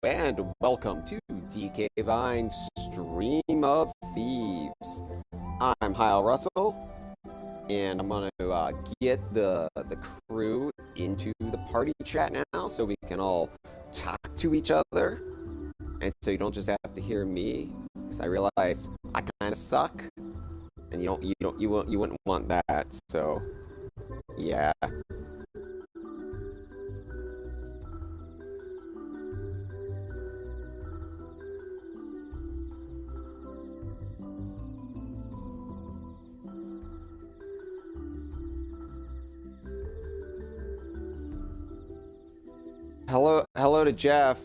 and welcome to DK Vine's Stream of Thieves. I'm Hyle Russell, and I'm gonna get the crew into the party chat now, so we can all talk to each other, and so you don't just have to hear me, because I realize I kind of suck, and you wouldn't want that. So, yeah. Hello to Jeff.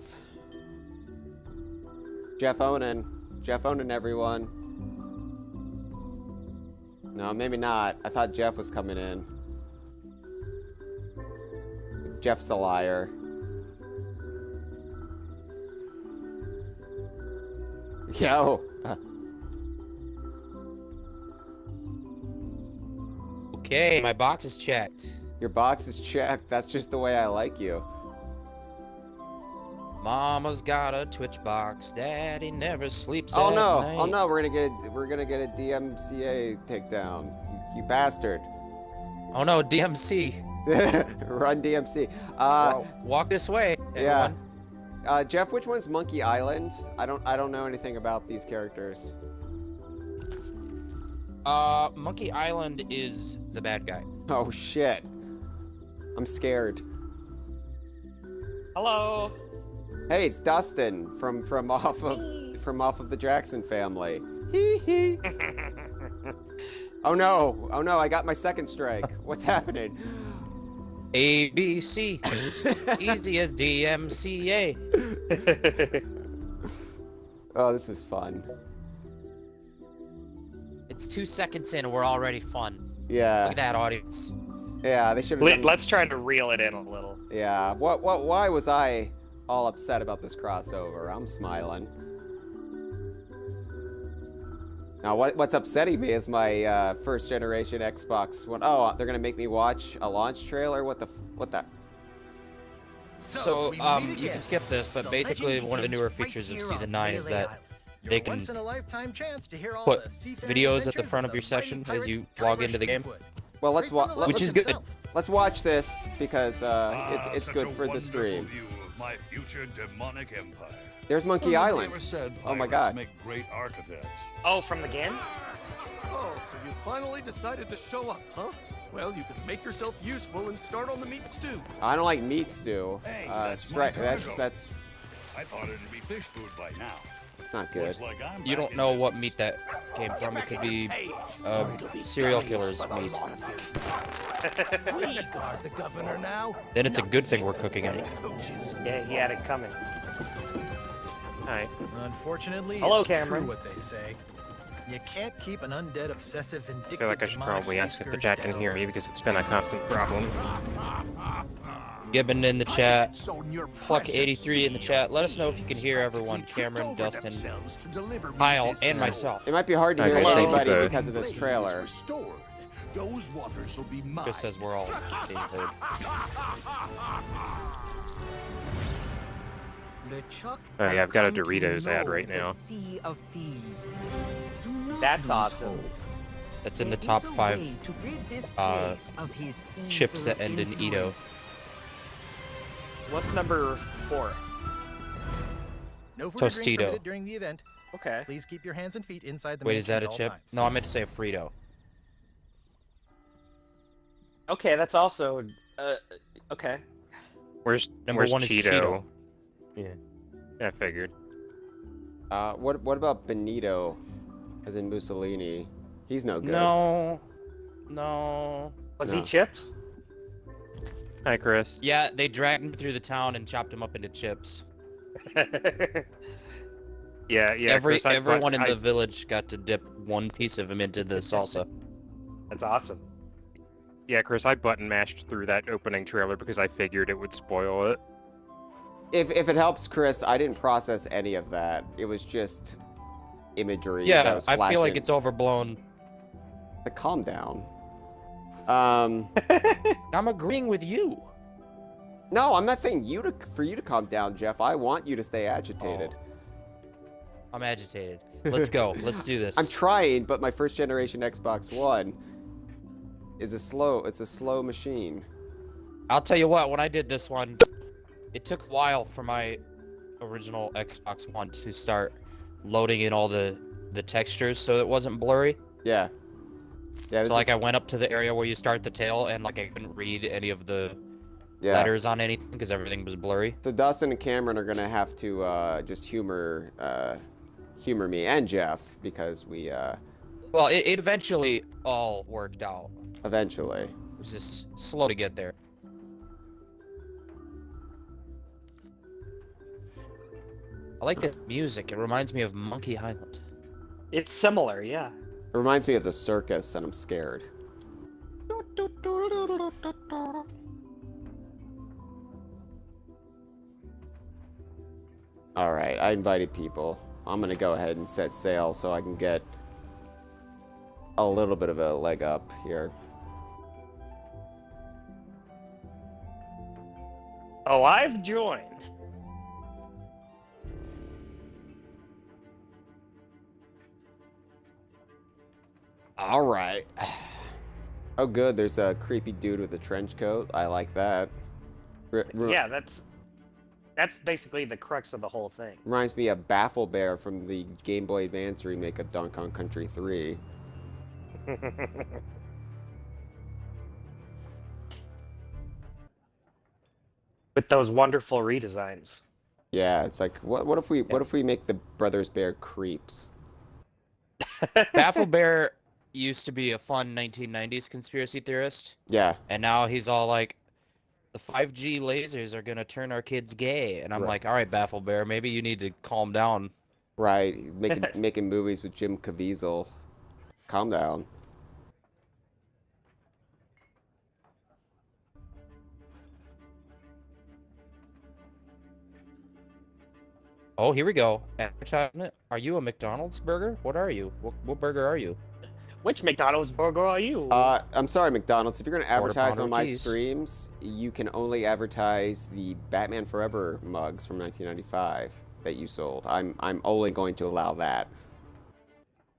Jeff Onan, everyone. No, maybe not. I thought Jeff was coming in. Jeff's a liar. Yo. Okay, my box is checked. Your box is checked. That's just the way I like you. Mama's got a Twitch box. Daddy never sleeps at no! night. Oh no! We're gonna get a DMCA takedown. You bastard! Oh no, DMC. Run DMC. Well, walk this way, everyone. Yeah. Jeff, which one's Monkey Island? I don't know anything about these characters. Monkey Island is the bad guy. Oh shit! I'm scared. Hello. Hey, it's Dustin from off of the Jackson family. Hee hee. Oh no! I got my second strike. What's happening? ABC. Easy as DMCA. Oh, this is fun. It's 2 seconds in and we're already fun. Yeah. Look at that, audience. Yeah, they should have done... Let's try to reel it in a little. Yeah. Why was I all upset about this crossover? I'm smiling. Now, what's upsetting me is my first generation Xbox One. Oh, they're gonna make me watch a launch trailer. What the? So, you can skip this, but basically one of the newer features of Season 9 is that they can put videos at the front of your session as you log into the game. Well, which is good. Let's watch this because it's good for the stream. My future demonic empire. There's Monkey Island. Oh my god. Make great architects. Oh, from the game? Oh, so you finally decided to show up, huh? Well, you can make yourself useful and start on the meat stew. I don't like meat stew. Hey, that's I thought it'd be fish food by now. not good. Like You don't know what meat that came from. It could be serial killer's meat. We guard the governor now. Then it's a good thing we're cooking it. Yeah, he had it coming. Alright. Unfortunately, hello, it's Cameron. true what they say. You can't keep an undead, obsessive, vindictive I feel like I should probably ask if the chat can hear me because it's been a constant problem. Gibbon in the chat. Pluck83 in the chat. Let us know if you can hear everyone. Cameron, Dustin, Hyle, and myself. It might be hard to hear Okay, anybody because of this trailer. Just says we're all being heard. Oh yeah, I've got a Doritos ad right now. That's awesome. That's in the top 5 chips that end in Edo. What's number 4? No food or drink Tostito. permitted during the event. Okay. Please keep your hands and feet inside the Wait, main is that tent a at all chip? times. No, I meant to say a Frito. Okay, that's also okay. Where's Number 1 is Cheeto. Yeah. I figured. What about Benito, as in Mussolini? He's no good. No. Was he chipped? Hi, Chris. Yeah, they dragged him through the town and chopped him up into chips. yeah. Chris, Everyone in the village got to dip one piece of him into the salsa. That's awesome. Yeah, Chris, I button mashed through that opening trailer because I figured it would spoil it. If it helps, Chris, I didn't process any of that. It was just imagery. Yeah, that was I feel like flashing. it's overblown. Calm down. I'm agreeing with you. No, I'm not saying for you to calm down, Jeff. I want you to stay agitated. I'm agitated. Let's go. Let's do this. I'm trying, but my first generation Xbox One is it's a slow machine. I'll tell you what, when I did this one, it took a while for my original Xbox One to start loading in all the textures so it wasn't blurry. Yeah. Yeah. So like I went up to the area where you start the tail and like I couldn't read any of the letters on anything because everything was blurry. So Dustin and Cameron are gonna have to just humor me and Jeff because we Well, it eventually all worked out. eventually. It was just slow to get there. I like the music. It reminds me of Monkey Island. It's similar, yeah. It reminds me of the circus, and I'm scared. All right, I invited people. I'm gonna go ahead and set sail so I can get a little bit of a leg up here. Oh, I've joined. All right. Oh, good. There's a creepy dude with a trench coat. I like that. Yeah, that's basically the crux of the whole thing. Reminds me of Baffle Bear from the Game Boy Advance remake of Donkey Kong Country 3. With those wonderful redesigns. Yeah, it's like what if we make the Brothers Bear creeps? Baffle Bear used to be a fun 1990s conspiracy theorist. Yeah. And now he's all like, the 5G lasers are gonna turn our kids gay. And I'm like, all right, Baffle Bear, maybe you need to calm down. Right. Making movies with Jim Caviezel. Calm down. Oh, here we go. Advertisement. Are you a McDonald's burger? What are you? What burger are you? Which McDonald's burger are you? I'm sorry, McDonald's. If you're going to advertise on my cheese. streams, you can only advertise the Batman Forever mugs from 1995 that you sold. I'm only going to allow that.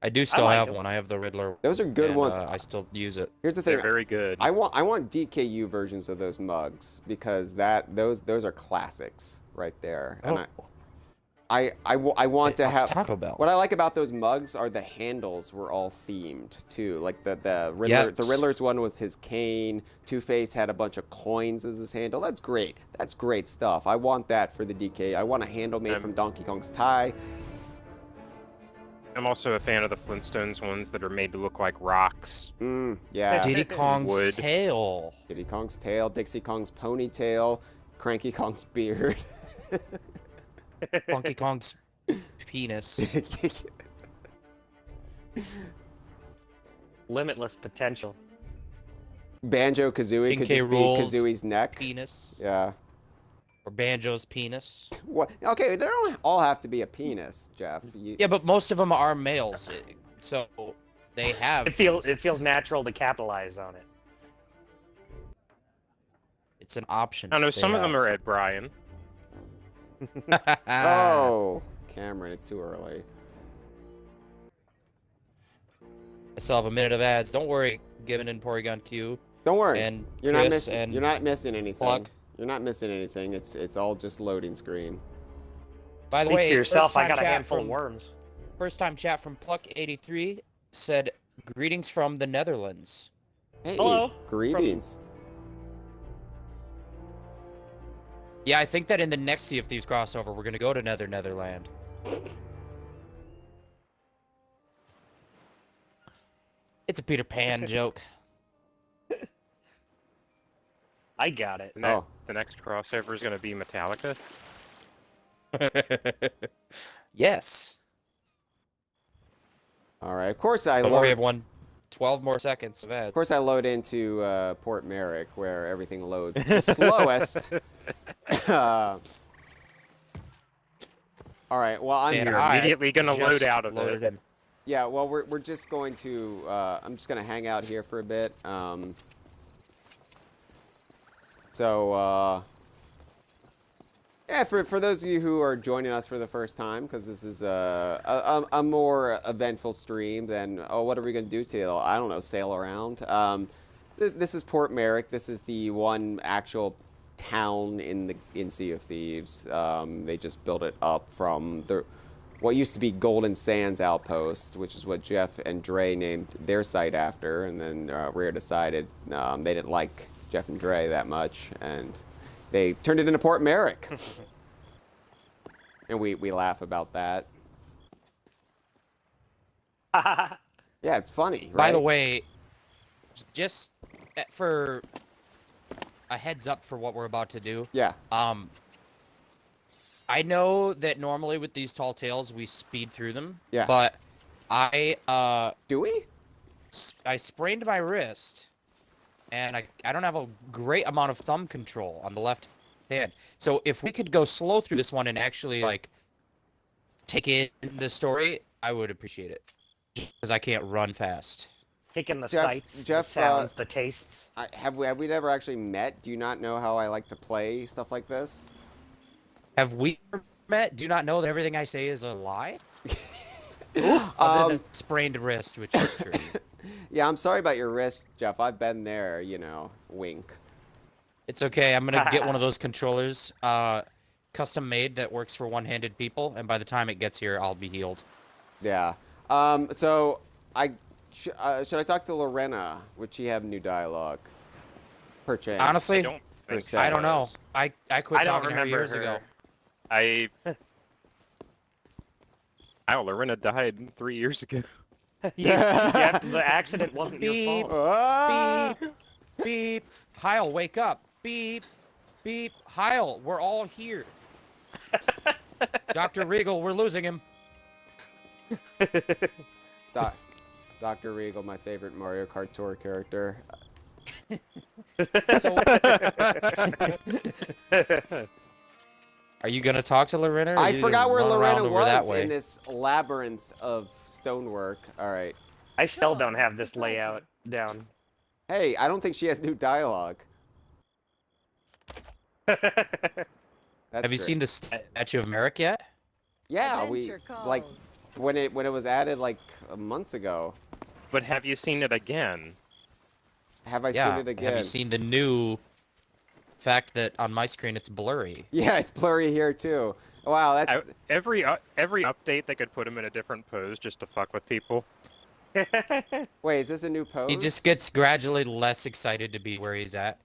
I do still like have them. one. I have the Riddler. Those are good and, ones. I still use it. Here's the thing. They're very good. I want DKU versions of those mugs because those are classics right there. And I want to have Taco Bell. What I like about those mugs are the handles were all themed too. Like the Riddler, the Riddler's one was his cane. Two-Face had a bunch of coins as his handle. That's great. That's great stuff. I want that for the DK. I want a handle made from Donkey Kong's tie. I'm also a fan of the Flintstones ones that are made to look like rocks. Yeah. Diddy Kong's Wood. tail. Diddy Kong's tail, Dixie Kong's ponytail, Cranky Kong's beard. Funky Kong's penis. Limitless potential. Banjo-Kazooie could King K. just be Rool's Kazooie's neck. Penis. Yeah. Or Banjo's penis. What? Okay, they don't all have to be a penis, Jeff. Yeah, but most of them are males, so they have. It feels natural to capitalize on it. It's an option. I don't know, they some of them have. are Ed Bryan. Oh, Cameron, it's too early. I still have a minute of ads. Don't worry, Given and Porygon Q. Don't worry. And you're Chris not missing. and You're not missing anything. Pluck. You're not missing anything. It's all just loading screen. By the Speak way, for yourself, I first-time got a chat handful of from- worms. First time chat from Pluck83 said, "Greetings from the Netherlands." Hey, Hello. greetings. Yeah, I think that in the next Sea of Thieves crossover, we're gonna go to Netherland. It's a Peter Pan joke. I got it. And the next crossover is going to be Metallica. Yes. All right. Of course I Don't worry, load. everyone. 12 more seconds of ads. Of course I load into Port Merrick where everything loads the slowest. All right. Well, I'm And You're I immediately going to load just out of loaded it. in. Yeah, well, we're just going to, I'm just going to hang out here for a bit. So, Yeah, for those of you who are joining us for the first time, because this is a more eventful stream than, oh, what are we going to do today? I don't know, sail around. This is Port Merrick. This is the one actual town in Sea of Thieves. They just built it up from what used to be Golden Sands Outpost, which is what Jeff and Dre named their site after, and then Rare decided they didn't like Jeff and Dre that much, and they turned it into Port Merrick. And we laugh about that. Yeah, it's funny, right? By the way, just for a heads up for what we're about to do. Yeah. I know that normally with these tall tales we speed through them. Yeah. But Do we? I sprained my wrist, and I don't have a great amount of thumb control on the left hand. So if we could go slow through this one and actually like take in the story, I would appreciate it, because I can't run fast. Taking the Jeff- sights, Jeff, the sounds, the tastes. Have we never actually met? Do you not know how I like to play stuff like this? Have we ever met? Do you not know that everything I say is a lie? Other than sprained wrist, which is true. Yeah, I'm sorry about your wrist, Jeff. I've been there, you know, wink. It's okay. I'm gonna get one of those controllers, custom made, that works for one-handed people, and by the time it gets here, I'll be healed. Yeah. So should I talk to Lorena? Would she have new dialogue? Perchance. Honestly, don't Per think se. I don't know. I quit I don't talking to her remember years her. ago. Lorena died 3 years ago. Yeah, the accident wasn't your Beep. fault. Ah! Beep, beep. Hyle, wake up. Beep, beep. Hyle, we're all here. Dr. Regal, we're losing him. Dr. Regal, my favorite Mario Kart Tour character. So, are you gonna talk to Lorena? Or are I you forgot gonna where run Lorena around over that was way? in this labyrinth of stonework. All right. I still don't have this layout down. Hey, I don't think she has new dialogue. That's Have you great. seen the Statue of Merrick yet? Yeah, we Adventure like calls. when it was added like months ago. But have you seen it again? Have I Yeah. seen it again? Have you seen the new fact that on my screen it's blurry? Yeah, it's blurry here too. Wow, that's Every update they could put him in a different pose just to fuck with people. wait. Is this a new pose? He just gets gradually less excited to be where he's at.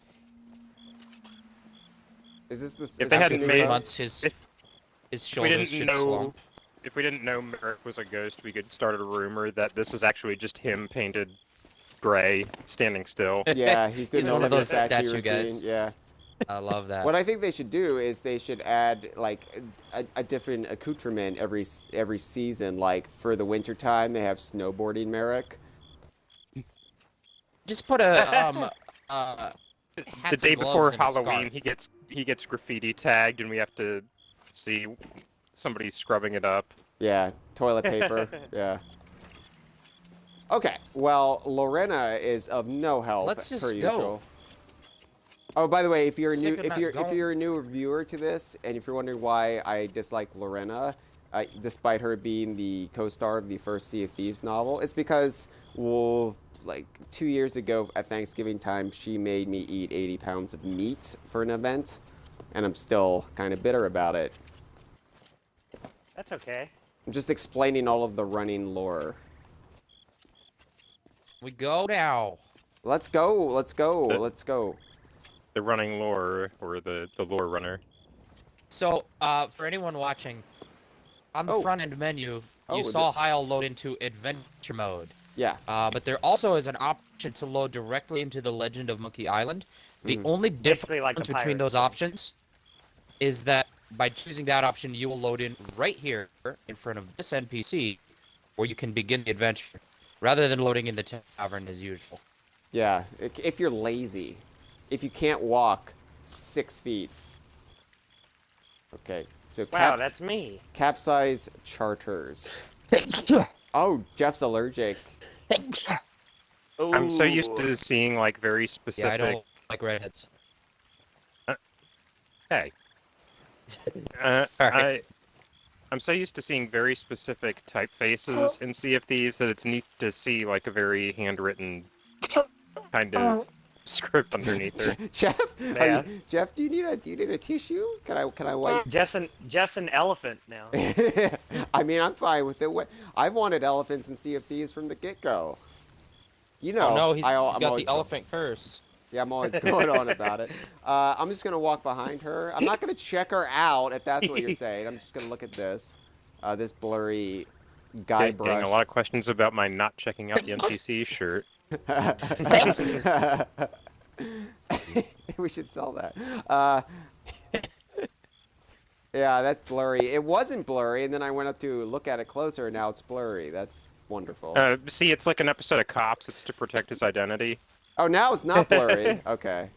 Is this the? If is they this a hadn't new made- pose? months, his If we shoulders didn't should know, slump. if we didn't know Merrick was a ghost, we could start a rumor that this is actually just him painted gray, standing still. Yeah, he's doing He's all one of his those statue routine. guys. Yeah. I love that. What I think they should do is they should add like a different accoutrement every season. Like for the winter time, they have snowboarding Merrick. Just put a The hats day and before gloves and a Halloween, scarf. he gets graffiti tagged, and we have to see somebody scrubbing it up. Yeah, toilet paper. Yeah. Okay. Well, Lorena is of no help Let's just per go. usual. Oh, by the way, if you're Sick new, of if not you're going. a new viewer to this, and if you're wondering why I dislike Lorena, despite her being the co-star of the first Sea of Thieves novel, it's because, well, like 2 years ago at Thanksgiving time, she made me eat 80 pounds of meat for an event, and I'm still kind of bitter about it. That's okay. I'm just explaining all of the running lore. We go now. Let's go. Let's go. Let's go. The running lore, or the lore runner. So, for anyone watching, on the Oh. front end menu, Oh, you saw Hyle load into adventure mode. Yeah. But there also is an option to load directly into the Legend of Monkey Island. The only Basically difference like the between pirate those thing. options is that by choosing that option, you will load in right here in front of this NPC, where you can begin the adventure, rather than loading in the tavern as usual. Yeah. If you're lazy, if you can't walk 6 feet. Okay. So Wow, that's me. capsize charters. Oh, Jeff's allergic. I'm so used Ooh. to seeing like very Yeah, specific. I don't like redheads. Hey, Sorry. I'm so used to seeing very specific typefaces in Sea of Thieves that it's neat to see like a very handwritten kind of script underneath her. Jeff, Yeah. Jeff, do you need a tissue? Can I wipe? Jeff's an elephant now. I mean, I'm fine with it. I've wanted elephants in Sea of Thieves from the get-go. You know, Oh no, he's I'm got always the elephant curse. Yeah, I'm always going on about it. I'm just gonna walk behind her. I'm not gonna check her out if that's what you're saying. I'm just gonna look at this blurry guy brush. Getting a lot of questions about my not checking out the NPC shirt. Thanks. We should sell that. Yeah, that's blurry. It wasn't blurry, and then I went up to look at it closer, and now it's blurry. That's wonderful. See, it's like an episode of Cops. It's to protect his identity. Oh, now it's not blurry. Okay.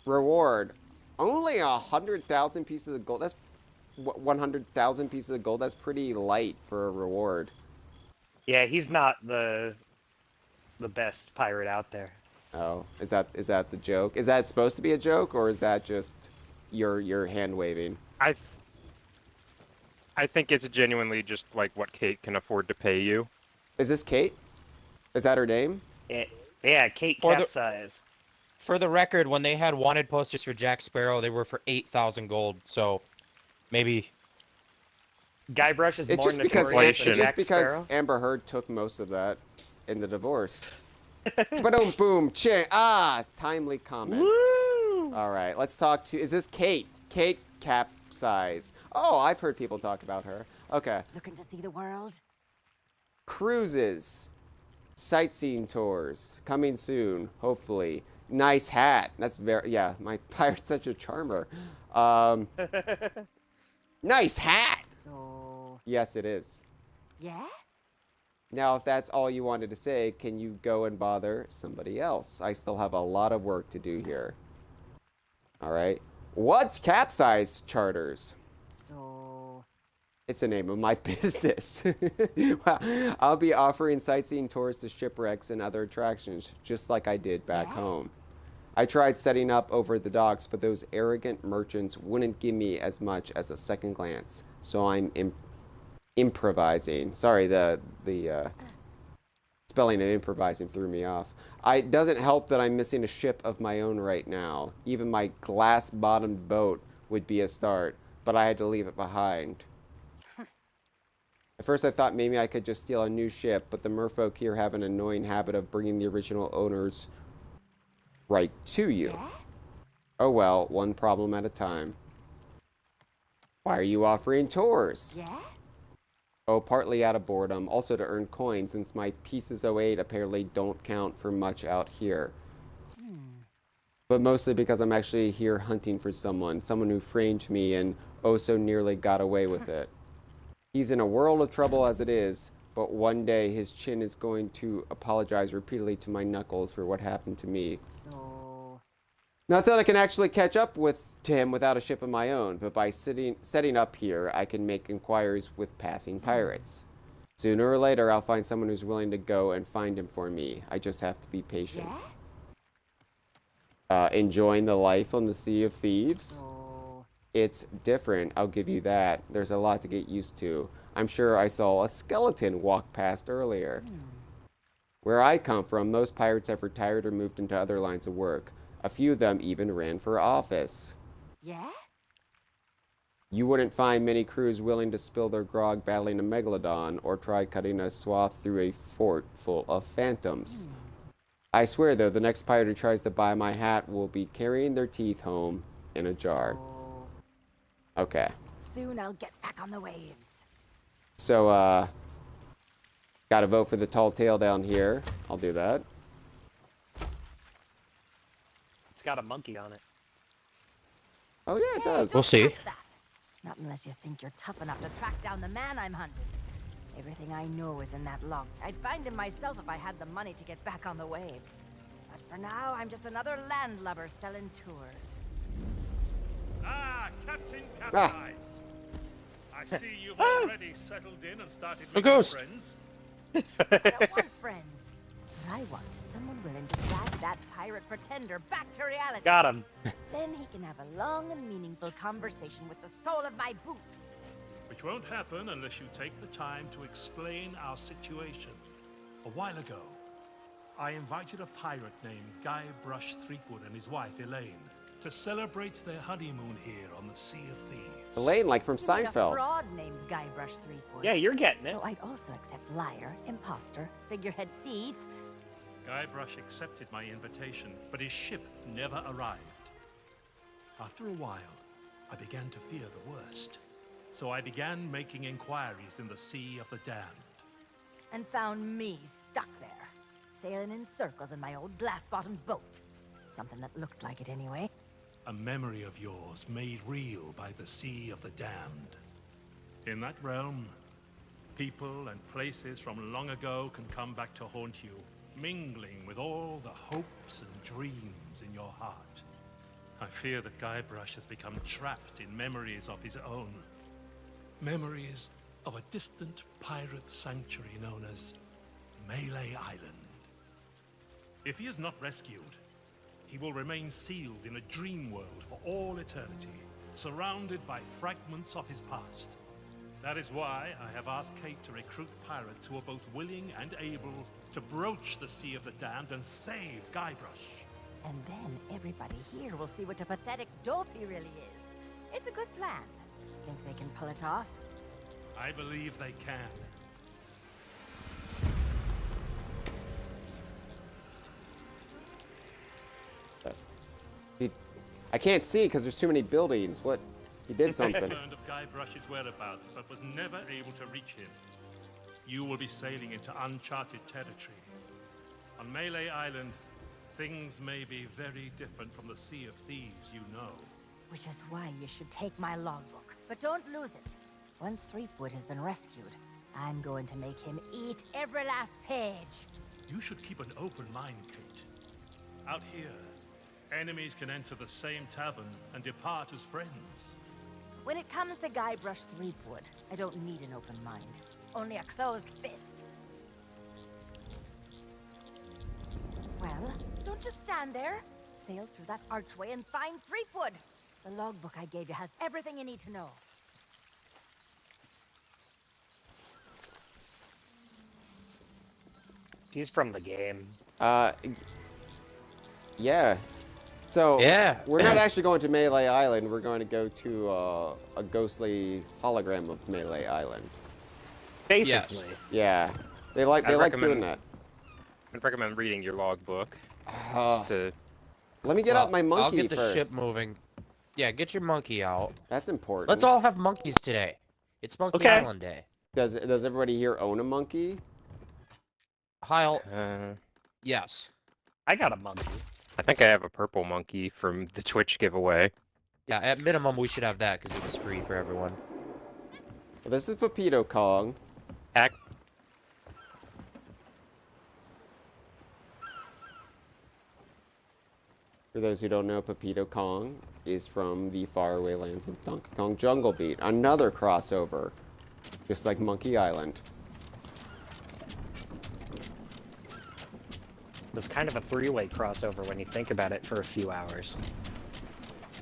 Reward. Only 100,000 pieces of gold. That's 100,000 pieces of gold. That's pretty light for a reward. Yeah, he's not the best pirate out there. Oh, is that the joke? Is that supposed to be a joke, or is that just your hand waving? I think it's genuinely just like what Kate can afford to pay you. Is this Kate? Is that her name? Yeah, Kate Capsize. For the record, when they had wanted posters for Jack Sparrow, they were for 8,000 gold. So maybe Guybrush is It's more just because notorious than Jack Sparrow. Amber Heard took most of that in the divorce. Boom, boom, timely comment. Woo! All right, let's talk to. Is this Kate? Kate Capsize. Oh, I've heard people talk about her. Okay. Looking to see the world? Cruises, sightseeing tours coming soon, hopefully. Nice hat. That's my pirate's such a charmer. Nice hat. So, Yes, it is. yeah? Now, if that's all you wanted to say, can you go and bother somebody else? I still have a lot of work to do here. All right. What's Capsize Charters? So, It's the name of my business. Well, I'll be offering sightseeing tours to shipwrecks and other attractions, just like I did back home. I tried setting up over the docks, but those arrogant merchants wouldn't give me as much as a second glance. So I'm improvising. Sorry, the spelling of improvising threw me off. It doesn't help that I'm missing a ship of my own right now. Even my glass-bottomed boat would be a start, but I had to leave it behind. At first I thought maybe I could just steal a new ship, but the merfolk here have an annoying habit of bringing the original owners right to you. Oh well, one problem at a time. Why are you offering tours? yeah? Oh, partly out of boredom, also to earn coins, since my pieces 08 apparently don't count for much out here. But mostly because I'm actually here hunting for someone who framed me and oh so nearly got away with it. He's in a world of trouble as it is, but one day his chin is going to apologize repeatedly to my knuckles for what happened to me. So, Not that I can actually catch up to him without a ship of my own, but by setting up here, I can make inquiries with passing pirates. Sooner or later, I'll find someone who's willing to go and find him for me. I just have to be patient. yeah? Enjoying the life on the Sea of Thieves? So, It's different, I'll give you that. There's a lot to get used to. I'm sure I saw a skeleton walk past earlier. Where I come from, most pirates have retired or moved into other lines of work. A few of them even ran for office. yeah? You wouldn't find many crews willing to spill their grog battling a megalodon or try cutting a swath through a fort full of phantoms. I swear, though, the next pirate who tries to buy my hat will be carrying their teeth home in a jar. So, Okay. soon I'll get back on the waves. So, gotta vote for the tall tale down here. I'll do that. It's got a monkey on it. Oh, yeah, it does. We'll see. What's that? Not unless you think you're tough enough to track down the man I'm hunting. Everything I know is in that log. I'd find him myself if I had the money to get back on the waves. But for now, I'm just another landlubber selling tours. Ah, Captain Capsize. I see you've already settled in and started A making ghost. friends. I don't want friends. What I want is someone willing to drag that pirate pretender back to reality. Got him. Then he can have a long and meaningful conversation with the sole of my boot. Which won't happen unless you take the time to explain our situation. A while ago, I invited a pirate named Guybrush Threepwood and his wife, Elaine, to celebrate their honeymoon here on the Sea of Thieves. Elaine, like from You need a Seinfeld. fraud named Guybrush Threepwood. Yeah, you're getting it. Though I'd also accept liar, imposter, figurehead thief. Guybrush accepted my invitation, but his ship never arrived. After a while, I began to fear the worst. So I began making inquiries in the Sea of the Damned. And found me stuck there, sailing in circles in my old glass-bottomed boat. Something that looked like it anyway. A memory of yours made real by the Sea of the Damned. In that realm, people and places from long ago can come back to haunt you, mingling with all the hopes and dreams in your heart. I fear that Guybrush has become trapped in memories of his own. Memories of a distant pirate sanctuary known as Mêlée Island. If he is not rescued, he will remain sealed in a dream world for all eternity, surrounded by fragments of his past. That is why I have asked Kate to recruit pirates who are both willing and able to broach the Sea of the Damned and save Guybrush. And then everybody here will see what a pathetic dope he really is. It's a good plan. Think they can pull it off? I believe they can. I can't see because there's too many buildings. What? He did I something. learned of Guybrush's whereabouts, but was never able to reach him. You will be sailing into uncharted territory. On Mêlée Island, things may be very different from the Sea of Thieves you know. Which is why you should take my logbook. But don't lose it. Once Threepwood has been rescued, I'm going to make him eat every last page. You should keep an open mind, Kate. Out here, enemies can enter the same tavern and depart as friends. When it comes to Guybrush Threepwood, I don't need an open mind. Only a closed fist. Well, don't just stand there. Sail through that archway and find Threepwood. The logbook I gave you has everything you need to know. He's from the game. Yeah. So, Yeah. we're not actually going to Mêlée Island. We're going to go to a ghostly hologram of Mêlée Island. Basically. Yeah. They like doing that. I'd recommend reading your logbook. Let me get out my monkey I'll get the first. ship moving. Yeah, get your monkey out. That's important. Let's all have monkeys today. It's Monkey Okay. Island Day. Does everybody here own a monkey? Hyle, Yes. I got a monkey. I think I have a purple monkey from the Twitch giveaway. yeah, at minimum we should have that because it was free for everyone. Well, this is Pepito Kong. Heck, For those who don't know, Pepito Kong is from the faraway lands of Donkey Kong Jungle Beat. Another crossover, just like Monkey Island. It was kind of a three-way crossover when you think about it for a few hours.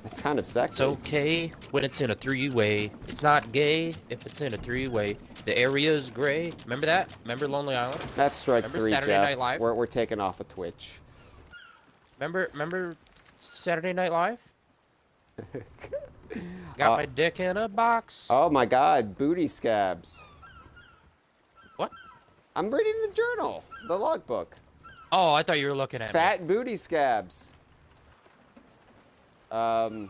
That's kind of sexy. It's okay when it's in a three-way. It's not gay if it's in a three-way. The area's gray. Remember that? Remember Lonely Island? That's strike Remember 3, Saturday Jeff. Night Live? We're taking off of Twitch. Remember Saturday Night Live? Got my dick in a box. Oh my God, booty scabs. What? I'm reading the journal, the logbook. Oh, I thought you were looking at me. Fat booty scabs. Those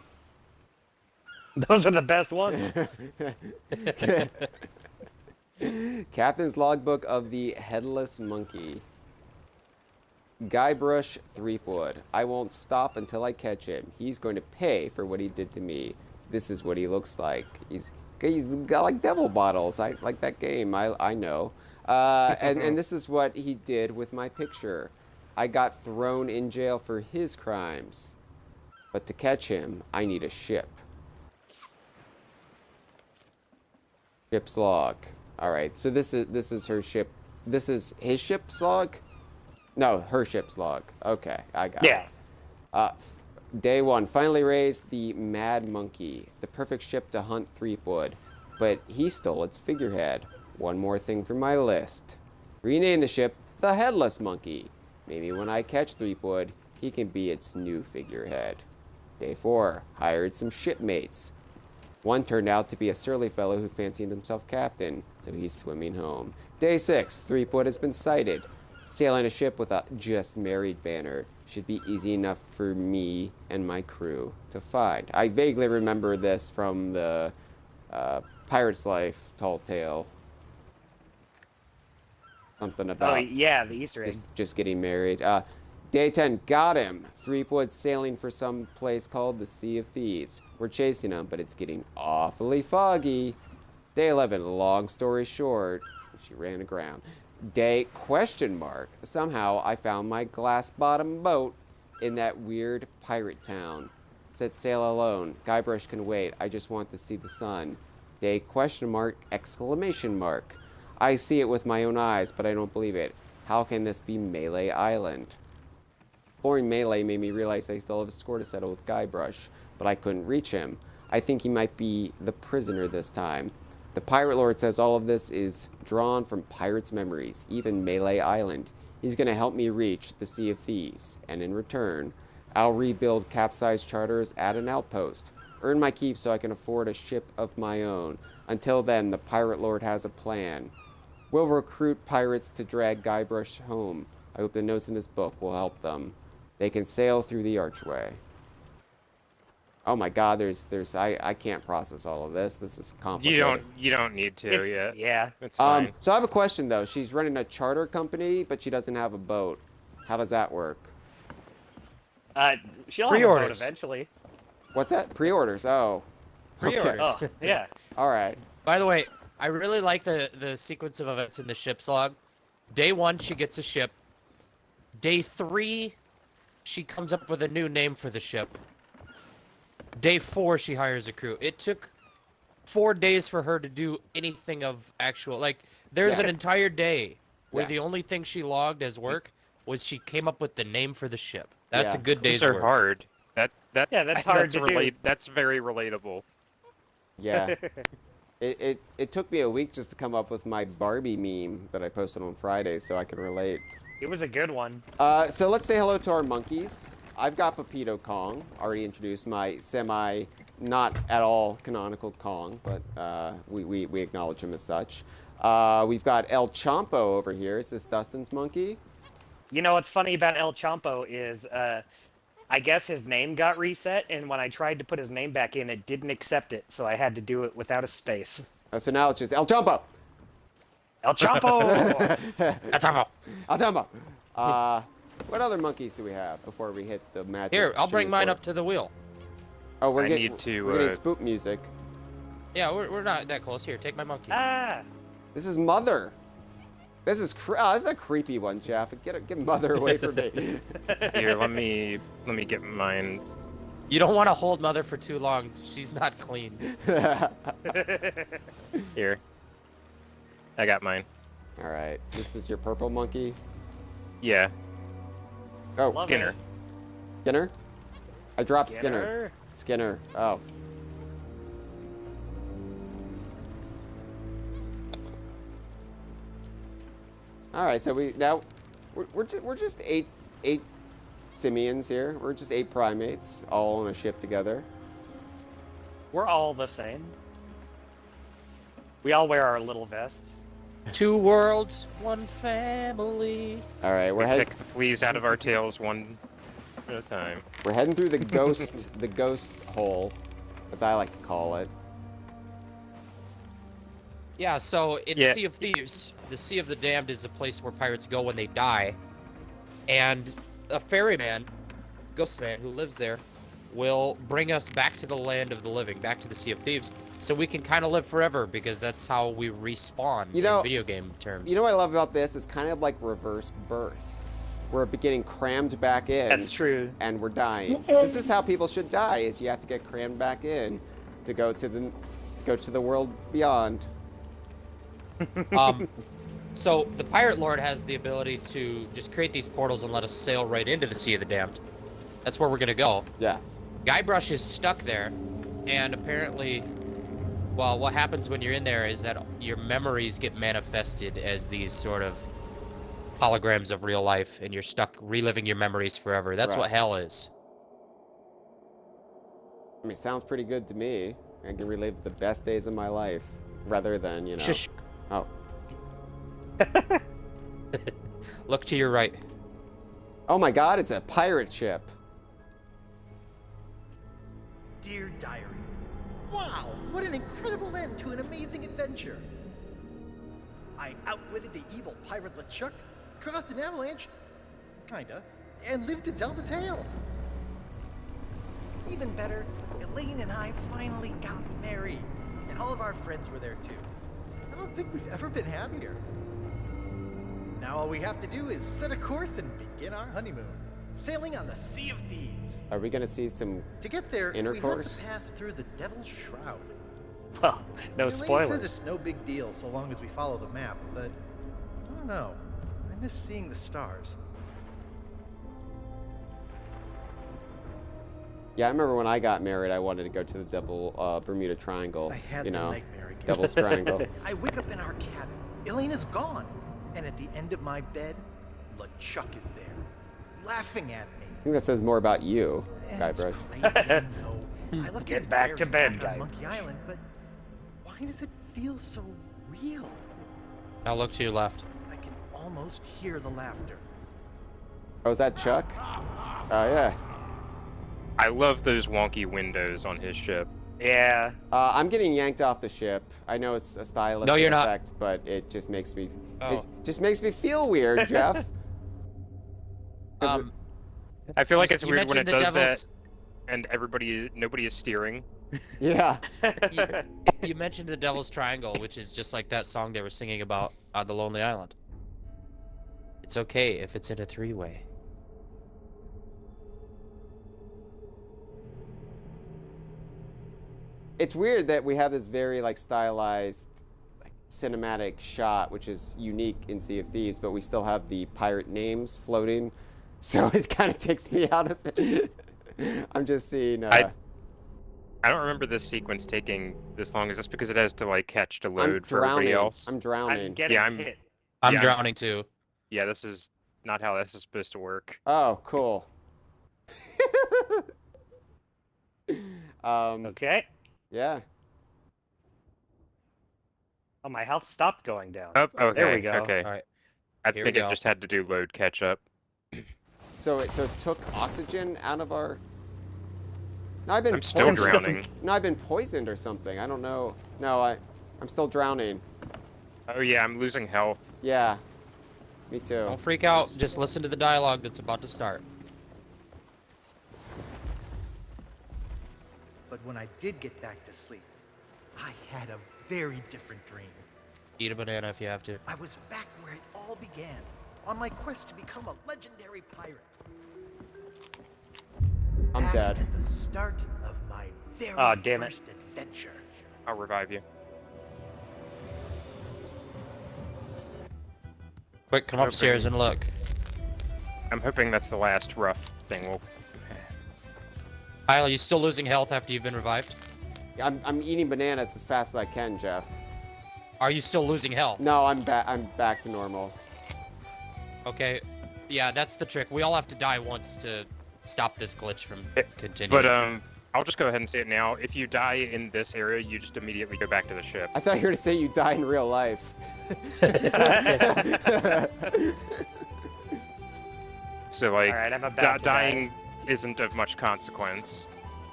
are the best ones. Captain's logbook of the headless monkey. Guybrush Threepwood. I won't stop until I catch him. He's going to pay for what he did to me. This is what he looks like. He's got like devil bottles. I like that game. I know. And this is what he did with my picture. I got thrown in jail for his crimes. But to catch him, I need a ship. Ship's log. All right. So this is her ship. This is his ship's log? No, her ship's log. Okay, I got it. Yeah. Day 1. Finally raised the Mad Monkey, the perfect ship to hunt Threepwood, but he stole its figurehead. One more thing for my list. Rename the ship the Headless Monkey. Maybe when I catch Threepwood, he can be its new figurehead. Day 4. Hired some shipmates. One turned out to be a surly fellow who fancied himself captain, so he's swimming home. Day 6. Threepwood has been sighted. Sailing a ship with a just married banner should be easy enough for me and my crew to find. I vaguely remember this from the Pirate's Life Tall Tale. Something about... Oh, yeah, the Easter egg. Just getting married. Day 10, got him. Threepwood sailing for some place called the Sea of Thieves. We're chasing him, but it's getting awfully foggy. Day 11, long story short, she ran aground. Day question mark. Somehow I found my glass-bottom boat in that weird pirate town. Set sail alone. Guybrush can wait. I just want to see the sun. Day question mark, exclamation mark. I see it with my own eyes, but I don't believe it. How can this be Mêlée Island? Exploring Mêlée made me realize I still have a score to settle with Guybrush, but I couldn't reach him. I think he might be the prisoner this time. The Pirate Lord says all of this is drawn from pirates' memories, even Mêlée Island. He's going to help me reach the Sea of Thieves, and in return, I'll rebuild capsized charters at an outpost, earn my keep so I can afford a ship of my own. Until then, the Pirate Lord has a plan. We'll recruit pirates to drag Guybrush home. I hope the notes in this book will help them. They can sail through the archway. Oh my God, I can't process all of this. This is complicated. You don't need to yet. Yeah. It's fine. So I have a question though. She's running a charter company, but she doesn't have a boat. How does that work? She'll have a boat eventually. What's that? Pre-orders. Oh. Pre-orders. Okay. Oh, yeah. All right. By the way, I really like the sequence of events in the ship's log. Day 1, she gets a ship. Day 3, she comes up with a new name for the ship. Day 4, she hires a crew. It took 4 days for her to do anything of actual... Like, there's an entire day where the only thing she logged as work was she came up with the name for the ship. That's a good day's These are work. hard. That's hard to do. That's very relatable. Yeah. It took me a week just to come up with my Barbie meme that I posted on Friday, so I can relate. It was a good one. So let's say hello to our monkeys. I've got Pepito Kong, already introduced my not at all canonical Kong, but we acknowledge him as such. We've got El Chompo over here. Is this Dustin's monkey? You know what's funny about El Chompo is, I guess his name got reset, and when I tried to put his name back in, it didn't accept it, so I had to do it without a space. So now it's just El Chompo! El Chompo! El Chompo! El Chompo! What other monkeys do we have before we hit the magic? Here, I'll bring mine board? up to the wheel. Oh, we're I getting need to, we're getting spook music. Yeah, we're not that close. Here, take my monkey. Ah! This is Mother. This is this is a creepy one, Jeff. Get Mother away from me. Here, let me get mine. You don't want to hold Mother for too long. She's not clean. Here. I got mine. All right. This is your purple monkey. Yeah. Oh, Love Skinner. it. Skinner. I dropped Skinner. Skinner. Oh. All right. So we're just eight simians here. We're just 8 primates all on a ship together. We're all the same. We all wear our little vests. 2 worlds, 1 family. All right. We pick the fleas out of our tails one at a time. We're heading through the ghost hole, as I like to call it. Yeah, so in Sea of Thieves, the Sea of the Damned is a place where pirates go when they die. And a ferryman, ghost man who lives there, will bring us back to the land of the living, back to the Sea of Thieves, so we can kind of live forever, because that's how we respawn in video game terms. You know what I love about this? It's kind of like reverse birth. We're getting crammed back in. That's true. And we're dying. This is how people should die, is you have to get crammed back in to go to the world beyond. So the Pirate Lord has the ability to just create these portals and let us sail right into the Sea of the Damned. That's where we're gonna go. Yeah. Guybrush is stuck there, and apparently, well, what happens when you're in there is that your memories get manifested as these sort of holograms of real life, and you're stuck reliving your memories forever. That's what Right. hell is. I mean, sounds pretty good to me. I can relive the best days of my life, rather than, you know. Shush. Oh. Look to your right. Oh my God! It's a pirate ship. Dear Diary. Wow, what an incredible end to an amazing adventure. I outwitted the evil pirate LeChuck, caused an avalanche, kinda, and lived to tell the tale. Even better, Elaine and I finally got married, and all of our friends were there too. I don't think we've ever been happier. Now all we have to do is set a course and begin our honeymoon, sailing on the Sea of Thieves. Are we gonna see some? To get there, Intercourse? we have to pass through the Devil's Shroud. Well, no Elaine spoilers. says it's no big deal so long as we follow the map, but I don't know. I miss seeing the stars. Yeah, I remember when I got married, I wanted to go to the Bermuda Triangle. I had you the know, nightmare again. Devil's Triangle. I wake up in our cabin. Elaine is gone. And at the end of my bed, LeChuck is there, laughing at me. I think that says more about you, And Guybrush. it's crazy, I know. I left Get him back to buried bed, back on Guy. Monkey Island, but why does it feel so real? Now look to your left. I can almost hear the laughter. Oh, is that Chuck? Oh yeah. I love those wonky windows on his ship. Yeah. I'm getting yanked off the ship. I know it's a stylistic No, you're not. effect, but it just makes me. Oh. It just makes me feel weird, Jeff. 'Cause it- I feel like You- it's you weird when it mentioned the does devil's- that, and nobody is steering. yeah. You mentioned the Devil's Triangle, which is just like that song they were singing about on the Lonely Island. It's okay if it's in a three-way. It's weird that we have this very like stylized, like, cinematic shot, which is unique in Sea of Thieves, but we still have the pirate names floating, so it kind of takes me out of it. I'm just seeing. I don't remember this sequence taking this long. Is this because it has to like catch to I'm load for everybody drowning. else? I'm I'm drowning. getting I'm- hit. I'm Yeah. drowning too. Yeah, this is not how this is supposed to work. Oh, cool. Okay. Yeah. Oh, my health stopped going down. Oh, okay. There we go. Okay. All right. I Here think we it go. just had to do load catch up. So it took oxygen out of our. No, I've been I'm still poisoned. drowning. No, I've been poisoned or something. I don't know. No, I'm still drowning. Oh yeah, I'm losing health. Yeah. Me too. Don't freak out. Just listen to the dialogue that's about to start. But when I did get back to sleep, I had a very different dream. Eat a banana if you have to. I was back where it all began, on my quest to become a legendary pirate. I'm Back dead. At the start of my very Aw, damn it. first adventure. I'll revive you. Quick, come upstairs and look. I'm hoping that's the last rough thing. We'll... Hyle, are you still losing health after you've been revived? I'm eating bananas as fast as I can, Jeff. Are you still losing health? No, I'm back. I'm back to normal. Okay. Yeah, that's the trick. We all have to die once to stop this glitch from continuing. But I'll just go ahead and say it now. If you die in this area, you just immediately go back to the ship. I thought you were gonna say you die in real life. So like, All right, I'm about to dying isn't of much consequence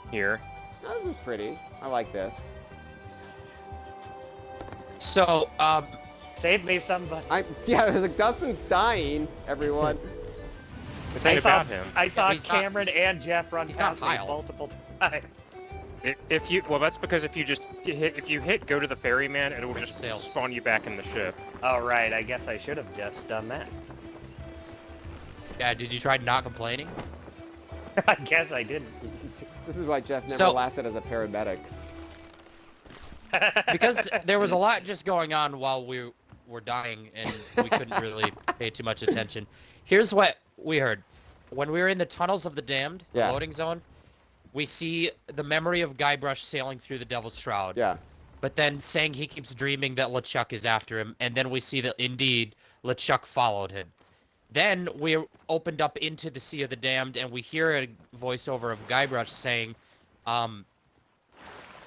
here. Oh, this is pretty. I like this. So, Save me, somebody. Yeah, it was like Dustin's dying. Everyone. This ain't about him. I saw He's not- Cameron and Jeff run he's not past me Hyle. multiple times. If you that's because if you hit go to the ferryman, it'll Where's just the sails? spawn you back in the ship. Oh, right. I guess I should have just done that. yeah, did you try not complaining? I guess I didn't. This is why Jeff never So- lasted as a paramedic. Because there was a lot just going on while we were dying, and we couldn't really pay too much attention. Here's what we heard. when we were in the tunnels of the damned, the Yeah. loading zone, we see the memory of Guybrush sailing through the Devil's Shroud. Yeah. But then saying he keeps dreaming that LeChuck is after him, and then we see that indeed LeChuck followed him. Then we opened up into the Sea of the Damned, and we hear a voiceover of Guybrush saying,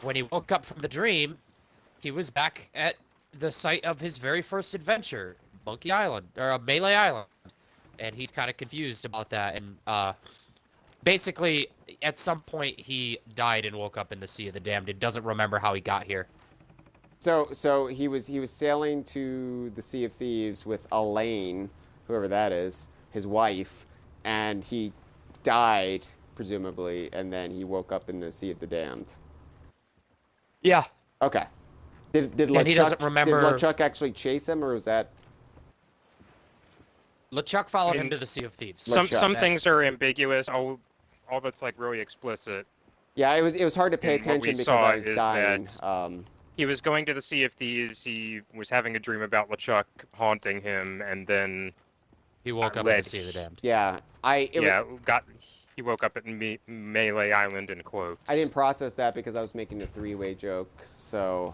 when he woke up from the dream, he was back at the site of his very first adventure, Monkey Island, or Mêlée Island. And he's kind of confused about that, and basically, at some point, he died and woke up in the Sea of the Damned. He doesn't remember how he got here. So he was sailing to the Sea of Thieves with Elaine, whoever that is, his wife, and he died presumably, and then he woke up in the Sea of the Damned. Yeah. Okay. Did And he doesn't remember. Did LeChuck actually chase him, or was that? LeChuck followed him to the Sea of Thieves. Some things are ambiguous. All that's like really explicit. Yeah, it was hard to pay And what we attention because saw I was is dying. that he was going to the Sea of Thieves. He was having a dream about LeChuck haunting him, and then he woke up in the Sea of the Damned. Yeah, he woke up at Mêlée Island in quotes. I didn't process that because I was making a three-way joke, so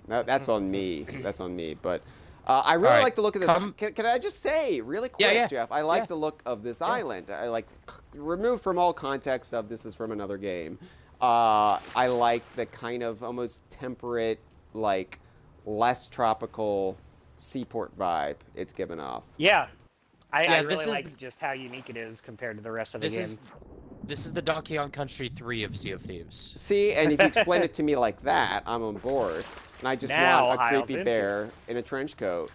that's on me. That's on me. But I really like the look of this. Can I just say really quick, Jeff? I like the look of this island. I like, removed from all context of this is from another game. I like the kind of almost temperate, like less tropical seaport vibe it's given off. Yeah. I really this like just how unique it is compared to the rest of the game. This is the Donkey Kong Country 3 of Sea of Thieves. See, and if you explain it to me like that, I'm on board. And I just want a creepy bear in a trench coat.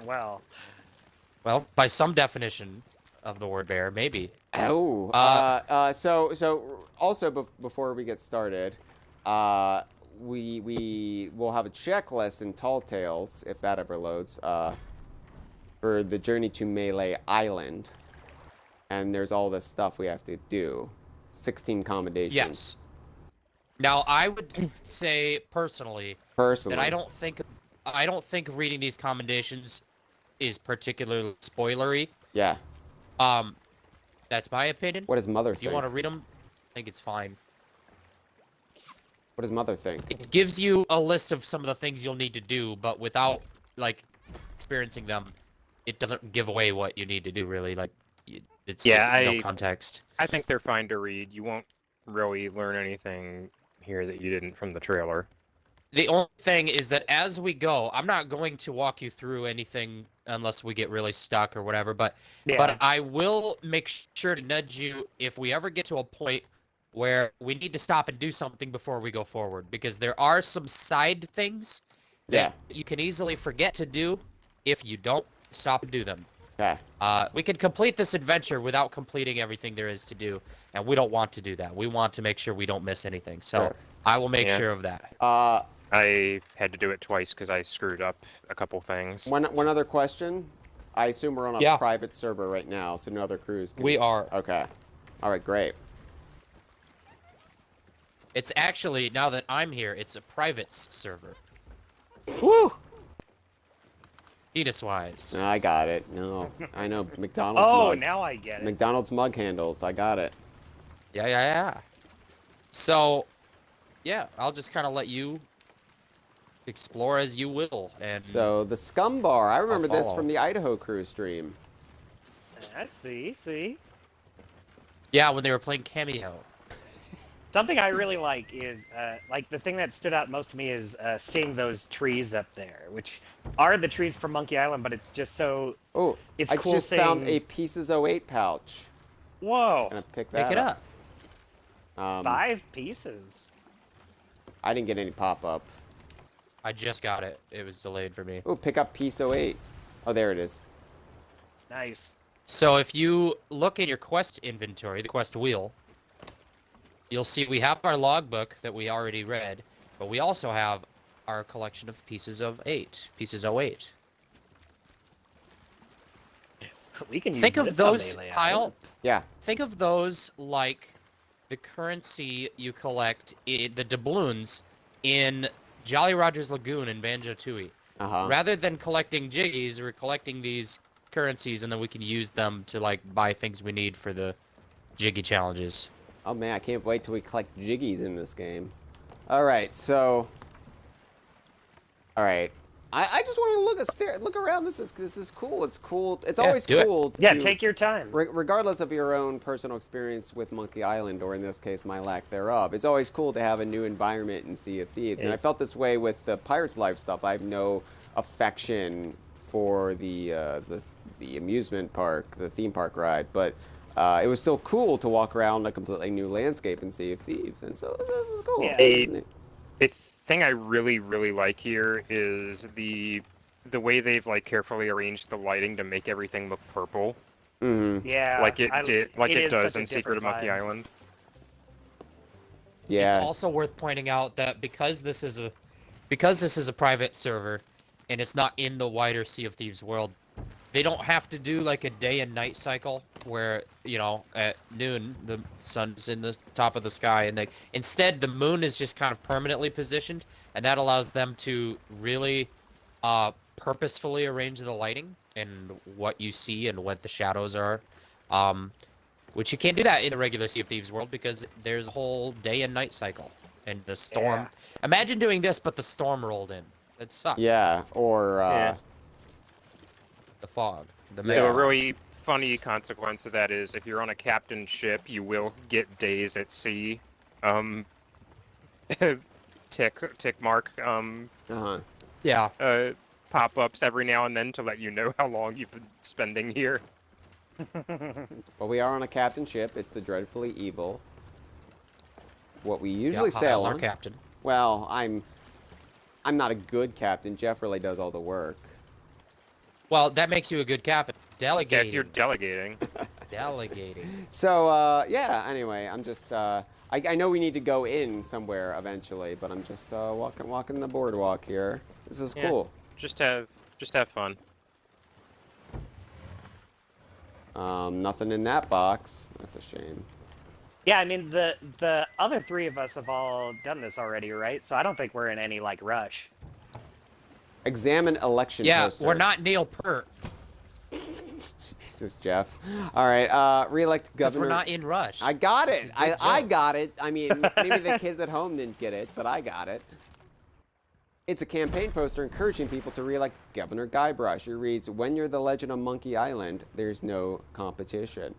Well, by some definition of the word bear, maybe. Oh. So also before we get started, we will have a checklist in Tall Tales, if that ever loads, for the journey to Mêlée Island. And there's all this stuff we have to do. 16 commendations. Yes. Now, I would say personally that I don't think reading these commendations is particularly spoilery. Yeah. That's my opinion. What does Mother If think? you want to read them, I think it's fine. What does Mother think? It gives you a list of some of the things you'll need to do, but without like experiencing them, it doesn't give away what you need to do. Really, like it's just no context. I think they're fine to read. You won't really learn anything here that you didn't from the trailer. The only thing is that as we go, I'm not going to walk you through anything unless we get really stuck or whatever, but I will make sure to nudge you if we ever get to a point where we need to stop and do something before we go forward, because there are some side things that you can easily forget to do if you don't stop and do them. Okay. We can complete this adventure without completing everything there is to do, and we don't want to do that. We want to make sure we don't miss anything, so I will make sure of that. I had to do it twice because I screwed up a couple things. One other question. I assume we're on a private server right now, so no other crews can... We are. Okay. All right, great. It's actually, now that I'm here, it's a private server. Woo! Penis-wise. I got it. No, I know McDonald's Oh, mug. now I get it. McDonald's mug handles. I got it. Yeah. So, yeah, I'll just kind of let you explore as you will. And So, the Scum Bar. I remember this follow. from the Idaho crew stream. I see. yeah, when they were playing Cameo. Something I really like is, like, the thing that stood out most to me is seeing those trees up there, which are the trees from Monkey Island, but it's just so... Oh, it's I cool just seeing... found a Pieces 08 pouch. Whoa. Gonna pick that Pick it up. 5 pieces. I didn't get any pop-up. I just got it. It was delayed for me. Oh, pick up piece 08. Oh, there it is. Nice. So if you look in your quest inventory, the quest wheel, you'll see we have our logbook that we already read, but we also have our collection of pieces of 8. Pieces 08. We can Think use of this on those, Mêlée Hyle. Island. Yeah. Think of those like the currency you collect, the doubloons, in Jolly Roger's Lagoon in Banjo-Tooie. Uh-huh. Rather than collecting jiggies, we're collecting these currencies, and then we can use them to like buy things we need for the Jiggy challenges. Oh man, I can't wait till we collect Jiggies in this game. All right, so. All right. I just want to look around. This is cool. It's cool. It's always cool. Yeah, take your time. Regardless of your own personal experience with Monkey Island, or in this case, my lack thereof, it's always cool to have a new environment in Sea of Thieves. And I felt this way with the Pirates Life stuff. I have no affection for the amusement park, the theme park ride, but it was still cool to walk around a completely new landscape in Sea of Thieves, and so this is cool. Yeah. The thing I really like here is the way they've like carefully arranged the lighting to make everything look purple. Mm-hmm. Yeah, Like it does in Secret of Monkey vibe. Island. Yeah. It's also worth pointing out that because this is a private server, and it's not in the wider Sea of Thieves world, they don't have to do like a day and night cycle where, you know, at noon the sun's in the top of the sky, and instead the moon is just kind of permanently positioned, and that allows them to really purposefully arrange the lighting and what you see and what the shadows are, which you can't do that in the regular Sea of Thieves world because there's a whole day and night cycle, and the storm. Yeah. Imagine doing this, but the storm rolled in. It sucked. Yeah, or The fog. The Yeah. So Mêlée. a really funny consequence of that is if you're on a captain ship, you will get days at sea. Tick mark Yeah. pop-ups every now and then to let you know how long you've been spending here. Well, we are on a captain ship. It's the Dreadfully Evil. What we usually sail Hyle's our on. captain. Well, I'm not a good captain. Jeff really does all the work. Well, that makes you a good captain. Yeah, Delegating. if you're delegating. Delegating. So, yeah, anyway, I'm just, I know we need to go in somewhere eventually, but I'm just, walking the boardwalk here. This is Yeah. cool. Just have fun. Nothing in that box. That's a shame. Yeah, I mean the other three of us have all done this already, right? So I don't think we're in any like rush. Examine election Yeah, poster. we're not Neil Peart. Jesus, Jeff. All right, re-elect Because governor. we're not in rush. I got it. It's a good I joke. got it. I mean, maybe the kids at home didn't get it, but I got it. It's a campaign poster encouraging people to re-elect Governor Guybrush. It reads, "When you're the legend of Monkey Island, there's no competition."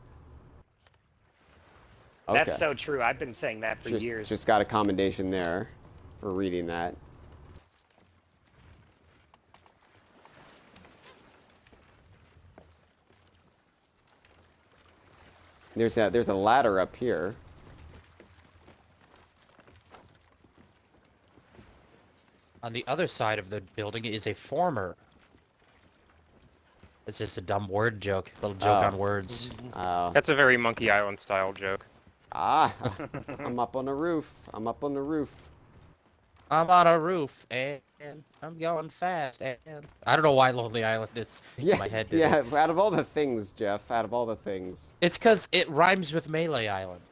Okay. That's so true. I've been saying that for years. Just got a commendation there for reading that. There's a ladder up here. On the other side of the building is a former. It's just a dumb word joke. Little joke on words. That's a very Monkey Island style joke. I'm up on the roof. I'm up on the roof. I'm on a roof and I'm going fast and I don't know why Lonely Island is in my head. Yeah, out of all the things, Jeff, out of all the things. It's because it rhymes with Mêlée Island.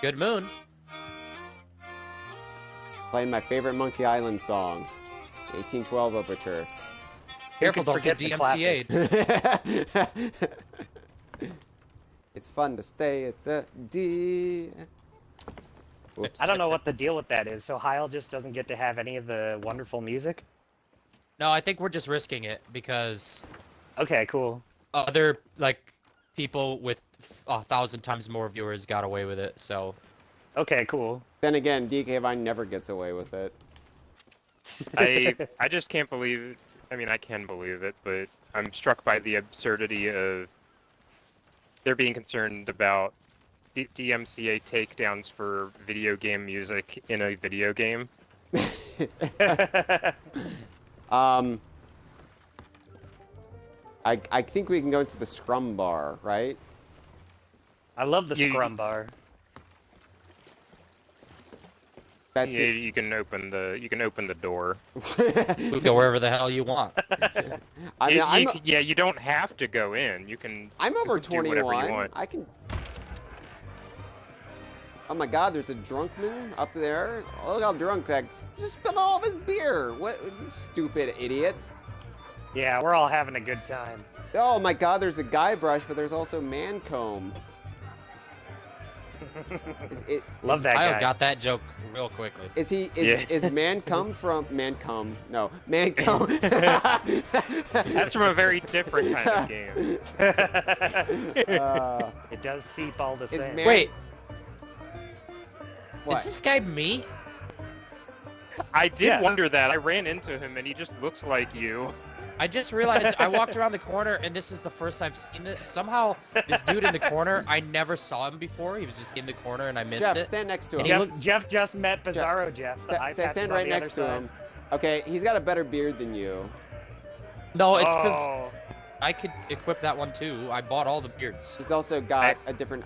Good moon. Playing my favorite Monkey Island song, 1812 Overture. Careful, don't get forget the classic? DMCA'd. It's fun to stay at the D. Whoops. I don't know what the deal with that is. So Hyle just doesn't get to have any of the wonderful music? No, I think we're just risking it because Okay, cool. other like people with 1,000 times more viewers got away with it. So Okay, cool. Then again, DK Vine never gets away with it. I just can't believe. I mean, I can believe it, but I'm struck by the absurdity of they're being concerned about DMCA takedowns for video game music in a video game. I think we can go into the scrum bar, right? I love the You- scrum bar. That's Yeah, it. you can open the door. you can go wherever the hell you want. I mean, Yeah, you don't have to go in. You can. I'm over do whatever you 21. want. I can. Oh my God! There's a drunk man up there. Look how drunk that just spilled all of his beer. What, you stupid idiot. Yeah, we're all having a good time. Oh my god, there's a guy brush, but there's also man comb. Love that I guy. got that joke real quickly. Is man cum from man cum? No, man cum. That's from a very different kind of game. It does seep all the same. Wait, What? is this guy me? I did Yeah. wonder that. I ran into him and he just looks like you. I just realized I walked around the corner and this is the first I've seen it. Somehow, this dude in the corner, I never saw him before. He was just in the corner and I missed Jeff, it. stand next to him. Jeff just met Bizarro Jeff. The eye patch is Stand on right the next other to side. him. Okay, he's got a better beard than you. No, it's because Oh. I could equip that one too. I bought all the beards. He's also got a different.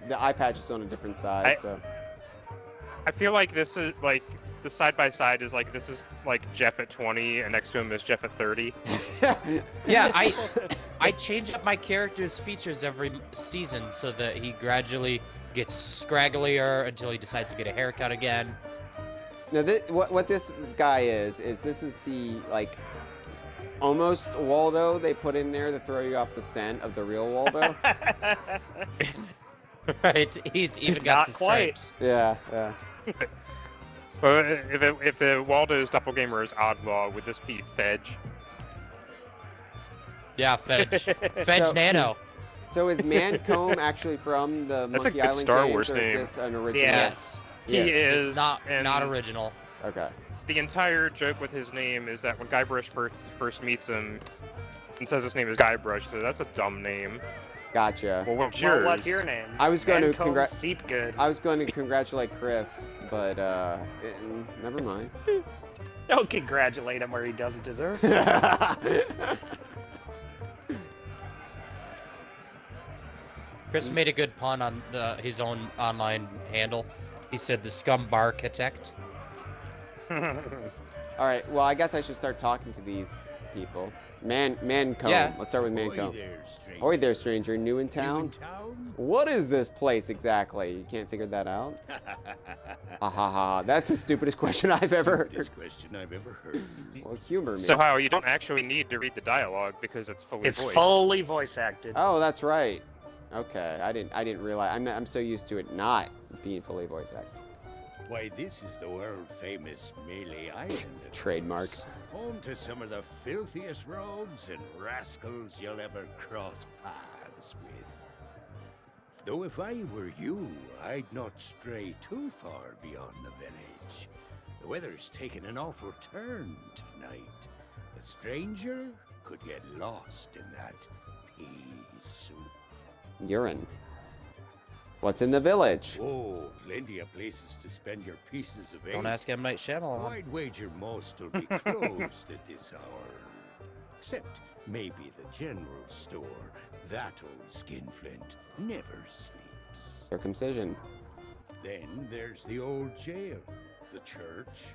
The eye patch is on a different side, so. I feel like this is like the side by side is like this is like Jeff at 20 and next to him is Jeff at 30. Yeah, I change up my character's features every season so that he gradually gets scragglier until he decides to get a haircut again. Now, what this guy is this is the like almost Waldo they put in there to throw you off the scent of the real Waldo. Right? He's even got Not the quite. stripes. Yeah. Well, if Waldo's doppelganger is Oddlaw, would this be Fedge? Yeah, Fedge. Fedge So- Nano. So is Mancomb actually from the That's a Monkey good Island Star games, Wars or is name. this an original? Yeah. Yes. He Yes. is. It's not and original. Okay. The entire joke with his name is that when Guybrush first meets him and says his name is Guybrush, so that's a dumb name. Gotcha. Well, what's Well, yours? what's your name? I was going to Mancomb Seep good. I was going to congratulate Chris, but never mind. Don't congratulate him where he doesn't deserve. Chris made a good pun on his own online handle. He said the scum architect. All right. Well, I guess I should start talking to these people. Mancomb. Yeah. Let's start with Mancomb. stranger. Oi there, stranger. New in New town? in town? What is this place exactly? You can't figure that out? Ha ha ha. That's the stupidest question I've ever heard. Stupidest question I've ever heard. Well, humor me. So how you don't actually need to read the dialogue because it's fully It's voiced. fully voice acted. Oh, that's right. Okay, I didn't realize. I'm so used to it not being fully voice acted. Why, this is the world-famous Mêlée Island. of Trademark. course. Home to some of the filthiest rogues and rascals you'll ever cross paths with. Though if I were you, I'd not stray too far beyond the village. The weather's taken an awful turn tonight. A stranger could get lost in that pea soup. Urine. What's in the village? Oh, plenty of places to spend your pieces of Don't ale. ask M. Night Shyamalan. I'd wager most will be closed at this hour. Except maybe the general store. That old skinflint never sleeps. Circumcision. Then there's the old jail, the church.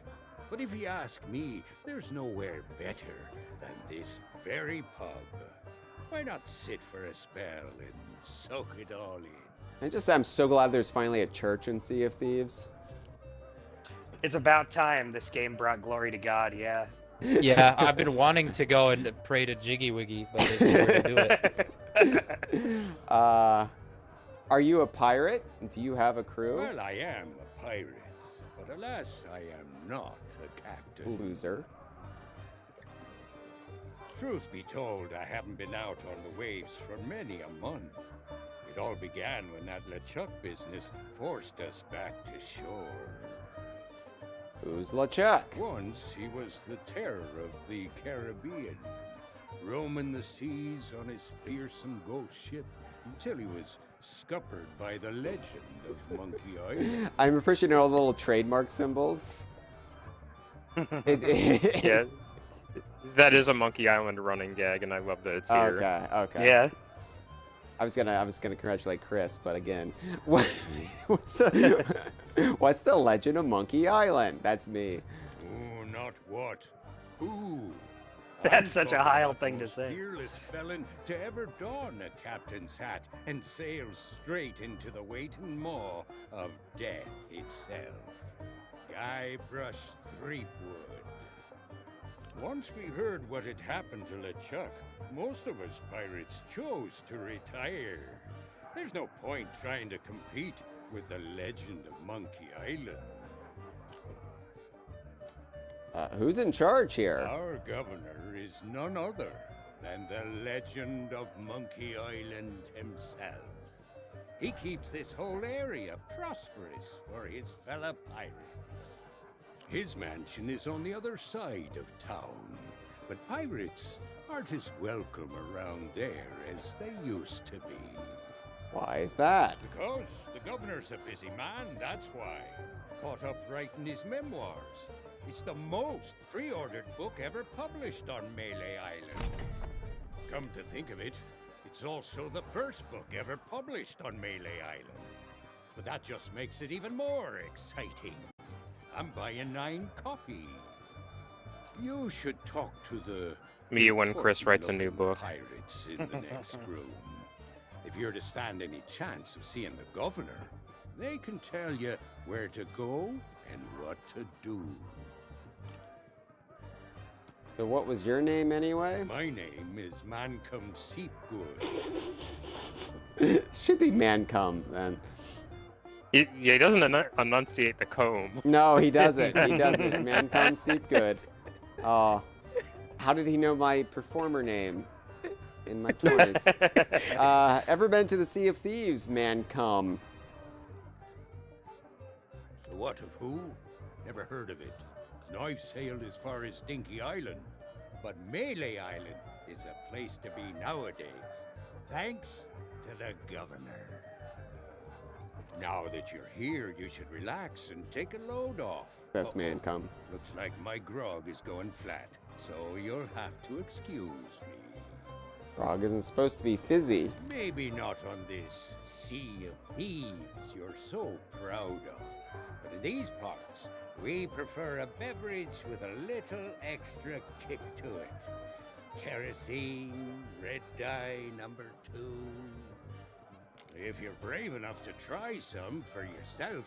But if you ask me, there's nowhere better than this very pub. Why not sit for a spell and soak it all in? I'm so glad there's finally a church in Sea of Thieves. It's about time this game brought glory to God, yeah. Yeah, I've been wanting to go and pray to Jiggy Wiggy, but there's nowhere to do it. Are you a pirate? Do you have a crew? Well, I am a pirate, but alas, I am not a captain. Loser. Truth be told, I haven't been out on the waves for many a month. It all began when that LeChuck business forced us back to shore. Who's LeChuck? Once he was the terror of the Caribbean, roaming the seas on his fearsome ghost ship until he was scuppered by the legend of Monkey Island. I'm appreciating all the little trademark symbols. Yeah, that is a Monkey Island running gag, and I love that it's here. Okay. Yeah. I was gonna congratulate Chris, but again, what's the legend of Monkey Island? That's me. Oh, not what. Who? That's such a thought Hyle about thing to most say. Fearless felon to ever don a captain's hat and sail straight into the waiting maw of death itself. Guybrush Threepwood. Once we heard what had happened to LeChuck, most of us pirates chose to retire. There's no point trying to compete with the legend of Monkey Island. Who's in charge here? Our governor is none other than the legend of Monkey Island himself. He keeps this whole area prosperous for his fellow pirates. His mansion is on the other side of town, but pirates aren't as welcome around there as they used to be. Why is that? Because the governor's a busy man, that's why. Caught up writing his memoirs. It's the most pre-ordered book ever published on Mêlée Island. Come to think of it, it's also the first book ever published on Mêlée Island. But that just makes it even more exciting. I'm buying 9 copies. You should talk to the... Me when Chris writes a new book. Pirates in the next room. If you're to stand any chance of seeing the governor, they can tell you where to go and what to do. So what was your name anyway? My name is Mancom Seepgood. Should be Mancom then. He doesn't enunciate the comb. No, he doesn't. He doesn't. Mancom Seepgood. Oh, how did he know my performer name in my 20s? Ever been to the Sea of Thieves, Mancom? What of who? Never heard of it. And I've sailed as far as Dinky Island, but Mêlée Island is a place to be nowadays, thanks to the governor. Now that you're here, you should relax and take a load off. Best Mancom. Looks like my grog is going flat, so you'll have to excuse me. Grog isn't supposed to be fizzy. Maybe not on this Sea of Thieves you're so proud of, but in these parts, we prefer a beverage with a little extra kick to it. Kerosene, red dye, number 2. If you're brave enough to try some for yourself,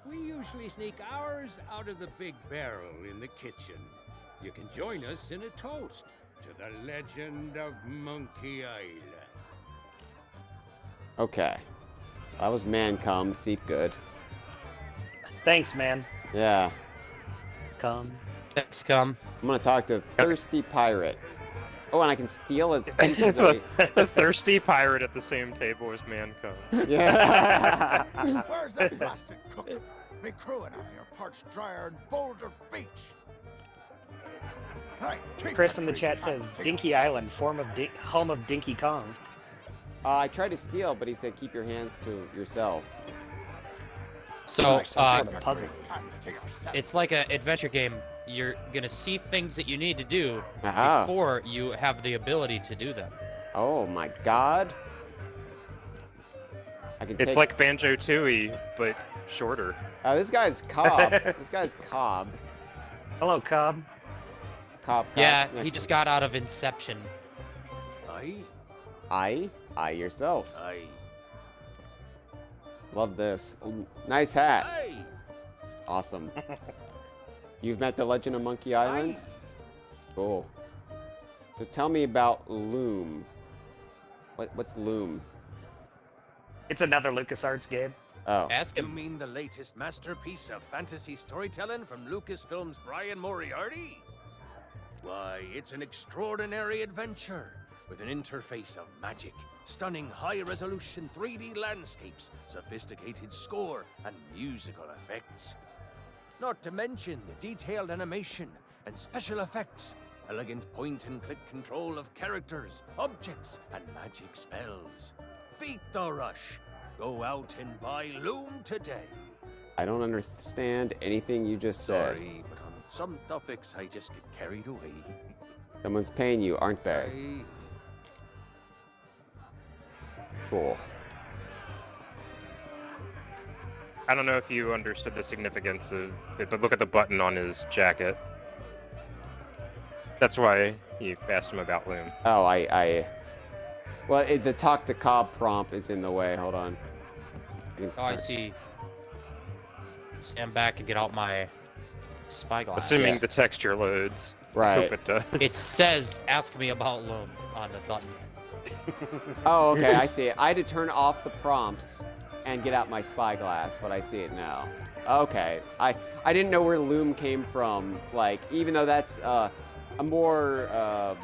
we usually sneak ours out of the big barrel in the kitchen. You can join us in a toast to the legend of Monkey Island. Okay. That was Mancom Seepgood. Thanks, man. Yeah. Come. Thanks, come. I'm gonna talk to Thirsty Pirate. Oh, and I can steal his pieces of The thirsty pirate at the same table as Mancom. Yeah. Where's that blasted cook? Me crew and I are parched drier than Boulder Beach. Hey, keep Chris that in the greedy chat hands says to Dinky yourself. Island, home of Dinky Kong. I tried to steal, but he said keep your hands to yourself. So, Sort of puzzle. Hands to yourself. it's like an adventure game. You're gonna see things that you need to do Aha. before you have the ability to do them. Oh my god. I can It's take... like Banjo-Tooie, but shorter. This guy's Cobb. This guy's Cobb. Hello, Cobb. Cobb. Yeah, next he just got out of Inception. Aye, I yourself. aye, Love this. Ooh, nice hat. aye. Awesome. You've met the Legend of Monkey Island? Cool. So tell me about Loom. What's Loom? It's another LucasArts game. Oh. Ask You him. mean the latest masterpiece of fantasy storytelling from Lucasfilm's Brian Moriarty? Why, it's an extraordinary adventure with an interface of magic, stunning high-resolution 3D landscapes, sophisticated score, and musical effects. Not to mention the detailed animation and special effects, elegant point-and-click control of characters, objects, and magic spells. Beat the rush. Go out and buy Loom today. I don't understand anything you just said. Sorry, but on some topics I just get carried away. Someone's paying you, aren't they? Aye. Cool. I don't know if you understood the significance of it, but look at the button on his jacket. That's why you asked him about Loom. Oh, well, the talk to Cobb prompt is in the way. Hold on. Oh, I see. Stand back and get out my Spyglass. Assuming the texture loads. Right. Hope it does. It says, ask me about loom on the button. Oh, okay, I see it. I had to turn off the prompts and get out my spyglass, but I see it now. Okay, I didn't know where loom came from. Like, even though that's a more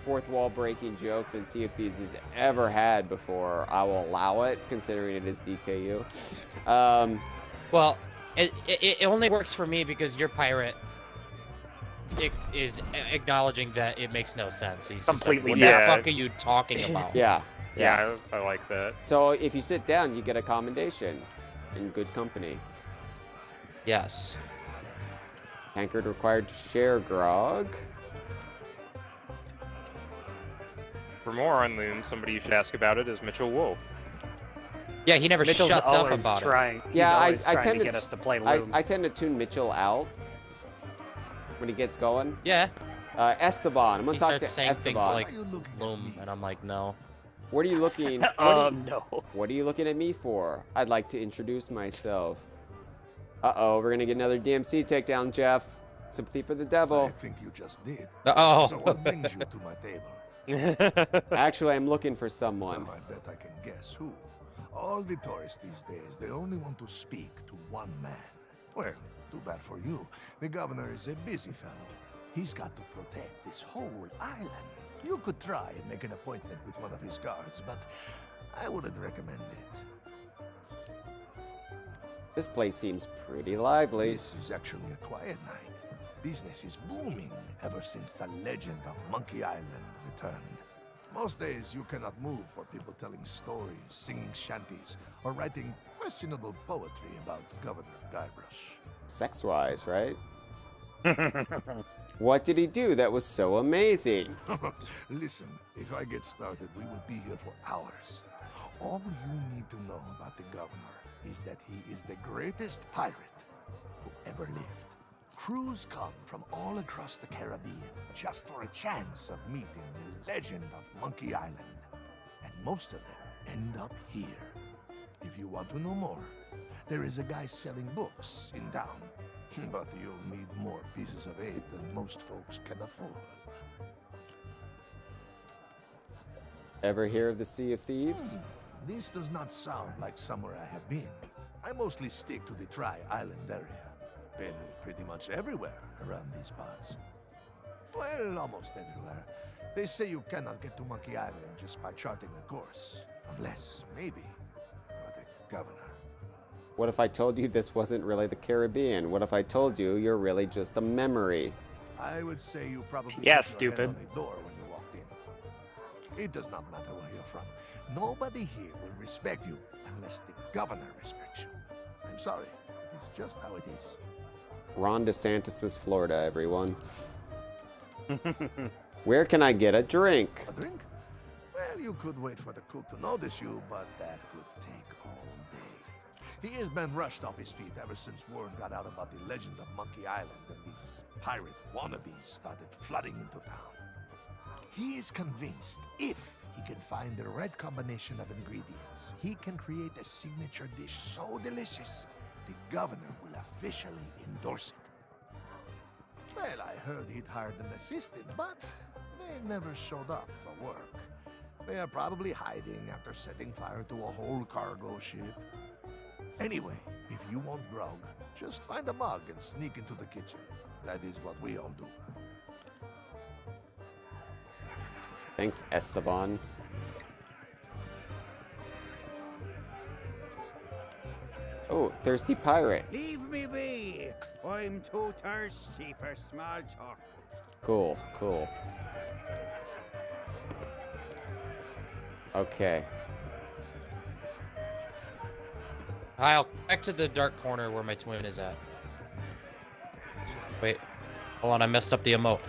fourth wall breaking joke than Sea of Thieves has ever had before, I will allow it, considering it is DKU. Well, it only works for me because you're pirate. It is acknowledging that it makes no sense. He's Completely just like, what yeah. the fuck are you talking about? Yeah. Yeah, I like that. So if you sit down, you get a commendation in good company. Yes. Tankard required to share grog. For more on Loom, somebody you should ask about it is Mitchell Wolf. Yeah, he never Mitchell's shuts up always about it. trying. He's Yeah, always I trying tend to to get us to play Loom. I tend to tune Mitchell out when he gets going. Yeah. Esteban, I'm gonna He talk starts to saying Esteban. things like Why are you looking at loom, me? and I'm like, no. What are you looking? No. What are you looking at me for? I'd like to introduce myself. Uh-oh, we're gonna get another DMC takedown, Jeff. Sympathy for the I devil. think you just did. Oh. So what brings you to my table? Actually, I'm looking for someone. Well, I bet I can guess who. All the tourists these days, they only want to speak to one man. Well, too bad for you. The governor is a busy fellow. He's got to protect this whole island. You could try and make an appointment with one of his guards, but I wouldn't recommend it. This place seems pretty lively. This is actually a quiet night. Business is booming ever since the legend of Monkey Island returned. Most days you cannot move for people telling stories, singing shanties, or writing questionable poetry about Governor Guybrush. Sex-wise, right? What did he do that was so amazing? Listen, if I get started, we will be here for hours. All you need to know about the governor is that he is the greatest pirate who ever lived. Crews come from all across the Caribbean just for a chance of meeting the legend of Monkey Island. And most of them end up here. If you want to know more, there is a guy selling books in town. But you'll need more pieces of aid than most folks can afford. Ever hear of the Sea of Thieves? This does not sound like somewhere I have been. I mostly stick to the Tri-Island area. Been pretty much everywhere around these parts. Well, almost everywhere. They say you cannot get to Monkey Island just by charting a course. Unless, maybe, you're the governor. What if I told you this wasn't really the Caribbean? What if I told you you're really just a memory? I would say you probably Yeah, hit your stupid. head on the door when you walked in. It does not matter where you're from. Nobody here will respect you unless the governor respects you. I'm sorry. It's just how it is. Ron DeSantis' Florida, everyone. Where can I get a drink? A drink? Well, you could wait for the cook to notice you, but that could take all day. He has been rushed off his feet ever since word got out about the legend of Monkey Island and these pirate wannabes started flooding into town. He is convinced if he can find the right combination of ingredients, he can create a signature dish so delicious, the governor will officially endorse it. Well, I heard he'd hired an assistant, but they never showed up for work. They are probably hiding after setting fire to a whole cargo ship. Anyway, if you want grog, just find a mug and sneak into the kitchen. That is what we all do. Thanks, Esteban. Oh, thirsty pirate. Leave me be! I'm too thirsty for small talk. Cool, cool. Okay. Hyle, back to the dark corner where my twin is at. Wait. Hold on, I messed up the emote.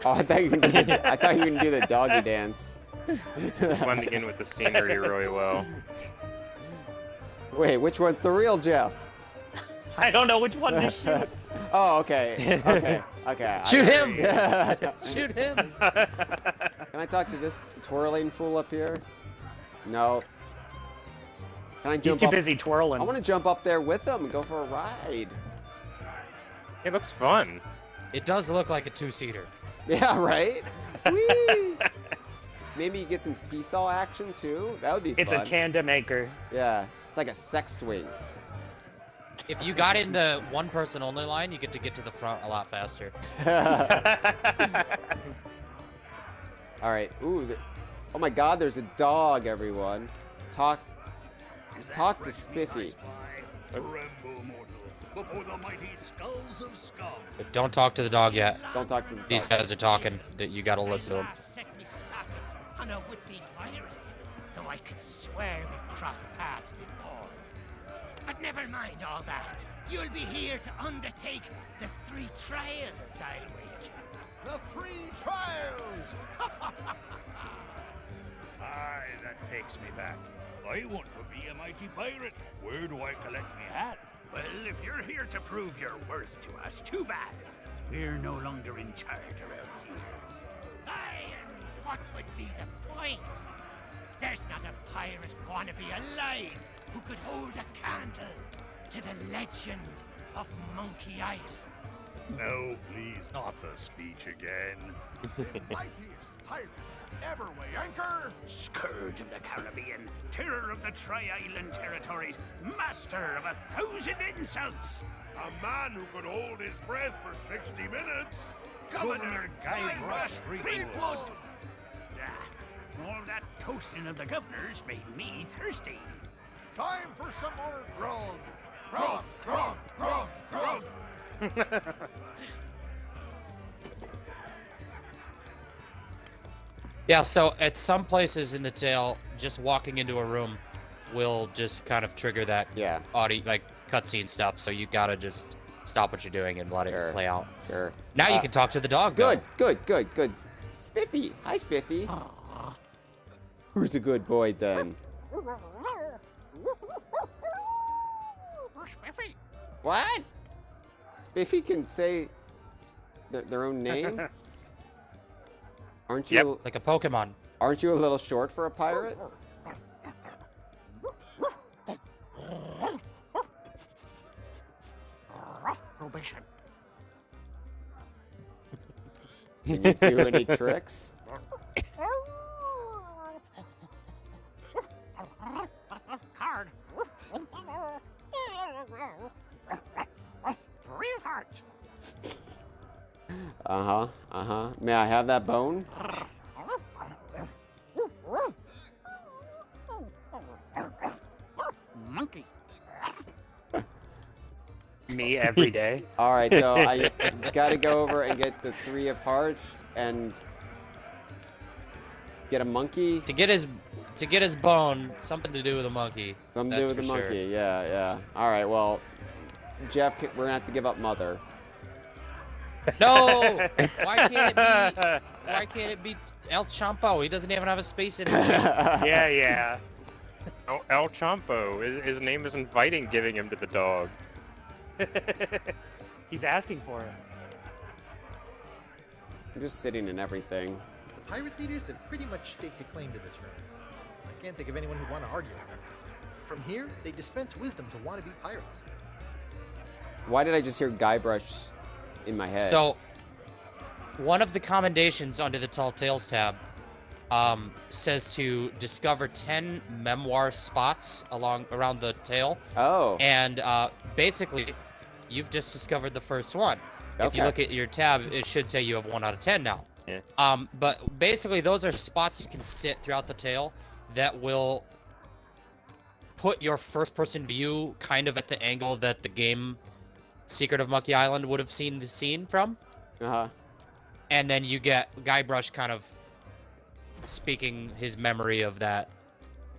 Oh, I thought you were gonna do the doggy dance. Blending in with the scenery really well. Wait, which one's the real Jeff? I don't know which one to shoot. Oh, okay. Okay. Shoot him! Shoot him! Can I talk to this twirling fool up here? No. Can I He's jump too up? busy twirling. I want to jump up there with him and go for a ride. It looks fun. It does look like a two-seater. Yeah, right? Whee! Maybe you get some seesaw action too. That would be fun. It's a tandem anchor. Yeah, it's like a sex swing. If you got in the one-person only line, you get to the front a lot faster. All right. Ooh. Oh my God, there's a dog, everyone. Talk to Spiffy. Before the mighty skulls of scum. But don't talk to the dog yet. Don't talk to the These dog. guys are talking. That you gotta listen to them. Set me sockets on a would-be pirate, though I could swear we've crossed paths before. But never mind all that. You'll be here to undertake the 3 trials, I'll wager. The 3 trials! Aye, that takes me back. I want to be a mighty pirate. Where do I collect me hat? Well, if you're here to prove your worth to us, too bad. We're no longer in charge around here. Aye, and what would be the point? There's not a pirate wannabe alive who could hold a candle to the legend of Monkey Island. No, please, not the speech again. The mightiest pirate ever weigh anchor! Scourge of the Caribbean, terror of the Tri-Island territories, master of 1,000 insults. A man who could hold his breath for 60 minutes! Governor Guybrush Threepwood. Threepwood! All that toasting of the governors made me thirsty. Time for some more grog! Grog, grog, grog, grog! Yeah, so at some places in the tale, just walking into a room will just kind of trigger that audio, like cutscene stuff. So you gotta just stop what you're doing and let it play out. Sure. Now you can talk to the dog. Good. Spiffy. Hi, Spiffy. Who's a good boy then? Spiffy. What? Spiffy can say their own name? Aren't you like a Pokemon? Aren't you a little short for a pirate? Probation. Can you do any tricks? Card. 3 hearts. May I have that bone? Monkey. Me every day. All right, so I gotta go over and get the 3 of hearts and get a monkey. To get his bone, something to do with a monkey. Something to do with the monkey. Yeah. All right, well, Jeff, we're gonna have to give up Mother. No! Why can't it be El Champo? He doesn't even have a space in it. Yeah. El Champo. His name is inviting giving him to the dog. He's asking for it. I'm just sitting in everything. Pirate leaders have pretty much staked a claim to this room. I can't think of anyone who'd want to argue with them. From here, they dispense wisdom to wannabe pirates. Why did I just hear Guybrush in my head? So, one of the commendations under the Tall Tales tab says to discover 10 memoir spots around the tale. Oh. And basically, you've just discovered the first one. If you look at your tab, it should say you have 1 out of 10 now. Yeah. But basically, those are spots you can sit throughout the tale that will put your first-person view kind of at the angle that the game Secret of Monkey Island would have seen the scene from. And then you get Guybrush kind of speaking his memory of that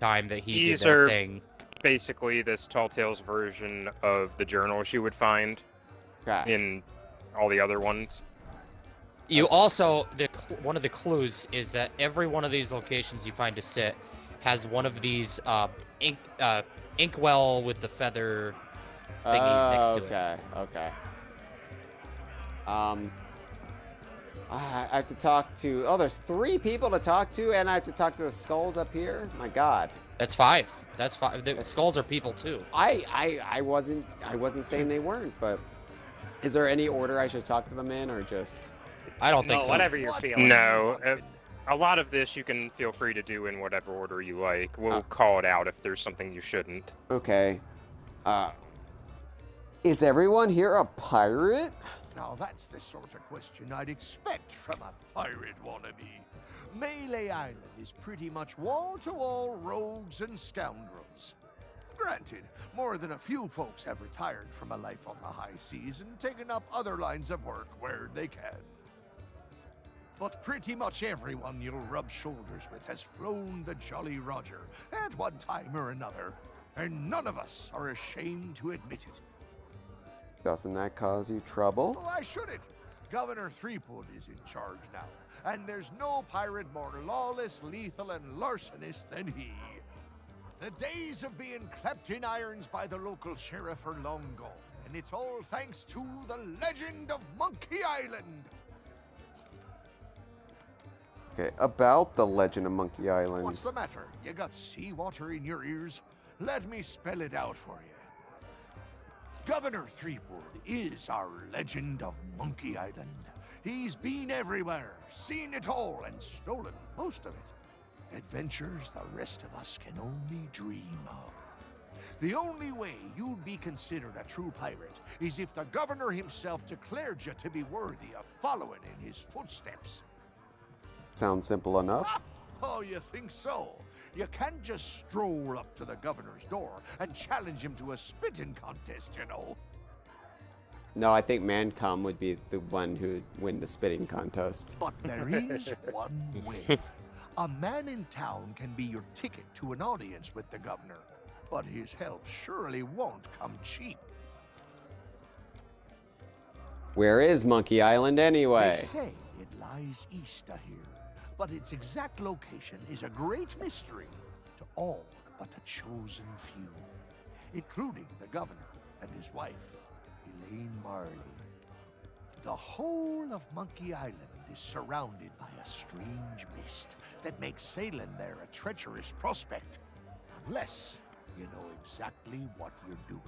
time that he did that thing. Basically this Tall Tales version of the journals you would find in all the other ones. You also, one of the clues is that every one of these locations you find to sit has one of these inkwell with the feather thingies next to it. Okay. I have to talk to... Oh, there's 3 people to talk to, and I have to talk to the skulls up here? My God. That's 5. That's 5. The skulls are people too. I wasn't saying they weren't, but is there any order I should talk to them in, or just? I don't think No, so. whatever you're feeling. No, a lot of this you can feel free to do in whatever order you like. We'll call it out if there's something you shouldn't. Okay. Is everyone here a pirate? Now that's the sort of question I'd expect from a pirate wannabe. Mêlée Island is pretty much wall-to-wall rogues and scoundrels. Granted, more than a few folks have retired from a life on the high seas and taken up other lines of work where they can. But pretty much everyone you'll rub shoulders with has flown the Jolly Roger at one time or another, and none of us are ashamed to admit it. Doesn't that cause you trouble? Why should it? Governor Threepwood is in charge now, and there's no pirate more lawless, lethal, and larcenous than he. The days of being clapped in irons by the local sheriff are long gone, and it's all thanks to the legend of Monkey Island. Okay, about the legend of Monkey Island. What's the matter? You got seawater in your ears? Let me spell it out for you. Governor Threepwood is our legend of Monkey Island. He's been everywhere, seen it all, and stolen most of it. Adventures the rest of us can only dream of. The only way you'd be considered a true pirate is if the governor himself declared you to be worthy of following in his footsteps. Sounds simple enough. Oh, you think so? You can't just stroll up to the governor's door and challenge him to a spitting contest, you know. No, I think Mancom would be the one who'd win the spitting contest. But there is one way. A man in town can be your ticket to an audience with the governor, but his help surely won't come cheap. Where is Monkey Island anyway? They say it lies east of here, but its exact location is a great mystery to all but a chosen few, including the governor and his wife, Elaine Marley. The whole of Monkey Island is surrounded by a strange mist that makes sailing there a treacherous prospect, unless you know exactly what you're doing.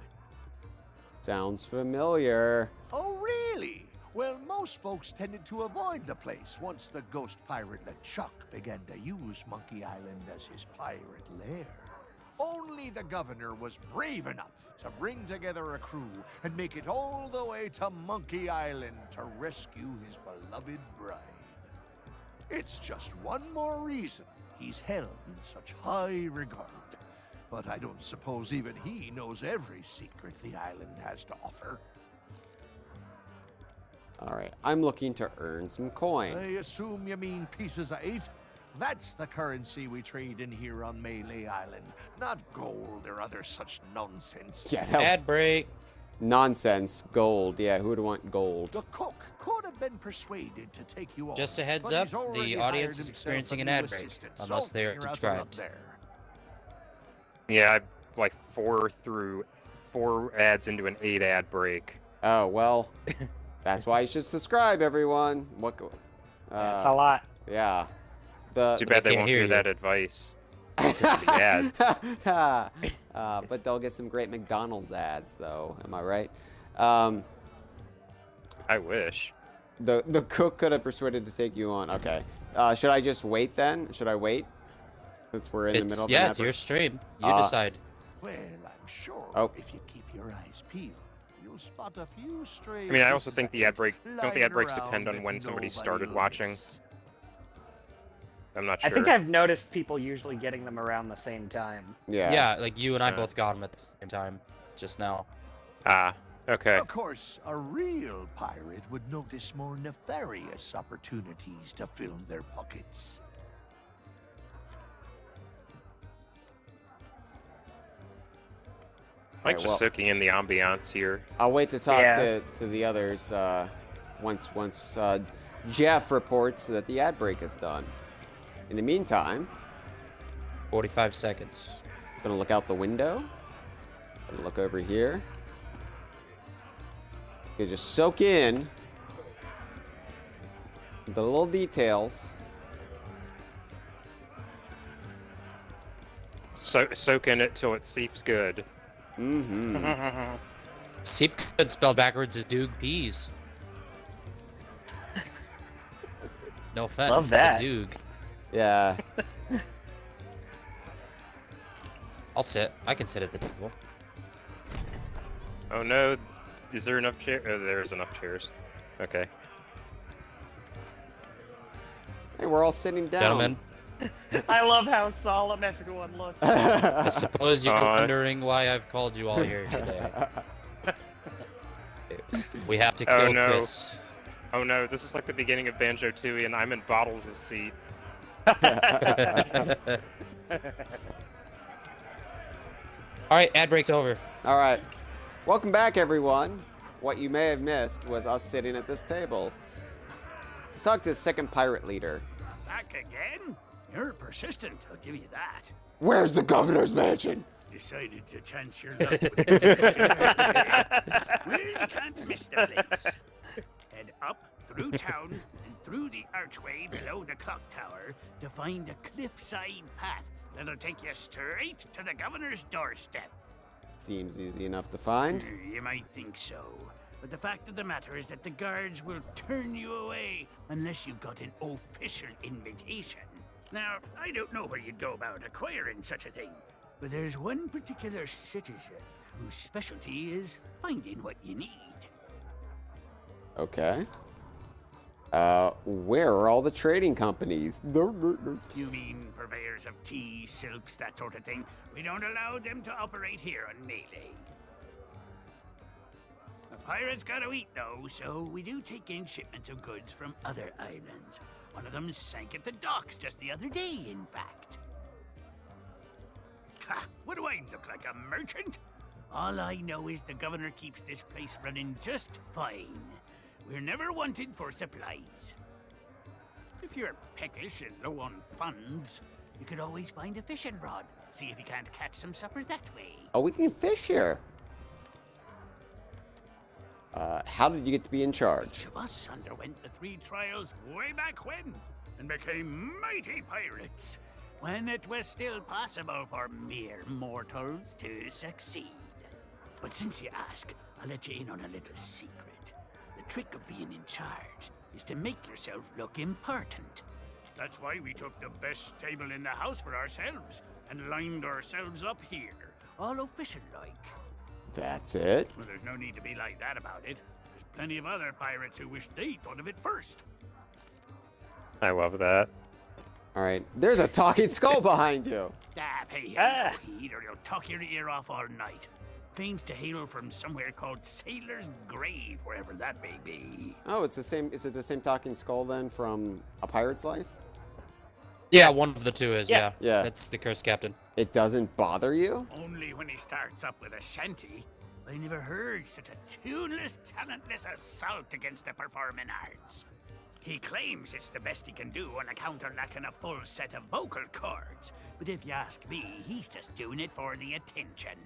Sounds familiar. Oh, really? Well, most folks tended to avoid the place once the ghost pirate LeChuck began to use Monkey Island as his pirate lair. Only the governor was brave enough to bring together a crew and make it all the way to Monkey Island to rescue his beloved bride. It's just one more reason he's held in such high regard. But I don't suppose even he knows every secret the island has to offer. Alright, I'm looking to earn some coin. I assume you mean pieces of 8? That's the currency we trade in here on Mêlée Island, not gold or other such nonsense. Yeah, Ad break. nonsense. Gold. Yeah, who'd want gold? The cook could have been persuaded to take you on. Just a heads but up, he's already the hired audience is himself experiencing a an new ad break, assistant, unless so they are you're out of luck subscribed. there. Yeah, I like 4 ads into an 8 ad break. Oh, well, that's why you should subscribe, everyone. What? That's a lot. Yeah. Too bad they can't won't hear hear you. that advice. The ad. But they'll get some great McDonald's ads, though. Am I right? I wish. The cook could have persuaded to take you on. Okay. Should I just wait then? Should I wait? Since we're in the middle of Yeah, an it's ad your break? stream. You decide. Well, I'm sure Oh. if you keep your eyes peeled, you'll spot a few stray I mean, I also pieces think of the ad it break. Don't the lying ad breaks around depend on that when somebody nobody started watching? likes. I'm not I sure. think I've noticed people usually getting them around the same time. Yeah. Yeah, like you and I Yeah. both got them at the same time just now. Ah, okay. Of course, a real pirate would notice more nefarious opportunities to fill their pockets. I like Alright, just well- soaking in the ambiance here. I'll wait to talk Yeah. to the others once Jeff reports that the ad break is done. In the meantime, 45 seconds. gonna look out the window. Gonna look over here. Gonna just soak in the little details. Soak in it till it seeps good. Mm-hmm. Seep good spelled backwards is Doog Peas. No offense Love that. to Doog. Yeah. I'll sit. I can sit at the table. Oh no, is there enough chairs? Oh, there's enough chairs. Okay. Hey, we're all sitting down. Gentlemen, I love how solemn everyone looks. I suppose you're wondering why I've called you all here today. We have to kill Oh no. Chris. Oh no, this is like the beginning of Banjo-Tooie and I'm in Bottles' seat. Alright, ad break's over. All right. Welcome back, everyone. What you may have missed was us sitting at this table. Let's talk to the second pirate leader. Back again? You're persistent, I'll give you that. Where's the governor's mansion? Decided to chance your luck with it. Well, you can't miss the place. Head up, through town, and through the archway below the clock tower to find a cliffside path that'll take you straight to the governor's doorstep. Seems easy enough to find. You might think so, but the fact of the matter is that the guards will turn you away unless you've got an official invitation. Now, I don't know where you'd go about acquiring such a thing, but there's one particular citizen whose specialty is finding what you need. Okay. Where are all the trading companies? You mean purveyors of tea, silks, that sort of thing? We don't allow them to operate here on Mêlée. The pirates gotta eat, though, so we do take in shipments of goods from other islands. One of them sank at the docks just the other day, in fact. Ha! What do I look like, a merchant? All I know is the governor keeps this place running just fine. We're never wanted for supplies. If you're peckish and low on funds, you could always find a fishing rod. See if you can't catch some supper that way. Oh, we can fish here. How did you get to be in charge? Each of us underwent the 3 trials way back when, and became mighty pirates, when it was still possible for mere mortals to succeed. But since you ask, I'll let you in on a little secret. The trick of being in charge is to make yourself look important. That's why we took the best table in the house for ourselves, and lined ourselves up here, all official-like. That's it? Well, there's no need to be like that about it. There's plenty of other pirates who wish they thought of it first. I love that. All right. There's a talking skull behind you. Pay him no heed or you'll talk your ear off all night. Claims to hail from somewhere called Sailor's Grave, wherever that may be. Oh, it's the same. Is it the same talking skull then from A Pirate's Life? Yeah, one of the two is, yeah. Yeah. That's the cursed captain. It doesn't bother you? Only when he starts up with a shanty. I never heard such a tuneless, talentless assault against the performing arts. He claims it's the best he can do on account of lacking a full set of vocal cords. But if you ask me, he's just doing it for the attention.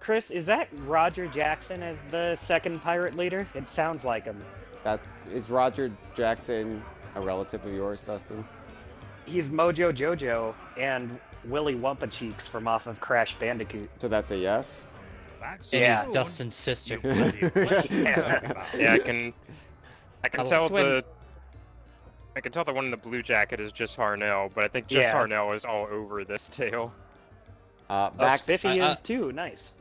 Chris, is that Roger Jackson as the second pirate leader? It sounds like him. That is Roger Jackson a relative of yours, Dustin? He's Mojo Jojo and Willy Wumpa Cheeks from off of Crash Bandicoot. So that's a yes? It Yeah. is Dustin's sister. Yeah, I can I'll tell swim. I can tell the one in the blue jacket is just Harnell, but I think just Yeah. Harnell is all over this tale. Oh, Spiffy is too. Nice.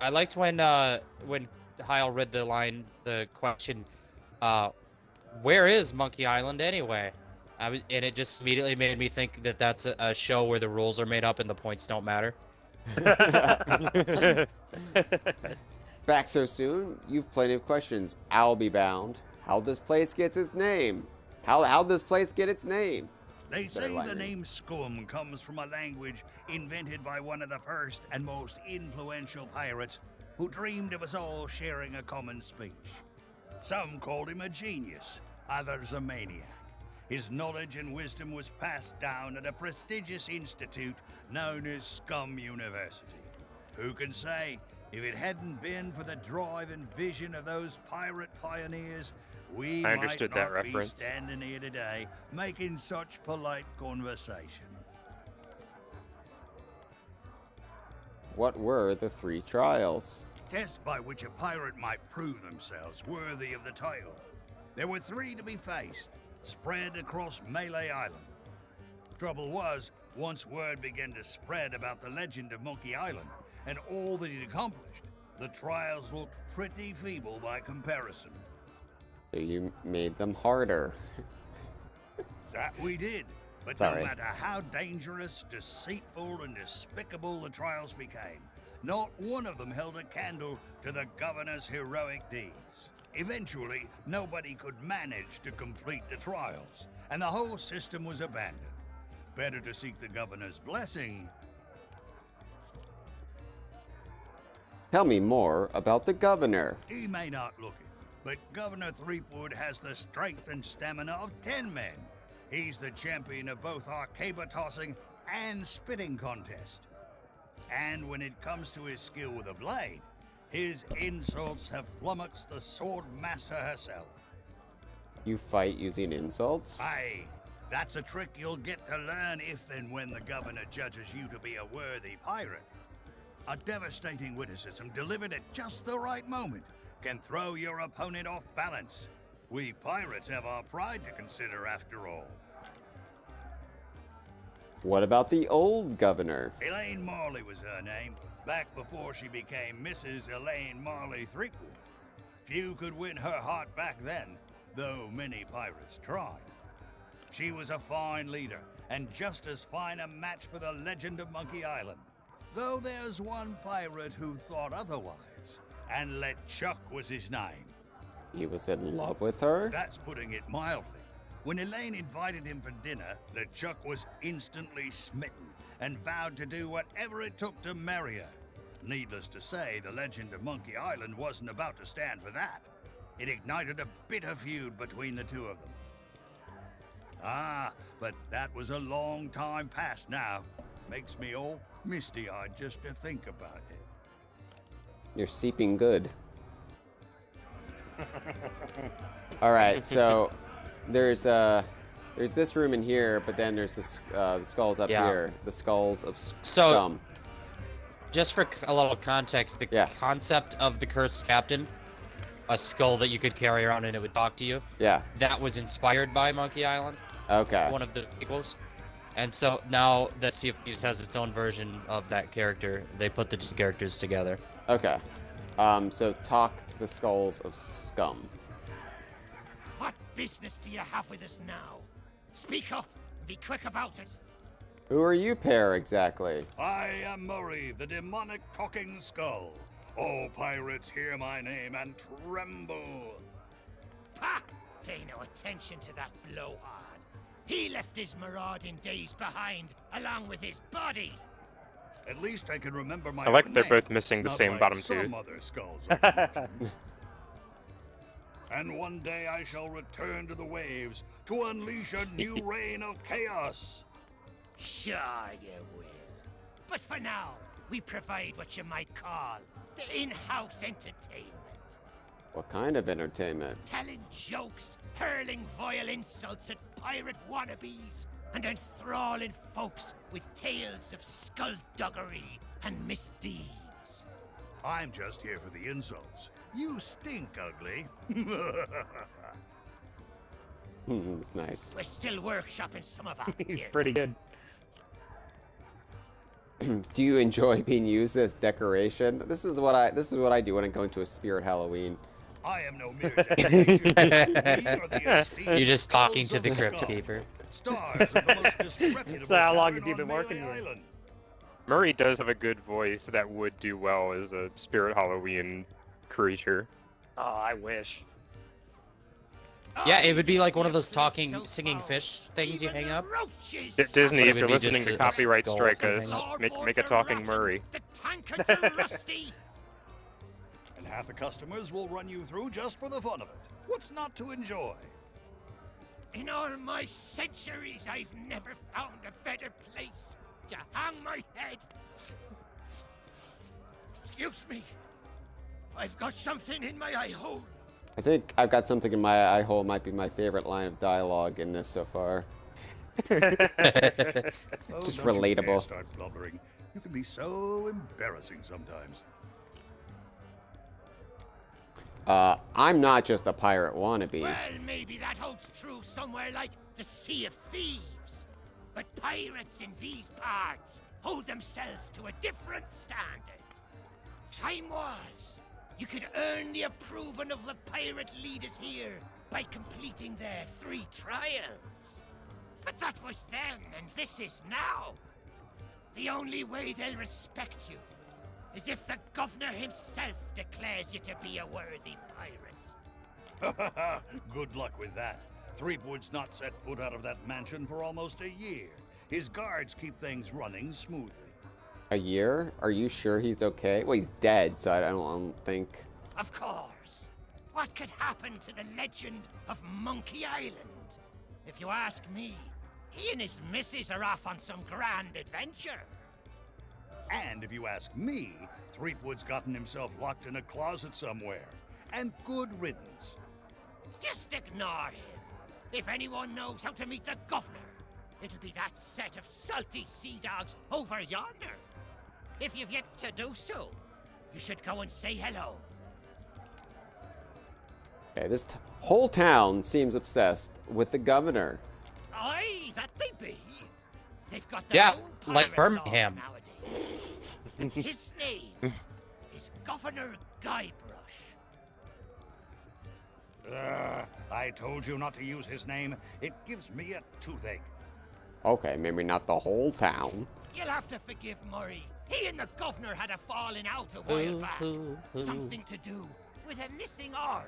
I liked when Hyle read the question, where is Monkey Island anyway? And it just immediately made me think that that's a show where the rules are made up and the points don't matter. Back so soon? You've plenty of questions. I'll be bound. How this place gets its name? How this place get its name? They It's better say the lightning. name Scum comes from a language invented by one of the first and most influential pirates who dreamed of us all sharing a common speech. Some called him a genius, others a maniac. His knowledge and wisdom was passed down at a prestigious institute known as Scum University. Who can say, if it hadn't been for the drive and vision of those pirate pioneers, we I might understood not that be reference. standing here today making such polite conversation. What were the 3 trials? Tests by which a pirate might prove themselves worthy of the title. There were 3 to be faced, spread across Mêlée Island. Trouble was, once word began to spread about the legend of Monkey Island and all that he'd accomplished, the trials looked pretty feeble by comparison. So you made them harder. That we did. But Sorry. no matter how dangerous, deceitful, and despicable the trials became, not one of them held a candle to the governor's heroic deeds. Eventually, nobody could manage to complete the trials, and the whole system was abandoned. Better to seek the governor's blessing. Tell me more about the governor. He may not look it, but Governor Threepwood has the strength and stamina of 10 men. He's the champion of both our caber tossing and spitting contest. And when it comes to his skill with a blade, his insults have flummoxed the sword master herself. You fight using insults? Aye, that's a trick you'll get to learn if and when the governor judges you to be a worthy pirate. A devastating witticism delivered at just the right moment can throw your opponent off balance. We pirates have our pride to consider after all. What about the old governor? Elaine Marley was her name, back before she became Mrs. Elaine Marley Threepwood. Few could win her heart back then, though many pirates tried. She was a fine leader, and just as fine a match for the legend of Monkey Island. Though there's one pirate who thought otherwise, and LeChuck was his name. He was in love with her? That's putting it mildly. When Elaine invited him for dinner, LeChuck was instantly smitten and vowed to do whatever it took to marry her. Needless to say, the legend of Monkey Island wasn't about to stand for that. It ignited a bitter feud between the two of them. Ah, but that was a long time past now. Makes me all misty-eyed just to think about it. You're seeping good. All right, so there's this room in here, but then there's the skulls up here. The skulls of scum. Just for a little context, the concept of the cursed captain, a skull that you could carry around and it would talk to you. Yeah. That was inspired by Monkey Island. Okay. One of the sequels. And so now that Sea of Thieves has its own version of that character, they put the 2 characters together. Okay. So talk to the skulls of scum. What business do you have with us now? Speak up and be quick about it. Who are you pair exactly? I am Murray, the demonic talking skull. All pirates hear my name and tremble. Ha! Pay no attention to that blowhard. He left his marauding days behind, along with his body. At least I can remember my I like own they're name, both missing the not same like bottom some tooth. other skulls. And one day I shall return to the waves to unleash a new reign of chaos. Sure you will. But for now, we provide what you might call the in-house entertainment. What kind of entertainment? Telling jokes, hurling vile insults at pirate wannabes, and enthralling folks with tales of skullduggery and misdeeds. I'm just here for the insults. You stink, ugly. It's nice. We're still workshopping some of our He's gear. pretty good. Do you enjoy being used as decoration? This is what I do when I go into a spirit Halloween. I am no mere decoration. You're just talking to the crypt keeper. Stars of the most disreputable So how long tavern have you been on working Mêlée here? Island. Murray does have a good voice that would do well as a spirit Halloween creature. Oh, I wish. Yeah, it would be like one of those talking, singing fish things you hang up. Disney, But if it you're would be listening just to a copyright skull strike or us, something. make a talking Murray. The tankards are rusty. And half the customers will run you through just for the fun of it. What's not to enjoy? In all my centuries, I've never found a better place to hang my head. Excuse me. I've got something in my eye hole. I think I've got something in my eye hole might be my favorite line of dialogue in this so far. Oh, Just don't you dare relatable. start blubbering. You can be so embarrassing sometimes. I'm not just a pirate wannabe. Well, maybe that holds true somewhere like the Sea of Thieves. But pirates in these parts hold themselves to a different standard. Time was, you could earn the approval of the pirate leaders here by completing their 3 trials. But that was then, and this is now. The only way they'll respect you is if the governor himself declares you to be a worthy pirate. Good luck with that. Threepwood's not set foot out of that mansion for almost a year. His guards keep things running smoothly. A year? Are you sure he's okay? Well, he's dead, so I don't think. Of course. What could happen to the legend of Monkey Island? If you ask me, he and his missus are off on some grand adventure. And if you ask me, Threepwood's gotten himself locked in a closet somewhere. And good riddance. Just ignore him. If anyone knows how to meet the governor, it'll be that set of salty sea dogs over yonder. If you've yet to do so, you should go and say hello. Okay, this whole town seems obsessed with the governor. Aye, that they be. They've got their own like pirate law Birmingham. nowadays. His name is Governor Guybrush. I told you not to use his name. It gives me a toothache. Okay, maybe not the whole town. You'll have to forgive Murray. He and the governor had a falling out a while back. Something to do with a missing arm.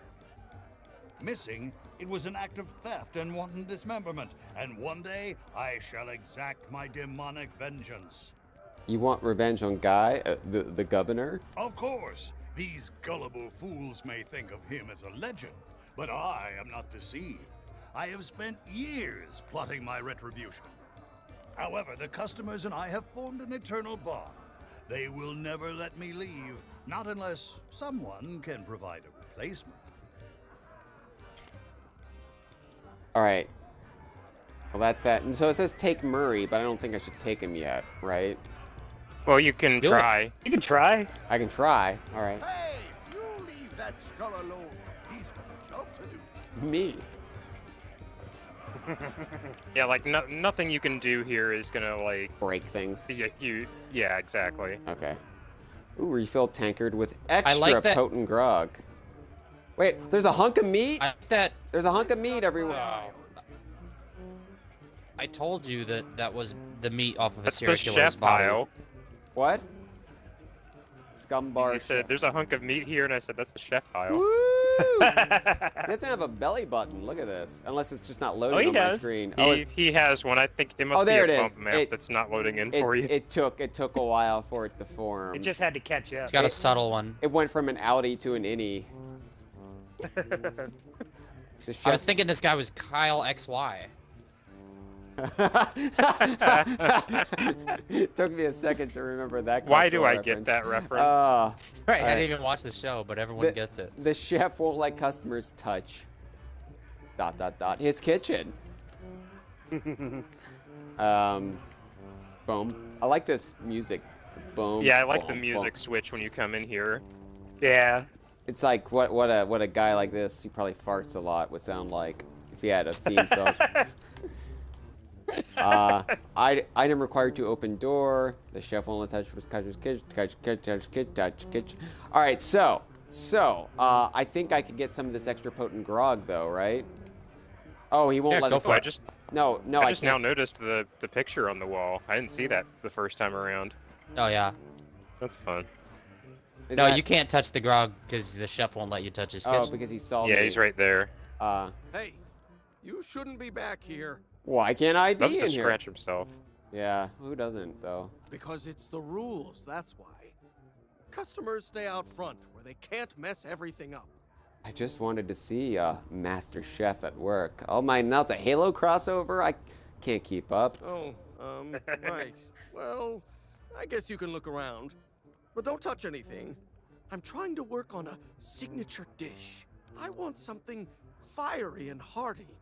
Missing? It was an act of theft and wanton dismemberment. And one day, I shall exact my demonic vengeance. You want revenge on Guy, the governor? Of course. These gullible fools may think of him as a legend, but I am not deceived. I have spent years plotting my retribution. However, the customers and I have formed an eternal bond. They will never let me leave, not unless someone can provide a replacement. All right. Well, that's that. And so it says take Murray, but I don't think I should take him yet, right? Well, you can try. You can try. I can try. All right. Hey, you leave that skull alone. He's got a job to do. Me. Yeah, like nothing you can do here is gonna like break things. Yeah, exactly. Okay. Ooh, refill tankard with extra like that. potent grog. Wait, there's a hunk of meat? That There's a hunk of meat everywhere. I told you that was the meat off of a That's the serial chef body. pile. What? Scumbar. You said there's a hunk of meat here, and I said that's the chef pile. Woo! He doesn't have a belly button. Look at this. Unless it's just not loading on my screen. He has one. I think it must there be it a is. bump map that's not loading in for you. It took a while for it to form. It just had to catch up. It's got a subtle one. It went from an outie to an innie. I was thinking this guy was Kyle XY. It took me a second to remember that. Why do I reference. get that reference? Right, I didn't even watch the show, but everyone gets it. The chef won't let customers touch. ... his kitchen. Boom. I like this music. Boom. Yeah, I like the boom, music boom. switch when you come in here. Yeah. It's like what a guy like this, he probably farts a lot, would sound like if he had a theme song. Item required to open door. The chef won't let touch kitchen. All right, so I think I could get some of this extra potent grog though, right? Oh, he won't let us. I just no, I I just can't. now noticed the picture on the wall. I didn't see that the first time around. Oh yeah. That's fun. Is No, that- you can't touch the grog because the chef won't let you touch his kitchen. Oh, because he saw me. Yeah, he's right there. Hey, you shouldn't be back here. Why can't I be Loves in to here? scratch himself. Yeah, who doesn't though? Because it's the rules, that's why. Customers stay out front where they can't mess everything up. I just wanted to see Master Chef at work. Oh my, now it's a Halo crossover? I can't keep up. Oh, right. Well, I guess you can look around. But don't touch anything. I'm trying to work on a signature dish. I want something fiery and hearty.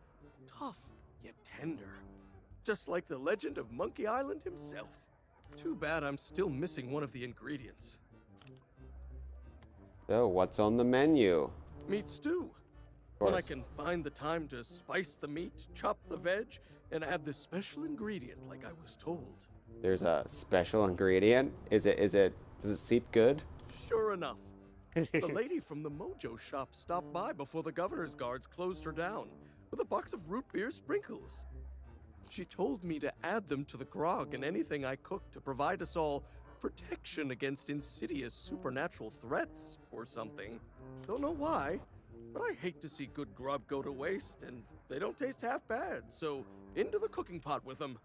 Tough, yet tender. Just like the legend of Monkey Island himself. Too bad I'm still missing one of the ingredients. So, what's on the menu? Meat stew. Of When I course. can find the time to spice the meat, chop the veg, and add this special ingredient like I was told. There's a special ingredient. Does it seep good? Sure enough. The lady from the Mojo shop stopped by before the governor's guards closed her down with a box of root beer sprinkles. She told me to add them to the grog and anything I cook to provide us all protection against insidious supernatural threats or something. Don't know why, but I hate to see good grub go to waste, and they don't taste half bad, so into the cooking pot with them.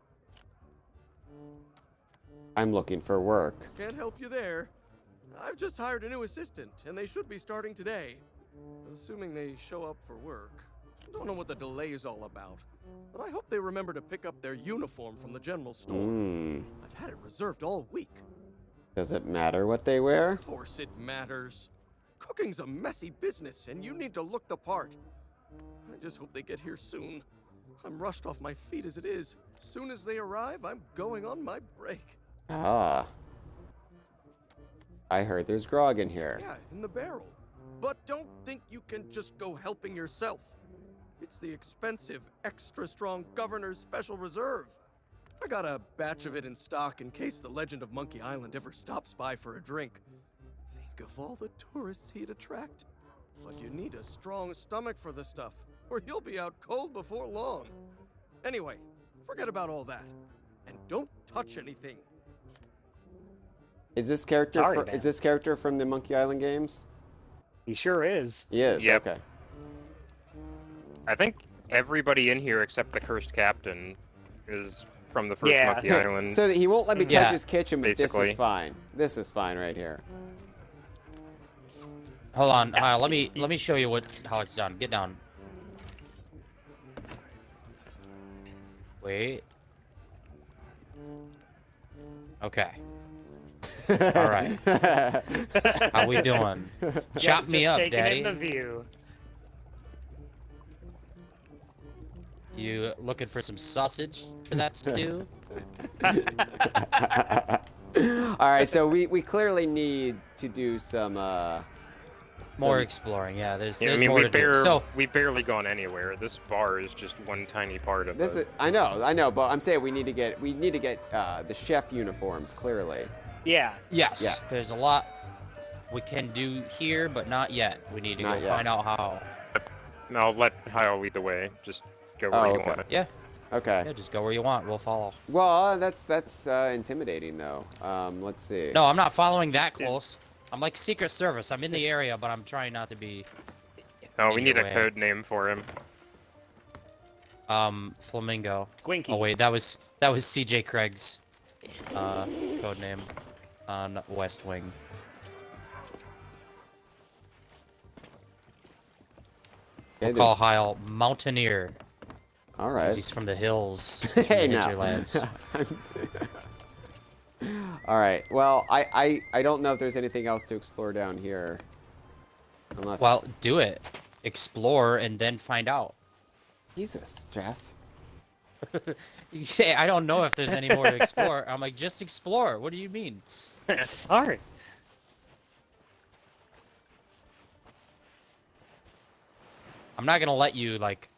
I'm looking for work. Can't help you there. I've just hired a new assistant, and they should be starting today. Assuming they show up for work. Don't know what the delay is all about, but I hope they remember to pick up their uniform from the general store. I've had it reserved all week. Does it matter what they wear? Of course it matters. Cooking's a messy business, and you need to look the part. I just hope they get here soon. I'm rushed off my feet as it is. Soon as they arrive, I'm going on my break. Ah. I heard there's grog in here. Yeah, in the barrel. But don't think you can just go helping yourself. It's the expensive, extra strong Governor's Special Reserve. I got a batch of it in stock in case the legend of Monkey Island ever stops by for a drink. Think of all the tourists he'd attract. But you need a strong stomach for the stuff, or you'll be out cold before long. Anyway, forget about all that. And don't touch anything. Is this character Sorry, man. is this character from the Monkey Island games? He sure is. He is. Yep. Okay. I think everybody in here except the cursed captain is from the first Yeah. Monkey Island. So he won't let me touch Yeah. his kitchen, but this Basically. is fine. This is fine right here. Hold on, Hyle, let me show you how it's done. Get down. Wait. Okay. All right. How we doing? Chop me Just up, taking Daddy. in the view. You looking for some sausage for that stew? All right, so we clearly need to do some More exploring, yeah. There's Yeah, I mean, more to do. So we've barely gone anywhere. This bar is just one tiny part of this it. is I know, but I'm saying we need to get the chef uniforms clearly. Yeah. yes, Yeah. there's a lot we can do here, but not yet. We need to Not go yet. find out how. I'll let Hyle lead the way. Just go where you okay. want it. Yeah, Okay. yeah, just go where you want. We'll follow. Well, that's intimidating though. Let's see. No, I'm not following that close. I'm like Secret Service. I'm in the area, but I'm trying not to be. Oh, we in need your a way. code name for him. Flamingo. Squinky. Oh wait, that was CJ Craig's code name on West Wing. Okay, We'll call there's- Hyle Mountaineer. All 'Cause right. he's from the hills. He's from Hey, the now. hinterlands. All right. Well, I don't know if there's anything else to explore down here. Unless. Well, do it. Explore and then find out. Jesus, Jeff. Yeah, I don't know if there's any more to explore. I'm like, just explore. What do you mean? Sorry. I'm not gonna let you like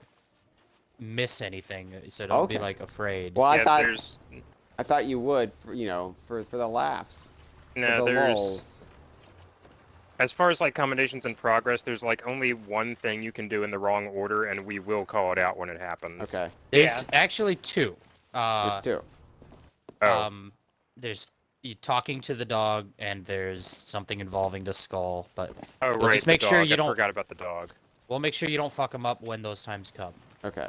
miss anything, so don't be Okay. like afraid. Well, Yeah, I thought you would, for, for the laughs. No, for the there's. lulz. As far as like combinations in progress, there's like only one thing you can do in the wrong order, and we will call it out when it happens. Okay. There's actually two. There's two. Oh. There's you talking to the dog, and there's something involving the skull. But Oh, we'll right. just make the sure dog. you I don't. forgot about the dog. We'll make sure you don't fuck them up when those times come. Okay.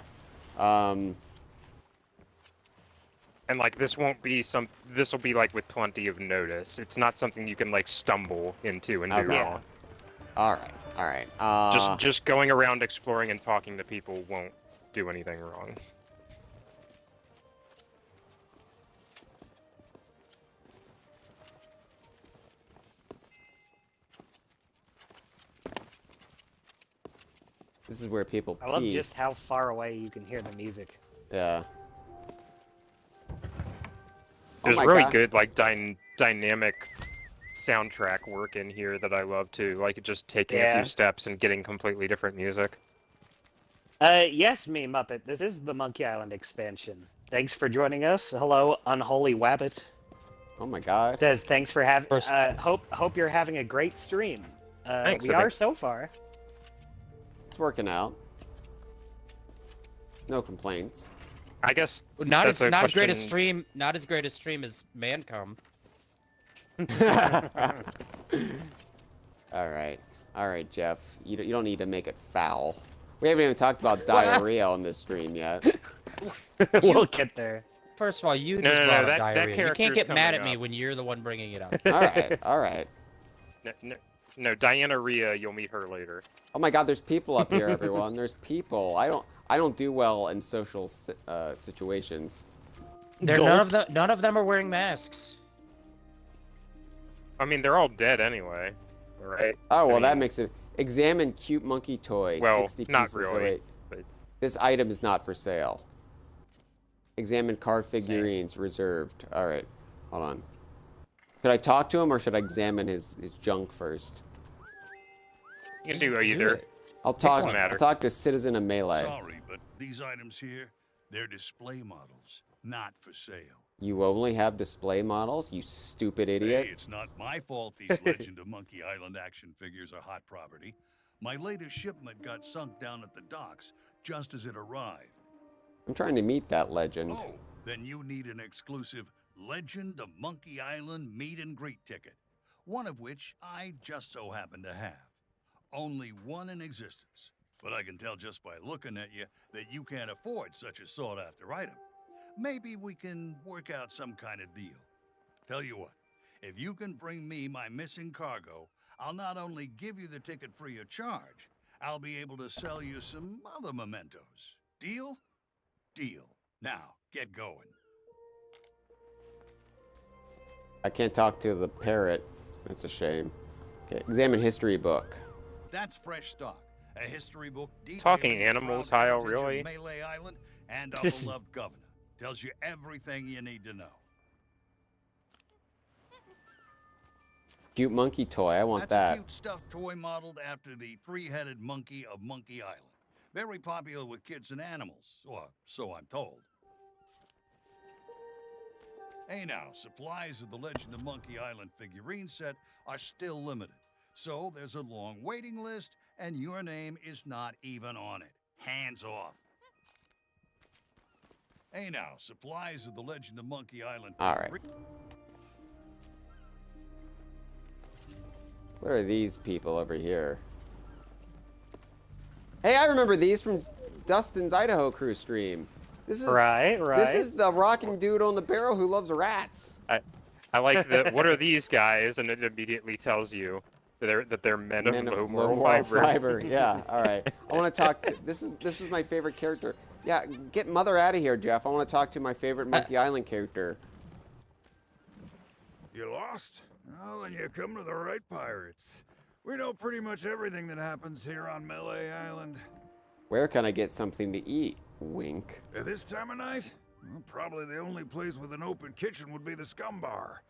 And like this won't be some. This will be like with plenty of notice. It's not something you can like stumble into and do Okay. wrong. All right. All right. Just going around exploring and talking to people won't do anything wrong. This is where people pee. I love just how far away you can hear the music. Yeah. There's my really God. good like dynamic soundtrack work in here that I love too. Like just taking a Yeah. few steps and getting completely different music. Yes, me Muppet. This is the Monkey Island expansion. Thanks for joining us. Hello, Unholy Wabbit. Oh my God. Says thanks for having. First- Hope you're having a great stream. Thanks, We I are think- so far. It's working out. No complaints. I guess Not that's as a not as great a question- stream. Not as great a stream as Mancom. All right, Jeff. You don't need to make it foul. We haven't even talked about diarrhea on this stream yet. We'll get there. First of all, you No, just no, brought that up diarrhea. You can't character's get mad coming at me up. when you're the one bringing it up. All right. No, Diana Rhea, you'll meet her later. Oh my God, there's people up here, everyone. There's people. I don't do well in social situations. None of them are wearing masks. I mean, they're all dead anyway, right? Oh well, I that mean, makes it. Examine cute monkey toy. Well, 60 not pieces. really, Oh, wait. but- This item is not for sale. Examine car figurines reserved. All right, hold on. Should I talk to him or should I examine his junk first? You can do either. I'll talk. one. I'll talk to Citizen of Mêlée. Sorry, but these items here, they're display models, not for sale. You only have display models, you stupid idiot. Hey, it's not my fault these Legend of Monkey Island action figures are hot property. My latest shipment got sunk down at the docks just as it arrived. I'm trying to meet that legend. Oh, then you need an exclusive Legend of Monkey Island meet and greet ticket, one of which I just so happen to have. Only one in existence, but I can tell just by looking at you that you can't afford such a sought-after item. Maybe we can work out some kind of deal. Tell you what, if you can bring me my missing cargo, I'll not only give you the ticket free of charge, I'll be able to sell you some other mementos. Deal? Deal. Now, get going. I can't talk to the parrot. That's a shame. Okay, examine history book. That's fresh stock. A history book detailing Talking the animals, proud Hyle, heritage of really? Mêlée Island and our beloved governor. Tells you everything you need to know. Cute monkey toy. I want That's a that. cute stuffed toy modeled after the three-headed monkey of Monkey Island. Very popular with kids and animals, or so I'm told. Hey now, supplies of the Legend of Monkey Island figurine set are still limited. So there's a long waiting list, and your name is not even on it. Hands off. Hey now, supplies of the Legend of Monkey Island All right. What are these people over here? Hey, I remember these from Dustin's Idaho Crew stream. This is Right. This is the rocking dude on the barrel who loves rats. I like the what are these guys, and it immediately tells you that they're men of low moral fiber. Yeah. All right. I want to talk to this is my favorite character. Yeah. Get mother out of here, Jeff. I want to talk to my favorite Monkey Island character. You lost? Well, then you come to the right pirates. We know pretty much everything that happens here on Mêlée Island. Where can I get something to eat? Wink. At this time of night? Well, probably the only place with an open kitchen would be the Scum Bar.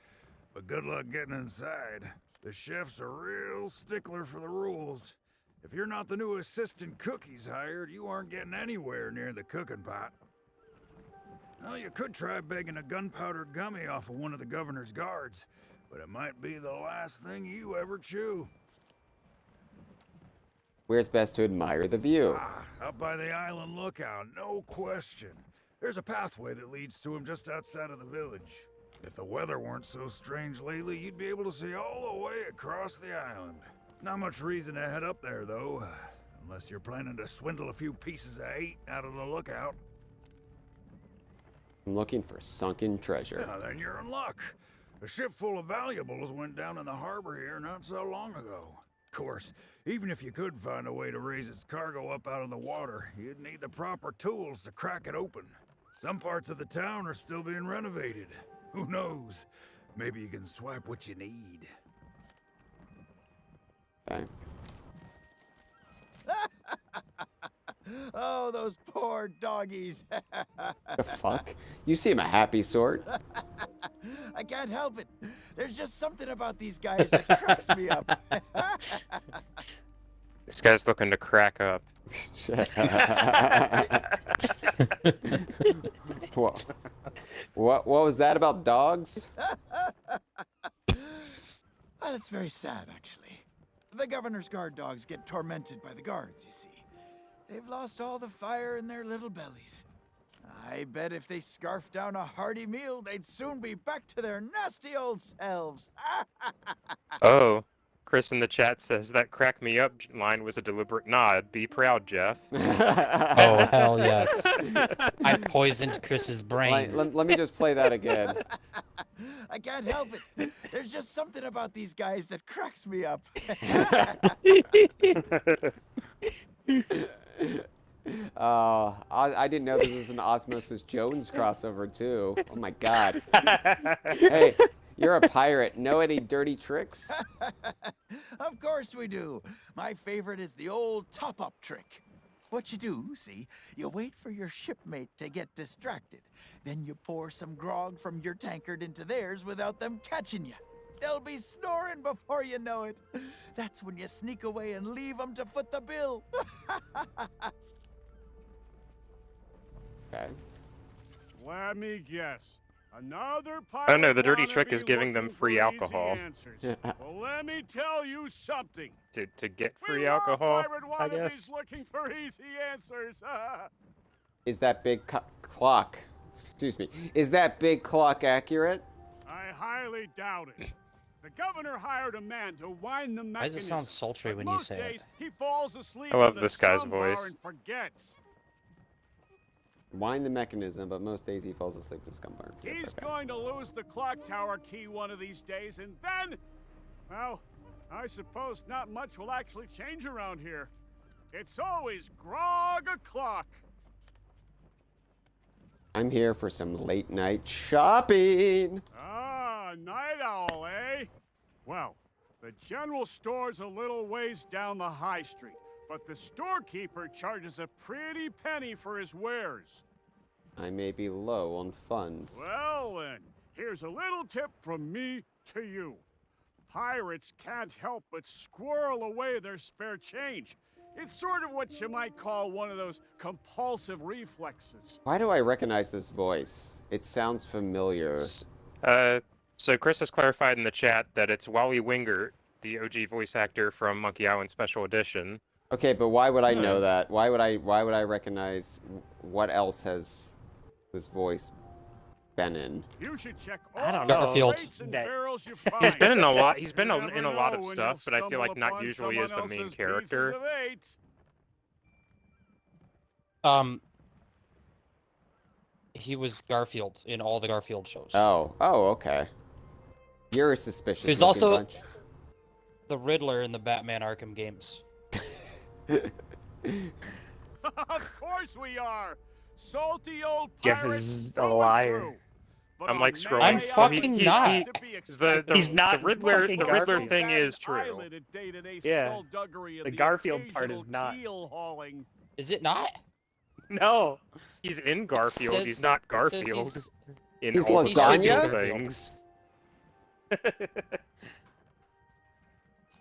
But good luck getting inside. The chef's a real stickler for the rules. If you're not the new assistant cook he's hired, you aren't getting anywhere near the cooking pot. Well, you could try begging a gunpowder gummy off of one of the governor's guards, but it might be the last thing you ever chew. Where's best to admire the view? Up by the island lookout, no question. There's a pathway that leads to him just outside of the village. If the weather weren't so strange lately, you'd be able to see all the way across the island. Not much reason to head up there, though, unless you're planning to swindle a few pieces of 8 out of the lookout. I'm looking for sunken treasure. Yeah, then you're in luck. A ship full of valuables went down in the harbor here not so long ago. Of course, even if you could find a way to raise its cargo up out of the water, you'd need the proper tools to crack it open. Some parts of the town are still being renovated. Who knows? Maybe you can swipe what you need. Okay. Oh, those poor doggies. The fuck? You seem a happy sort. I can't help it. There's just something about these guys that cracks me up. This guy's looking to crack up. What was that about dogs? Well, it's very sad, actually. The governor's guard dogs get tormented by the guards, you see. They've lost all the fire in their little bellies. I bet if they scarfed down a hearty meal, they'd soon be back to their nasty old selves. Oh, Chris in the chat says that crack me up line was a deliberate nod. Be proud, Jeff. Oh, hell yes. I poisoned Chris's brain. Let me just play that again. I can't help it. There's just something about these guys that cracks me up. I didn't know this was an Osmosis Jones crossover too. Oh my god. Hey, you're a pirate. Know any dirty tricks? Of course we do. My favorite is the old top-up trick. What you do, see, you wait for your shipmate to get distracted. Then you pour some grog from your tankard into theirs without them catching you. They'll be snoring before you know it. That's when you sneak away and leave them to foot the bill. Okay. Let me guess. Another pirate. I don't know, the dirty wannabe trick is giving them looking free for easy alcohol. answers. Well, let me tell you something. To get We free love alcohol, pirate I wannabes guess. looking for easy answers. Is that big clock? Excuse me. Is that big clock accurate? I highly doubt it. The governor hired a man to wind the mechanism. Why does it sound sultry but when you most say days, it? He falls asleep I love in the this guy's scum bar voice. and forgets. Wind the mechanism, but most days he falls asleep in the scum barn. He's Okay. going to lose the clock tower key one of these days, and then, well, I suppose not much will actually change around here. It's always grog o'clock. I'm here for some late night shopping. Ah, night owl, eh? Well, the general store's a little ways down the high street, but the storekeeper charges a pretty penny for his wares. I may be low on funds. Well then, here's a little tip from me to you. Pirates can't help but squirrel away their spare change. It's sort of what you might call one of those compulsive reflexes. Why do I recognize this voice? It sounds familiar. So Chris has clarified in the chat that it's Wally Wingert, the OG voice actor from Monkey Island Special Edition. Okay, but why would I know that? Why would I recognize what else has this voice been in? You should check I don't all know. the Garfield. crates and That- barrels you He's find. been in a lot. He's been You in never a lot know of when stuff, you'll but I feel like stumble not upon usually is the someone main else's character. pieces of eight. He was Garfield in all the Garfield shows. Oh, okay. You're a suspicious. He's looking also bunch. the Riddler in the Batman Arkham games. Of course we are. Salty old Jeff pirates is a through and liar. through. But I'm on like Mêlée scrolling. I'm Island, fucking not. it's to be The expected. He's not the Riddler fucking the Riddler Garfield. thing is true. Island, a day-to-day Yeah. skullduggery and The Garfield part is occasional not. keel hauling. Is it not? No. He's in Garfield. says- He's not it says Garfield. he's- In He's all of lasagna? these things.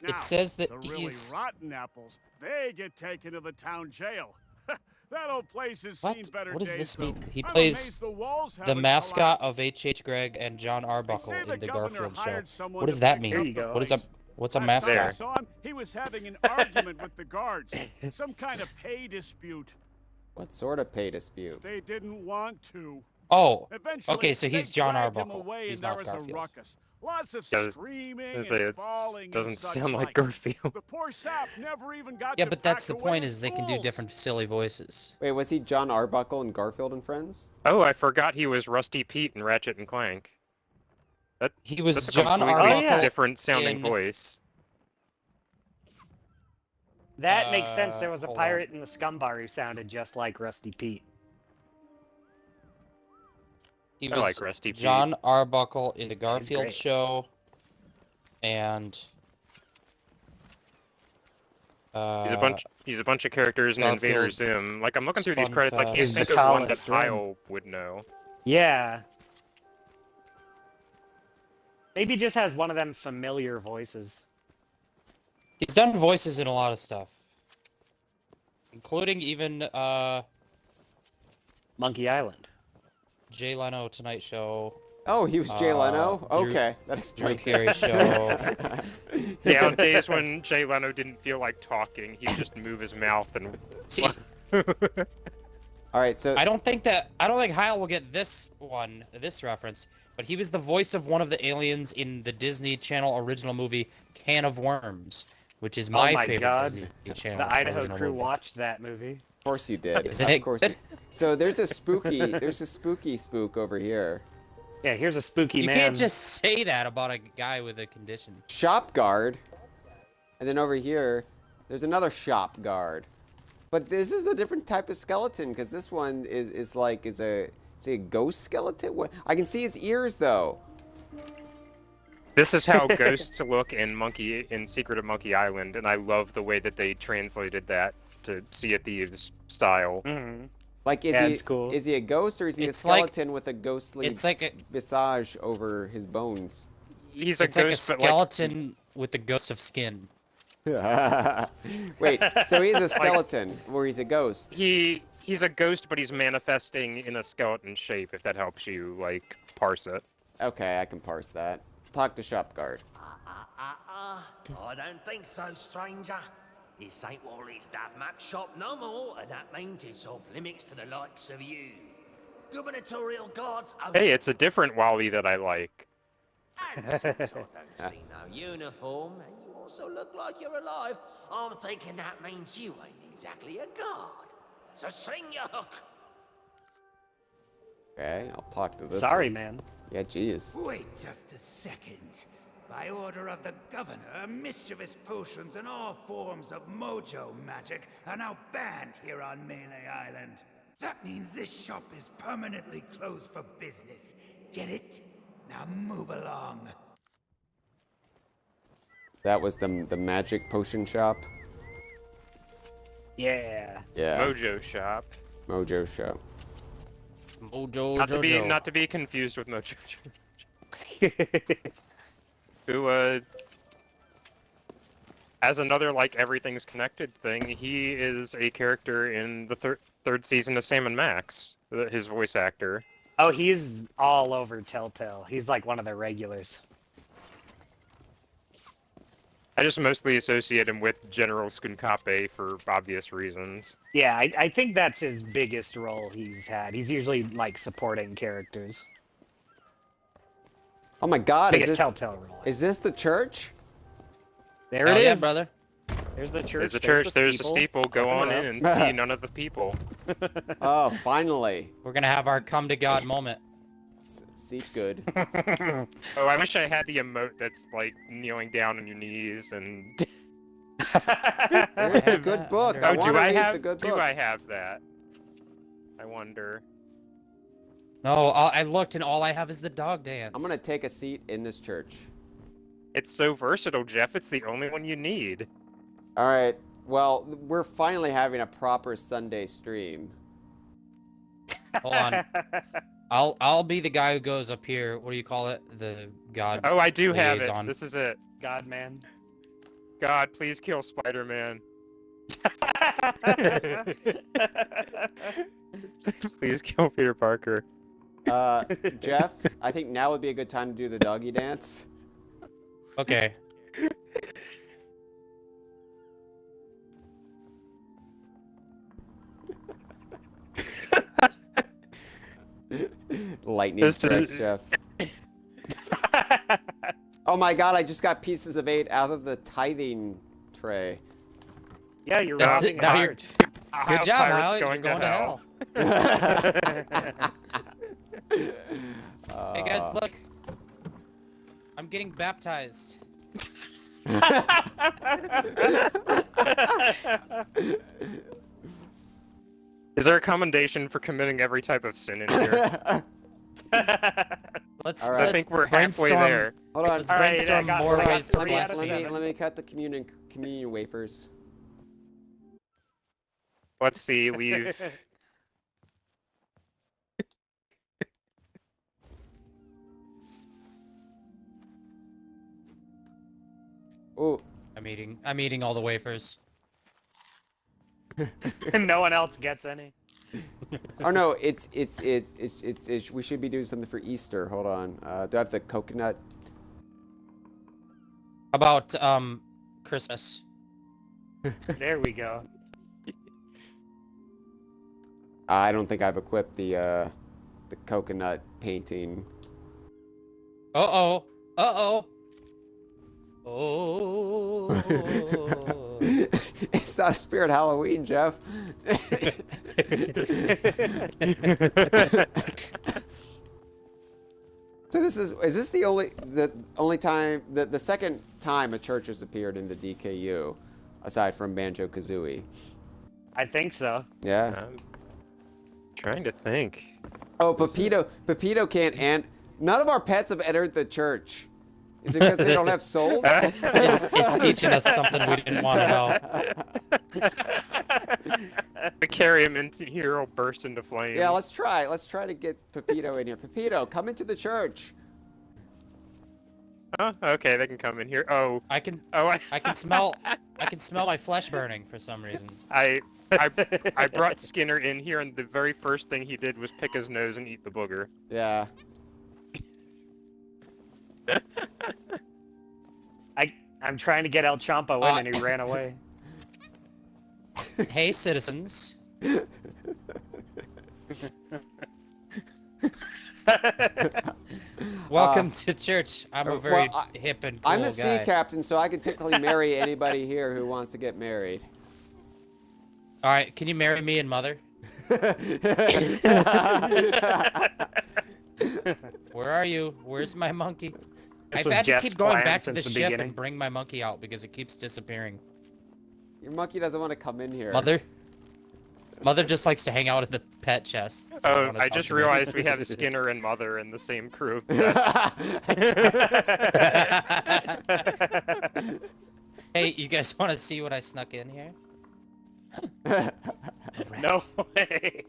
Now, It says that the really he's rotten apples, they get taken to the town jail. That old place has what? seen better What does days, this though. mean? He I'm plays amazed the walls the haven't mascot collapsed. of H.H. Gregg and John They Arbuckle say the in the governor Garfield show. hired someone What does to that fix mean? up There you the go. What is a place. what's a Last time I mascot? saw him, he was having an argument with the guards. Some kind of pay dispute. What sort of pay dispute? They didn't want to. Oh, Eventually, okay, so he's they John dragged him Arbuckle. away He's and there not was a Garfield. ruckus. Lots of Yeah, screaming I say and it falling doesn't and such sound like like. Garfield. The poor sap never even got yeah, to but that's pack the away point his is they can do tools. different silly voices. Wait, was he John Arbuckle in Garfield and Friends? Oh, I forgot he was Rusty Pete in Ratchet and Clank. He was That's a John completely Arbuckle different sounding in- voice. That makes sense. There was a hold on. pirate in the scum bar who sounded just like Rusty Pete. He I was like Rusty Pete. John Arbuckle in the Garfield great. show, and He's a bunch of characters in Invader Garfield. Zim. Like I'm looking through these Fun credits, I fact. can't He's think of one that Vitalis, right? Hyle would know. Yeah. Maybe just has one of them familiar voices. He's done voices in a lot of stuff. Including even, Monkey Island. Jay Leno Tonight Show. Oh, he was Jay Leno? Drew- Okay, that Drew explains Carey it. Show. Yeah, on days when Jay Leno didn't feel like talking, he'd just move his mouth and. See, All right, so I don't think Hyle will get this reference, but he was the voice of one of the aliens in the Disney Channel original movie Can of Worms, which is my favorite God. Disney Channel. The Idaho original crew movie. watched that movie. of course you did. Isn't Of it course. good? So there's a spooky spook over here. Yeah, here's a spooky You man. can't just say that about a guy with a condition. Shop guard. And then over here, there's another shop guard. But this is a different type of skeleton, because this one is a ghost skeleton? What? I can see his ears, though. This is how ghosts look in Secret of Monkey Island, and I love the way that they translated that to Sea of Thieves style. Mm-hmm. Like, is he a ghost, or is he a skeleton with a ghostly visage over his bones? He's a It's like a ghost, but skeleton with the ghost of skin. Wait, so he's a skeleton, or he's a ghost? He's a ghost, but he's manifesting in a skeleton shape, if that helps you, like, parse it. Okay, I can parse that. Talk to shop guard. I don't think so, stranger. This ain't Wally's Daft Map shop no more, and that means it's off limits to the likes of you. Gubernatorial guards over... Hey, it's a different Wally that I like. And since I don't see no uniform, and you also look like you're alive, I'm thinking that means you ain't exactly a guard. So sing your hook. Okay, I'll talk to this Sorry, one. man. Yeah, geez. Wait just a second. By order of the governor, mischievous potions and all forms of mojo magic are now banned here on Mêlée Island. That means this shop is permanently closed for business. Get it? Now move along. That was the magic potion shop? Yeah. Yeah. Mojo Shop. Mojo shop. Mojo Not to be confused with Mojo. Who as another like everything's connected thing, he is a character in the third season of Sam and Max. His voice actor. Oh, he's all over Telltale. He's like one of the regulars. I just mostly associate him with General Skunkape for obvious reasons. Yeah, I think that's his biggest role he's had. He's usually like supporting characters. Oh my God! Biggest Telltale role. Is this the church? There it is, yeah, brother. There's the church. There's the church. There's the steeple. Go on in and see none of the people. Oh, finally. We're gonna have our come to God moment. Seat good. Oh, I wish I had the emote that's like kneeling down on your knees and. There's the good book. I want to read the good book. Do I have that? I wonder. No, I looked and all I have is the dog dance. I'm gonna take a seat in this church. It's so versatile, Jeff. It's the only one you need. All right. Well, we're finally having a proper Sunday stream. Hold on. I'll be the guy who goes up here. What do you call it? The God. Oh, I do have it. liaison. This is it. God, man. God, please kill Spider-Man. Please kill Peter Parker. Jeff, I think now would be a good time to do the doggy dance. Okay. Lightning strikes, Jeff. Oh my God, I just got pieces of 8 out of the tithing tray. Yeah, you're That's robbing it. Now a you're- church. Good job, Pirates Hyle. You're going going to to hell. Hey guys, look. I'm getting baptized. Is there a commendation for committing every type of sin in here? Let's. All I right. think we're halfway there. Hold on. Let's All right, brainstorm I got- more I got ways to 3 bless out of me. 7. Let me cut the communion wafers. Let's see. We've Ooh. I'm eating all the wafers. No one else gets any. Oh no, it's we should be doing something for Easter. Hold on. Do I have the coconut? How about Christmas? There we go. I don't think I've equipped the coconut painting. Uh-oh. Uh-oh. Oh. It's not Spirit Halloween, Jeff. So is this the only time the second time a church has appeared in the DKU, aside from Banjo-Kazooie? I think so. Yeah. I'm trying to think. Oh, Pepito can't, and none of our pets have entered the church. Is it because they don't have souls? It's teaching us something we didn't want to know. We carry him into here, he'll burst into flames. Yeah, let's try. Let's try to get Pepito in here. Pepito, come into the church. Oh, okay, they can come in here. Oh, I can smell my flesh burning for some reason. I brought Skinner in here, and the very first thing he did was pick his nose and eat the booger. Yeah. I'm trying to get El Champo in, and he ran away. Hey, citizens. Welcome to church. I'm a very hip and cool I'm a guy. sea captain, so I can technically marry anybody here who wants to get married. All right, can you marry me and Mother? Where are you? Where's my monkey? I've had to keep going back to the ship and bring my monkey out because it keeps disappearing. Your monkey doesn't want to come in here. Mother just likes to hang out at the pet chest. Oh, I just realized we have Skinner and Mother in the same crew. Hey, you guys want to see what I snuck in here? No way.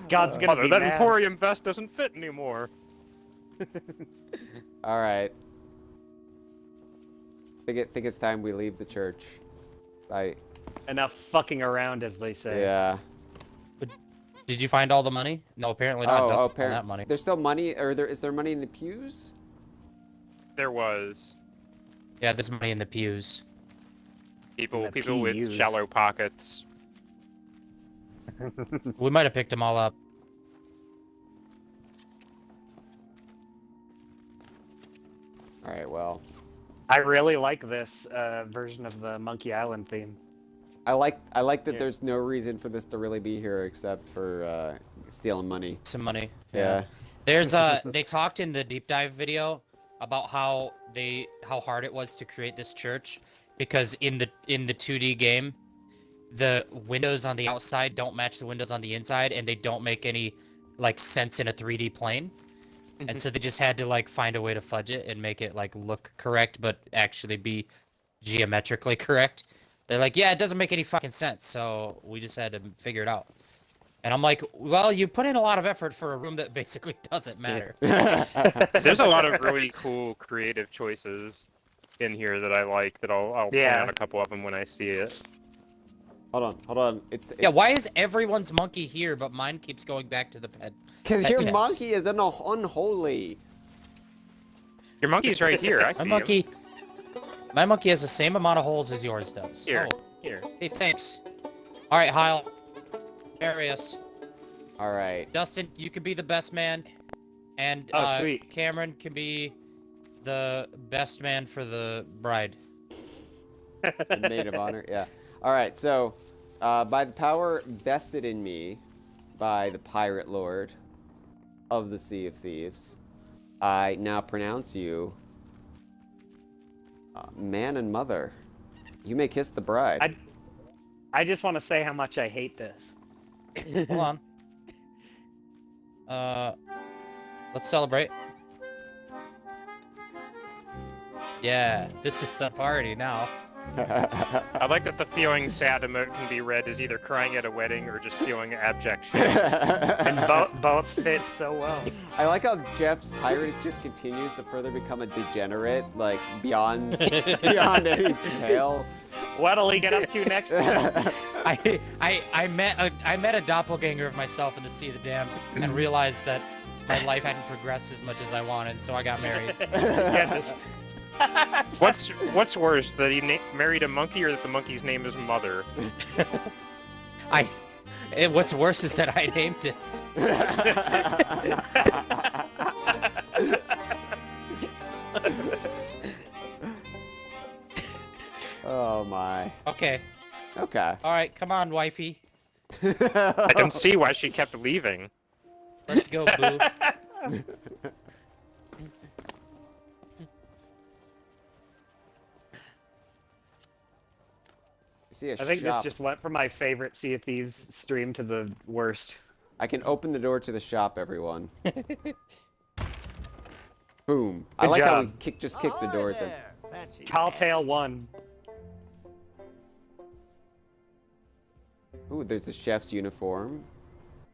God's gonna Mother, be that mad. Emporium vest doesn't fit anymore. All right. Think it's time we leave the church. Enough fucking around, as they say. Yeah. But did you find all the money? No, apparently not. Dustin found that money. There's still money, or is there money in the pews? There was. Yeah, there's money in the pews. People with shallow pockets. We might have picked them all up. All right, well. I really like this version of the Monkey Island theme. I like that there's no reason for this to really be here except for stealing money. Some money. Yeah. There's they talked in the deep dive video about how hard it was to create this church because in the 2D game the windows on the outside don't match the windows on the inside and they don't make any like sense in a 3D plane. And so they just had to like find a way to fudge it and make it like look correct but actually be geometrically correct. They're like, yeah, it doesn't make any fucking sense, so we just had to figure it out. And I'm like, well, you put in a lot of effort for a room that basically doesn't matter. There's a lot of really cool creative choices in here that I like, that I'll point out a couple of them when I see it. Hold on. It's yeah, why is everyone's monkey here, but mine keeps going back to the pet? Because your monkey is unholy. Your monkey's right here. I see him. My monkey has the same amount of holes as yours does. Here. Oh, here. Hey, thanks. All right, Hyle. Marry us. All right. Dustin, you can be the best man, and sweet. Cameron can be the best man for the bride. The maid of honor. Yeah. All right. So, by the power vested in me by the pirate lord of the Sea of Thieves, I now pronounce you man and mother. You may kiss the bride. I just want to say how much I hate this. Hold on. Let's celebrate. Yeah, this is a party now. I like that the feeling sad emote can be read as either crying at a wedding or just feeling abjection. And both fit so well. I like how Jeff's pirate just continues to further become a degenerate, like beyond any pale. What'll he get up to next? I met a doppelganger of myself in the Sea of the Damned and realized that my life hadn't progressed as much as I wanted, so I got married. What's worse, that he married a monkey or that the monkey's name is Mother? What's worse is that I named it. Oh my. Okay. Okay. All right, come on, wifey. I don't see why she kept leaving. Let's go, boo. See a I think shop. this just went from my favorite Sea of Thieves stream to the worst. I can open the door to the shop, everyone. Boom. I Good like how we job. kick the doors in. Tall Tale 1. Ooh, there's the chef's uniform.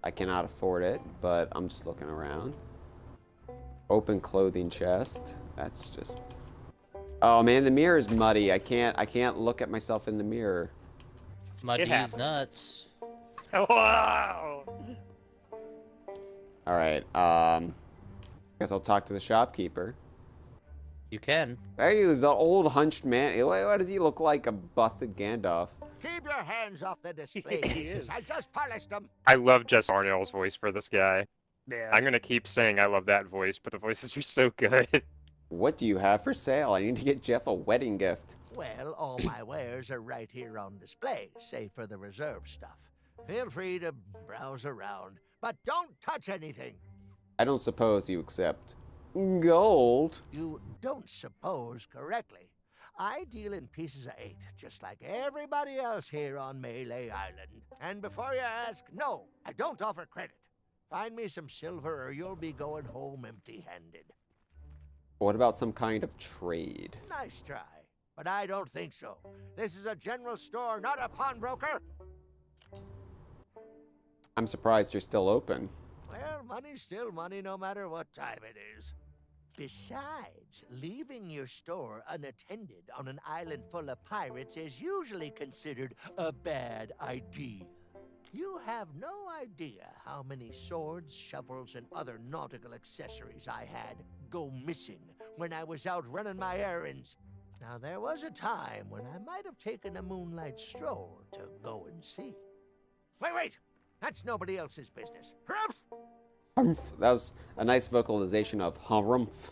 I cannot afford it, but I'm just looking around. Open clothing chest. That's just... Oh man, the mirror is muddy. I can't look at myself in the mirror. Muddy's nuts. Wow. All right. Guess I'll talk to the shopkeeper. You can. Hey, the old hunched man. What does he look like? A busted Gandalf. Keep your hands off the display pieces. I just polished them. I love Jess Arneill's voice for this guy. Yeah. I'm gonna keep saying I love that voice, but the voices are so good. What do you have for sale? I need to get Jeff a wedding gift. Well, all my wares are right here on display, save for the reserve stuff. Feel free to browse around, but don't touch anything. I don't suppose you accept gold. You don't suppose correctly. I deal in pieces of 8, just like everybody else here on Mêlée Island. And before you ask, no, I don't offer credit. Find me some silver or you'll be going home empty-handed. What about some kind of trade? Nice try, but I don't think so. This is a general store, not a pawnbroker. I'm surprised you're still open. Well, money's still money no matter what time it is. Besides, leaving your store unattended on an island full of pirates is usually considered a bad idea. You have no idea how many swords, shovels, and other nautical accessories I had go missing when I was out running my errands. Now, there was a time when I might have taken a moonlight stroll to go and see. Wait! That's nobody else's business. Humph! Humph. That was a nice vocalization of harumph.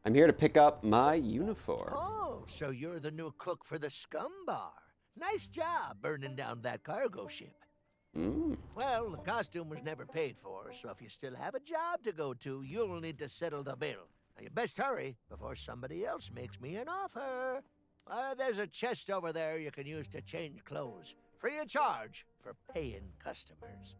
I'm here to pick up my uniform. Oh, so you're the new cook for the Scum Bar. Nice job burning down that cargo ship. Well, the costume was never paid for, so if you still have a job to go to, you'll need to settle the bill. Now, you best hurry before somebody else makes me an offer. There's a chest over there you can use to change clothes. Free of charge for paying customers.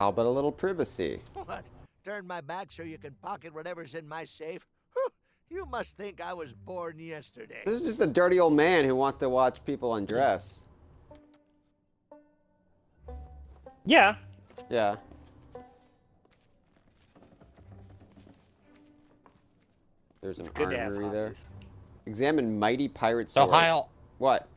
How about a little privacy? What? Turn my back so you can pocket whatever's in my safe? Whew, you must think I was born yesterday. This is just a dirty old man who wants to watch people undress. Yeah. Yeah. There's an good to have armory there. hobbies. Examine mighty pirate So sword. Hyle. What?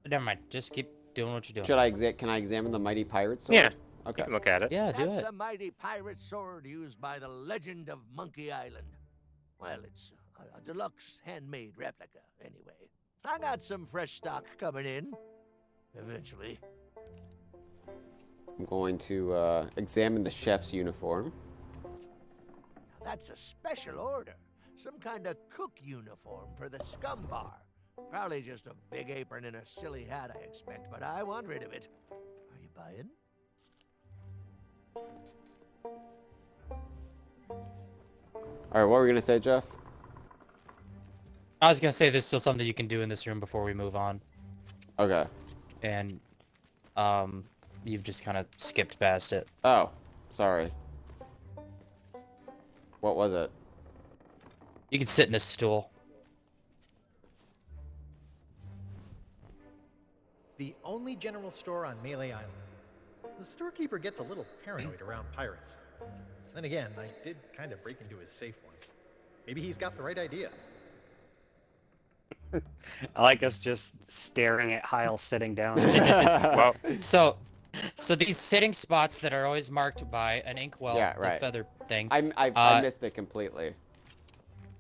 Never mind. Just keep doing what you're doing. Should I can I examine the mighty pirate sword? Yeah. Okay. You can look at it. Yeah, do That's it. the mighty pirate sword used by the legend of Monkey Island. Well, it's a deluxe handmade replica, anyway. I got some fresh stock coming in. Eventually. I'm going to examine the chef's uniform. That's a special order. Some kind of cook uniform for the Scum Bar. Probably just a big apron and a silly hat, I expect, but I want rid of it. Are you buying? All right, what were we gonna say, Jeff? I was gonna say there's still something you can do in this room before we move on. Okay. And, you've just kind of skipped past it. Oh, sorry. What was it? You can sit in this stool. the only general store on Mêlée Island. The storekeeper gets a little paranoid around pirates. Then again, I did kind of break into his safe once. Maybe he's got the right idea. I like us just staring at Hyle sitting down. Well, so these sitting spots that are always marked by an inkwell, the feather thing. I missed it completely.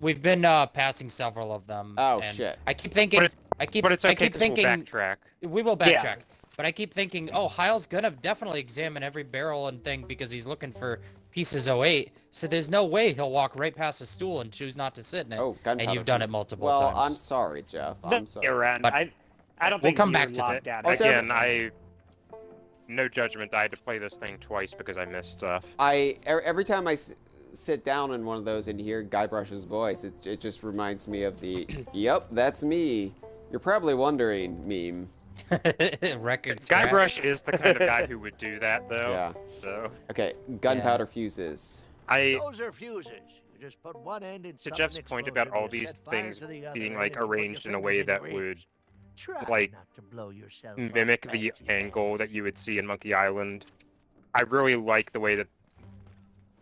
We've been passing several of them. Oh and shit! I keep thinking. But it's okay I keep 'cause thinking. we'll backtrack. We will backtrack. But I keep thinking, oh, Hyle's gonna definitely examine every barrel and thing because he's looking for pieces 08. So there's no way he'll walk right past the stool and choose not to sit in it. Oh, gunpowder. And you've done it multiple times. times. I'm sorry, Jeff. I'm sorry. Around. But I don't we'll think come you're back to locked that. out. Again, no judgment. I had to play this thing twice because I missed stuff. Every time I sit down in one of those and hear Guybrush's voice, it just reminds me of the "Yep, that's me. You're probably wondering" meme. Record Guybrush is the kind of guy who would do that, though. Yeah. So. Okay, gunpowder fuses. Those are fuses. You just put one end in To Jeff's point about all these things being like arranged in a way that would like mimic the angle that you would see in Monkey Island, I really like the way that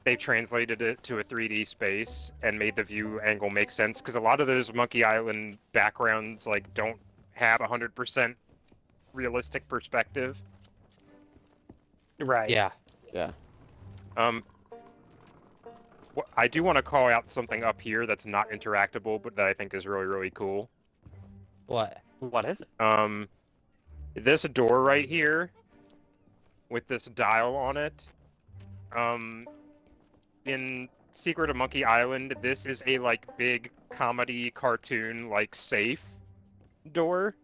they translated it to a 3D space and made the view angle make sense, because a lot of those Monkey Island backgrounds like don't have 100% realistic perspective. Right. Yeah. Yeah. I do want to call out something up here that's not interactable, but that I think is really, really cool. What? What is it? This door right here, with this dial on it, in Secret of Monkey Island, this is a, like, big comedy cartoon, like, safe door.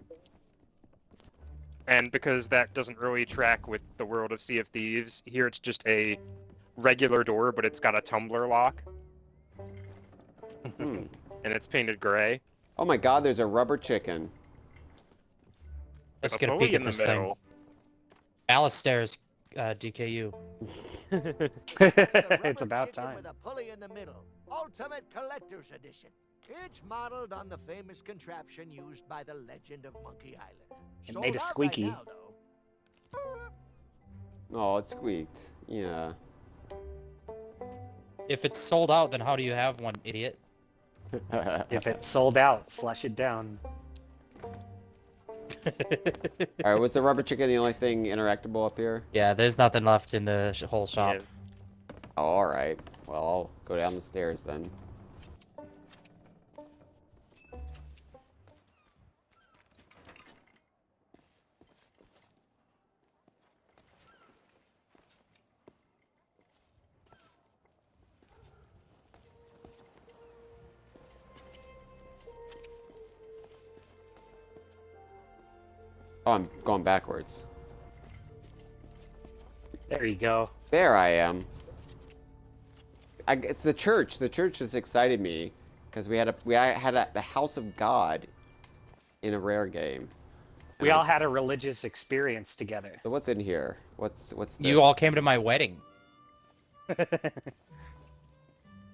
And because that doesn't really track with the world of Sea of Thieves, here it's just a regular door, but it's got a tumbler lock. And it's painted gray. Oh my god, there's a rubber chicken. Let's get a peek at this thing. Alistair's DKU. It's about time. With a pulley in the middle. Ultimate Collector's Edition. It's modeled on the famous contraption used by the Legend of Monkey Island. It made a squeaky. Right now, Oh, it squeaked. Yeah. If it's sold out, then how do you have one, idiot? If it's sold out, flush it down. Alright, was the rubber chicken the only thing interactable up here? Yeah, there's nothing left in the whole shop. Yeah. Oh, alright. Well, I'll go down the stairs then. Oh, I'm going backwards. There you go. There I am. It's the church. The church has excited me because we had the House of God in a rare game. We all had a religious experience together. So what's in here? What's this? You all came to my wedding.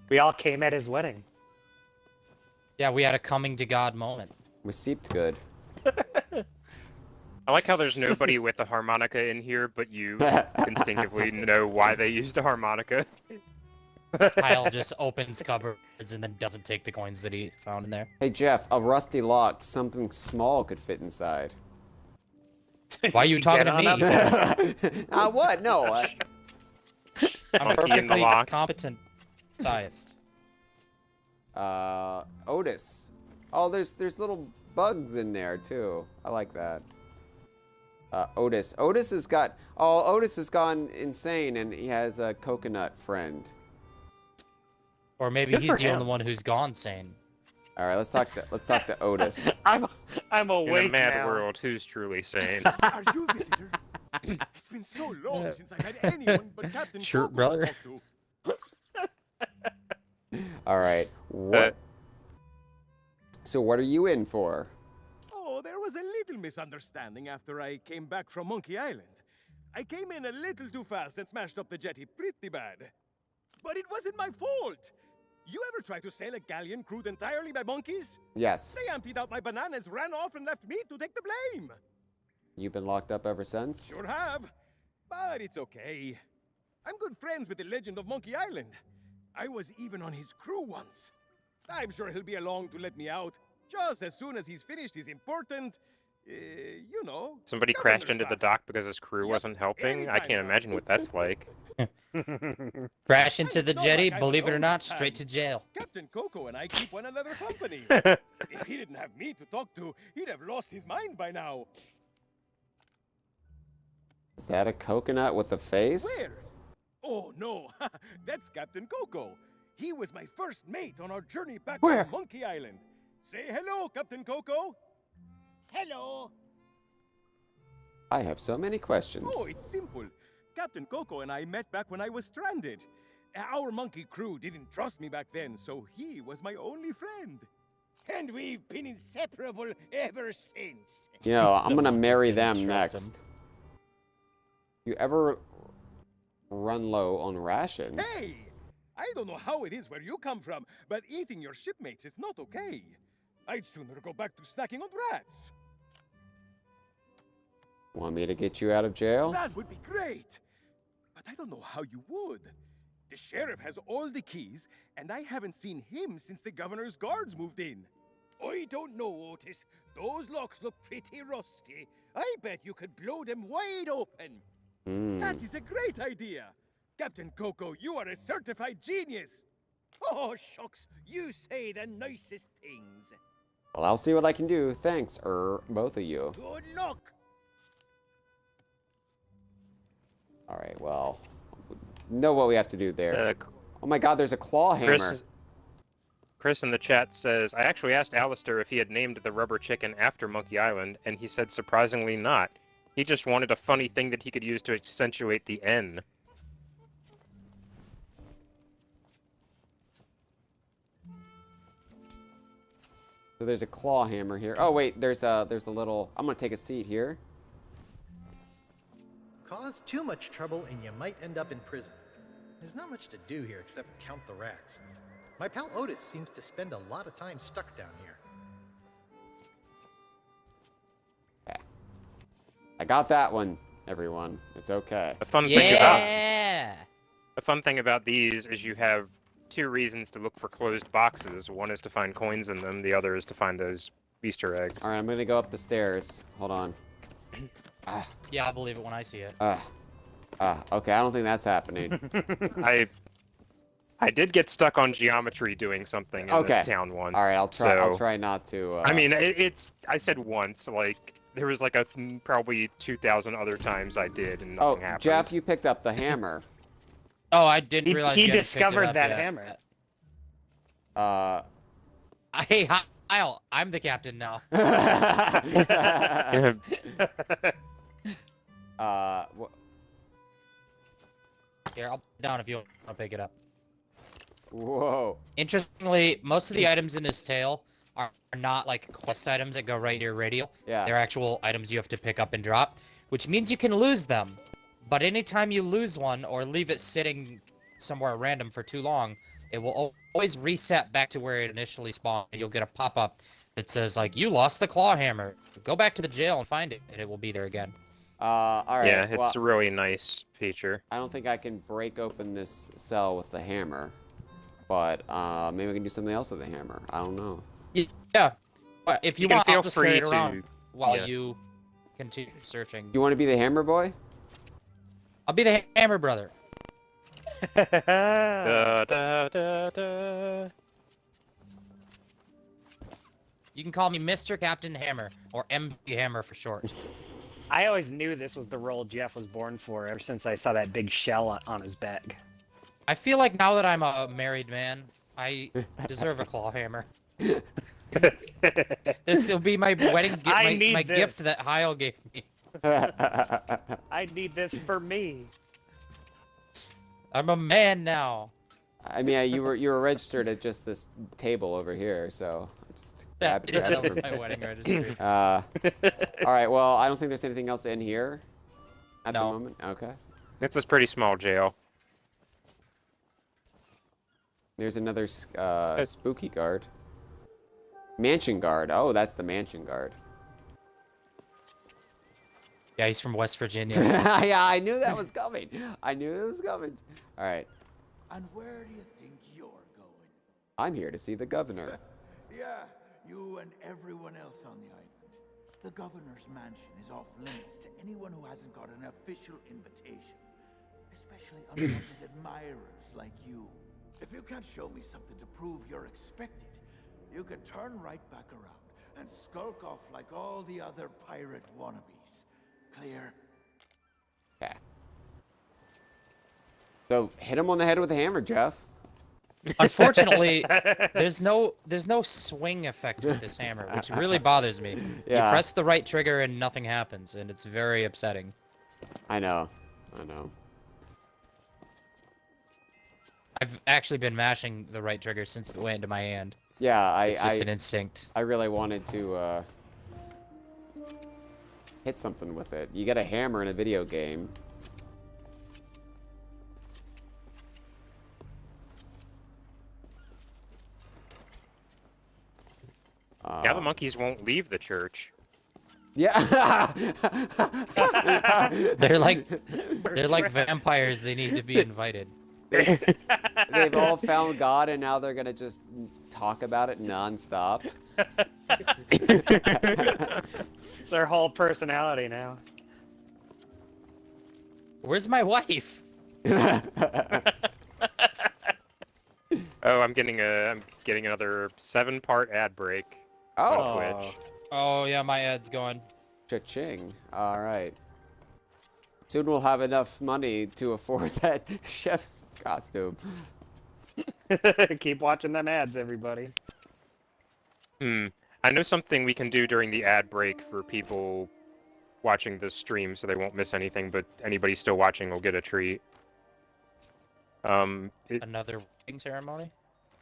We all came at his wedding. Yeah, we had a coming to God moment. We seeped good. I like how there's nobody with a harmonica in here, but you instinctively know why they used a harmonica. Hyle just opens cupboards and then doesn't take the coins that he found in there. Hey Jeff, a rusty lock. Something small could fit inside. Why are you talking to me? What? No. I'm perfectly competent sized. Otis. Oh, there's little bugs in there too. I like that. Otis. Otis has gone insane and he has a coconut friend. Or maybe Good he's for the him. only one who's gone sane. All right, let's talk to Otis. I'm In awake a mad now. world, who's truly sane? Are you a visitor? It's been so long since I had anyone but Captain Sure, Coco brother. to talk to. All right. What? So what are you in for? Oh, there was a little misunderstanding after I came back from Monkey Island. I came in a little too fast and smashed up the jetty pretty bad. But it wasn't my fault. You ever try to sail a galleon crewed entirely by monkeys? Yes. They emptied out my bananas, ran off, and left me to take the blame. You been locked up ever since? Sure have. But it's okay. I'm good friends with the legend of Monkey Island. I was even on his crew once. I'm sure he'll be along to let me out. Just as soon as he's finished his important, you know... Somebody governor crashed into the stuff. dock because his crew wasn't helping? I can't imagine what that's like. Crash into the It's not jetty, like I'm believe it or alone not, this straight to time. jail. Captain Coco and I keep one another company. If he didn't have me to talk to, he'd have lost his mind by now. Is that a coconut with a face? Where? Oh, no. That's Captain Coco. He was my first mate on our journey back from Monkey Island. Say hello, Captain Coco. Hello. I have so many questions. Oh, it's simple. Captain Coco and I met back when I was stranded. Our monkey crew didn't trust me back then, so he was my only friend. And we've been inseparable ever since. You know, I'm gonna marry them trust next. You ever run low on rations? Hey! I don't know how it is where you come from, but eating your shipmates is not okay. I'd sooner go back to snacking on rats. Want me to get you out of jail? That would be great. But I don't know how you would. The sheriff has all the keys, and I haven't seen him since the governor's guards moved in. I don't know, Otis. Those locks look pretty rusty. I bet you could blow them wide open. That is a great idea. Captain Coco, you are a certified genius. Oh, shucks. You say the nicest things. Well, I'll see what I can do. Thanks, both of you. Good luck. All right, well, know what we have to do there. Oh my god, there's a claw hammer. Chris in the chat says, I actually asked Alistair if he had named the rubber chicken after Monkey Island, and he said surprisingly not. He just wanted a funny thing that he could use to accentuate the N. So there's a claw hammer here. Oh wait, there's a little. I'm gonna take a seat here. Cause too much trouble and you might end up in prison. There's not much to do here except count the rats. My pal Otis seems to spend a lot of time stuck down here. I got that one, everyone. It's okay. The fun thing about these is you have two reasons to look for closed boxes. One is to find coins in them. The other is to find those Easter eggs. All right, I'm gonna go up the stairs. Hold on. Yeah, I'll believe it when I see it. Okay, I don't think that's happening. I did get stuck on geometry doing something in this town once. All right, I'll try. So, I'll try not to. I mean, I said once. Like there was like probably 2,000 other times I did, and nothing happened. Jeff, you picked up the hammer. Oh, I didn't realize he you hadn't picked it discovered up that yet. hammer. Hey, Hyle, I'm the captain now. Here, I'll put it down if you want to pick it up. Whoa. Interestingly, most of the items in this tale are not like quest items that go right to your radio. Yeah. They're actual items you have to pick up and drop, which means you can lose them. But anytime you lose one or leave it sitting somewhere random for too long, it will always reset back to where it initially spawned. You'll get a pop-up that says, like, you lost the claw hammer. Go back to the jail and find it, and it will be there again. All right. Yeah, it's a really nice feature. I don't think I can break open this cell with the hammer, but maybe we can do something else with the hammer. I don't know. Yeah. But if you want, feel I'll just free carry it around to- while yeah. you continue searching. You want to be the hammer boy? I'll be the hammer brother. Da, da, da, da. You can call me Mr. Captain Hammer, or MV Hammer for short. I always knew this was the role Jeff was born for ever since I saw that big shell on his back. I feel like now that I'm a married man, I deserve a claw hammer. This will be my wedding gift, my gift that Hyle gave me. I need this for me. I'm a man now. I mean, you were registered at just this table over here, so I just grabbed Yeah, that it. was my wedding registry. All right. Well, I don't think there's anything else in here at the No. moment. Okay. It's a pretty small jail. There's another spooky guard. Mansion guard. Oh, that's the mansion guard. Yeah, he's from West Virginia. Yeah, I knew that was coming. I knew it was coming. All right. And where do you think you're going? I'm here to see the governor. Yeah, you and everyone else on the island. The governor's mansion is off limits to anyone who hasn't got an official invitation. Especially unwanted admirers like you. If you can't show me something to prove you're expected, you can turn right back around and skulk off like all the other pirate wannabes. Clear? Okay. So hit him on the head with a hammer, Jeff. Unfortunately, there's no swing effect with this hammer, which really bothers me. Yeah. You press the right trigger and nothing happens, and it's very upsetting. I know. I know. I've actually been mashing the right trigger since it went into my hand. Yeah, it's just an instinct. I really wanted to hit something with it. You get a hammer in a video game. Yeah, the monkeys won't leave the church. Yeah. they're like vampires. They need to be invited. They've all found God, and now they're gonna just talk about it nonstop. Their whole personality now. Where's my wife? Oh, I'm getting another 7-part ad break on Twitch. Oh yeah, my ad's going. Cha-ching. All right. Soon we'll have enough money to afford that chef's costume. Keep watching them ads, everybody. I know something we can do during the ad break for people watching the stream so they won't miss anything, but anybody still watching will get a treat. Another wedding ceremony?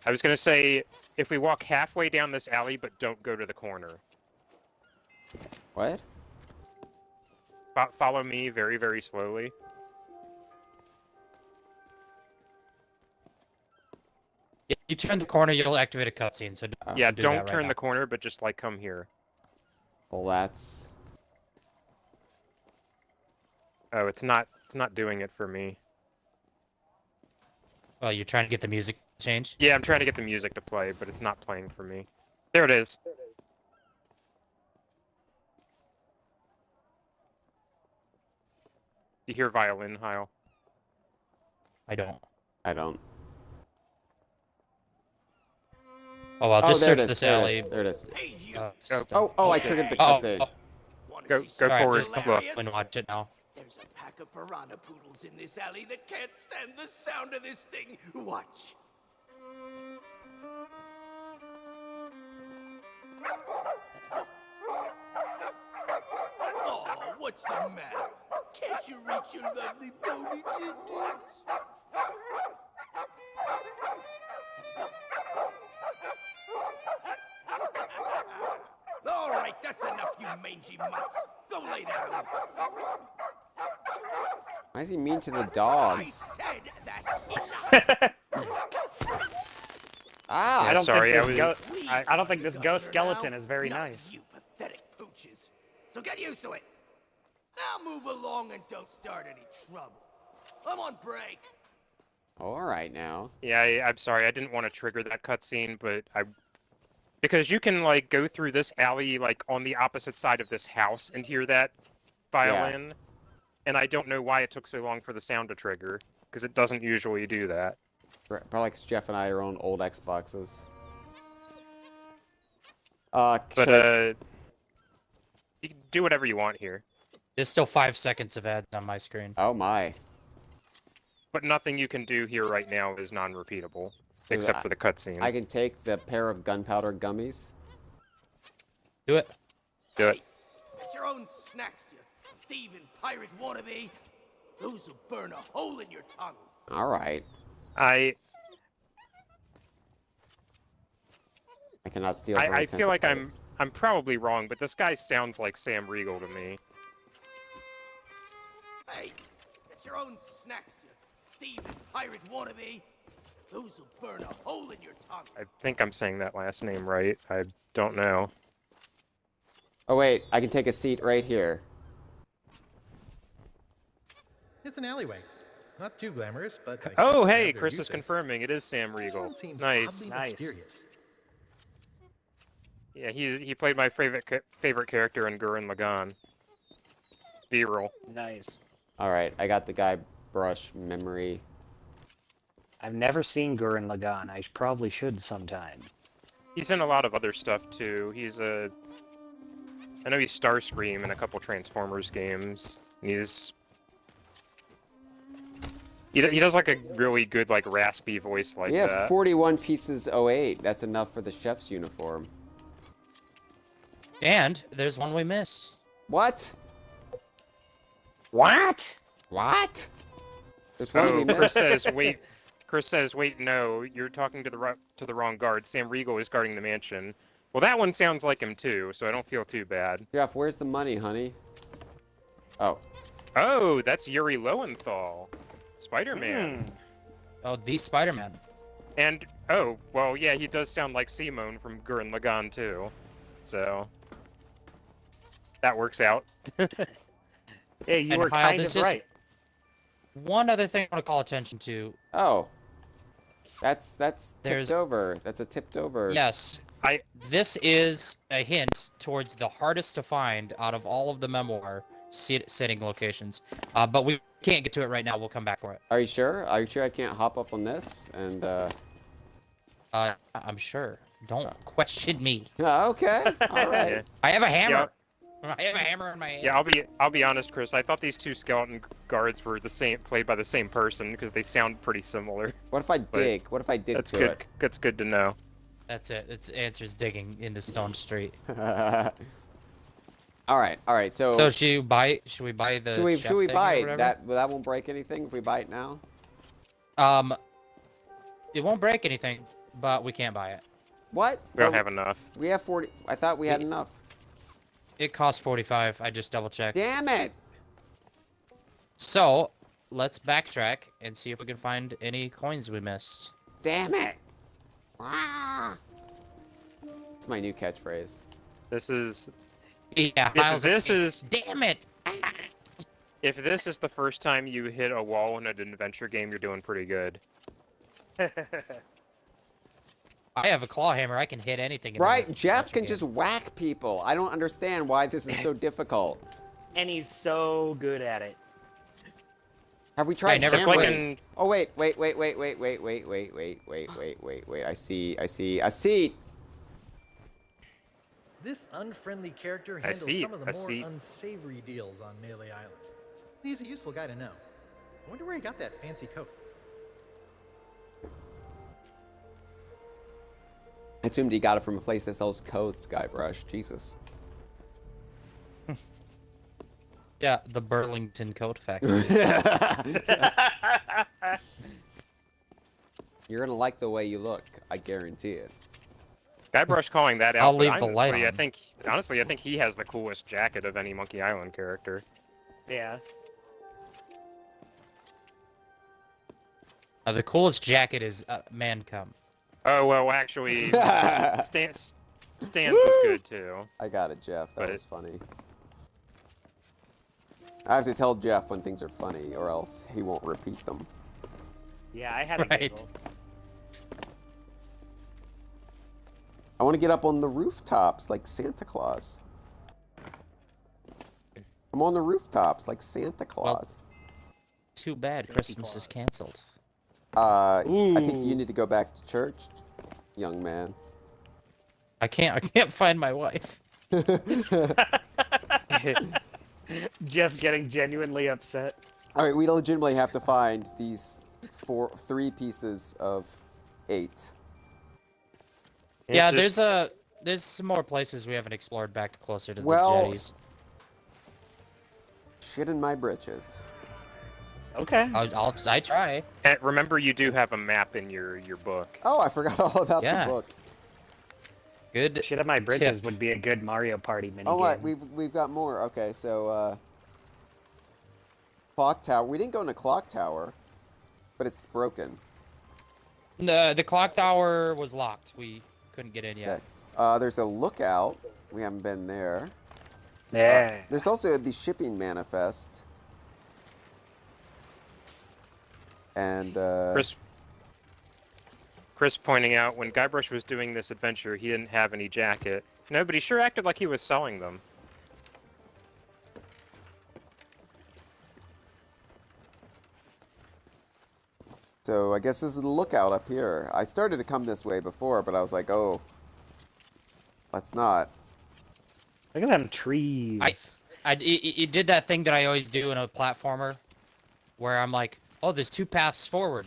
I was gonna say, if we walk halfway down this alley but don't go to the corner. What? Follow me very, very slowly. If you turn the corner, you'll activate a cutscene. So Yeah, do don't that right turn now. the corner, but just like come here. Well, that's. Oh, it's not doing it for me. Well, you're trying to get the music to change? Yeah, I'm trying to get the music to play, but it's not playing for me. There it is. You hear violin, Hyle? I don't. I don't. Oh, I'll just there it search is, this there it alley. is, there it is. Oh, I triggered the cutscene. Go Alright, forward. just Look. and watch it now. There's a pack of piranha poodles in this alley that can't stand the sound of this thing. Watch. Oh, what's the matter? Can't you reach your lovely bony dindins? All right, that's enough, you mangy mutts. Go lay down. Why is he mean to the I dogs? said that's enough. Ah! I don't sorry, I don't think this ghost skeleton is very nice. You pathetic pooches. So get used to it. Now move along and don't start any trouble. I'm on break. All right now. Yeah, I'm sorry. I didn't want to trigger that cutscene, but because you can like go through this alley like on the opposite side of this house and hear that violin, and I don't know why it took so long for the sound to trigger because it doesn't usually do that. Probably because Jeff and I are on old Xboxes. But you can do whatever you want here. There's still 5 seconds of ads on my screen. Oh my. But nothing you can do here right now is non-repeatable, except for the cutscene. I can take the pair of gunpowder gummies. Do it. Do it. Get your own snacks, you thieving pirate wannabe. Those will burn a hole in your tongue. All right. I cannot steal. I feel like I'm probably wrong, but this guy sounds like Sam Riegel to me. Hey, get your own snacks, you thieving pirate wannabe. Those will burn a hole in your tongue. I think I'm saying that last name right. I don't know. Oh wait, I can take a seat right here. There's an alleyway. Not too glamorous, but... I Oh, guess they hey, have their Chris is uses. confirming. It is Sam This Riegel. one seems Nice. oddly Nice. mysterious. Yeah, he played my favorite character in Gurren Lagann. B-roll. Nice. All right, I got the guy brush memory. I've never seen Gurren Lagann. I probably should sometime. He's in a lot of other stuff too. I know he's Starscream in a couple Transformers games. He does like a really good like raspy voice like We have that. 41 pieces 08. That's enough for the chef's uniform. And there's one we missed. What? What? What? There's one we Oh, missed. Chris says wait. Chris says wait. No, you're talking to the wrong guard. Sam Riegel is guarding the mansion. Well, that one sounds like him too, so I don't feel too bad. Jeff, where's the money, honey? Oh. Oh, that's Yuri Lowenthal, Spider-Man. Oh, the Spider-Man. And oh, well, yeah, he does sound like Simone from Gurren Lagann too. So that works out. Hey, you And were Hyle, kind this of is right. One other thing I want to call attention to. Oh. That's tipped There's- over. That's a tipped over. Yes. This is a hint towards the hardest to find out of all of the memoir sitting locations. But we can't get to it right now. We'll come back for it. Are you sure? Are you sure I can't hop up on this and I'm sure. Don't question me. Okay. All right. I have a hammer. Yeah. I have a hammer in my hand. Yeah, I'll be honest, Chris. I thought these two skeleton guards were the same, played by the same person, because they sound pretty similar. What if I But dig? What if I dig That's to good. it? That's good to know. That's it. Its answer's digging into Stone Street. All right. So Should we buy the? should we chef thing or buy it? whatever? That won't break anything if we buy it now. It won't break anything, but we can't buy it. What? We don't have enough. We have 40. I thought we had enough. It costs 45. I just double checked. Damn it! So let's backtrack and see if we can find any coins we missed. Damn it! It's my new catchphrase. This is. Yeah, If this is. Damn it! If this is the first time you hit a wall in an adventure game, you're doing pretty good. I have a claw hammer. I can hit anything. In Right, the Jeff can game. just whack people. I don't understand why this is so difficult. And he's so good at it. Have we tried never hammering? Oh wait. I see a seat. This unfriendly character I handles see, some of the I more see. unsavory deals on Mêlée Island. He's a useful guy to know. I wonder where he got that fancy coat. I assumed he got it from a place that sells coats, Guybrush. Jesus. Yeah, the Burlington Coat Factory. You're gonna like the way you look. I guarantee it. Guybrush calling that out. I'll but leave the light honestly, I think he has the coolest jacket of any Monkey Island character. Yeah. The coolest jacket is Man Come. Oh well, actually, Stance is good too. I got it, Jeff. That But- was funny. I have to tell Jeff when things are funny, or else he won't repeat them. Yeah, I had a Right. giggle. I want to get up on the rooftops like Santa Claus. I'm on the rooftops like Santa Claus. Too bad Christmas is canceled. I think you Ooh. need to go back to church, young man. I can't find my wife. Jeff getting genuinely upset. All right, we legitimately have to find these 3 pieces of 8. Yeah, there's some more places we haven't explored back closer to the Well- jetties. Shit in my britches. Okay. I try. And remember, you do have a map in your book. Oh, I forgot all about Yeah. the book. Good. Shit on my bridges tip. would be a good Mario Party minigame. Oh, what? We've got more. Okay, so clock tower. We didn't go in the clock tower, but it's broken. The clock tower was locked. We couldn't get in yet. Okay. There's a lookout. We haven't been there. Yeah. There's also the shipping manifest. And Chris pointing out when Guybrush was doing this adventure, he didn't have any jacket. No, but he sure acted like he was selling them. so I guess this is the lookout up here. I started to come this way before, but I was like, oh, let's not. Look at them trees. It did that thing that I always do in a platformer, where I'm like, oh, there's 2 paths forward,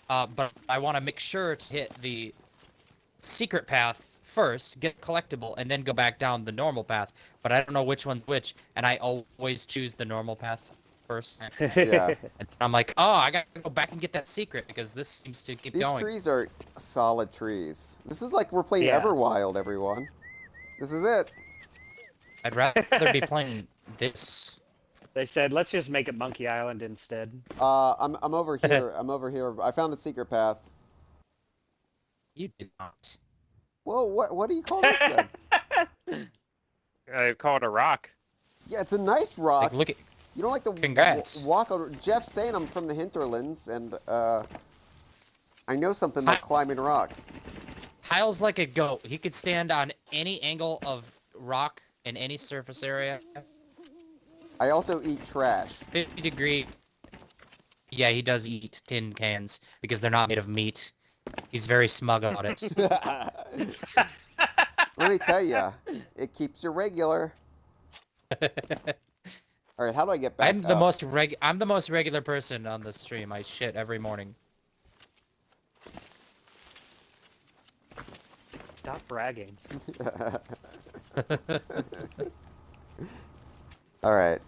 but I want to make sure to hit the secret path first, get collectible, and then go back down the normal path. But I don't know which one's which, and I always choose the normal path first. Yeah. And I'm like, oh, I gotta go back and get that secret because this seems to keep These going. trees are solid trees. This is like we're playing Yeah. Everwild, everyone. This is it. I'd rather be playing this. They said, let's just make it Monkey Island instead. I'm over here. I'm over here. I found the secret path. You did not. Well, what do you call this then? I call it a rock. Yeah, it's a nice rock. Like, look at. You don't like the Congrats. walk over. Jeff's saying I'm from the hinterlands, and I know something about climbing rocks. Hyle's like a goat. He could stand on any angle of rock in any surface area. I also eat trash. 50-degree. Yeah, he does eat tin cans because they're not made of meat. He's very smug about it. Let me tell you, it keeps you regular. All right, how do I get back I'm the up? most regular person on the stream. I shit every morning. Stop bragging. All right.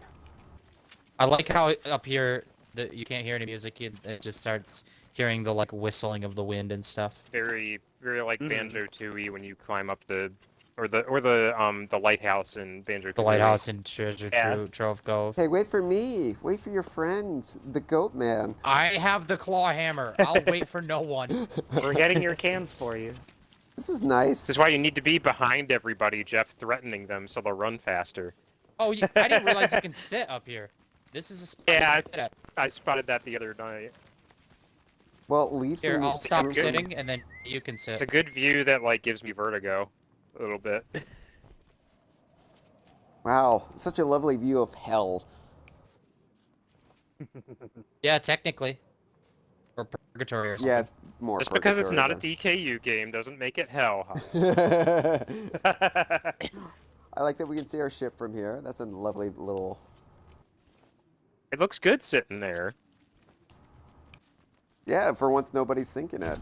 I like how up here that you can't hear any music. It just starts hearing the like whistling of the wind and stuff. Very like Banjo-Tooie when you climb up the the lighthouse in Banjo-Tooie. The lighthouse in Treasure Trove Cove. Hey, wait for me. Wait for your friends, the Goat Man. I have the claw hammer. I'll wait for no one. We're getting your cans for you. This is nice. This is why you need to be behind everybody, Jeff, threatening them so they'll run faster. Oh, I didn't realize you can sit up here. This is a spot. Yeah, you can sit at. I spotted that the other night. Well, leave Here, some. I'll stop good. sitting and then you can sit. It's a good view that like gives me vertigo a little bit. Wow, such a lovely view of hell. Yeah, technically. Or purgatory or something. Yeah, it's more. Just because it's not a purgatory DKU game doesn't make it hell. than- I like that we can see our ship from here. That's a lovely little. It looks good sitting there. Yeah, for once nobody's sinking it.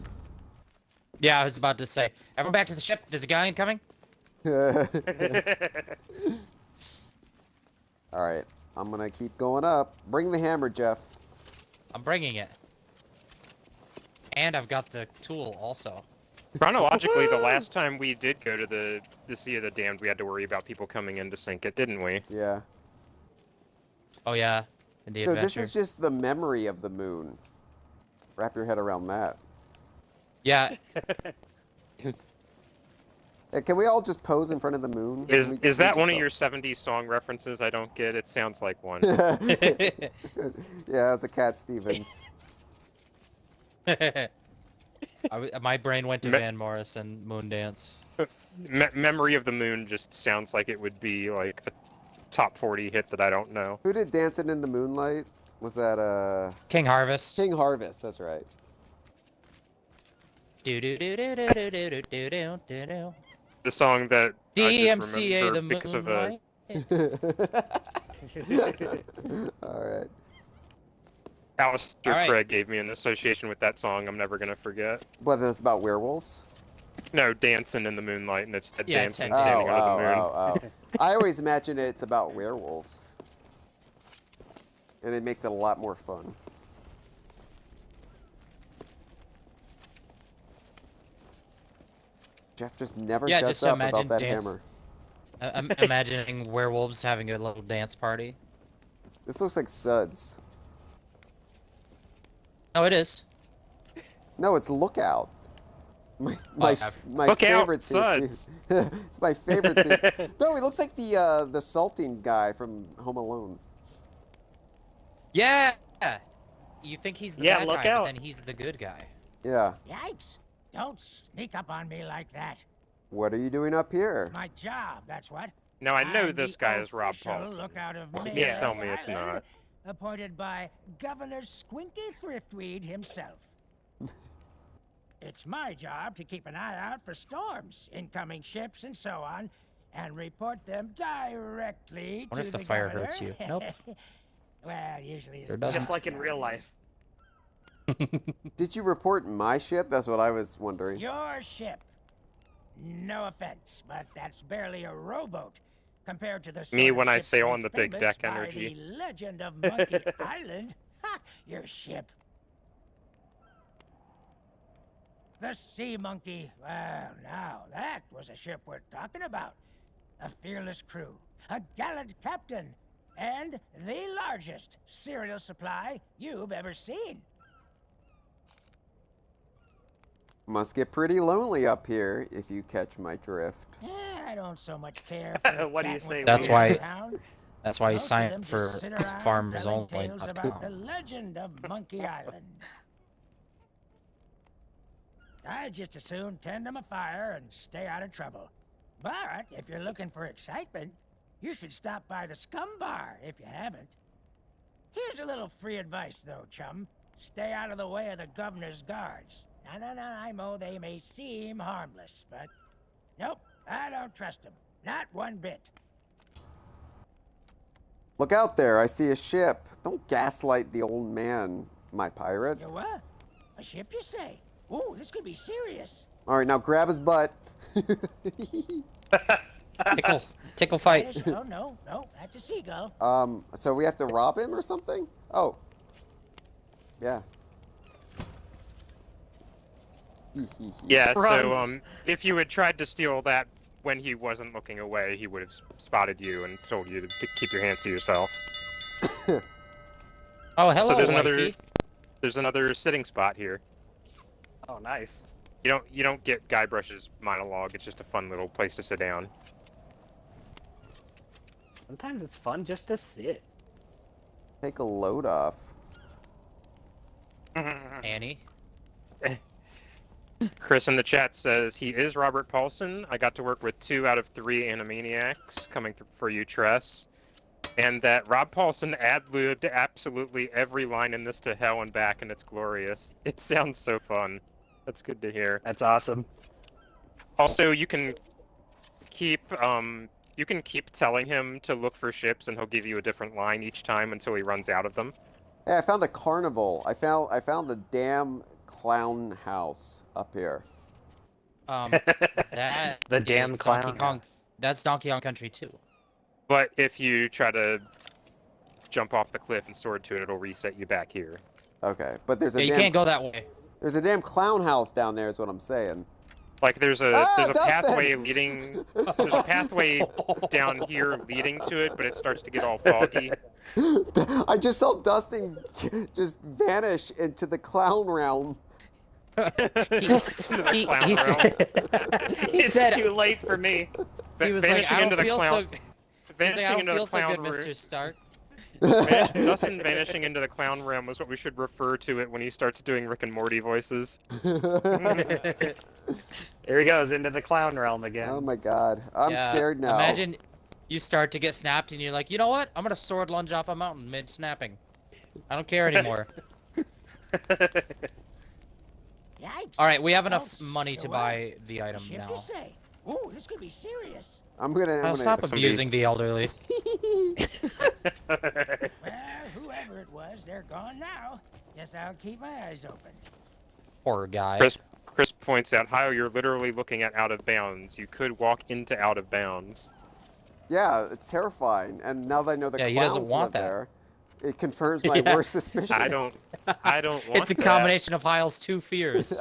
Yeah, I was about to say. Everyone back to the ship. There's a guy incoming. All right, I'm gonna keep going up. Bring the hammer, Jeff. I'm bringing it. And I've got the tool also. Chronologically, the last time we did go to the Sea of the Damned, we had to worry about people coming in to sink it, didn't we? Yeah. Oh yeah, in the So adventure. this is just the memory of the moon. Wrap your head around that. Yeah. Hey, can we all just pose in front of the moon? Is that one of your 70s song references I don't get? It sounds like one. Yeah, it's a Cat Stevens. My brain went to Van Morrison, Moondance. Memory of the Moon just sounds like it would be like a top 40 hit that I don't know. Who did Dancing in the Moonlight? Was that King Harvest? King Harvest, that's right. Do do do do do do do do do do do. The song that DMCA I just the remember because of a All right. Alistair All right. Craig gave me an association with that song I'm never gonna forget. Whether it's about werewolves? No, Dancing in the Moonlight, and it's Ted Yeah, Danson Ted standing under the moon. Oh. I always imagine it's about werewolves. And it makes it a lot more fun. Jeff just never Yeah, shuts just up imagine about that dance. hammer. I'm imagining werewolves having a little dance party. This looks like Suds. Oh, it is. No, it's Lookout. My Look out, favorite scene. Suds. It's my favorite scene. No, he looks like the salting guy from Home Alone. Yeah. you think he's the Yeah, bad look guy, out. but then he's the good guy. Yeah. Yikes! Don't sneak up on me like that. What are you doing up here? My job, that's what. Now I know I'm this the guy is Rob official Paulson. Lookout of You Mêlée can't tell me it's Island, not. appointed by Governor Squinky Thriftweed himself. It's my job to keep an eye out for storms, incoming ships, and so on, and report them directly What to if the the fire governor. hurts you? Nope. Well, usually it's Or doesn't. Just like in real life. Did you report my ship? That's what I was wondering. Your ship. No offense, but that's barely a rowboat compared to the Me sort of when I ships sail made on the big famous deck by energy. The legend of Monkey Island. Ha! Your ship. The Sea Monkey. Well, now that was a ship worth talking about. A fearless crew, a gallant captain, and the largest cereal supply you've ever seen. Must get pretty lonely up here if you catch my drift. I don't so much care for What do you chatting say, with That's the why- in town. That's why you Most of sign them up just for sit around farmers telling only. tales not about the town. legend of Monkey Island. I'd just as soon tend them a fire and stay out of trouble. But if you're looking for excitement, you should stop by the Scum Bar if you haven't. Here's a little free advice, though, chum. Stay out of the way of the governor's guards. No, I know they may seem harmless, but nope, I don't trust them. Not one bit. Look out there, I see a ship. Don't gaslight the old man, my pirate. You what? A ship, you say? Ooh, this could be serious. All right, now grab his butt. Tickle fight. Oh, no, that's a seagull. So we have to rob him or something? Oh. Yeah. Yeah, Run. so if you had tried to steal that when he wasn't looking away, he would have spotted you and told you to keep your hands to yourself. Oh, hello, So wifey. there's another sitting spot here. Oh, nice. You don't get Guybrush's monologue. It's just a fun little place to sit down. Sometimes it's fun just to sit. Take a load off. Annie. Chris in the chat says he is Robert Paulson. I got to work with 2 out of 3 Animaniacs coming for you, Tress. And that Rob Paulson ad-libbed absolutely every line in this to hell and back, and it's glorious. It sounds so fun. That's good to hear. That's awesome. Also, you can keep telling him to look for ships, and he'll give you a different line each time until he runs out of them. Hey, I found a carnival. I found the damn clown house up here. That The damn is clown Donkey Kong. house. That's Donkey Kong Country 2. But if you try to jump off the cliff and sword to it, it'll reset you back here. Okay, but there's a Yeah, you damn, can't go that way. There's a damn clown house down there is what I'm saying. Like there's a Dustin! pathway leading. There's a pathway down here leading to it, but it starts to get all foggy. I just saw Dustin just vanish into the clown realm. He said, It's too late for me. he was like, I don't feel so. He's like, I don't feel so good, Mr. Stark. Dustin vanishing into the clown realm was what we should refer to it when he starts doing Rick and Morty voices. There he goes into the clown realm again. Oh my god, I'm Yeah, scared now. Imagine you start to get snapped and you're like, you know what? I'm gonna sword lunge off a mountain mid snapping. I don't care anymore. Yikes. All right, we have enough Folks, money to you what? buy the item Ship, now. you say? Ooh, this could be serious. I'll stop abusing the elderly. Well, whoever it was, they're gone now. Guess I'll keep my eyes open. Poor guy. Chris points out how you're literally looking at out of bounds. You could walk into out of bounds. Yeah, it's terrifying. And now that I know the Yeah, he clowns doesn't want live that. there, it confirms my Yeah. worst suspicions. I don't want It's a that. combination of Hyle's 2 fears.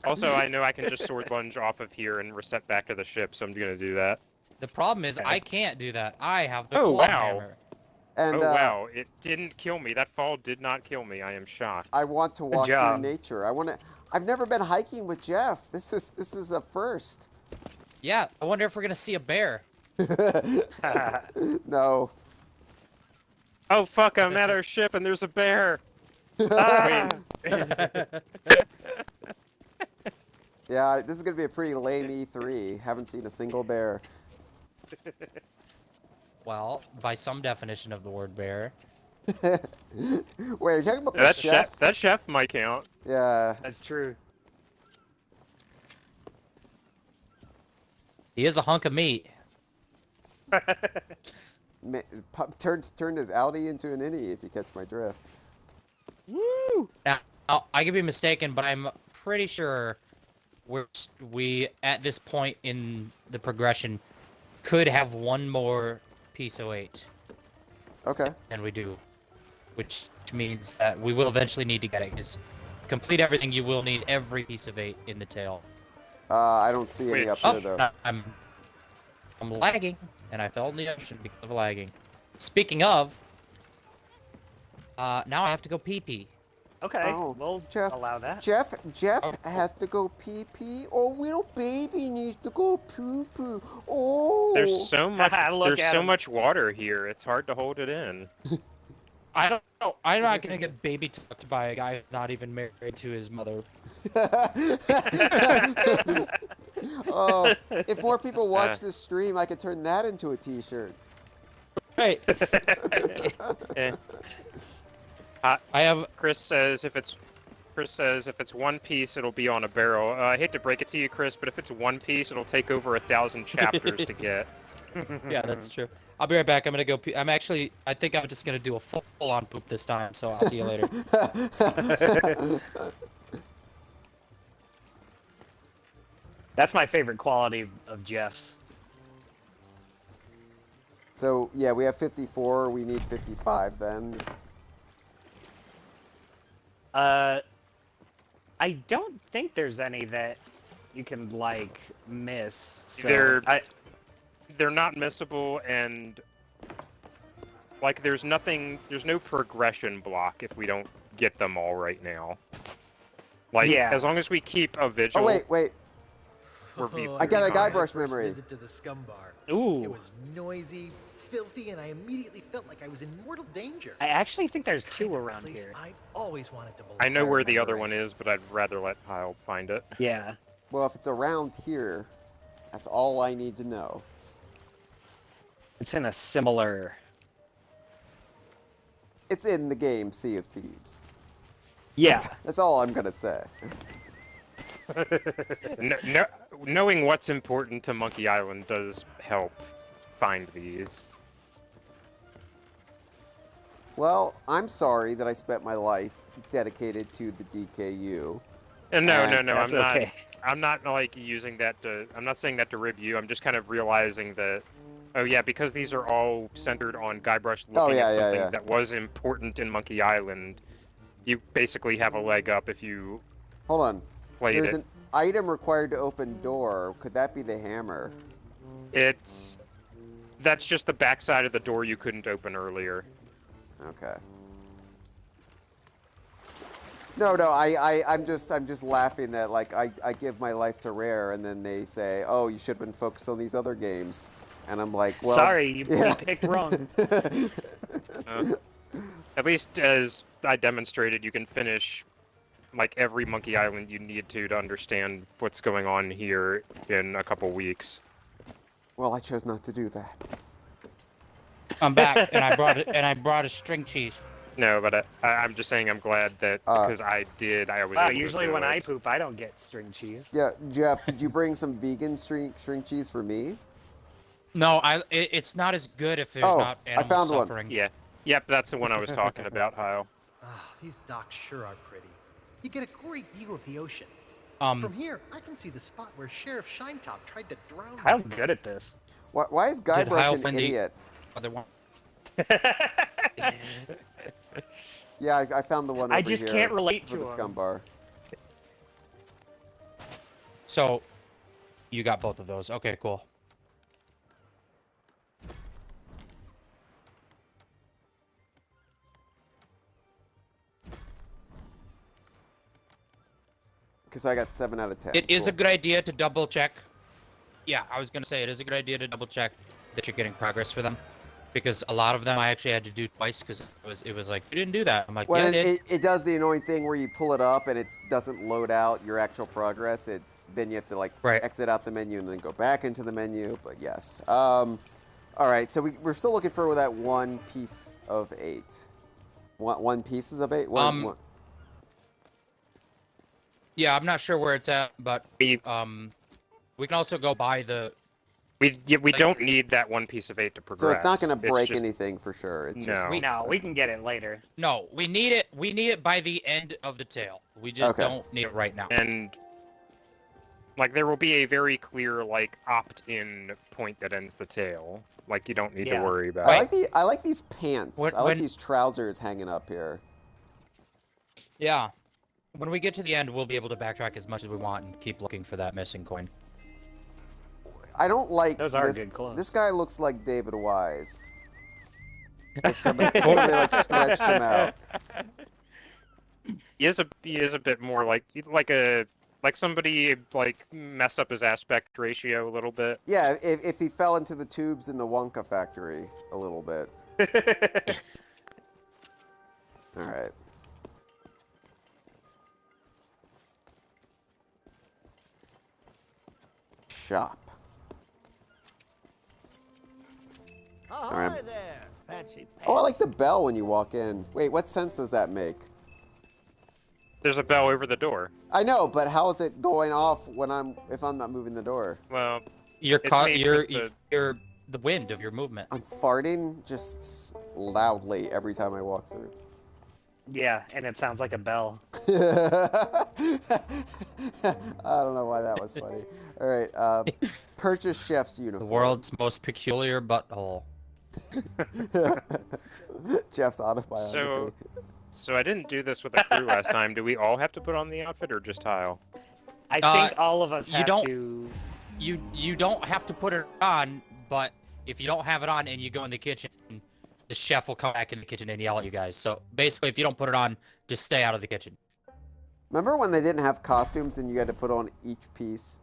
Also, I know I can just sword lunge off of here and reset back to the ship, so I'm gonna do that. The problem is I can't do that. I have the Oh, claw wow. hammer. And, oh wow, it didn't kill me. That fall did not kill me. I am shocked. I want to walk through job. nature. I've never been hiking with Jeff. This is a first. Yeah, I wonder if we're gonna see a bear. No. Oh fuck! I'm at our ship and there's a bear. Ah! Yeah, this is gonna be a pretty lame E3. Haven't seen a single bear. Well, by some definition of the word bear. Wait, are you talking about the That chef? That chef might count. Yeah. That's true. He is a hunk of meat. Turned his outie into an innie, if you catch my drift. Woo! Now, I could be mistaken, but I'm pretty sure we at this point in the progression could have one more piece of 8. Okay. Than we do, which means that we will eventually need to get it. Because complete everything, you will need every piece of 8 in the tail. I don't see any up here though. I'm lagging, and I fell in the ocean because of lagging. Speaking of, now I have to go pee-pee. Okay, Oh, we'll Jeff, allow that. Jeff has to go pee-pee. Oh, little baby needs to go poo-poo. Oh. There's so much. Look There's at so him. much water here. It's hard to hold it in. I don't know. I'm not gonna get baby tucked by a guy who's not even married to his mother. Oh, if more people watch this stream, I could turn that into a T-shirt. Right. Eh. I have. Chris says if it's one piece, it'll be on a barrel. I hate to break it to you, Chris, but if it's one piece, it'll take over 1,000 chapters to get. Yeah, that's true. I'll be right back. I'm gonna go pee. I think I'm just gonna do a full-on poop this time. So I'll see you later. That's my favorite quality of Jeff's. So yeah, we have 54. We need 55 then. I don't think there's any that you can like miss. So They're not missable, and like there's no progression block if we don't get them all right now. Like as long as we keep a vigil. Oh wait. I got a Guybrush My first memory. Visit to the scum bar. Ooh. It was noisy, filthy, and I immediately felt like I was in mortal danger. I actually think there's 2 Kind of around place here. I always wanted to belong. I know where the other one is, but I'd rather let Hyle find it. Yeah. Well, if it's around here, that's all I need to know. It's in a similar. It's in the game Sea of Thieves. Yeah. That's all I'm gonna say. Knowing what's important to Monkey Island does help find these. Well, I'm sorry that I spent my life dedicated to the DKU. No, That's okay. I'm not like using that to. I'm not saying that to rib you. I'm just kind of realizing that. Oh yeah, because these are all centered on Guybrush looking at something that was important in Monkey Island. You basically have a leg up if you. Hold on. Played There's it. an item required to open door. Could that be the hammer? That's just the backside of the door you couldn't open earlier. Okay. No, I'm just laughing that like I give my life to Rare and then they say, oh, you should have been focused on these other games, and I'm like, well, sorry, you picked wrong. At least as I demonstrated, you can finish like every Monkey Island you need to understand what's going on here in a couple weeks. Well, I chose not to do that. I'm back, and I brought a string cheese. No, but I'm just saying I'm glad that because I was. Wow, able to usually do when I it. poop, I don't get string cheese. Yeah, Jeff, did you bring some vegan string cheese for me? No, it's not as good if there's not animal I found suffering. one. Yeah. Yep, that's the one I was talking about, Hyle. These docks sure are pretty. You get a great view of the ocean. Um, From here, I can see the spot where Sheriff Shinetop tried to drown me. Kyle's good at this. Why is Guybrush an idiot? Other one. Yeah, I found the one over I just here can't relate for to the him. scum bar. So, you got both of those. Okay, cool. Because I got 7 out of 10. It is a good idea to double check. Yeah, I was gonna say it is a good idea to double check that you're getting progress for them. Because a lot of them I actually had to do twice because it was like, you didn't do that. I'm like, Well, yeah, I did. it does the annoying thing where you pull it up and it doesn't load out your actual progress. Then you have to like exit out the menu and then go back into the menu. But yes. All right. So we're still looking for that one piece of 8. One pieces of 8. One. Yeah, I'm not sure where it's at, but we can also go buy the. We don't need that one piece of 8 to progress. So it's not going to break just, anything for sure. It's no. just, No, we can get it later. No, we need it. We need it by the end of the tale. We just don't need it right now. And like there will be a very clear like opt-in point that ends the tale. Like you don't need to worry about. I like these pants. I like these trousers hanging up here. Yeah. When we get to the end, we'll be able to backtrack as much as we want and keep looking for that missing coin. I don't like Those are this. good clothes. This guy looks like David Wise. If somebody like stretched him out. He is a bit more like somebody like messed up his aspect ratio a little bit. Yeah, if he fell into the tubes in the Wonka factory a little bit. All right. Shop. Oh, All right. hi there, fancy pants. Oh, I like the bell when you walk in. Wait, what sense does that make? There's a bell over the door. I know, but how is it going off if I'm not moving the door? Well, You're it's caught. made You're with the wind of your movement. I'm farting just loudly every time I walk through. Yeah, and it sounds like a bell. I don't know why that was funny. All right, purchase chef's uniform. The world's most peculiar butthole. Jeff's autobiography. So I didn't do this with the crew last time. Do we all have to put on the outfit or just Hyle? I think all of us have to. You don't have to put it on, but if you don't have it on and you go in the kitchen, the chef will come back in the kitchen and yell at you guys. So basically, if you don't put it on, just stay out of the kitchen. Remember when they didn't have costumes and you had to put on each piece?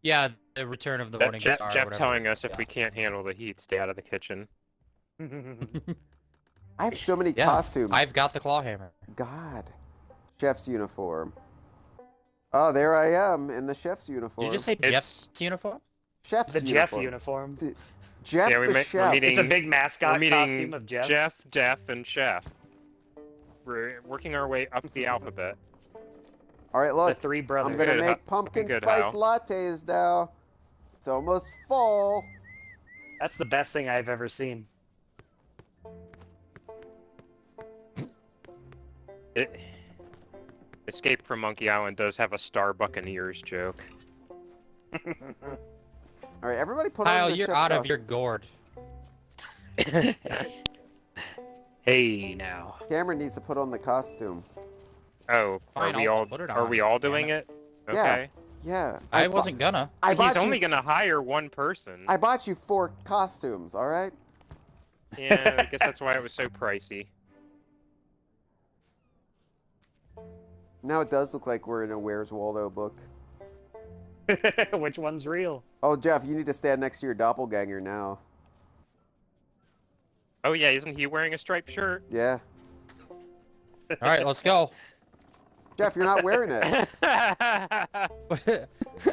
Yeah, the Return of the Morning Star. or Jeff whatever. telling us if we can't handle the heat, stay out of the kitchen. I have so many costumes. I've got the claw hammer. God. Chef's uniform. Oh, there I am in the chef's uniform. Did you just say Jeff's uniform? Chef's The uniform. Jeff uniform. Jeff the chef. It's a big mascot we're costume of Jeff. Jeff, and Chef. We're working our way up the alphabet. All right, look. The three brothers. I'm going to make pumpkin spice Hyle. lattes now. It's almost fall. That's the best thing I've ever seen. Escape from Monkey Island does have a Star Buccaneers joke. All right, everybody put Hyle, on the you're chef's out of costume. your gourd. Hey, now. Cameron needs to put on the costume. Oh, Fine, are we I'll all put it are on, we all damn doing it. it? Okay. Yeah. I wasn't gonna. He's only gonna hire one person. I bought you 4 costumes, all right? Yeah, I guess that's why it was so pricey. Now it does look like we're in a Where's Waldo book. Which one's real? Oh, Jeff, you need to stand next to your doppelganger now. Oh yeah, isn't he wearing a striped shirt? Yeah. All right, let's go. Jeff, you're not wearing it.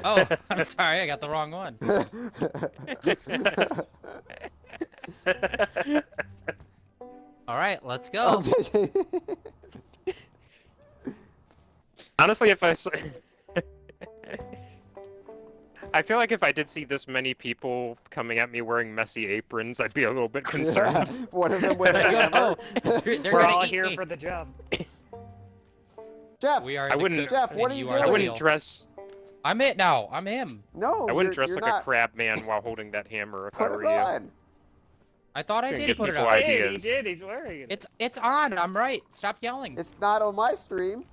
Oh, I'm sorry, I got the wrong one. All right, let's go. Honestly, if I feel like if I did see this many people coming at me wearing messy aprons, I'd be a little bit concerned. One of them with a hammer. We're all here for the job. Jeff, We are I the wouldn't. cook, Jeff, what and are you you doing? I the wouldn't wheel. dress. I'm it now. I'm him. No, I wouldn't dress you're like not. a crab man while holding that hammer if I Put were it you. on. I thought I Gonna did give put it people on. ideas. Hey, he did. He's wearing it. It's on. I'm right. Stop yelling. It's not on my stream.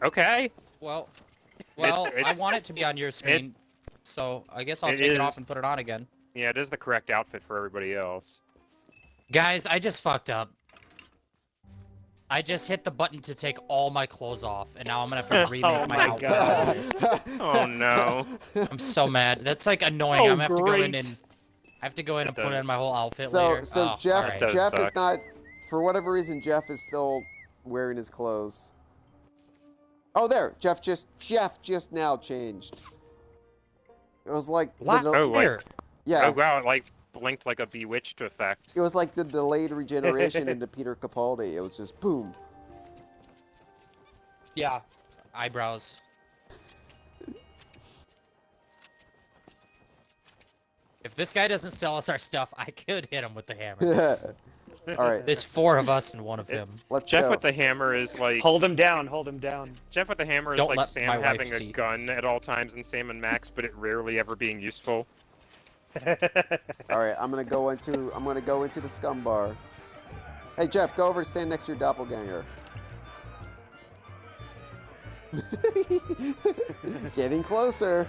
Okay. Well, I it's- want it to be on your screen, so I guess I'll it take it is- off and put it on again. Yeah, it is the correct outfit for everybody else. Guys, I just fucked up. I just hit the button to take all my clothes off, and now I'm gonna have to remake Oh my my outfit. Oh no. I'm so mad. That's like annoying. Oh, I'm gonna have to go in great. and I have to go in and put on my whole outfit So later. Oh, Jeff, alright. Jeff is not, for whatever reason, Jeff is still wearing his clothes. Oh, there, Jeff just now changed. It was like yeah. Oh wow, it like blinked like a bewitched effect. It was like the delayed regeneration into Peter Capaldi. It was just boom. Yeah, eyebrows. If this guy doesn't sell us our stuff, I could hit him with the hammer. All right. There's 4 of us and 1 of him. Jeff with the hammer is like. Hold him down. Hold him down. Jeff with the hammer is Don't like let Sam my wife having a see. gun at all times and Sam and Max, but it rarely ever being useful. All right, I'm gonna go into the scum bar. Hey Jeff, go over and stand next to your doppelganger. Getting closer.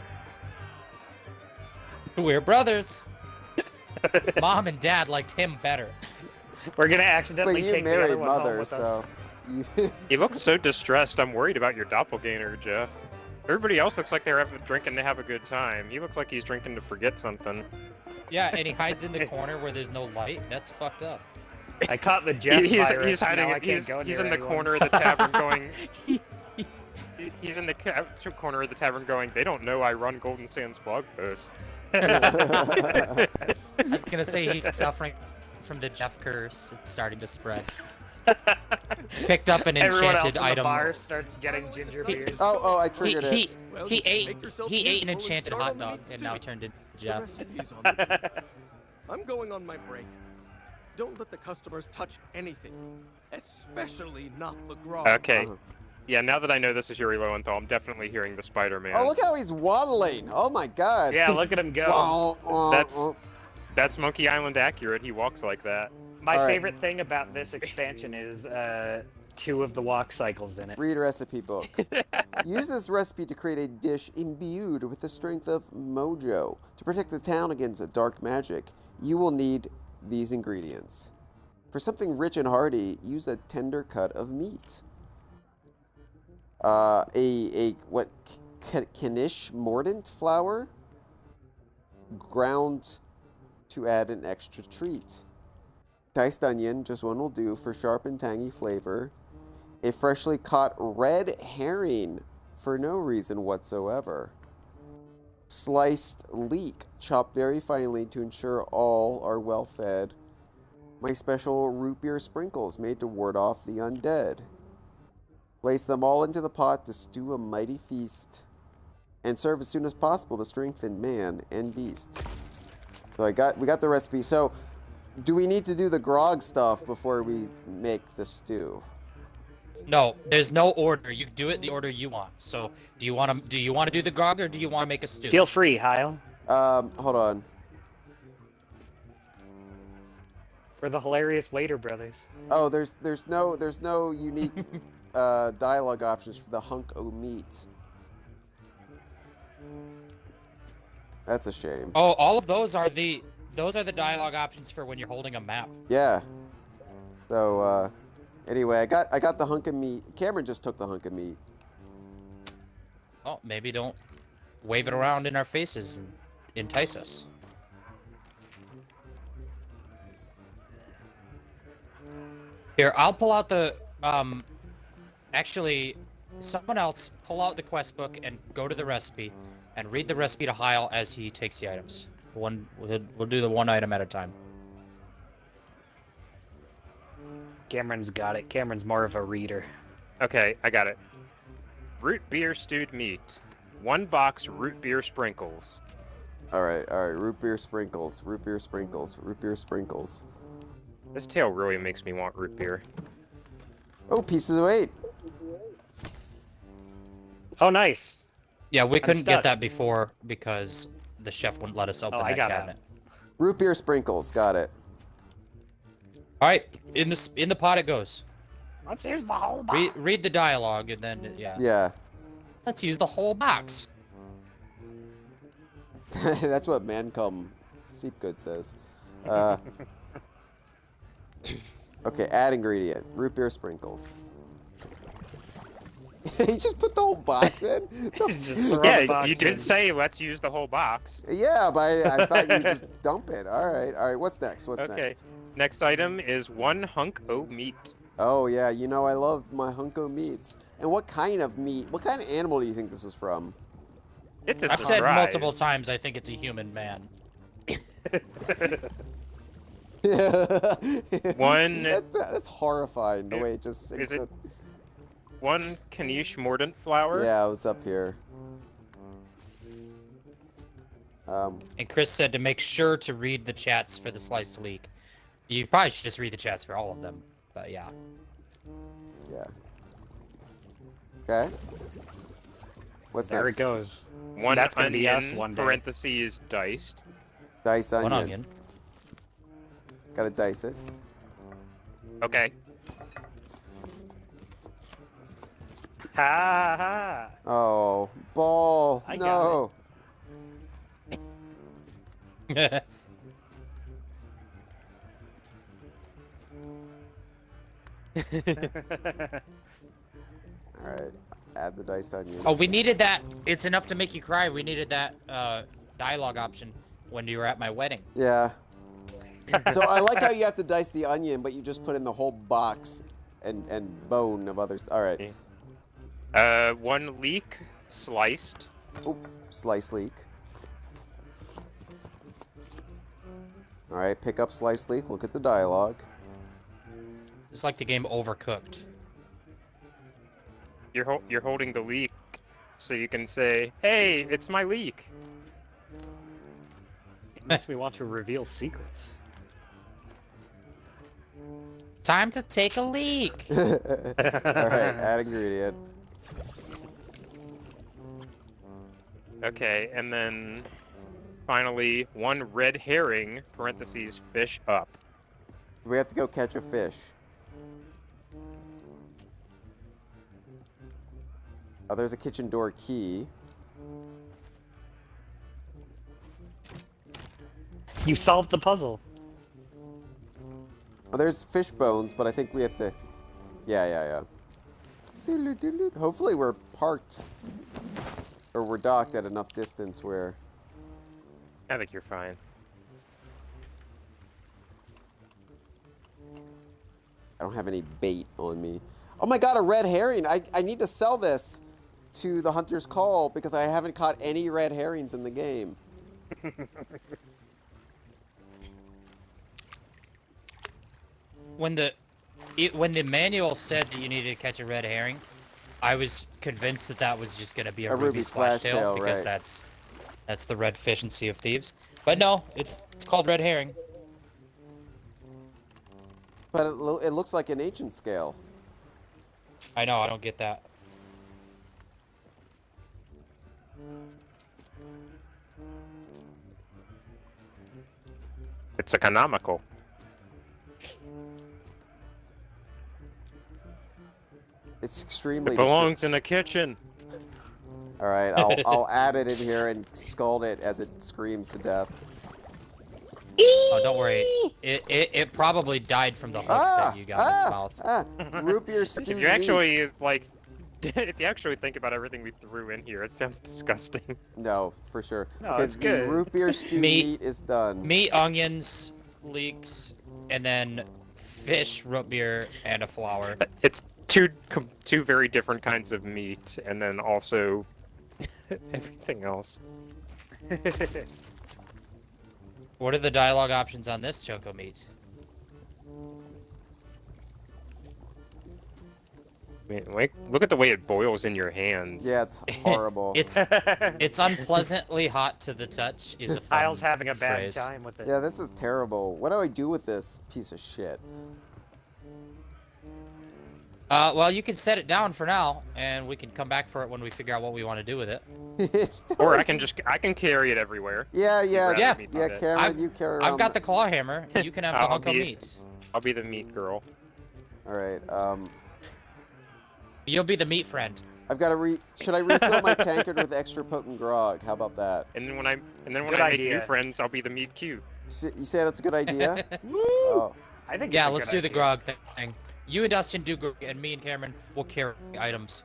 We're brothers. Mom and Dad liked him better. We're gonna accidentally But you take the other married one home mother, with so. us. He looks so distressed. I'm worried about your doppelganger, Jeff. Everybody else looks like they're drinking to have a good time. He looks like he's drinking to forget something. Yeah, and he hides in the corner where there's no light. That's fucked up. I caught the Jeff virus. He's hiding. Now I can't He's go in near the anyone. corner of the tavern going. He's in the corner of the tavern going. They don't know I run Golden Sands blog post. I was gonna say he's suffering from the Jeff curse. It's starting to spread. Picked up an Everyone else enchanted in the item. bar starts getting ginger beers. Oh, I triggered it. Well, He ate make yourself an useful and enchanted start hot on the dog meat and now stew. turned into The Jeff. recipe's on the table. I'm going on my break. Don't let the customers touch anything, especially not the grog. Okay. Yeah, now that I know this is Yuri Lowenthal, I'm definitely hearing the Spider-Man. Oh, look how he's waddling. Oh my God. Yeah, look at him go. That's Monkey Island accurate. He walks like that. My favorite thing about this expansion is 2 of the walk cycles in it. Read recipe book. Use this recipe to create a dish imbued with the strength of mojo. To protect the town against dark magic, you will need these ingredients. For something rich and hearty, use a tender cut of meat. Knish mordant flour, ground to add an extra treat. Diced onion, just one will do for sharp and tangy flavor. A freshly caught red herring for no reason whatsoever. Sliced leek, chopped very finely to ensure all are well fed. My special root beer sprinkles made to ward off the undead. Place them all into the pot to stew a mighty feast, and serve as soon as possible to strengthen man and beast. So we got the recipe. So, do we need to do the grog stuff before we make the stew? No, there's no order. You do it the order you want. So, do you want to do the grog or do you want to make a stew? Feel free, Hyle. Hold on. We're the hilarious Waiter brothers. Oh, there's no unique dialogue options for the hunk o' meat. That's a shame. Oh, all of those are the dialogue options for when you're holding a map. Yeah. So anyway, I got the hunk of meat. Cameron just took the hunk of meat. Oh, maybe don't wave it around in our faces and entice us. Here, I'll pull out the actually, someone else pull out the quest book and go to the recipe and read the recipe to Hyle as he takes the items. We'll do the one item at a time. Cameron's got it. Cameron's more of a reader. Okay, I got it. Root beer stewed meat. 1 box root beer sprinkles. All right. Root beer sprinkles. Root beer sprinkles. Root beer sprinkles. This tale really makes me want root beer. Oh, pieces of 8. Oh, nice. Yeah, we couldn't stuck. get that before because the chef wouldn't let us open I that got cabinet. Root beer sprinkles. Got it. All right, in the pot it goes. Let's use the whole box. Read the dialogue and then yeah. Yeah. Let's use the whole box. That's what Mancom Seepgood says. Okay, add ingredient. Root beer sprinkles. You just put the whole box in? Yeah, you did say let's use the whole box. Yeah, but I thought you would just dump it. All right. What's next? What's next? Next item is 1 hunk o' meat. Oh, yeah, you know I love my hunko meats. And what kind of meat? What kind of animal do you think this was from? It's a I've surprise. said multiple times I think it's a human man. That's horrifying, the way it just sinks Is it in. 1 Kanish mordant flower? Yeah, it was up here. And Chris said to make sure to read the chats for the sliced leek. You probably should just read the chats for all of them, but yeah. Yeah. Okay. What's There next? it goes. 1 That's gonna be us onion, one day. parentheses, diced. Dice onion. 1 onion. Gotta dice it. Okay. Ha ha! Oh, ball. I No. All right. Add the diced onions. Oh, we needed that. It's enough to make you cry. We needed that dialogue option when you were at my wedding. Yeah. So I like how you have to dice the onion, but you just put in the whole box and bone of others. All right. 1 leek, sliced. Oop, slice leek. All right, pick up slice leek. Look at the dialogue. It's like the game Overcooked. You're holding the leek, so you can say, "Hey, it's my leek." It makes me want to reveal secrets. Time to take a leak. All right, add ingredient. Okay, and then finally 1 red herring, parentheses, fish up. We have to go catch a fish. Oh, there's a kitchen door key. You solved the puzzle. Oh, there's fish bones, but I think we have to... Yeah. Hopefully we're parked. Or we're docked at enough distance where... I think you're fine. I don't have any bait on me. Oh my god, a red herring! I need to sell this to the Hunter's Call because I haven't caught any red herrings in the game. When the manual said that you needed to catch a red herring, I was convinced that that was just going to be a ruby splashtail because right. that's the red fish in Sea of Thieves. But no, it's called red herring. But it looks like an ancient scale. I know, I don't get that. It's economical. It's extremely... It belongs in a kitchen. All right, I'll add it in here and scald it as it screams to death. Oh, don't worry. It probably died from the hook that you got in its mouth. Root beer stewed If you actually if you actually think about everything we threw in here, it sounds disgusting. No, for sure. No, it's good. The root beer stewed meat is done. Meat, onions, leeks, and then fish, root beer, and a flour. It's two very different kinds of meat, and then also everything else. What are the dialogue options on this choco meat? I mean, look at the way it boils in your hands. Yeah, it's horrible. It's unpleasantly hot to the touch is a fun Kyle's having a bad phrase. time with it. Yeah, this is terrible. What do I do with this piece of shit? Well, you can set it down for now, and we can come back for it when we figure out what we want to do with it. Or I can carry it everywhere. Yeah, Cameron, you carry around. I've got the claw hammer, and you can have the hunk of meat. I'll be the meat girl. All right. You'll be the meat friend. I've got to Should I refill my tankard with extra potent grog? How about that? And then when I make new friends, I'll be the meat cube. You say that's a good idea? Oh. I think. Yeah, let's do the grog thing. You and Dustin do grog, and me and Cameron will carry items.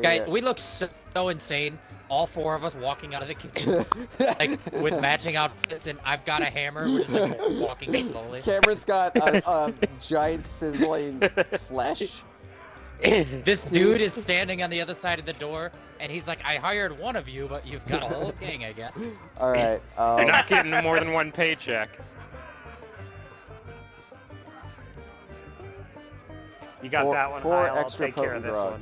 Guys, we look so insane. All four of us walking out of the kitchen, like with matching outfits, and I've got a hammer. We're just like walking slowly. Cameron's got a giant sizzling flesh. This dude is standing on the other side of the door, and he's like, "I hired one of you, but you've got a whole gang, I guess." All right. You're not getting more than one paycheck. You got that one, pour Hyle. I'll extra take care of potent this grog. one.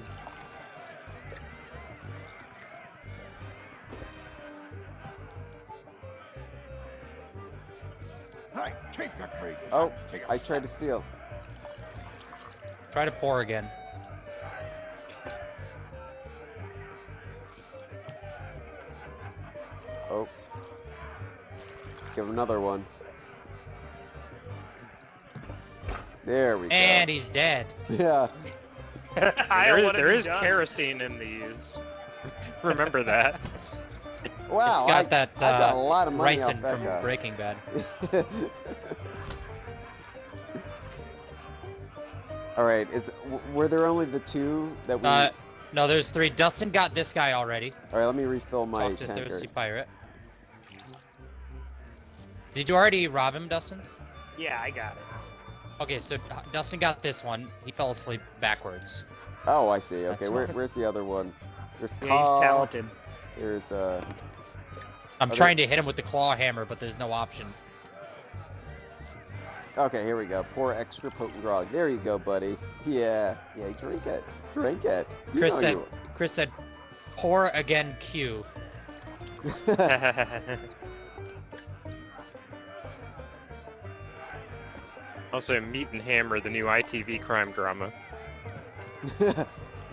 Hey, take the crate. Oh, I tried to steal. Try to pour again. Oh. Give him another one. There we go. And he's dead. Yeah. There is kerosene in these. Remember that. Wow. It's got that I got a lot of money ricin off that from guy. Breaking Bad. All right. Were there only the two that we? No, there's three. Dustin got this guy already. All right. Let me refill my Talk to tankard. Thirsty Pirate. Did you already rob him, Dustin? Yeah, I got it. Okay, so Dustin got this one. He fell asleep backwards. Oh, I see. Okay, That's where's the other one? There's Yeah, he's talented. There's I'm trying to hit him with the claw hammer, but there's no option. Okay, here we go. Pour extra potent grog. There you go, buddy. Yeah, drink it. Drink it. You Chris know Chris said, pour again Q. Also, Meat and Hammer, the new ITV crime drama.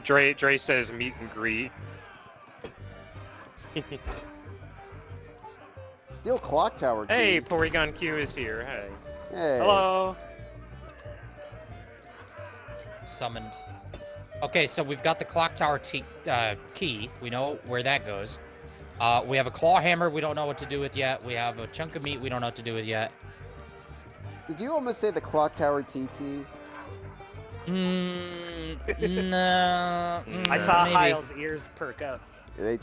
Dre says meet and greet. Steel clock tower key. Hey, Porygon Q is here. Hey. Hey. Hello. Summoned. Okay, so we've got the clock tower key. We know where that goes. We have a claw hammer we don't know what to do with yet. We have a chunk of meat we don't know what to do with yet. Did you almost say the clock tower TT? No. I saw maybe. Hyle's ears perk up. They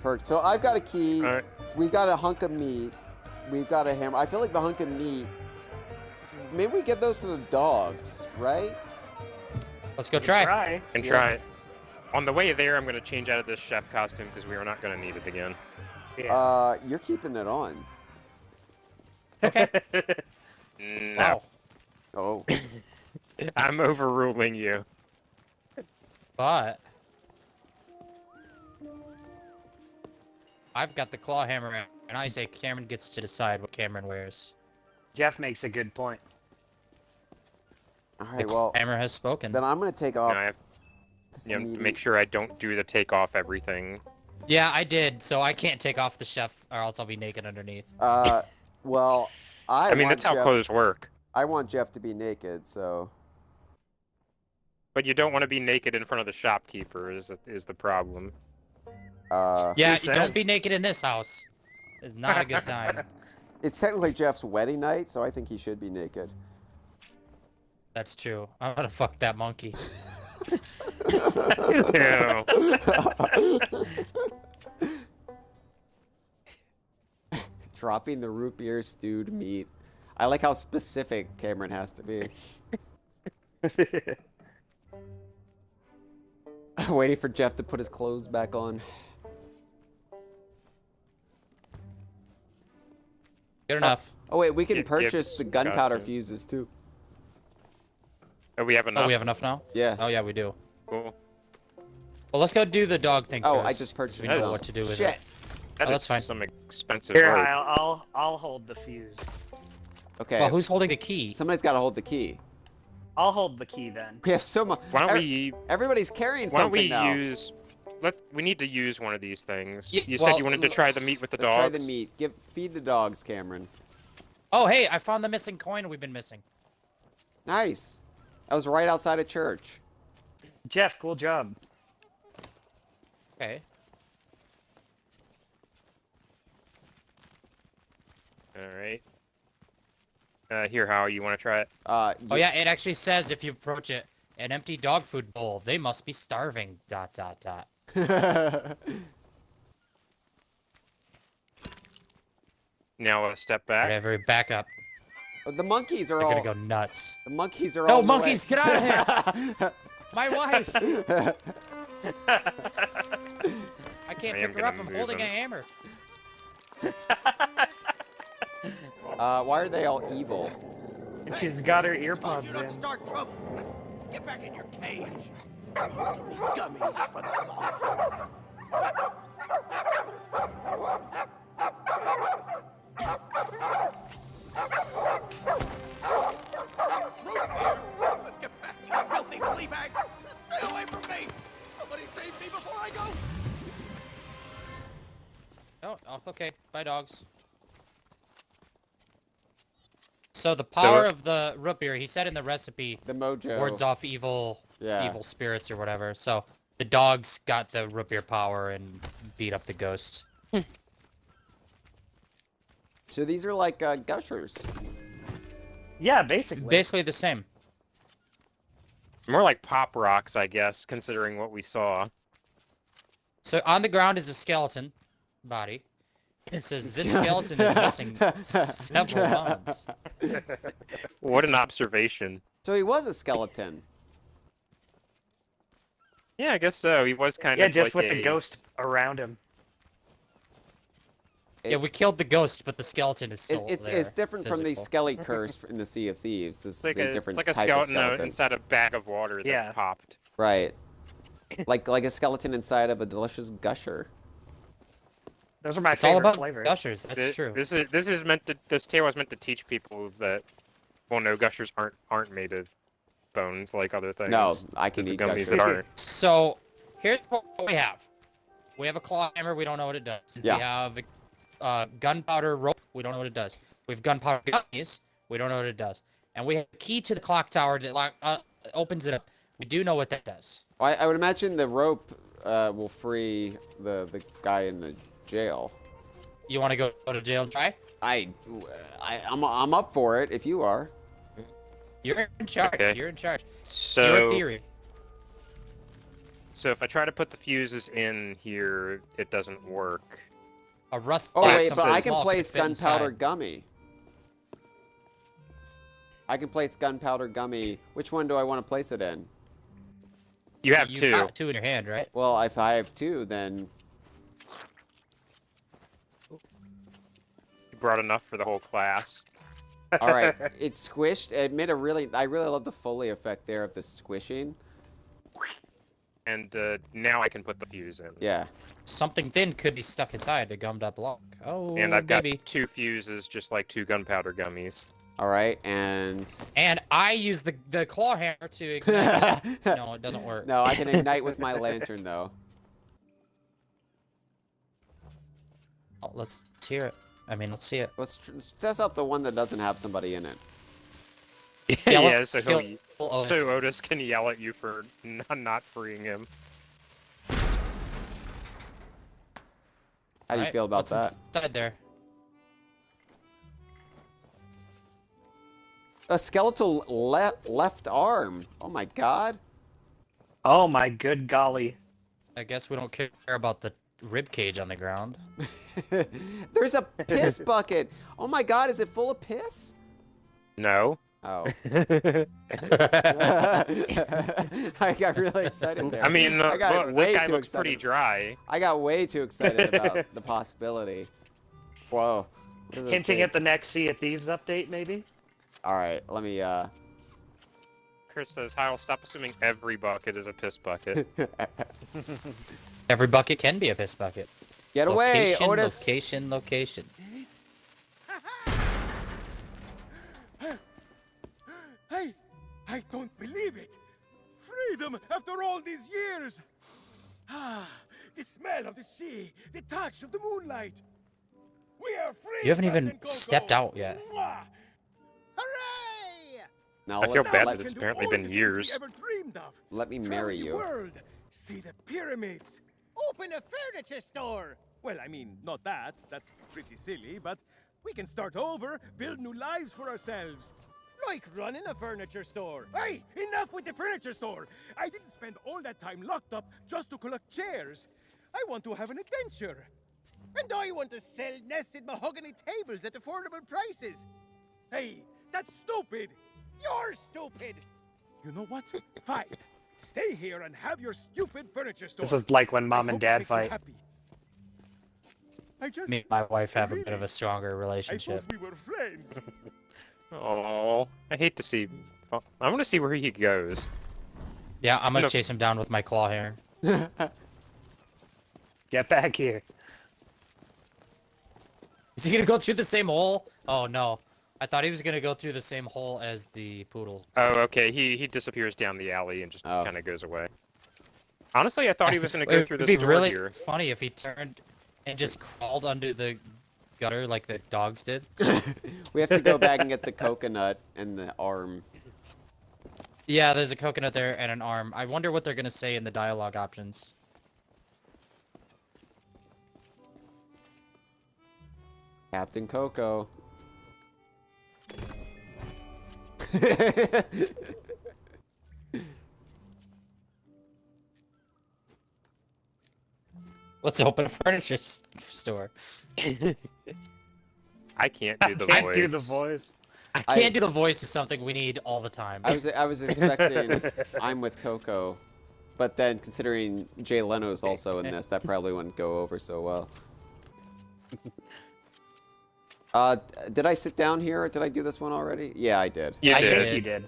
perked. So I've got a key. All right. We've got a hunk of meat. We've got a hammer. I feel like the hunk of meat. Maybe we give those to the dogs, right? Let's go try. And try it. On the way there, I'm going to change out of this chef costume because we are not going to need it again. Yeah. You're keeping it on. Okay. No. Oh. I'm overruling you. But I've got the claw hammer, and I say Cameron gets to decide what Cameron wears. Jeff makes a good point. All right, well. Hammer has spoken. Then I'm going to take off. I have to make sure I don't do the take off everything. Yeah, I did, so I can't take off the chef, or else I'll be naked underneath. Well, I mean, that's how clothes work. I want Jeff to be naked, so. But you don't want to be naked in front of the shopkeeper is the problem. Yeah, don't be naked in this house. It's not a good time. It's technically Jeff's wedding night, so I think he should be naked. That's true. I'm gonna fuck that monkey. Dropping the root beer stewed meat. I like how specific Cameron has to be. Waiting for Jeff to put his clothes back on. Good enough. Oh wait, we can Get purchase the gunpowder costume. fuses too. Oh, we have enough? Oh, we have enough now? Yeah. Oh, yeah, we do. Cool. Well, let's go do the dog thing Oh, first. I just purchased We know this. what to do with Shit. it. That Oh, is that's fine. some expensive Here, rope. I'll hold the fuse. Okay. Well, who's holding the key? Somebody's got to hold the key. I'll hold the key then. We have so much. Why don't we? Everybody's carrying Why don't something we now. use? We need to use one of these things. Yeah, You well, said you wanted to try the meat with the Let's dogs. try the meat. Feed the dogs, Cameron. Oh, hey, I found the missing coin we've been missing. Nice. That was right outside of church. Jeff, cool job. Okay. All right. Here, Hyle, you want to try it? Oh, yeah, it actually says if you approach it, An empty dog food bowl. They must be starving. ... Now a step back. Whatever, back up. The monkeys are They're all... gonna go nuts. The monkeys are No, all... monkeys, get out of here! My wife! I can't pick her up. I'm holding a hammer. Why are they all evil? She's got her earpods Not in. start trouble. Get back in your cage. Gummies for the mouth. Get back, you filthy flea bags! Stay away from me! Somebody save me before I go! Oh, okay. Bye, dogs. So the power of the root beer, he said in the recipe, the mojo wards off evil spirits or whatever. So the dogs got the root beer power and beat up the ghost. So these are like gushers. Yeah, basically. Basically the same. More like pop rocks, I guess, considering what we saw. So on the ground is a skeleton body. It says this skeleton is missing several bones. What an observation. So he was a skeleton. Yeah, I guess so. He was kind Yeah, of just like with the ghost around him. Yeah, we killed the ghost, but the skeleton is still It's there. different from the skelly curse in the Sea of Thieves. This It's is a different it's like a type skeleton, of skeleton. inside a bag of water that popped. Right. like a skeleton inside of a delicious gusher. Those are my It's all favorite about flavors. gushers. That's true. This is meant to. This tale was meant to teach people that, well, no, gushers aren't made of bones like other things. No, I can There's eat gummies gushers. that aren't. So here's what we have. We have a claw hammer. We don't know what it does. Yeah. We have a gunpowder rope. We don't know what it does. We have gunpowder gummies. We don't know what it does. And we have a key to the clock tower that opens it up. We do know what that does. I would imagine the rope will free the guy in the jail. You want to go to jail and try? I'm up for it if you are. You're in charge. Okay. You're in charge. It's So, your theory. So if I try to put the fuses in here, it doesn't work. A rust. Oh wait, but I can small place fit gunpowder inside. gummy. I can place gunpowder gummy. Which one do I want to place it in? You have You've two. got two in your hand, right? Well, if I have two, then You brought enough for the whole class. all right. It's squished. It made a really. I really love the Foley effect there of the squishing. And now I can put the fuse in. Yeah. Something thin could be stuck inside the gummed up lock. Oh, And I've got baby. 2 fuses, just like 2 gunpowder gummies. All right, and And I use the claw hammer to ignite. No, it doesn't work. no, I can ignite with my lantern though. Oh, let's hear it. I mean, let's see it. Let's test out the one that doesn't have somebody in it. Yeah, so kill so Otis. Otis can yell at you for not freeing him. How do you Alright, feel about what's that? inside there? A skeletal left arm. Oh my god. Oh my good golly. I guess we don't care about the rib cage on the ground. There's a piss bucket. Oh my god, is it full of piss? No. Oh. I got really excited there. I mean, I got look, way this guy too looks excited. pretty dry. I got way too excited about the possibility. Whoa. What does it Hinting say? at the next Sea of Thieves update, maybe? Alright, let me Chris says, Hyle, stop assuming every bucket is a piss bucket. Every bucket can be a piss bucket. Get away, Location, Otis. Location. Hey, I don't believe it. Freedom after all these years. Ah, the smell of the sea, the touch of the moonlight. We are free. You haven't even Captain Coco. stepped out yet. Mwah. Hooray! Now I feel let, bad let, that it's Can do apparently all been the things years. we ever dreamed of. let me Travel marry the you. world, see the pyramids. Open a furniture store. Well, I mean, not that. That's pretty silly, but we can start over, build new lives for ourselves. like running a furniture store. Hey, enough with the furniture store. I didn't spend all that time locked up just to collect chairs. I want to have an adventure. And I want to sell nested mahogany tables at affordable prices. Hey, that's stupid. You're stupid. You know what? Fine. Stay here and have your stupid furniture store. This is like when mom and dad fight. Me and my wife have a bit of a stronger relationship. I thought we were friends. Oh, I hate to see. I want to see where he goes. Yeah, I'm gonna chase him down with my claw hammer. Get back here. Is he gonna go through the same hole? Oh no. I thought he was gonna go through the same hole as the poodle. Oh, okay. He disappears down the alley and just kind of goes away. Honestly, I thought he was gonna go through this It'd be door really here. funny if he turned and just crawled under the gutter like the dogs did. We have to go back and get the coconut and the arm. Yeah, there's a coconut there and an arm. I wonder what they're gonna say in the dialogue options. Captain Coco. Let's open a furniture store. I can't do the voice. I can't do the voice. I can't do the voice is something we need all the time. I was expecting I'm with Coco, but then considering Jay Leno's also in this, that probably wouldn't go over so well. Did I sit down here? Or did I do this one already? Yeah, I did. You I did. think you did.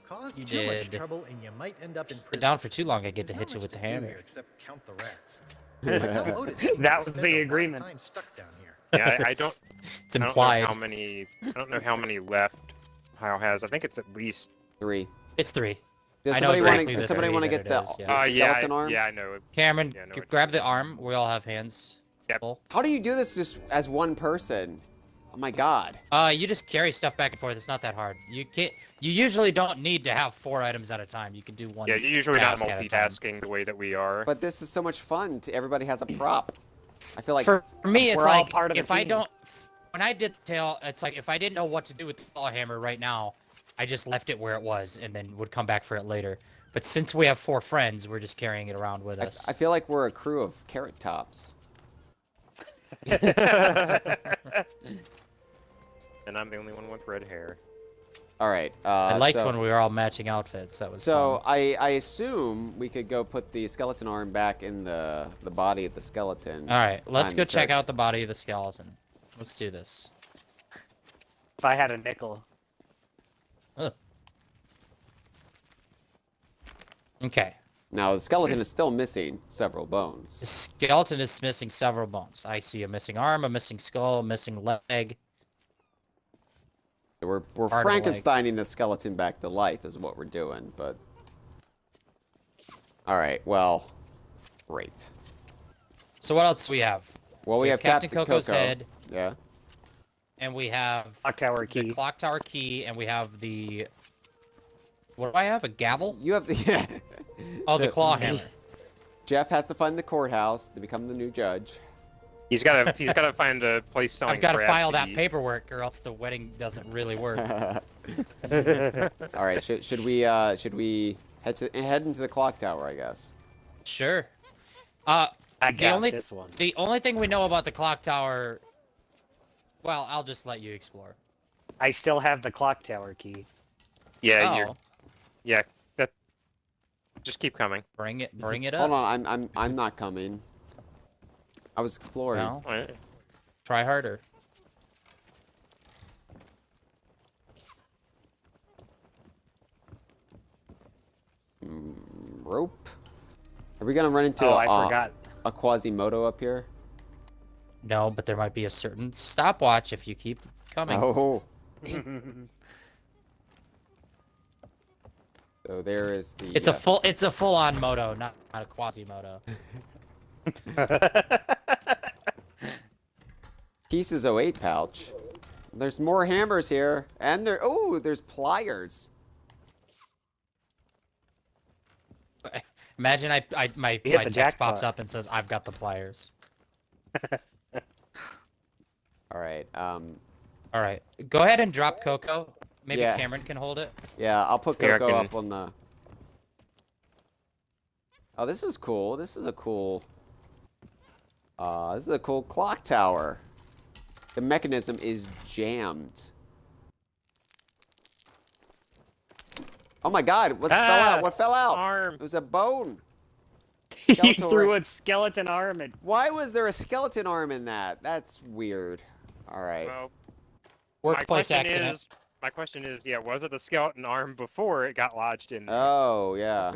Cause You too much did. trouble and you might end up in You're prison. down for too long, I get to There's hit not you much with the to do hammer. here except count the rats. Like Otis seems That to was spend the a lot of agreement. time stuck down here. Yeah, I don't. It's I don't implied. know how many. I don't know how many left. Hyle has. I think it's at least 3. It's 3. Does I know somebody exactly want the to? Somebody three want to that get it the is, yeah. skeleton arm? Yeah, I know. Cameron, Yeah, I know what- grab the arm. We all have hands. Yep. Full. How do you do this just as one person? Oh my god. You just carry stuff back and forth. It's not that hard. You can't. You usually don't need to have 4 items at a time. You can do one. Yeah, you're usually not task at a time. multitasking the way that we are. But this is so much fun. Everybody has a prop. I feel like For me, it's We're all like part of the if I team. don't. When I did tail, it's like if I didn't know what to do with the claw hammer right now, I just left it where it was and then would come back for it later. But since we have 4 friends, we're just carrying it around with us. I feel like we're a crew of carrot tops. And I'm the only one with red hair. All right. I liked so, when we were all matching outfits. That was So fun. I assume we could go put the skeleton arm back in the body of the skeleton. All right, let's I'm go in check charge. out the body of the skeleton. Let's do this. If I had a nickel. Ugh. Okay. Now the skeleton is still missing several bones. The skeleton is missing several bones. I see a missing arm, a missing skull, a missing leg. So we're Part of the leg. Frankensteining the skeleton back to life is what we're doing, but all right. Well, great. So what else do we have? Well, we have Captain Captain Coco's Coco. head, Yeah. and we have Clock tower the key. clock tower key, and we have the. What do I have? A gavel? You have the. Yeah. Oh, the So, claw hammer. Jeff has to find the courthouse to become the new judge. He's gotta find a place selling I've got to crabs file that eat. paperwork, or else the wedding doesn't really work. All right. Should we head into the clock tower? I guess. Sure. I The got only this one. the only thing we know about the clock tower. Well, I'll just let you explore. I still have the clock tower key. Yeah, Oh, yeah. That. Just keep coming. bring it up. Hold on. I'm not coming. I was exploring. No, Alright. try harder. Rope. Are we gonna run into Oh, I forgot. a Quasimodo up here? No, but there might be a certain stopwatch if you keep coming. Oh. So there is the. It's a full-on moto, not a Quasimodo. Pieces 08 pouch. There's more hammers here, and there's pliers. Imagine my You hit the text jackpot. pops up and says, "I've got the pliers." All right. All right, go ahead and drop Coco. maybe Yeah. Cameron can hold it. Yeah, I'll put Here, I Coco can- up on the... Oh, this is cool. This is a cool clock tower. The mechanism is jammed. Oh my god, what fell out? What fell out? Arm. It was a bone. He Skeletal threw arm. a skeleton arm at. Why was there a skeleton arm in that? That's weird. Alright. Well, Workplace accident. My question is, yeah, was it a skeleton arm before it got lodged in there? Oh, yeah.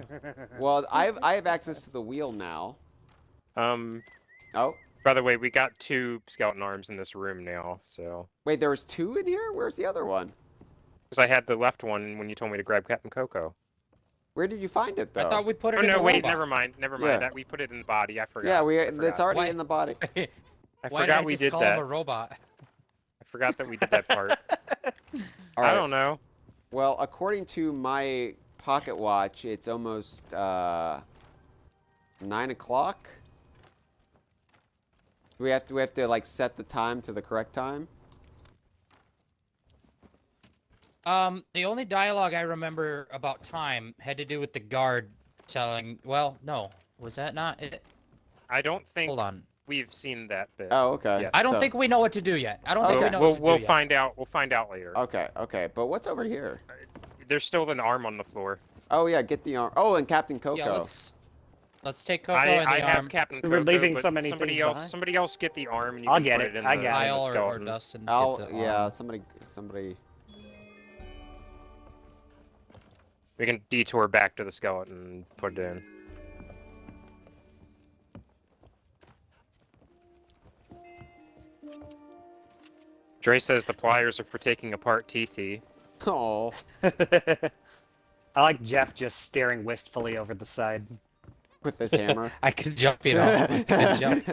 Well, I have access to the wheel now. Oh. By the way, we got 2 skeleton arms in this room now, so... Wait, there was 2 in here? Where's the other one? Because I had the left one when you told me to grab Captain Coco. Where did you find it, though? I thought we put it Oh, in no, the wait, robot. never mind. Yeah. That we put it in the body. I forgot. Yeah, I it's already Why- in the body. I Why forgot did I we just did call that. him a robot? I forgot that we did that part. All I right. don't know. Well, according to my pocket watch, it's almost 9 o'clock. Do we have to like set the time to the correct time? The only dialogue I remember about time had to do with the guard telling. Well, no, was that not it? I don't think Hold on. we've seen that bit. Oh, okay. Yes. I don't So- think we know what to do yet. I don't think we know We'll, what to we'll do yet. find out. We'll find out later. Okay, okay. But what's over here? There's still an arm on the floor. Oh yeah, get the arm. Oh, and Captain Coco. Yeah, let's take Coco I and the have arm. Captain We're Coco, leaving but so many somebody things else. behind. Somebody else get the arm. And you I'll can get put it. in I the, got it. in the Hyle or skeleton. Dustin. I'll, get the yeah, arm. somebody. We can detour back to the skeleton and put it in. Dre says the pliers are for taking apart TT. Oh. I like Jeff just staring wistfully over the side. With his hammer. I could jump, you know. I could jump.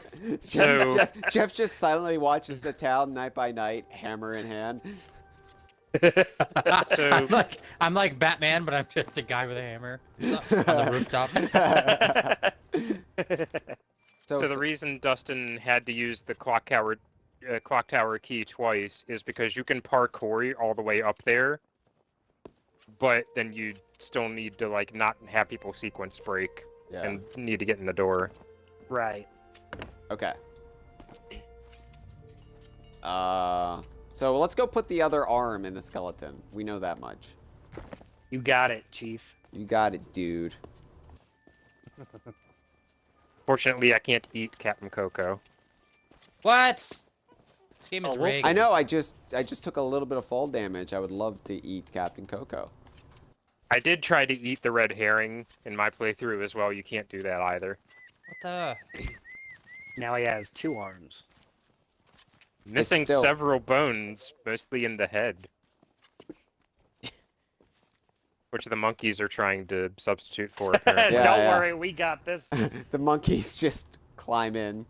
So- Jeff just silently watches the town night by night, hammer in hand. So I'm like Batman, but I'm just a guy with a hammer on the rooftops. So the reason Dustin had to use the clock tower key twice is because you can parkour all the way up there, but then you still need to like not have people sequence break and need to get in the door. Right. Okay. So let's go put the other arm in the skeleton. We know that much. You got it, Chief. You got it, dude. Fortunately, I can't eat Captain Coco. What? This game is Oh, we'll rigged. I know. I just took a little bit of fall damage. I would love to eat Captain Coco. I did try to eat the red herring in my playthrough as well. You can't do that either. What the? Now he has 2 arms. Missing still- several bones, mostly in the head. Which the monkeys are trying to substitute for, apparently. Yeah, Don't yeah. worry, we got this. The monkeys just climb in.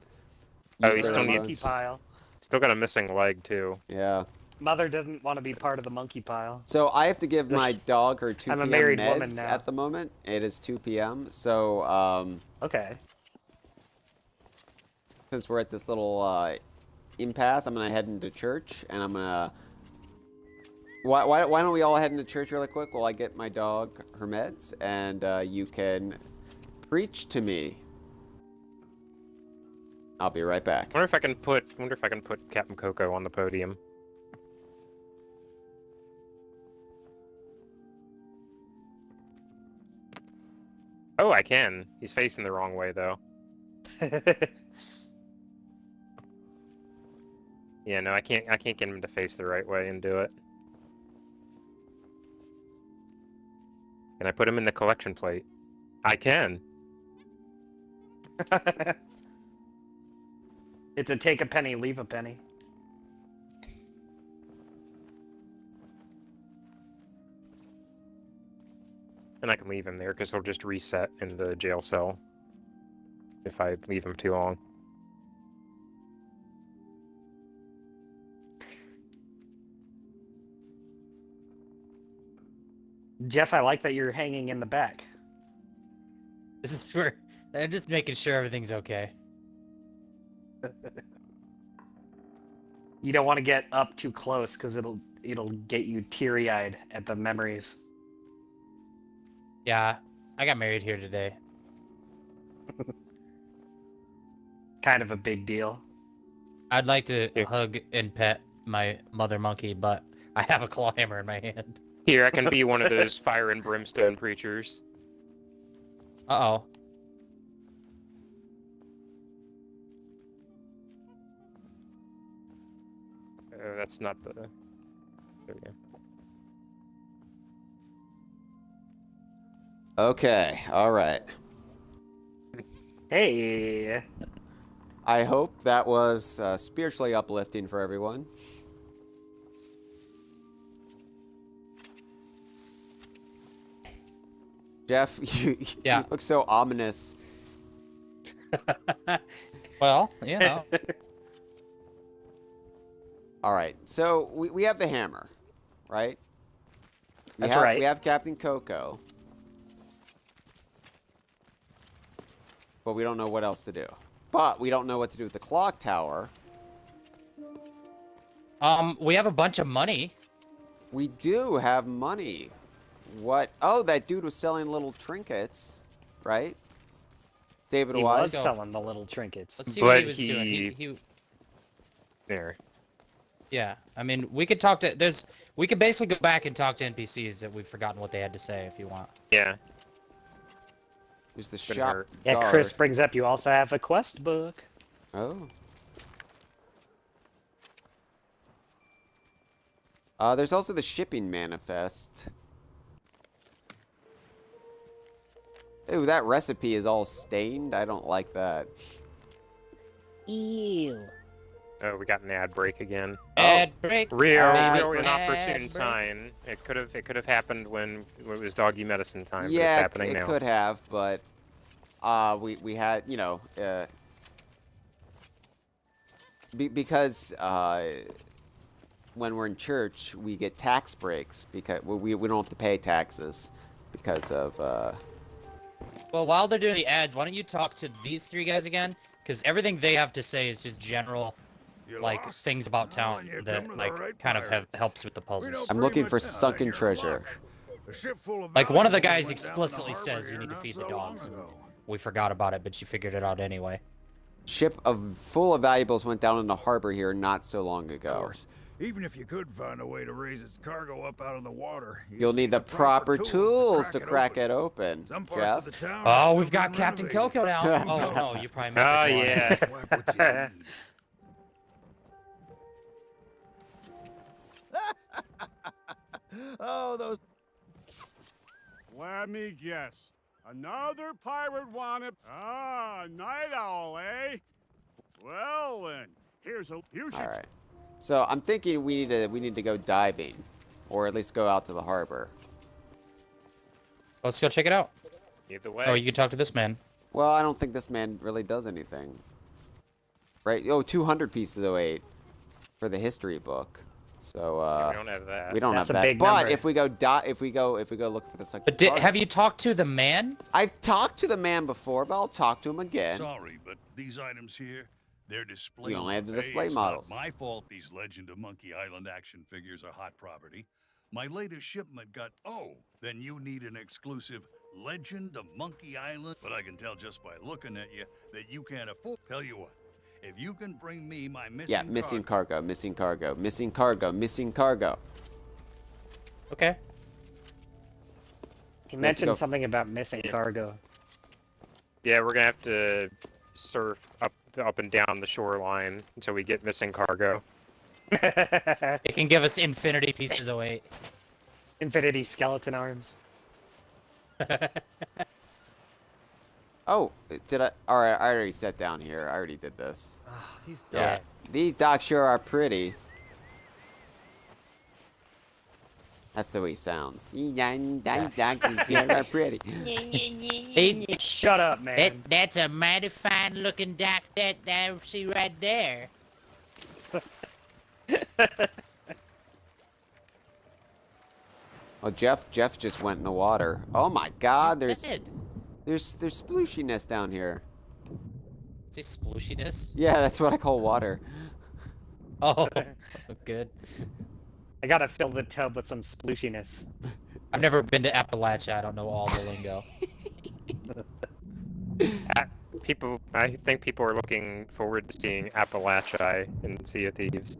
Oh, use you their still The need- bones. monkey pile. Still got a missing leg, too. Yeah. Mother doesn't want to be part of the monkey pile. So I have to give my dog her 2 I'm a p.m. married meds woman now. at the moment. It is 2 p.m. So Okay. since we're at this little impasse, I'm gonna head into church, and I'm gonna. Why don't we all head into church really quick while I get my dog her meds, and you can preach to me. I'll be right back. Wonder if I can put Captain Coco on the podium. Oh, I can. He's facing the wrong way though. Yeah, no, I can't get him to face the right way and do it. Can I put him in the collection plate? I can. It's a take a penny, leave a penny. And I can leave him there because he'll just reset in the jail cell if I leave him too long. Jeff, I like that you're hanging in the back. This is where I'm just making sure everything's okay. You don't want to get up too close because it'll it'll get you teary-eyed at the memories. Yeah, I got married here today. Kind of a big deal. I'd like to hug and pet my mother monkey, but I have a claw hammer in my hand. Here, I can be one of those fire and brimstone preachers. Uh-oh. That's not the... There we go. Okay, alright. Hey! I hope that was spiritually uplifting for everyone. Jeff, you look so ominous. Well, you know. Alright, so we have the hammer, right? That's right. We have Captain Coco. But we don't know what else to do. But we don't know what to do with the clock tower. We have a bunch of money. We do have money. What? Oh, that dude was selling little trinkets, right? David He was was selling the little trinkets. Let's see what he was doing. He... There. Yeah, I mean, we could talk to... We could basically go back and talk to NPCs that we've forgotten what they had to say if you want. Yeah. There's the shop. Yeah, guard. Chris brings up you also have a quest book. Oh. There's also the shipping manifest. Ooh, that recipe is all stained. I don't like that. Ew. Oh, we got an ad break again. Ad break. Real Ad inopportune break. time. It could have happened when it was doggy medicine time. But Yeah, it's happening it now. could have, but we had, you know, because when we're in church, we get tax breaks because we don't have to pay taxes because of. Well, while they're doing the ads, why don't you talk to these three guys again? Because everything they have to say is just general, like, things about town that, like, kind of helps with the puzzles. I'm looking for sunken treasure. Like, one of the guys explicitly says you need to feed the dogs. We forgot about it, but you figured it out anyway. Ship full of valuables went down in the harbor here not so long ago. Even if you could find a way to raise its cargo up out of the water, You'll need the proper tools to crack it open, Jeff. Oh, we've got Captain Coco now. Oh, no, you probably meant the one. Yeah. Oh, those... Let me guess. Another pirate wanted... Ah, night owl, eh? Well then, here's a... You should... All right. So I'm thinking we need to go diving, or at least go out to the harbor. Let's go check it out. Either way. Oh, you can talk to this man. Well, I don't think this man really does anything. Right? Oh, 200 pieces of 8 for the history book. So we don't have that. We don't That's have a that. big But number. if we go look for the sunken But cargo. have you talked to the man? I've talked to the man before, but I'll talk to him again. Sorry, but these items here, they're display. You only have the Hey, display it's models. Not my fault these Legend of Monkey Island action figures are hot property. My latest shipment got... Oh, then you need an exclusive Legend of Monkey Island. But I can tell just by looking at you that you can't afford... Tell you what, if you can bring me my missing Yeah, missing cargo, missing cargo, missing cargo, missing cargo. Okay. He Let's mentioned go. something about missing cargo. Yeah, we're gonna have to surf up and down the shoreline until we get missing cargo. It can give us infinity pieces of 8. Infinity skeleton arms. Oh, did I? All right, I already sat down here. I already did this. He's Yeah, these docks sure are pretty. That's the way he sounds. These docks sure are pretty. Shut up, man. That's a mighty fine looking dock that I see right there. Oh, Jeff just went in the water. Oh my God, You there's did. there's splooshiness down here. Say splooshiness? Yeah, that's what I call water. Oh, good. I gotta fill the tub with some splooshiness. I've never been to Appalachia. I don't know all the lingo. I think people are looking forward to seeing Appalachia in Sea of Thieves.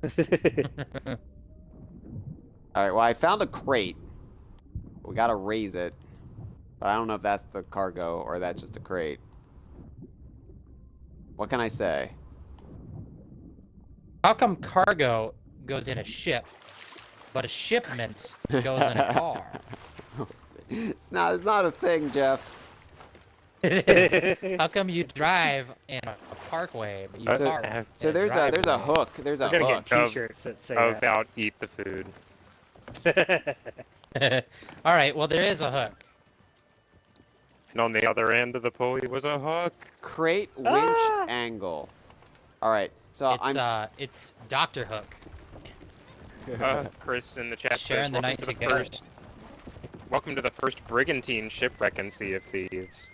Alright, well, I found a crate. We gotta raise it. But I don't know if that's the cargo or that's just a crate. What can I say? How come cargo goes in a ship, but a shipment goes in a car? It's not a thing, Jeff. It is. How come you drive in a parkway, but you park? So there's a hook. There's a We're gonna hook. get T-shirts that say that. About eat the food. All right. Well, there is a hook. And on the other end of the pulley was a hook. Crate winch angle. All right. So it's Dr. Hook. Chris in the chat Sharing says, the night together. Welcome to the first brigantine shipwreck in Sea of Thieves.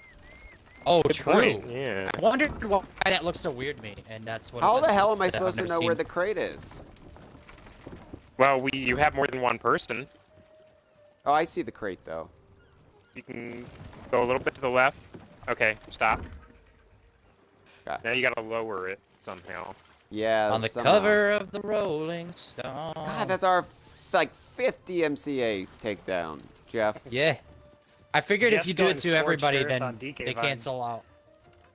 Oh, Good true. point, yeah. I wondered why that looks so weird to me, and that's what. How it the was. hell am I It's that I've supposed to never know where seen- the crate is? Well, you have more than one person. Oh, I see the crate though. You can go a little bit to the left. Okay, stop. Got it. Now you gotta lower it somehow. Yeah. On the somehow. cover of the Rolling Stone. God, that's our like 5th DMCA takedown, Jeff. Yeah. I figured if Jeff's you do it going to scorched everybody, earth then on DK they Vine. cancel out.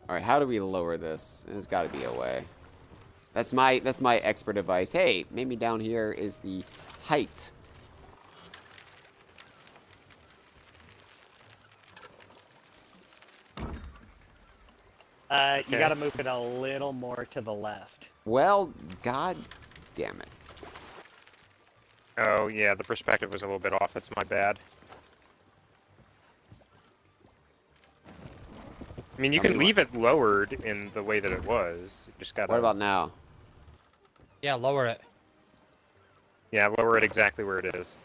All right, how do we lower this? There's got to be a way. That's my expert advice. Hey, maybe down here is the height. You gotta move it a little more to the left. Well, god damn it. Oh yeah, the perspective was a little bit off. That's my bad. I mean, you can leave it lowered in the way that it was. You just gotta. What about now? Yeah, lower it. Yeah, lower it exactly where it is.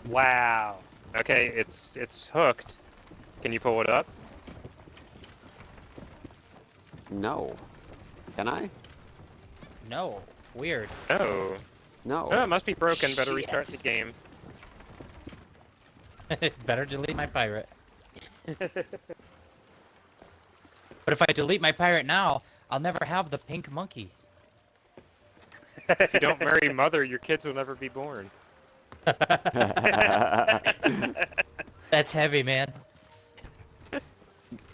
Wow. Okay, it's hooked. Can you pull it up? No. Can I? No. Weird. No. No. Oh, it must be broken. Better Shit. restart the game. Better delete my pirate. But if I delete my pirate now, I'll never have the pink monkey. If you don't marry Mother, your kids will never be born. That's heavy, man.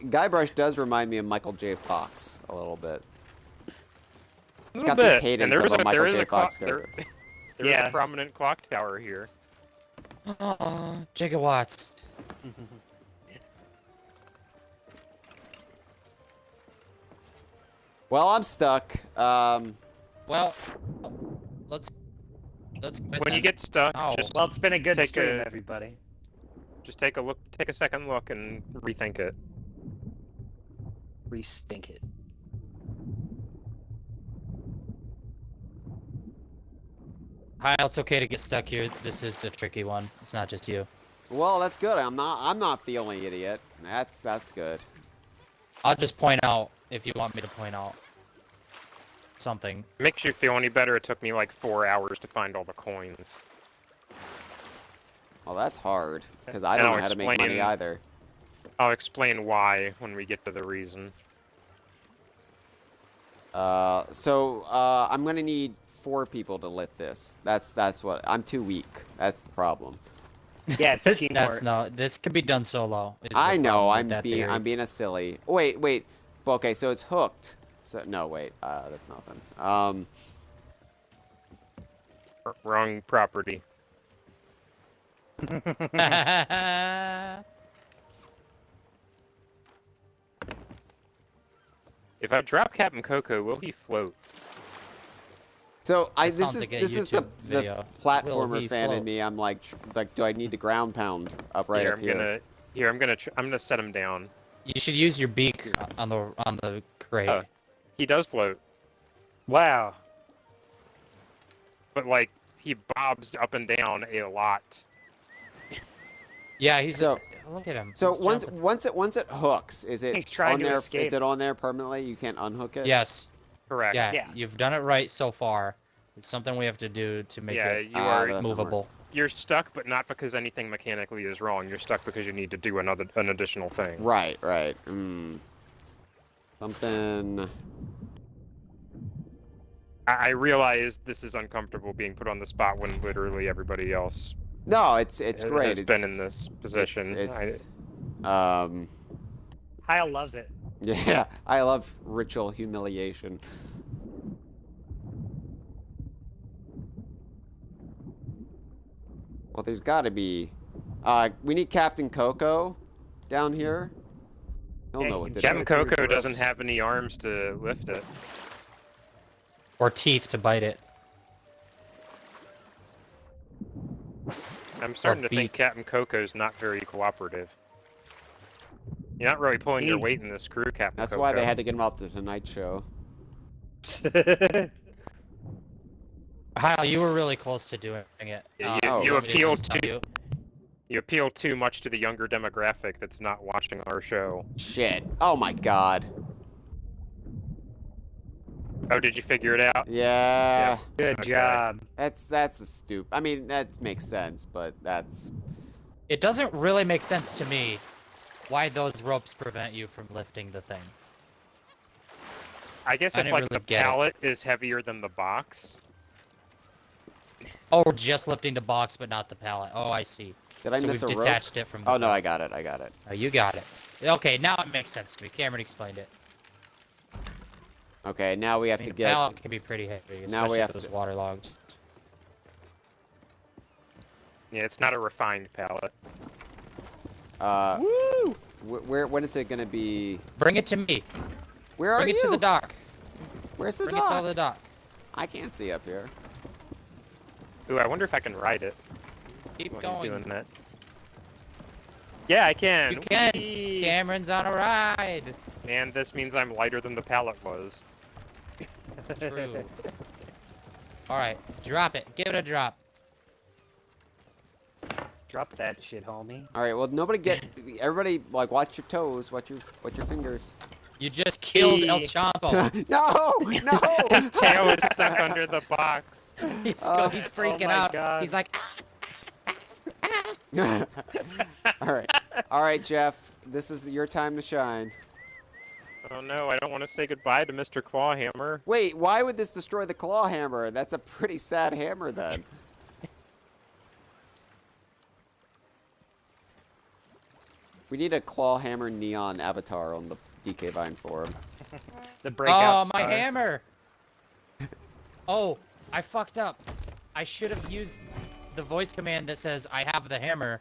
Guybrush does remind me of Michael J. Fox a little bit. A little Got bit. the cadence And there of is a Michael J. there Fox is character. a prominent clock tower here. Oh, gigawatts. Well, I'm stuck. Well, let's quit When then. you get stuck, Oh. just Well, it's been a good take stream, a- everybody. just take a second look and rethink it. Restink it. Hyle, it's okay to get stuck here. This is a tricky one. It's not just you. Well, that's good. I'm not the only idiot. That's good. I'll just point out if you want me to point out something. Makes you feel any better? It took me like 4 hours to find all the coins. Well, that's hard because I And don't know I'll how to make money explain- either. I'll explain why when we get to the reason. So I'm gonna need 4 people to lift this. That's what I'm too weak. That's the problem. Yeah, it's teamwork. That's no. This could be done solo. is the I know. problem with I'm that theory. being a silly. Wait. Okay, so it's hooked. So no, wait. That's nothing. Wrong property. If I drop Captain Coco, will he float? So That this sounds is like a this is the YouTube video. Will platformer he fan in float? me. I'm like, do I need to ground pound up right here, up here? I'm gonna set him down. You should use your beak on the crate. Oh, he does float, Wow. but like he bobs up and down a lot. Yeah, he's So- look at him. So He's once jumping. it hooks, is He's it trying on to there? escape. Is it on there permanently? You can't unhook it. Yes. Correct. Yeah, you've done it right so far. It's something we have to do to make it you are movable. You're stuck, but not because anything mechanically is wrong. You're stuck because you need to do an additional thing. Right. Something. I realize this is uncomfortable being put on the spot when literally everybody else. No, it's great. Has been in this position. Hyle loves it. Yeah, I love ritual humiliation. Well, there's got to be. We need Captain Coco down here. He'll know what this is. Captain Coco doesn't have any arms to lift it. Or teeth to bite it. I'm starting to think Captain Coco's not very cooperative. You're not really pulling your weight in this crew, Captain That's Coco. why they had to get him off the Tonight Show. Hyle, you were really close to doing it. Yeah, you appeal too much to the younger demographic that's not watching our show. Shit. Oh my god. Oh, did you figure it out? Yeah. Good job. That's a stupid. I mean, that makes sense, but that's. It doesn't really make sense to me why those ropes prevent you from lifting the thing. I guess if like the pallet is heavier than the box. Oh, just lifting the box, but not the pallet. Oh, I see. Did I so miss we've a rope? detached it from. Oh no, I got it. Oh, you got it. Okay, now it makes sense to me. Cameron explained it. Okay, now we have to the get. pallet can be pretty heavy, especially Now we have if those to. waterlogged. Yeah, it's not a refined pallet. Woo! When is it gonna be? Bring it to me. Where are Bring you? it to the dock. Where's the Bring dock? it to the dock. I can't see up here. Ooh, I wonder if I can ride it. Keep while going. He's doing that. Yeah, I can. You can. Whee! Cameron's on a ride. And this means I'm lighter than the pallet was. True. All right, drop it. Give it a drop. Drop that shit, homie. All right. Well, everybody, like, watch your toes. Watch your fingers. You just killed El Champo. No! His tail is stuck under the box. He's freaking out. God. He's like. All right, Jeff. This is your time to shine. Oh no, I don't want to say goodbye to Mr. Clawhammer. Wait, why would this destroy the claw hammer? That's a pretty sad hammer, then. We need a claw hammer neon avatar on the DK Vine forum. The breakout. Oh, my hammer! Oh, I fucked up. I should have used the voice command that says I have the hammer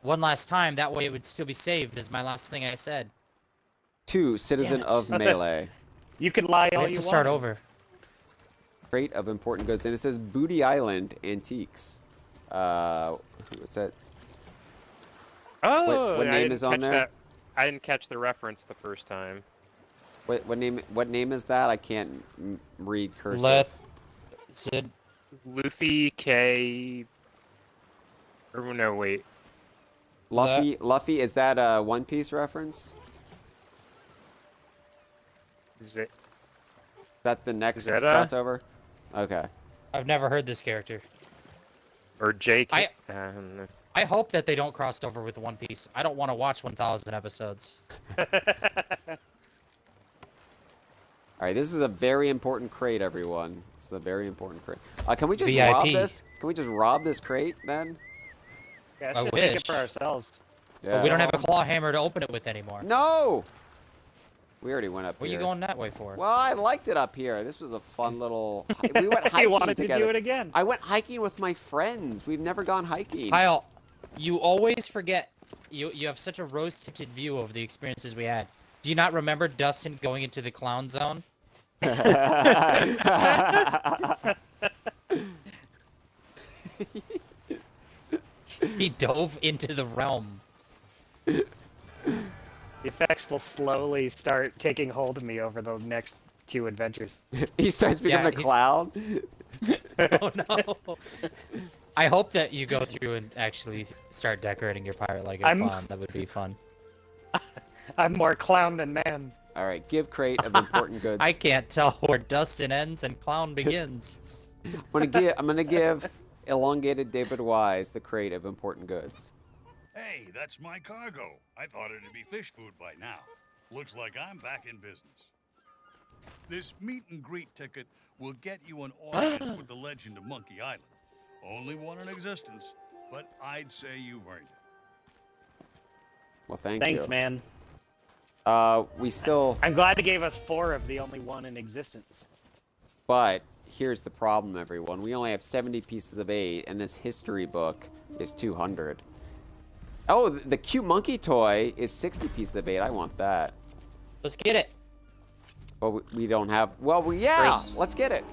one last time. That way it would still be saved as my last thing I said. 2, Citizen of Mêlée. You can lie all you want. We have to start over. Crate of important goods. And it says Booty Island Antiques. What's that? Oh, what name is on there? I didn't catch the reference the first time. What name is that? I can't read cursive. Sid. Luffy K. Or no, wait. Luffy, is that a One Piece reference? Is it? Is that the next Zeta? crossover? Okay. I've never heard this character. Or Jake. I hope that they don't cross over with One Piece. I don't want to watch 1,000 episodes. All right, this is a very important crate, everyone. This is a very important crate. Can we just VIP. rob this? Can we just rob this crate then? Yeah, I let's just take wish. it for ourselves. Yeah. But we don't have a claw hammer to open it with anymore. No! We already went up What are here. you going that way for? Well, I liked it up here. This was a fun little. We went hiking You wanted together. to do it again. I went hiking with my friends. We've never gone hiking. Kyle, you always forget. You have such a rose-tinted view of the experiences we had. Do you not remember Dustin going into the clown zone? He dove into the realm. The effects will slowly start taking hold of me over the next 2 adventures. He starts becoming a clown. Oh no! I hope that you go through and actually start decorating your pirate like a clown. That would be fun. I'm more clown than man. All right, give crate of important goods. I can't tell where Dustin ends and Clown begins. I'm gonna give elongated David Wise the crate of important goods. Hey, that's my cargo. I thought it'd be fish food by now. Looks like I'm back in business. This meet and greet ticket will get you an audience with the legend of Monkey Island. Only one in existence, but I'd say you've earned it. Well, thanks, Thanks, man. We still. I'm glad they gave us 4 of the only one in existence. But here's the problem, everyone. We only have 70 pieces of 8, and this history book is 200. Oh, the cute monkey toy is 60 pieces of 8. I want that. Let's get it. Well, we don't have. Well, yeah. Chris. Let's get it.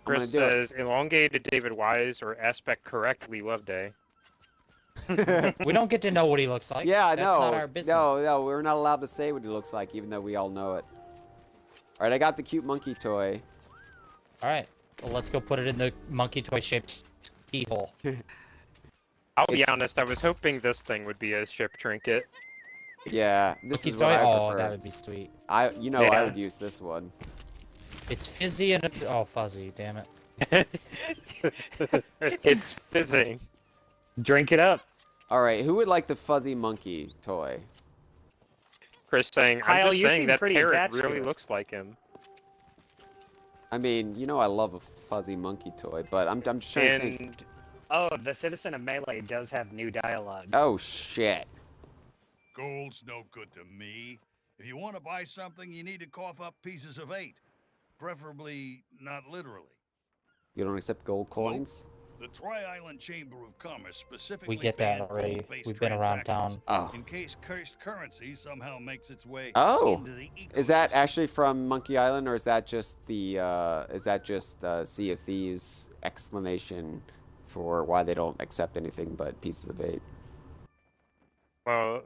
Chris says elongated David Wise or aspect correctly Loveday. We don't get to know what he looks like. Yeah, That's no. not our business. No, we're not allowed to say what he looks like, even though we all know it. All right, I got the cute monkey toy. All right. Well, let's go put it in the monkey toy shaped keyhole. I'll be honest, I was hoping this thing would be a ship trinket. Yeah, this Monkey is toy? what I Oh, prefer. that would be sweet. I Yeah. would use this one. It's fizzy and fuzzy. Damn it. It's fizzing. Drink it up. All right, who would like the fuzzy monkey toy? Chris saying, Kyle, I'm just you saying seem that pretty parrot attached to really it. looks like him. I mean, you know I love a fuzzy monkey toy, but I'm just trying to think. And Oh, the citizen of Mêlée does have new dialogue. Oh shit. Gold's no good to me. If you want to buy something, you need to cough up pieces of 8. Preferably not literally. You don't accept gold coins? The Tri-Island Chamber of Commerce specifically We get that banned already. gold-based We've been around transactions town. Oh. in case cursed currency somehow makes its way Oh, into the is that actually from Monkey Island, or is that just the Sea of Thieves explanation for why they don't accept anything but pieces of 8? well,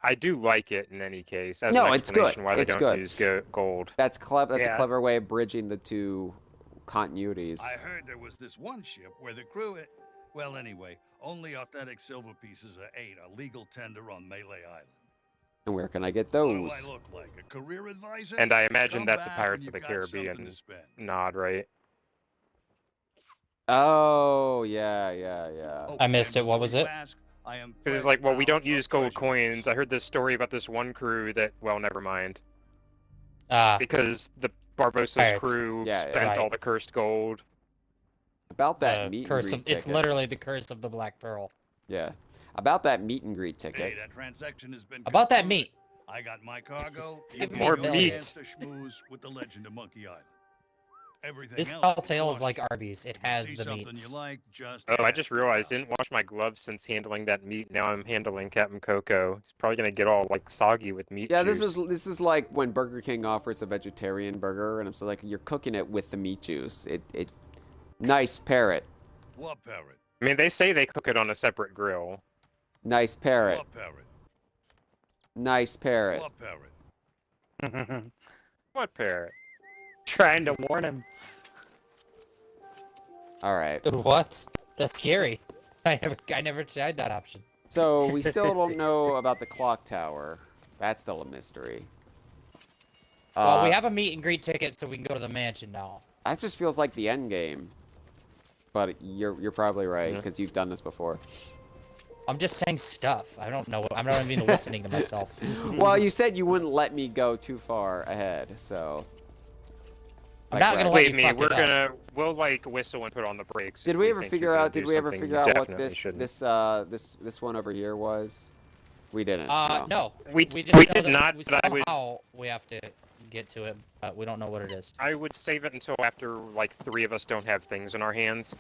I do like it in any case. As No, an it's good. explanation why they It's don't good. use gold. That's clever. That's a Yeah. clever way of bridging the two continuities. I heard there was this one ship where the crew well, anyway, only authentic silver pieces of 8 are legal tender on Mêlée Island. And where can I get What do those? I look like, a career advisor? And I imagine Come that's a back Pirates when of the you've got something Caribbean to spend. nod, right? Oh, yeah. I missed it. What was it? Because it's like, well, we don't use gold coins. I heard this story about this one crew that, well, never mind. Because the Barbossa's Pirates. crew Yeah, spent right. all the cursed gold. About that The meet and curse greet of, it's ticket. literally the curse of the Black Pearl. Yeah. About that meet and greet Hey, ticket. that transaction has been About that concluded. meat. I got my cargo. Give you me more got your meat. chance to schmooze with the legend of Monkey Island. Everything This else tall will tale is cost like you. Arby's. It If you has see the something meats. you like, just Oh, I ask just for realized, it. didn't wash my gloves since handling that meat. Now I'm handling Captain Coco. It's probably gonna get all like soggy with meat Yeah, juice. this is like when Burger King offers a vegetarian burger, and it's like you're cooking it with the meat juice. It nice parrot. What parrot? I mean, they say they cook it on a separate grill. Nice parrot. What parrot? Nice parrot. What parrot? What parrot? Trying to warn him. All right. What? That's scary. I never tried that option. So we still don't know about the clock tower. That's still a mystery. Well, we have a meet and greet ticket, so we can go to the mansion now. That just feels like the end game. But you're probably right because you've done this before. I'm just saying stuff. I don't know. I'm not even listening to myself. Well, you said you wouldn't let me go too far ahead, so. I'm not gonna let you Believe me, fuck it up. we'll like whistle and put on the brakes. Did if we ever think figure you're gonna out? Did do we ever something figure you out what definitely shouldn't. this one over here was? We didn't. No. We just we know did that not, We, but I would somehow we have to get to it, but we don't know what it is. I would save it until after like 3 of us don't have things in our hands.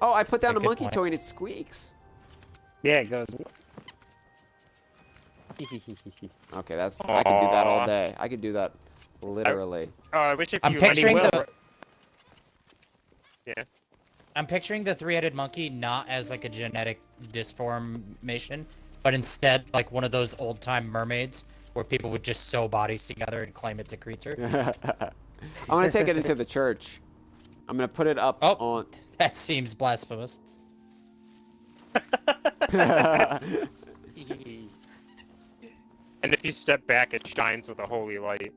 Oh, I put down a Good monkey point. toy and it squeaks. Yeah, it goes. Okay, that's. I could do that all Aw. day. I could do that literally. I wish if I'm you picturing will, the. Yeah. I'm picturing the three-headed monkey not as like a genetic disformation, but instead like one of those old-time mermaids where people would just sew bodies together and claim it's a creature. I'm gonna take it into the church. I'm gonna put it up on. That seems blasphemous. And if you step back, it shines with a holy light.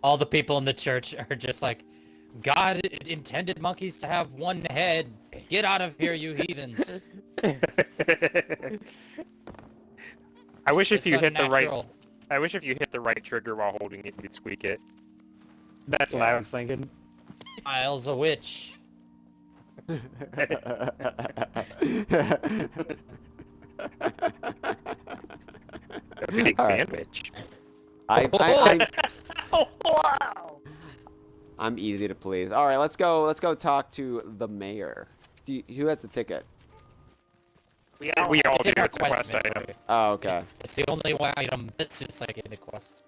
All the people in the church are just like, God intended monkeys to have one head. Get out of here, you heathens. I wish if It's you hit the right. unnatural. I wish if you hit the right trigger while holding it, you'd squeak it. That's what I was thinking. Hyle's a witch. A big All right. sandwich. Wow. I'm easy to please. All right, let's go. Let's go talk to the mayor. Who has the ticket? We all do. It's in our It's a quest quest item. inventory. Oh, okay. It's the only one item that's just like in the quest.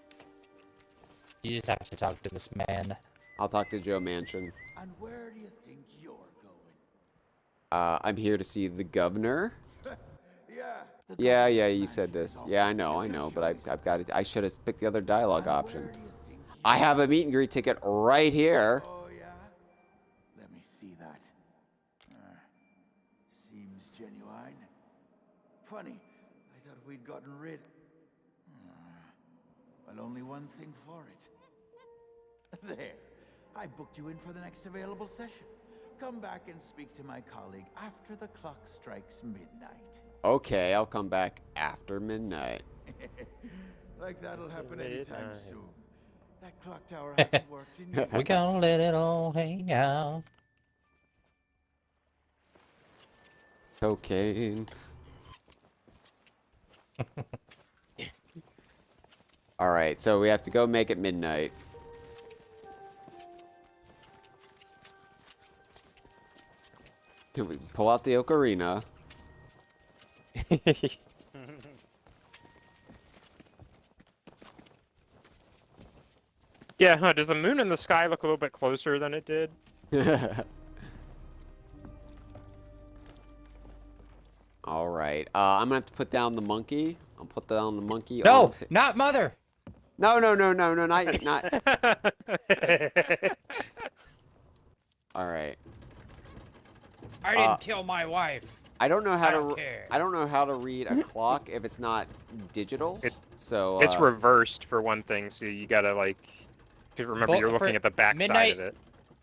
You just have to talk to this man. I'll talk to Joe Manchin. And where do you think you're going? I'm here to see the governor. Yeah. Yeah, you said this. Yeah, I know, but I've got it. I should have picked the other dialogue option. I have a meet and greet ticket right here. Oh, yeah? Let me see that. Seems genuine. Funny, I thought we'd gotten rid. Well, only one thing for it. There. I booked you in for the next available session. Come back and speak to my colleague after the clock strikes midnight. Okay, I'll come back after midnight. Like that'll happen anytime soon. That clock tower hasn't worked in years. We gonna let it all hang out. Cocaine. All right, so we have to go make it midnight. Do we pull out the ocarina? Yeah, huh? Does the moon in the sky look a little bit closer than it did? All right. I'm gonna have to put down the monkey. I'll put down the monkey. No, on not mother. No, not. All right. I didn't kill my wife. I don't know how to. care. I don't know how to read a clock if it's not digital. So It's reversed for one thing, so you gotta like. Because remember, you're looking at the back side of it.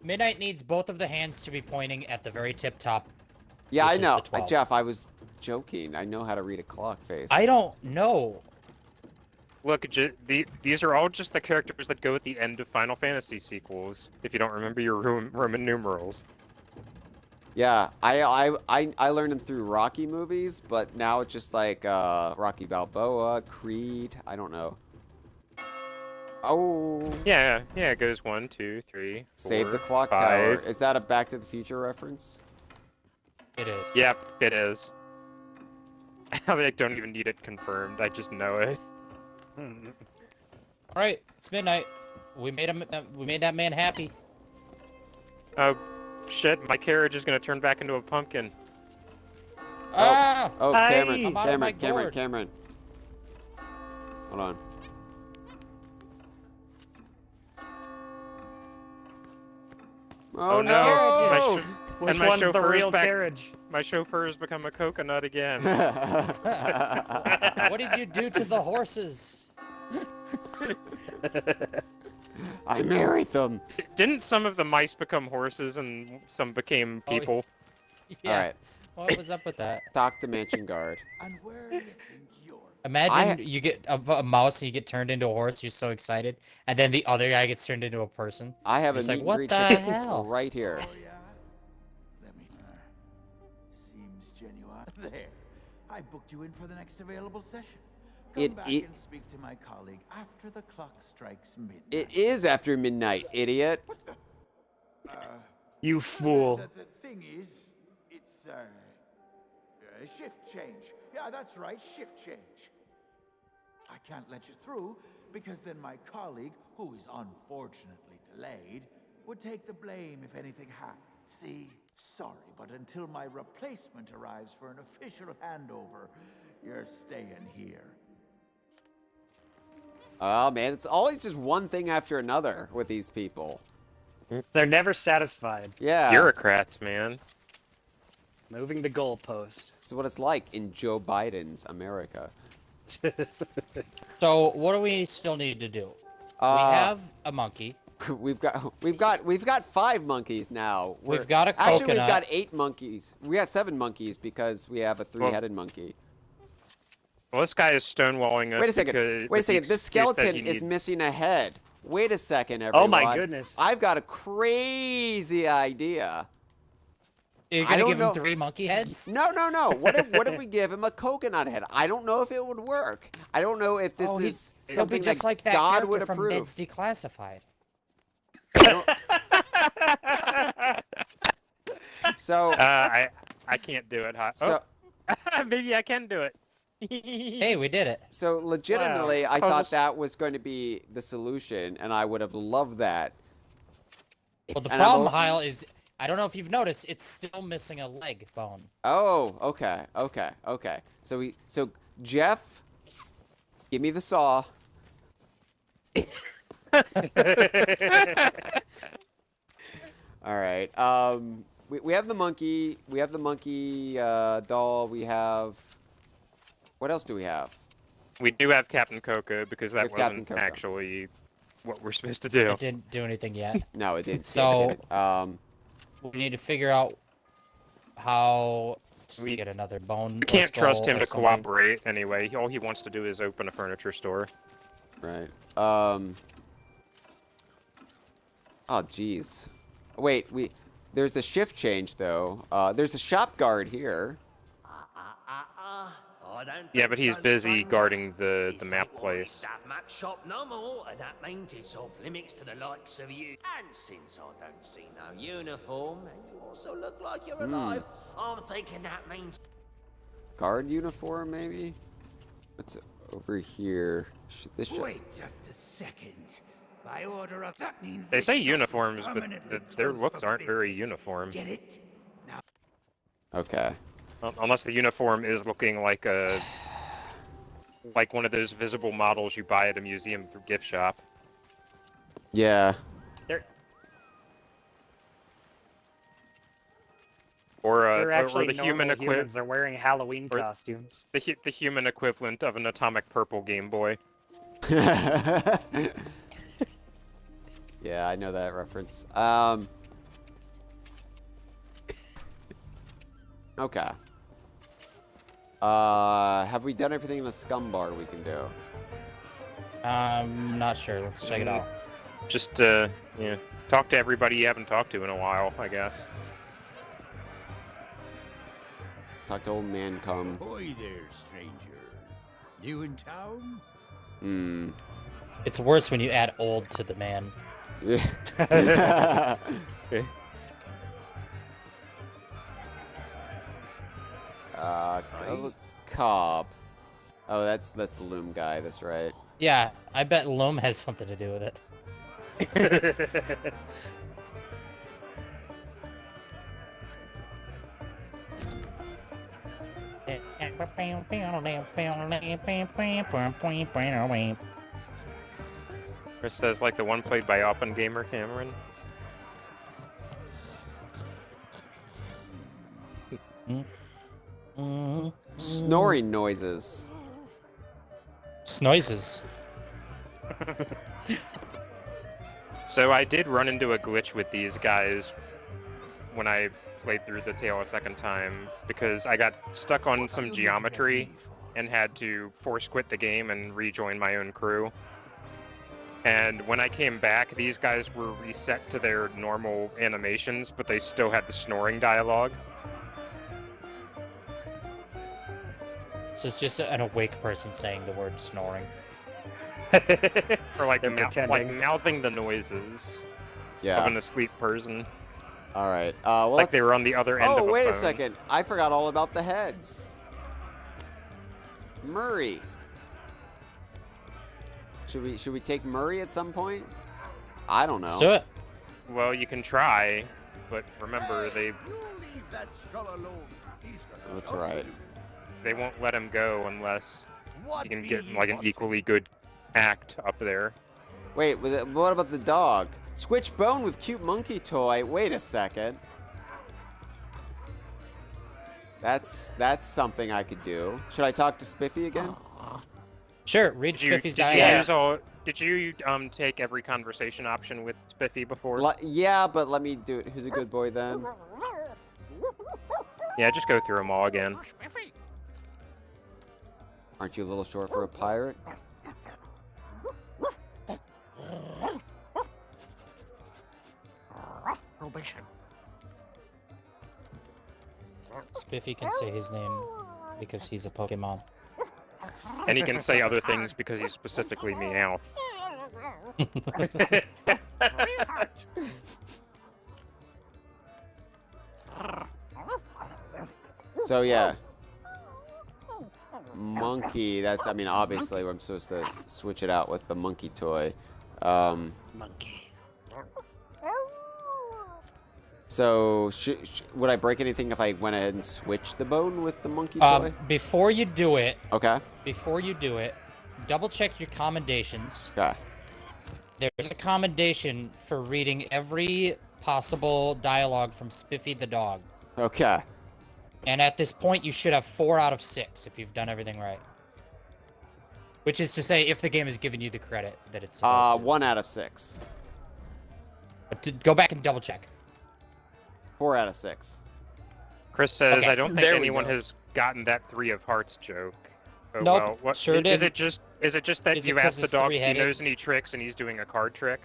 Midnight needs both of the hands to be pointing at the very tip top. Yeah, I which is know. the 12. Jeff, I was joking. I know how to read a clock face. I don't know. Look, these are all just the characters that go at the end of Final Fantasy sequels. If you don't remember your Roman numerals. Yeah, I learned them through Rocky movies, but now it's just like Rocky Balboa, Creed. I don't know. Oh. Yeah, it goes 1, 2, 3. 4, Save the clock 5. tower. Is that a Back to the Future reference? It is. Yep, it is. I don't even need it confirmed. I just know it. All right, it's midnight. We made him. We made that man happy. Oh, shit! My carriage is gonna turn back into a pumpkin. Ah! Oh, Cameron, I'm out of my gourd. Cameron. Hold on. Oh no! Which one's the real carriage? My chauffeur has become a coconut again. What did you do to the horses? I married them. Didn't some of the mice become horses and some became people? Yeah. All right. What was up with that? Talk to Mansion Guard. And where do you think you're? Imagine you get a mouse and you get turned into a horse. You're so excited, and then the other guy gets turned into a person. I have It's a like, meet what and greet the ticket hell? right here. Oh, yeah? Let me. Seems genuine. There. I booked you in for the next available session. Come back and speak to my colleague after the clock strikes midnight. It is after midnight, idiot. You fool. The thing is, it's shift change. Yeah, that's right, shift change. I can't let you through because then my colleague, who is unfortunately delayed, would take the blame if anything happened. See? Sorry, but until my replacement arrives for an official handover, you're staying here. Oh man, it's always just one thing after another with these people. They're never satisfied. Yeah. Bureaucrats, man. Moving the goalpost. It's what it's like in Joe Biden's America. So what do we still need to do? We have a monkey. We've got 5 monkeys now. We've got a Actually, we've coconut. got 8 monkeys. We got 7 monkeys because we have a 3-headed monkey. Well, this guy is stonewalling us. Wait a second. because- Wait a with the second. This excuse that skeleton he is needs- missing a head. Wait a second, everyone. Oh my goodness. I've got a crazy idea. You're I gonna don't give know- him 3 monkey heads? No, no, no. What if we give him a coconut head? I don't know if it would work. I don't know if this is He'll be something just that like that God character would from approve. Ned's Declassified. So I can't do it. Huh? So- Maybe I can do it. Hey, we did it. So legitimately, Wow. I Oh, thought this- that was going to be the solution, and I would have loved that. Well, the And I'm problem, a- Hyle, is I don't know if you've noticed, it's still missing a leg bone. Oh, okay. So Jeff, give me the saw. All right. We have the monkey. We have the monkey doll. We have. What else do we have? We do have Captain Coco because We that have Captain wasn't Coco. actually what we're supposed to do. It didn't do anything yet. No, it didn't. So, It didn't. we need to figure out how to get another bone. We can't trust him or to something. cooperate anyway. All he wants to do is open a furniture store. Right. Oh, jeez. Wait, there's a shift change, though. There's a shop guard here. Yeah, but he's busy guarding the map place. Staff map shop no more, and that means it's off limits to the likes of you. And since I don't see no uniform, and you also look like you're alive, I'm thinking that means... Guard uniform, maybe? What's over here? Wait just a second. By order of that means They this say shop is uniforms, but permanently their closed looks for aren't very business. uniform. Get it? Now Okay. Unless the uniform is looking like one of those visible models you buy at a museum for gift shop. Yeah. They're actually or the human normal humans. They're wearing Halloween costumes. The human equivalent of an atomic purple Game Boy. Yeah, I know that reference. Okay. Have we done everything in the scum bar we can do? Not sure. Let's check it out. Just, talk to everybody you haven't talked to in a while, I guess. Suck old man come. Ahoy there, stranger. New in town? It's worse when you add old to the man. Cobb. Oh, that's the loom guy. That's right. Yeah, I bet loam has something to do with it. Chris says like the one played by Oppengamer Cameron. Snoring noises. Snoises. So I did run into a glitch with these guys when I played through the tale a second time because I got stuck on some geometry and had to force quit the game and rejoin my own crew. And when I came back, these guys were reset to their normal animations, but they still had the snoring dialogue. So it's just an awake person saying the word snoring. Or like, They're like pretending. mouthing the noises Yeah. of an asleep person. All right. Well, Like they were on the other end of Oh, a wait a phone. second. I forgot all about the heads. Murray. Should we take Murray at some point? I don't know. Let's do it. Well, you can try, but remember, Leave that skull alone. He's got That's right. they won't let him go unless What you can be get ye like an wanting? equally good act up there. Wait, what about the dog? Switch bone with cute monkey toy. Wait a second. That's something I could do. Should I talk to Spiffy again? Sure, read Spiffy's dialogue. Did you take every conversation option with Spiffy before? Yeah, but let me do it. Who's a good boy then? Yeah, just go through them all again. Aren't you a little short for a pirate? Probation. Spiffy can say his name because he's a Pokemon. And he can say other things because he's specifically Meowth. So yeah. Monkey, that's, I mean, obviously I'm supposed to switch it out with the monkey toy. Monkey. So, would I break anything if I went ahead and switched the bone with the monkey toy? Before you do it... Okay. Before you do it, double check your commendations. Okay. There's a commendation for reading every possible dialogue from Spiffy the dog. Okay. And at this point, you should have 4 out of 6 if you've done everything right. Which is to say, if the game has given you the credit that it's supposed to. 1 out of 6. But go back and double check. 4 out of 6. Chris says, Okay, I don't think there we anyone go. has gotten that 3 of hearts joke. Oh, Nope, well, what, sure is it didn't. just that Is it you 'cause asked the it's dog if he three-headed? knows any tricks and he's doing a card trick?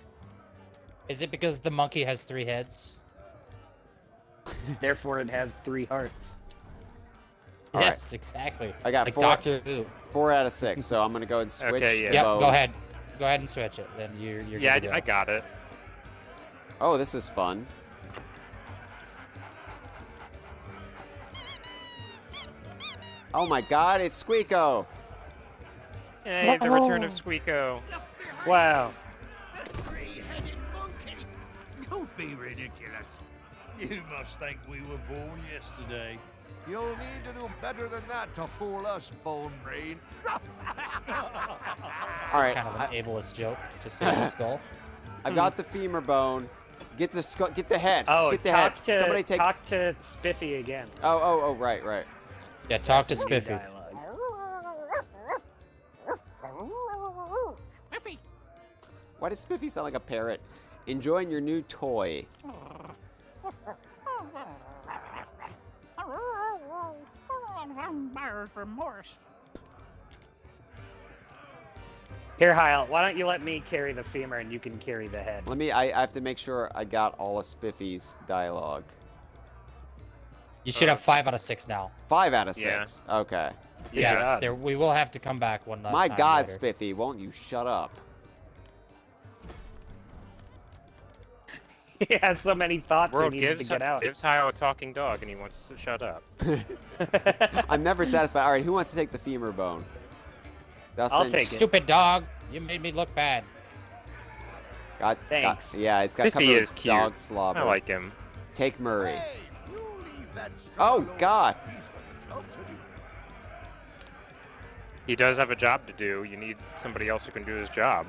Is it because the monkey has 3 heads? Therefore, it has 3 hearts. All right. Yes, exactly. I got like 4, Doctor Who. 4 out of 6, so I'm gonna go and switch Okay, the Yep, bone. go ahead. Go ahead and switch it. Then you're Yeah, good to go. I got it. Oh, this is fun. Oh my god, it's Squeako! Hey, the return of Squeako. Wow. The three-headed monkey. Don't be ridiculous. You must think we were born yesterday. You'll need to do better than that to fool us, Bone Brain. Alright, Kind of an ableist joke to save the skull. I've got the femur bone. Get the skull, get the head. Oh, get the head. talk Somebody to Spiffy again. Oh, right. Yeah, talk to Spiffy. Dialogue. Spiffy. Why does Spiffy sound like a parrot? Enjoying your new toy. Buyer's remorse. Here, Hyle, why don't you let me carry the femur and you can carry the head? I have to make sure I got all of Spiffy's dialogue. You should have 5 out of 6 now. 5 out of 6. Yeah. Okay. Yes, we will have to come back one last My time God, later. Spiffy, won't you shut up? He has so many thoughts World he needs to get out. gives Hyle a talking dog and he wants to shut up. I'm never satisfied. All right, who wants to take the femur bone? Dustin? I'll take it. Stupid dog, you made me look bad. Thanks. Yeah, it's got Spiffy covered is with cute. dog slobber. I like him. Take Murray. Hey, you leave that Oh, alone. God. He's got a job to do. He does have a job to do. You need somebody else who can do his job.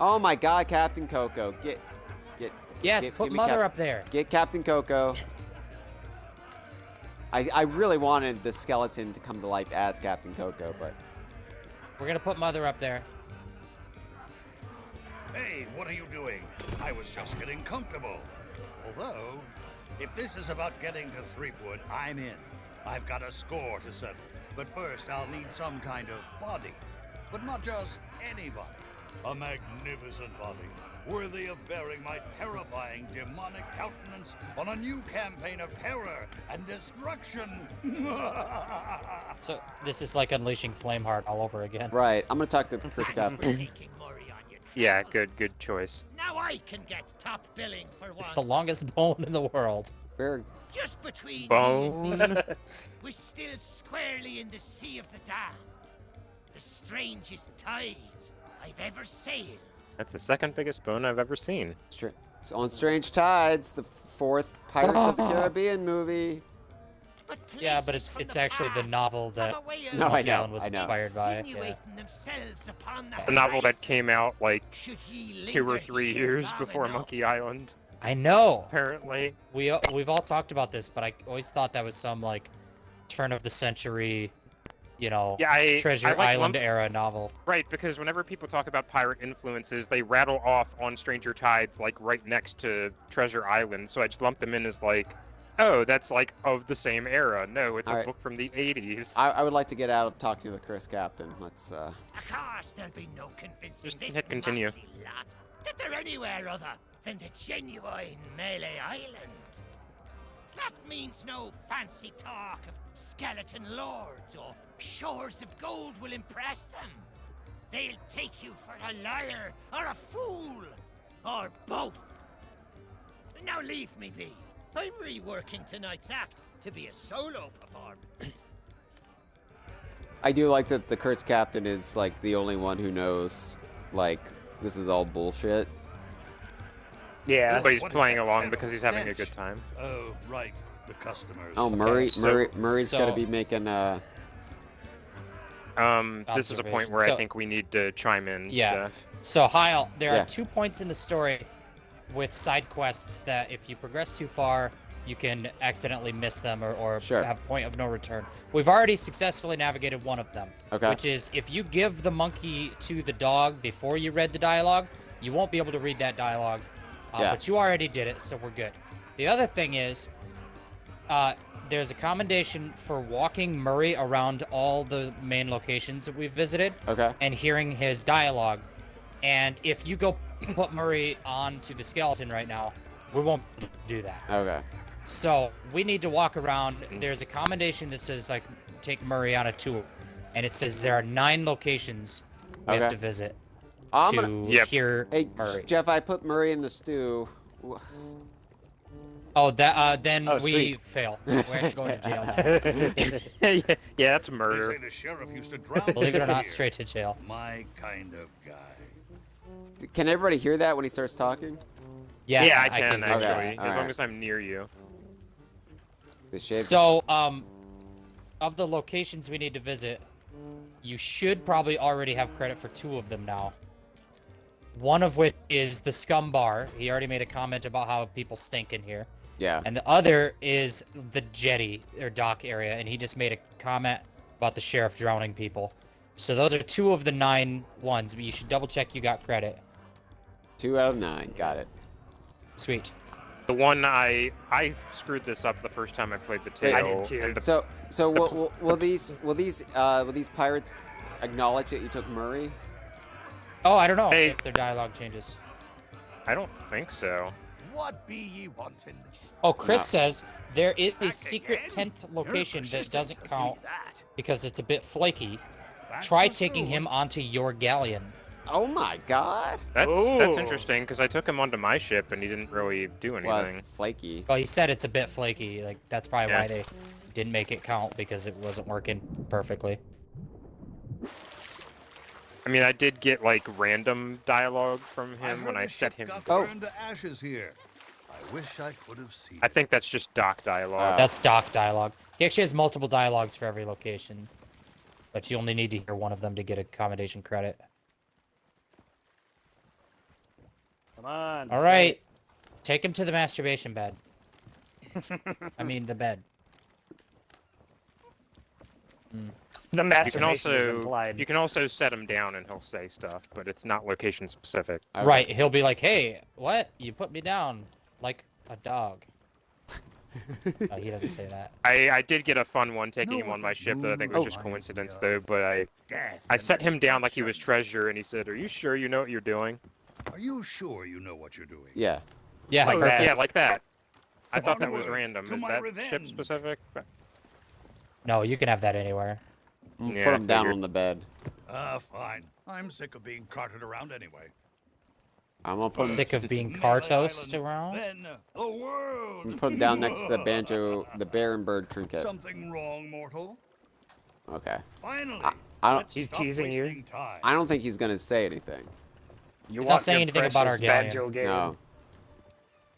Oh my God, Captain Coco, get. Yes, give put me Mother up there. Get Captain Coco. I really wanted the skeleton to come to life as Captain Coco, but We're gonna put Mother up there. Hey, what are you doing? I was just getting comfortable. Although, if this is about getting to Threepwood, I'm in. I've got a score to settle. But first, I'll need some kind of body. But not just any body. A magnificent body, worthy of bearing my terrifying demonic countenance on a new campaign of terror and destruction. So this is like unleashing Flameheart all over again. right. I'm gonna talk to Chris Captain. Taking Murray on your Yeah, trousers. good choice. Now I can get top billing for once. It's the longest bone in the world. Very. Just between Bone. you and me, we're still squarely in the sea of the damned. The strangest tides I've ever sailed. That's the second biggest bone I've ever seen. So on Strange Tides, the 4th Pirates of the Caribbean movie. Yeah, but it's actually the novel that No, I Monkey know, Island was I know. inspired by. Yeah. Insinuating themselves upon The novel that came out like Should ye 2 or linger 3 here years long before enough? Monkey Island. I know. Apparently. We've all talked about this, but I always thought that was some like turn of the century, Treasure I like Island era novel. Right, because whenever people talk about pirate influences, they rattle off On Stranger Tides like right next to Treasure Island. So I just lump them in as like, oh, that's like of the same era. No, it's a book from the 80s. I would like to get out of talking to the Chris Captain. Let's. Of course, there'll be no convincing Just this hit continue. motley lot that they're anywhere other than the genuine Mêlée Island. That means no fancy talk of skeleton lords or shores of gold will impress them. They'll take you for a liar or a fool, or both. Now leave me be. I'm reworking tonight's act to be a solo performance. I do like that the Chris Captain is like the only one who knows, like, this is all bullshit. Yeah, but he's playing along because he's having a good time. Oh, right. The customers. Oh, Murray's gonna be making this is a point where I think we need to chime in. Yeah. Jeff. So Hyle, there are 2 points in the story with side quests that if you progress too far, you can accidentally miss them or have point of no return. We've already successfully navigated one of them. Okay. Which is if you give the monkey to the dog before you read the dialogue, you won't be able to read that dialogue. But you already did it, so we're good. The other thing is, there's a commendation for walking Murray around all the main locations that we've visited. Okay. And hearing his dialogue. And if you go put Murray onto the skeleton right now, we won't do that. Okay. So we need to walk around. There's a commendation that says, like, take Murray on a tour. And it says there are 9 locations we have to visit hear Murray. Jeff, I put Murray in the stew. Oh, that then we sweet. fail. We're actually going to jail now. Yeah, that's murder. They say the sheriff used to drown Believe it or not, here. straight to jail. My kind of guy. Can everybody hear that when he starts talking? Yeah, I can actually, Okay, as long as I'm near you. So, of the locations we need to visit, you should probably already have credit for 2 of them now. One of which is the Scum Bar. He already made a comment about how people stink in here. Yeah. And the other is the jetty, or dock area, and he just made a comment about the sheriff drowning people. So those are 2 of the 9 ones, but you should double check you got credit. 2 out of 9, got it. Sweet. The one I screwed this up the first time I played the tail. I did too. So will these pirates acknowledge that you took Murray? Oh, I don't know if their dialogue changes. I don't think so. What be ye wanting? Oh, Chris says there is a secret 10th location that doesn't count because it's a bit flaky. Try taking him onto your galleon. Oh my god. That's interesting because I took him onto my ship and he didn't really do anything. Well, it's flaky. Well, he said it's a bit flaky. Like that's probably why they didn't make it count because it wasn't working perfectly. I mean, I did get like random dialogue from him when I set him. Burned to ashes here. I wish I could have seen. I think that's just doc dialogue. That's doc dialogue. He actually has multiple dialogues for every location, but you only need to hear one of them to get accommodation credit. Come on. All right, take him to the masturbation bed. I mean the bed. The masturbation you can also set him down and he'll say stuff, but it's not location specific. Right, he'll be like, "Hey, what? You put me down like a dog." He doesn't say that. I did get a fun one taking him on my ship that I think was just coincidence though, but I set him down like he was treasure and he said, "Are you sure you know what you're doing?" Are you sure you know what you're doing? Yeah. Yeah, like perfect. Yeah, like that. I thought that Onward was random. to Is my that revenge. ship specific? No, you can have that anywhere. Yeah, Put I him down figured. on the bed. Fine. I'm sick of being carted around anyway. I'm gonna put him. Sick of being car-toast around? Then the world. I'm gonna put him down next to the banjo, the bear and bird trinket. Something wrong, mortal? Okay. Finally. I don't. Let's stop wasting time. I don't think he's gonna say anything. He's not saying anything about our galleon. No.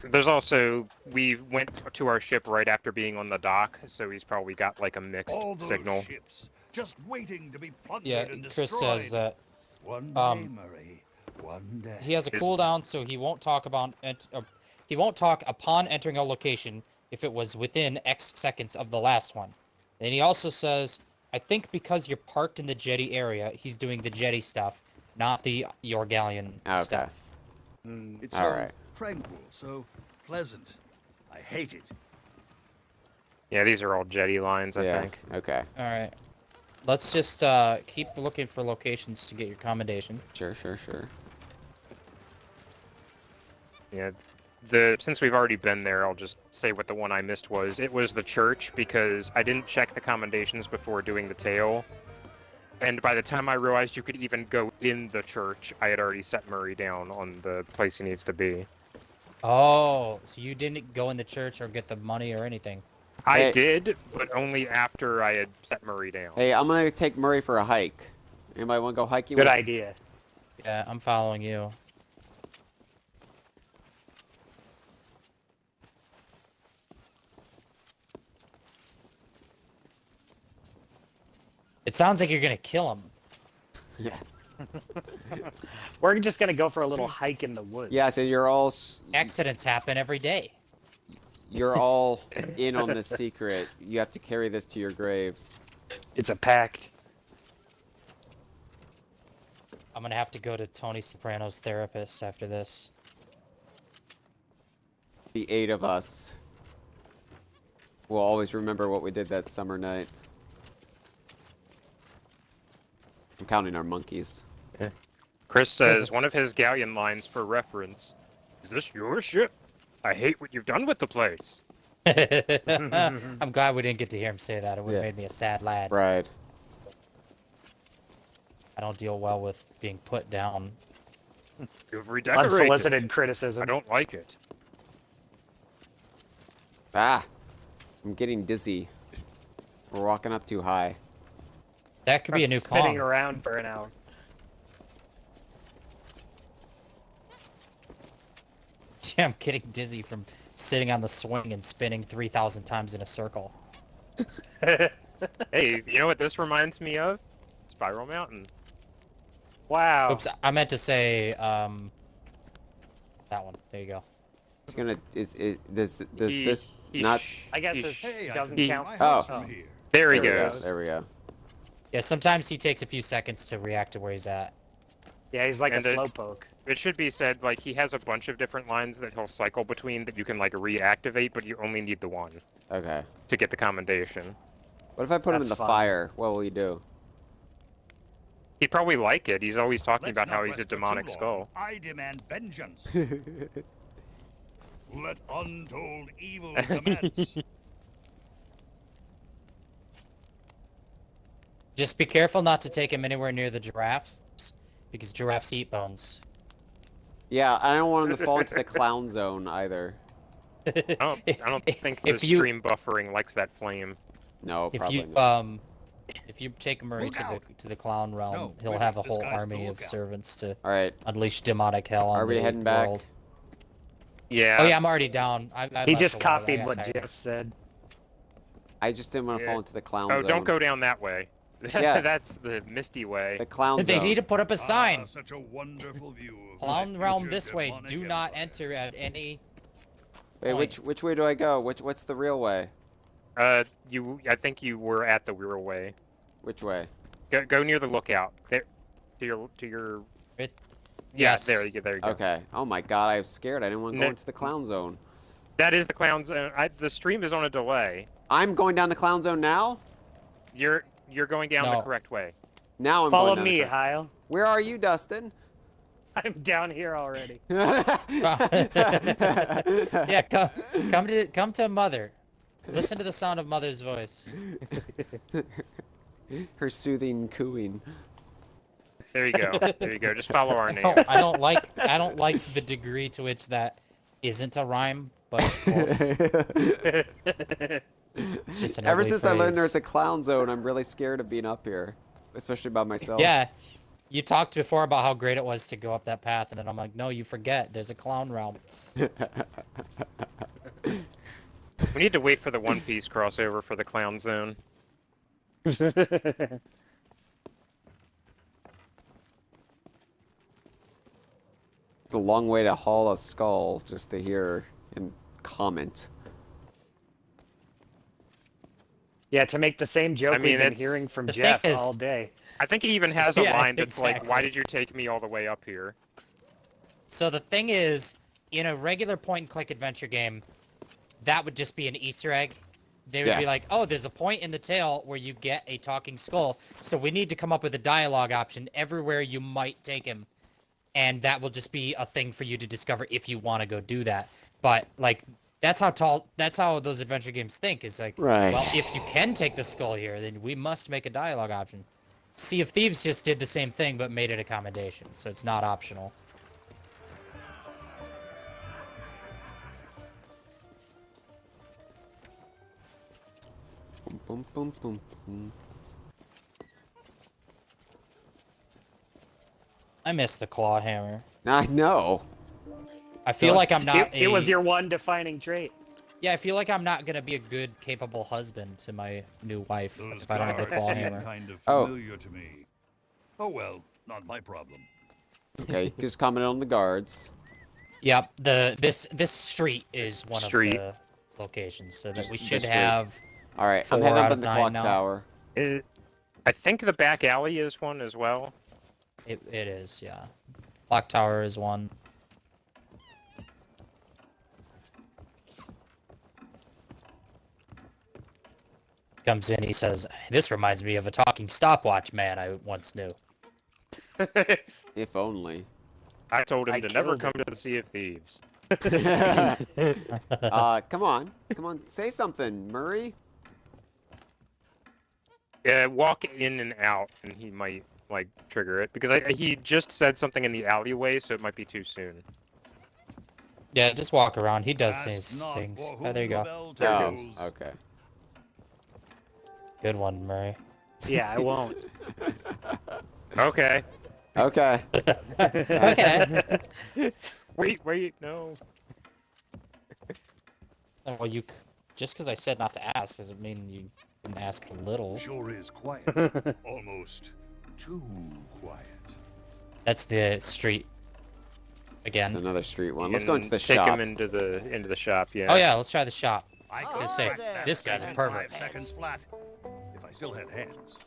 There's also, we went to our ship right after being on the dock, so he's probably got like a mixed All those signal. ships just waiting to be plundered Yeah, and Chris destroyed. says that One day, Murray. One day. he has a cooldown, so he won't talk about he won't talk upon entering a location if it was within X seconds of the last one. Then he also says I think because you're parked in the jetty area, he's doing the jetty stuff, not your galleon stuff. It's All so right. tranquil, so pleasant. I hate it. Yeah, these are all jetty lines, I think. Okay. All right. Let's just keep looking for locations to get your commendation. Sure. Yeah. Since we've already been there, I'll just say what the one I missed was. It was the church, because I didn't check the commendations before doing the tale. And by the time I realized you could even go in the church, I had already set Murray down on the place he needs to be. Oh, so you didn't go in the church or get the money or anything? I did, but only after I had set Murray down. Hey, I'm gonna take Murray for a hike. Anybody want to go hiking? Good idea. Yeah, I'm following you. It sounds like you're gonna kill him. Yeah. We're just gonna go for a little hike in the woods. Yeah, so you're all... Accidents happen every day. You're all in on this secret. You have to carry this to your graves. It's a pact. I'm gonna have to go to Tony Soprano's therapist after this. The 8 of us will always remember what we did that summer night. I'm counting our monkeys. Yeah. Chris says, one of his galleon lines for reference, "Is this your ship? I hate what you've done with the place." I'm glad we didn't get to hear him say that. It would have made me a sad lad. Right. I don't deal well with being put down. You've redecorated. Unsolicited criticism. I don't like it. Ah! I'm getting dizzy. We're walking up too high. That could be a new spinning Kong. around for an hour. Yeah, I'm getting dizzy from sitting on the swing and spinning 3,000 times in a circle. Hey, you know what this reminds me of? Spiral Mountain. Wow. Oops, I meant to say, that one. There you go. It's gonna... Does this not... I guess it doesn't count. Oh. There he goes. There we go. Yeah, sometimes he takes a few seconds to react to where he's at. Yeah, he's like And a slowpoke. It should be said, like, he has a bunch of different lines that he'll cycle between that you can, like, reactivate, but you only need the one. Okay. To get the commendation. What if I put him in the That's fun. fire? What will he do? He'd probably like it. He's always talking Let's about not how he's a rest for too demonic long. skull. I demand vengeance. Let untold evil commence. Just be careful not to take him anywhere near the giraffes, because giraffes eat bones. Yeah, I don't want him to fall into the clown zone either. I don't think the if you- stream buffering likes that flame. No, If probably you not. if you take Murray Look out. to the clown realm, No, he'll wait, have a this whole guy's the army of lookout. servants to All right. unleash demonic hell on Are we the heading back? world. Yeah. Oh yeah, I'm already down. I He left just a while ago. I copied got what tired. Jeff said. I just didn't want to Yeah. fall into the clown Oh, zone. don't go down that way. Yeah. That's the misty way. The clown They zone. need to put up a sign. Such a wonderful view of Clown my realm future this way. demonic Do not empire. enter at any. Wait, which way do I go? What's the real way? I think you were at the real way. Which way? Go near the lookout. There, to your. It, Yeah, yes. there you go. Okay. Oh my God, I was scared. I didn't want to go No. into the clown zone. That is the clown zone. The stream is on a delay. I'm going down the clown zone now. You're going down the No. correct way. Now I'm Follow going down me, the correct- Hyle. Where are you, Dustin? I'm down here already. Yeah, come to Mother. Listen to the sound of Mother's voice. Her soothing cooing. There you go. There you go. Just follow our name. I don't like the degree to which that isn't a rhyme, but it's close. It's just an Ever ugly since I learned phrase. there's a clown zone, I'm really scared of being up here, especially by myself. Yeah, you talked before about how great it was to go up that path, and then I'm like, no, you forget. There's a clown realm. We need to wait for the One Piece crossover for the clown zone. It's a long way to haul a skull just to hear him comment. Yeah, to make the same joke we've been it's- hearing from the Jeff thing is- all day. I think he even has a Yeah, line that's like, exactly. "Why did you take me all the way up here?" So the thing is, in a regular point-and-click adventure game, that would just be an Easter egg. They would be like, oh, there's a point in the tale where you get a talking skull, so we need to come up with a dialogue option everywhere you might take him. And that will just be a thing for you to discover if you want to go do that. But, like, that's how those adventure games think. Is like, well, if you can take the skull here, then we must make a dialogue option. Sea of Thieves just did the same thing, but made it a commendation, so it's not optional. Boom, boom, boom, boom. I miss the claw hammer. I know. I feel like I'm not. It was your one defining trait. Yeah, I feel like I'm not gonna be a good, capable husband to my new wife if I don't have the claw hammer. Kind of Oh. familiar to me. Oh well, not my problem. Okay, just comment on the guards. Yep. This street is one Street. of the locations, so that Just we the should street. have. All right, I'm 4 heading out up of in the 9 clock now. tower. I think the back alley is one as well. It is, yeah. Clock tower is one. Comes in, he says, "This reminds me of a talking stopwatch man I once knew." If only. I told him I to never killed come to the Sea of Thieves. Come on, say something, Murray. Yeah, walk in and out, and he might like trigger it because he just said something in the alleyway, so it might be too soon. Yeah, just walk around. He does Ask his not things. for Oh, there you whom go. the bell Oh, tolls. okay. Good one, Murray. Yeah, I won't. Okay. Okay. Okay. Wait, no. Well, just because I said not to ask doesn't mean you can ask a little. Sure is quiet. Almost too quiet. That's the street. It's Again. another street one. You Let's go can into the take shop. him into the shop. Yeah. Oh yeah, let's try the shop. I Oh, could Just say, crack that this guy's a thing in pervert. 5 seconds flat. If I still had hands.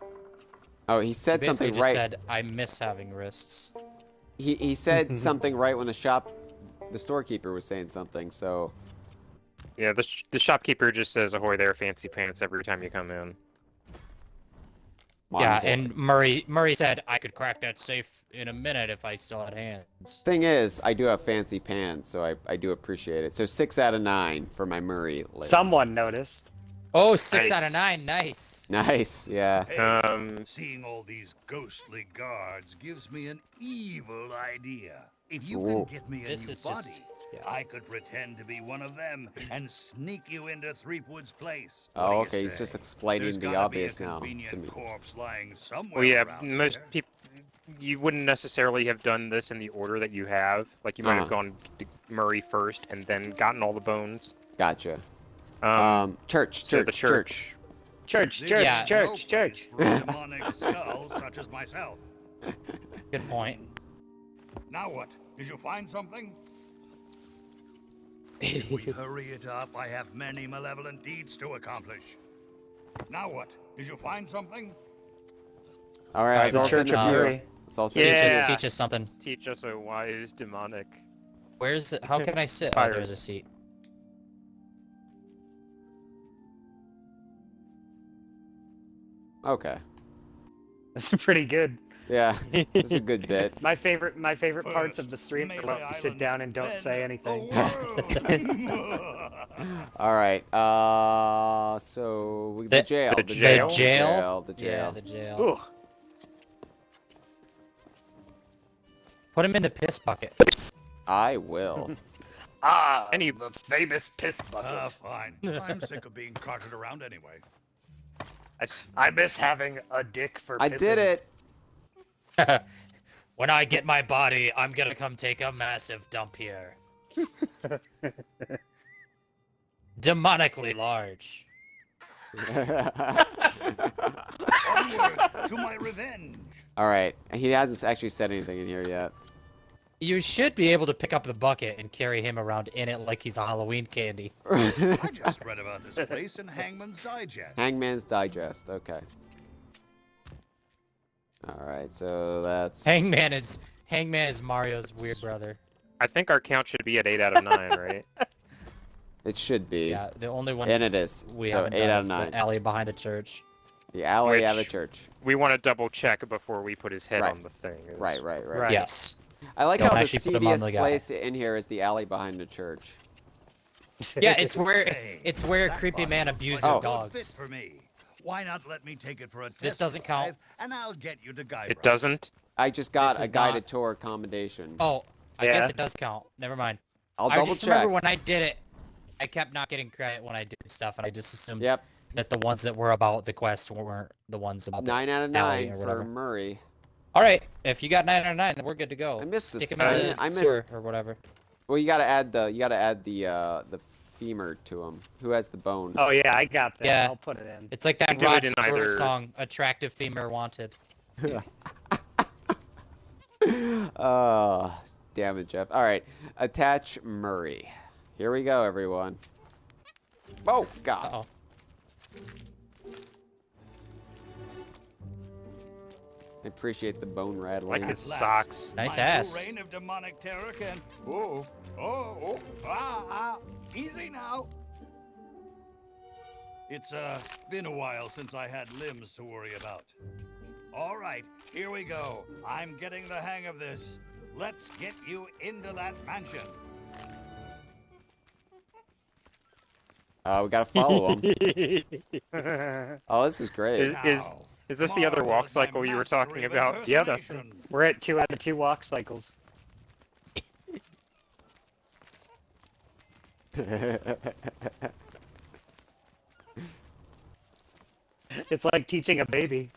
Oh, he said Basically something just right. said, "I miss having wrists." He said something right when the storekeeper was saying something. So Yeah, the shopkeeper just says "Ahoy there, fancy pants" every time you come in. well, Yeah, I'm dead. and Murray said, "I could crack that safe in a minute if I still had hands." Thing is, I do have fancy pants, so I do appreciate it. So 6 out of 9 for my Murray list. Someone noticed. Oh, 6 Nice. out of 9, nice. Nice, yeah. Hey, seeing all these ghostly guards gives me an evil idea. If you Ooh. can get me a This new is body, just- yeah. I could pretend to be one of them and sneak you into Threepwood's place. What Oh, do you okay. He's say? just explaining There's the gotta obvious be a now convenient to me. corpse lying somewhere Well, yeah, around most here. people. You wouldn't necessarily have done this in the order that you have. Like you might have Uh-huh. gone to Murray first and then gotten all the bones. Gotcha. Church. Church. Church, This church, Yeah. is church, no church. place for a demonic skull such as myself. Good point. Now what? Did you find something? If we hurry it up, I have many malevolent deeds to accomplish. Now what? Did you find something? All right, it's all Church sitting up of here. Murray. It's all Teach sitting us, here. teach us something. Teach us a wise demonic. Where's it? How can I sit? Oh, Fire. there's a seat. Okay. That's pretty good. Yeah, it's a good bit. My favorite parts of First, the stream are Mêlée when you sit Island, down and don't then say anything. All right. So the jail. The jail. jail? The Yeah, jail. the jail. Ooh. Put him in the piss bucket. I will. Ah, the famous piss bucket. Fine. I'm sick of being carted around anyway. I miss having a dick for I pissing. did it. When I get my body, I'm gonna come take a massive dump here. Demonically large. Onward to my revenge. All right. He hasn't actually said anything in here yet. You should be able to pick up the bucket and carry him around in it like he's a Halloween candy. I just read about this place in Hangman's Digest. Hangman's Digest. Okay. All right, so that's Hangman is Mario's weird brother. I think our count should be at 8 out of 9, right? It should be. Yeah, the only one. And it is. We So haven't 8 done out is of 9. The alley behind the church. The alley at the Which church. We want to double check before we put his head Right. on the thing. Right. Yes. I like Don't how the actually put him on seediest the guy. place in here is the alley behind the church. Yeah, it's where creepy man abuses Good dogs. fit for me. Why not let me take it for a test This doesn't count. drive, and I'll get you to guide. It doesn't? I just got This a is guided not- tour accommodation. Oh, I Yeah. guess it does count. Never mind. I'll I double just remember check. when I did it, I kept not getting credit when I did stuff, and I just assumed Yep. that the ones that were about the quest weren't the ones about 9 out of the alley 9 or for whatever. Murray. All right, if you got 9 out of 9, then we're good to go. I missed Stick this. him in the I missed- sewer or whatever. Well, you gotta add the femur to him. Who has the bone? Oh yeah, I got that. Yeah. I'll put it in. It's like that do it Rod in Stewart either- song, "Attractive Femur Wanted." Oh, damn it, Jeff. All right, attach Murray. Here we go, everyone. Oh God. Uh-oh. I appreciate the bone rattling. Like his socks. Nice My ass. new reign of demonic terror can. Easy now. It's been a while since I had limbs to worry about. All right, here we go. I'm getting the hang of this. Let's get you into that mansion. We gotta follow him. Oh, this is great. Is this the other walk cycle you were talking about? Yeah, that's it. We're at 2 out of 2 walk cycles. It's like teaching a baby.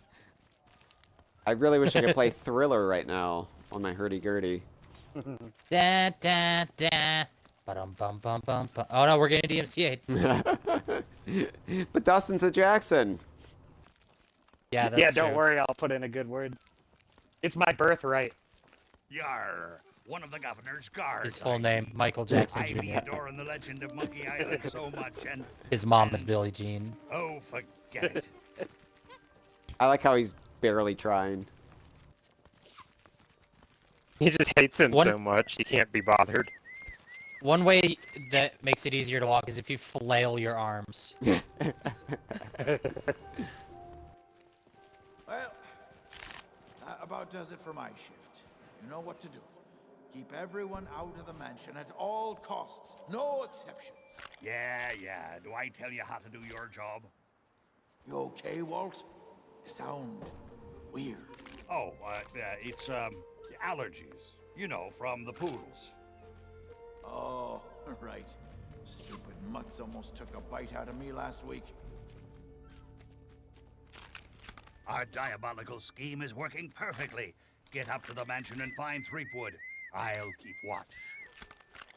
I really wish I could play Thriller right now on my hurdy-gurdy. Da da da. Ba-dum bum bum bum bum. Oh no, we're getting DMCA'd. But Dustin's a Jackson. Yeah, that's Yeah, don't true. worry, I'll put in a good word. It's my birthright. Yar, one of the governor's guards. His full name, Michael Jackson I've been Jr. adoring the legend of Monkey Island so much, and His mom is Billie Jean. oh, forget it. I like how he's barely trying. He just hates him One- so much, he can't be bothered. One way that makes it easier to walk is if you flail your arms. Well, that about does it for my shift. You know what to do. Keep everyone out of the mansion at all costs. No exceptions. Yeah. Do I tell you how to do your job? You okay, Walt? You sound weird. Oh, it's allergies. You know, from the poodles. Oh, right. Stupid mutts almost took a bite out of me last week. Our diabolical scheme is working perfectly. Get up to the mansion and find Threepwood. I'll keep watch.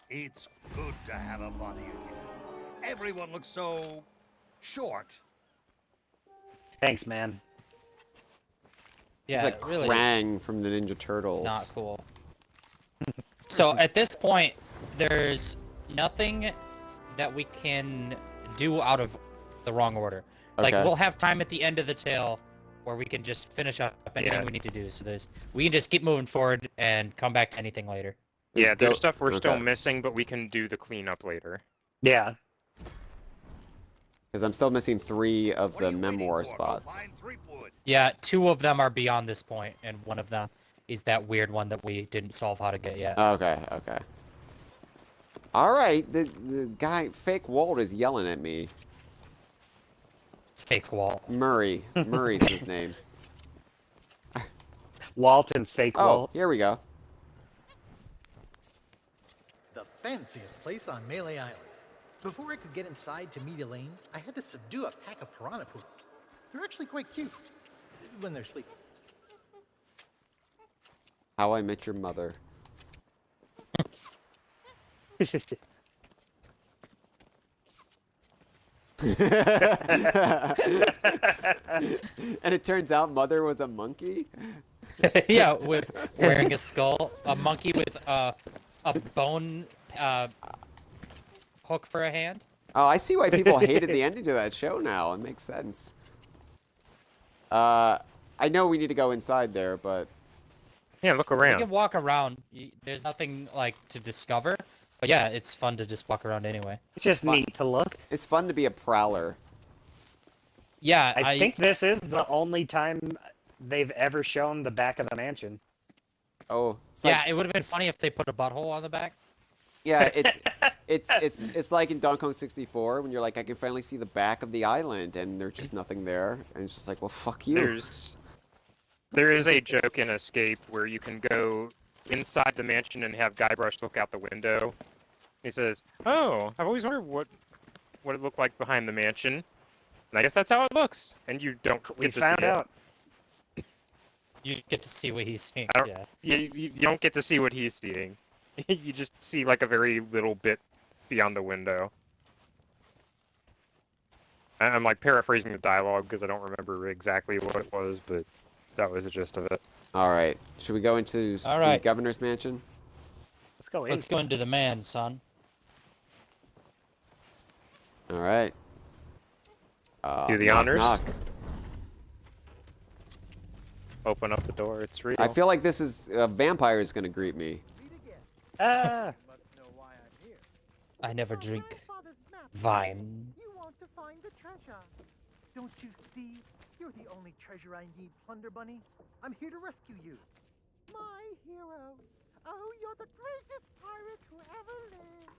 It's good to have a body again. Everyone looks so short. Thanks, man. Yeah, He's like really Krang from the Ninja Turtles. not cool. So at this point, there's nothing that we can do out of the wrong order. Like Okay. we'll have time at the end of the tale where we can just finish up anything Yeah. we need to do. So we can just keep moving forward and come back to anything later. Yeah, Let's go- there's stuff we're still okay. missing, but we can do the cleanup later. Yeah. Because I'm still missing 3 of What are the you waiting memoir for? Go spots. find Threepwood. Yeah, 2 of them are beyond this point, and one of them is that weird one that we didn't solve how to get yet. Okay. All right, the guy, fake Walt, is yelling at me. Fake Walt. Murray's his name. Walt and fake Oh, Walt. here we go. The fanciest place on Mêlée Island. Before I could get inside to meet Elaine, I had to subdue a pack of piranha poodles. They're actually quite cute when they're sleeping. How I Met Your Mother. And it turns out Mother was a monkey? Yeah, with wearing a skull, a monkey with a bone hook for a hand. Oh, I see why people hated the ending to that show now. It makes sense. I know we need to go inside there, but... Yeah, look You around. can walk around. There's nothing, like, to discover. But yeah, it's fun to just walk around anyway. It's just neat to look. It's fun to be a prowler. Yeah, I think this is the only time they've ever shown the back of the mansion. Oh, yeah, it would have been funny if they put a butthole on the back. Yeah, it's like in Donkey Kong 64 when you're like, I can finally see the back of the island, and there's just nothing there, and it's just like, well, fuck you. There is a joke in Escape where you can go inside the mansion and have Guybrush look out the window. He says, "Oh, I've always wondered what it looked like behind the mansion, and I guess that's how it looks." And you don't get We to found see out. it. You get to see what he's seeing. Yeah. You don't get to see what he's seeing. You just see like a very little bit beyond the window. I'm like paraphrasing the dialogue because I don't remember exactly what it was, but that was the gist of it. All right, should we go into All the right. governor's mansion? Let's go in. Let's go into the man, son. All right. Do the knock, honors. knock. Open up the door. It's real. I feel like this is a vampire is going to greet me. Ah. I never drink wine. You want to find the treasure. Don't you see? You're the only treasure I need, Plunder Bunny. I'm here to rescue you. My hero. Oh, you're the greatest pirate who ever lived.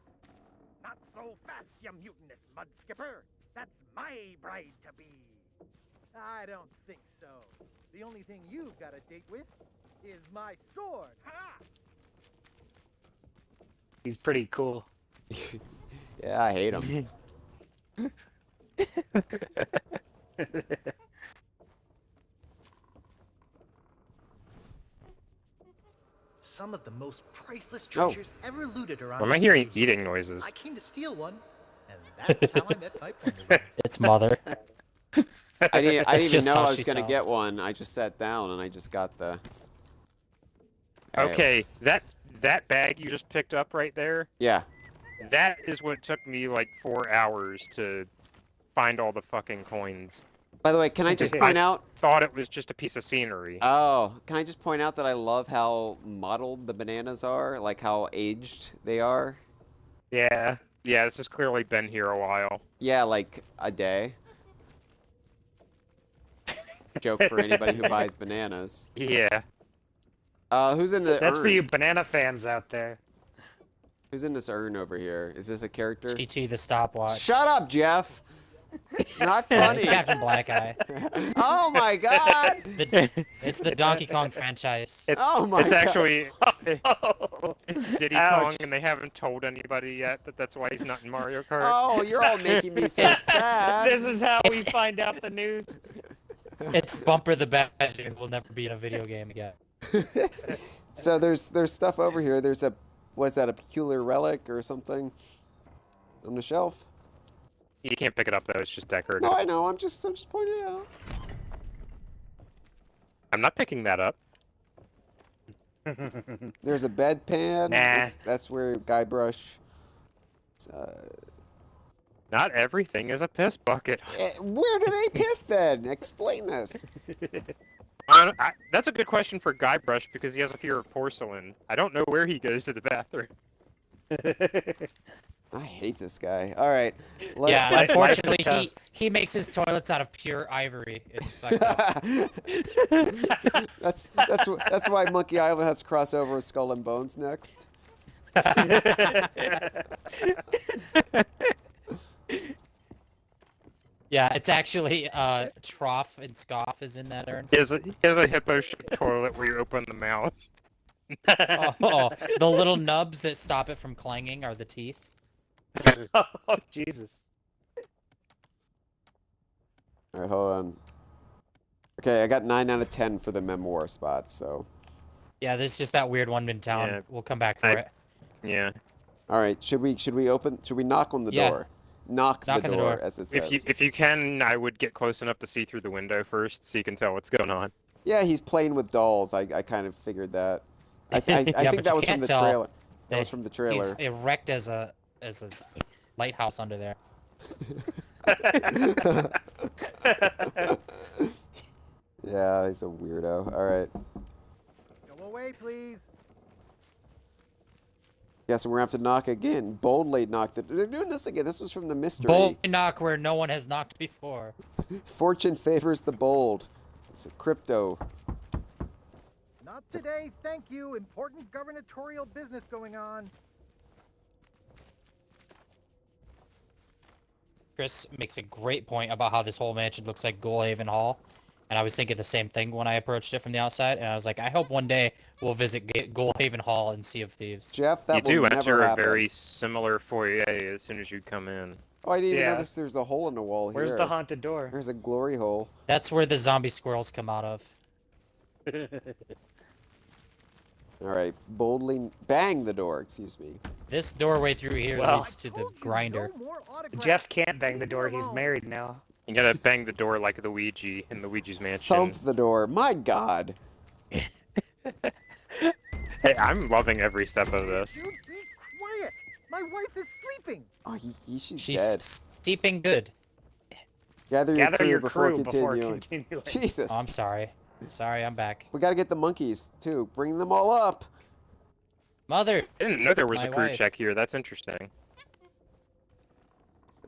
Not so fast, you mutinous mud skipper. That's my bride to be. I don't think so. The only thing you've got a date with is my sword. Ha! He's pretty cool. Yeah, I hate him. Some of the most priceless treasures ever looted around. Why am I this hearing world. eating noises? I came to steal one, and that's how I met my Plunder Bunny. It's mother. I didn't That's even just know how I was she going to sounds. get one. I just sat down and I just got the... All right. Okay, that bag you just picked up right there. Yeah. That is what took me like 4 hours to find all the fucking coins. By the way, can I just point out... Thought it was just a piece of scenery. Oh, can I just point out that I love how mottled the bananas are? Like how aged they are? Yeah. Yeah, this has clearly been here a while. Yeah, like a day. Joke for anybody who buys bananas. Yeah. Who's in the That's urn? for you banana fans out there. Who's in this urn over here? Is this a character? TT the stopwatch. Shut up, Jeff! It's not Yeah, funny. it's Captain Black Eye. Oh my god! It's the Donkey Kong franchise. Oh my It's god. actually it's Diddy Ouch. Kong, and they haven't told anybody yet that that's why he's not in Mario Kart. Oh, you're all making me so sad. This is how we find out the news. It's Bumper the Badger will never be in a video game again. So there's stuff over here. There's a, what's that, a peculiar relic or something on the shelf? You can't pick it up though; it's just decorative. No, I know. I'm just pointing it out. I'm not picking that up. There's a bedpan. Nah. That's where Guybrush. Not everything is a piss bucket. Where do they piss then? Explain this. That's a good question for Guybrush because he has a fear of porcelain. I don't know where he goes to the bathroom. I hate this guy. All right. Yeah, unfortunately, he makes his toilets out of pure ivory. It's fucked up. that's why Monkey Island has to cross over with Skull and Bones next. Yeah, it's actually Trough and Scoff is in that urn. He has a hippo-shaped toilet where you open the mouth. Oh, the little nubs that stop it from clanging are the teeth. Oh, Jesus. All right, hold on. Okay, I got 9 out of 10 for the memoir spot, so. Yeah, there's just that weird one in town. Yeah. We'll come back for it. Yeah. All right, should we knock on the Yeah. door? Knock Knock the on the door, door. as it says. If you can, I would get close enough to see through the window first, so you can tell what's going on. Yeah, he's playing with dolls. I kind of figured that. I think that was from the trailer. That was from the trailer. He's erect as a lighthouse under there. Yeah, he's a weirdo. All right. Go away, please. Guess we're gonna have to knock again. Boldly knock. They're doing this again. This was from the mystery. Bold knock where no one has knocked before. Fortune favors the bold. It's a crypto. Not today, thank you. Important gubernatorial business going on. Chris makes a great point about how this whole mansion looks like Goalhaven Hall. And I was thinking the same thing when I approached it from the outside. And I was like, I hope one day we'll visit Goalhaven Hall and Sea of Thieves. Jeff, that you will do never enter happen. a very similar foyer as soon as you come in. Oh, I didn't even know there's a hole in the wall here. Where's the haunted door? There's a glory hole. That's where the zombie squirrels come out of. All right, boldly bang the door. Excuse me. This doorway through here leads to the grinder. Jeff can't bang the door. He's married now. You gotta bang the door like the Ouija in Luigi's Mansion. Thump the door. My God. Hey, I'm loving every step of this. You be quiet. My wife is sleeping. Oh, she's She's dead. steeping good. Gather your crew, before before continuing. continuing. Jesus. Oh, I'm sorry. Sorry, I'm back. We gotta get the monkeys too. Bring them all up. Mother. I didn't know there was My a crew wife. check here. That's interesting.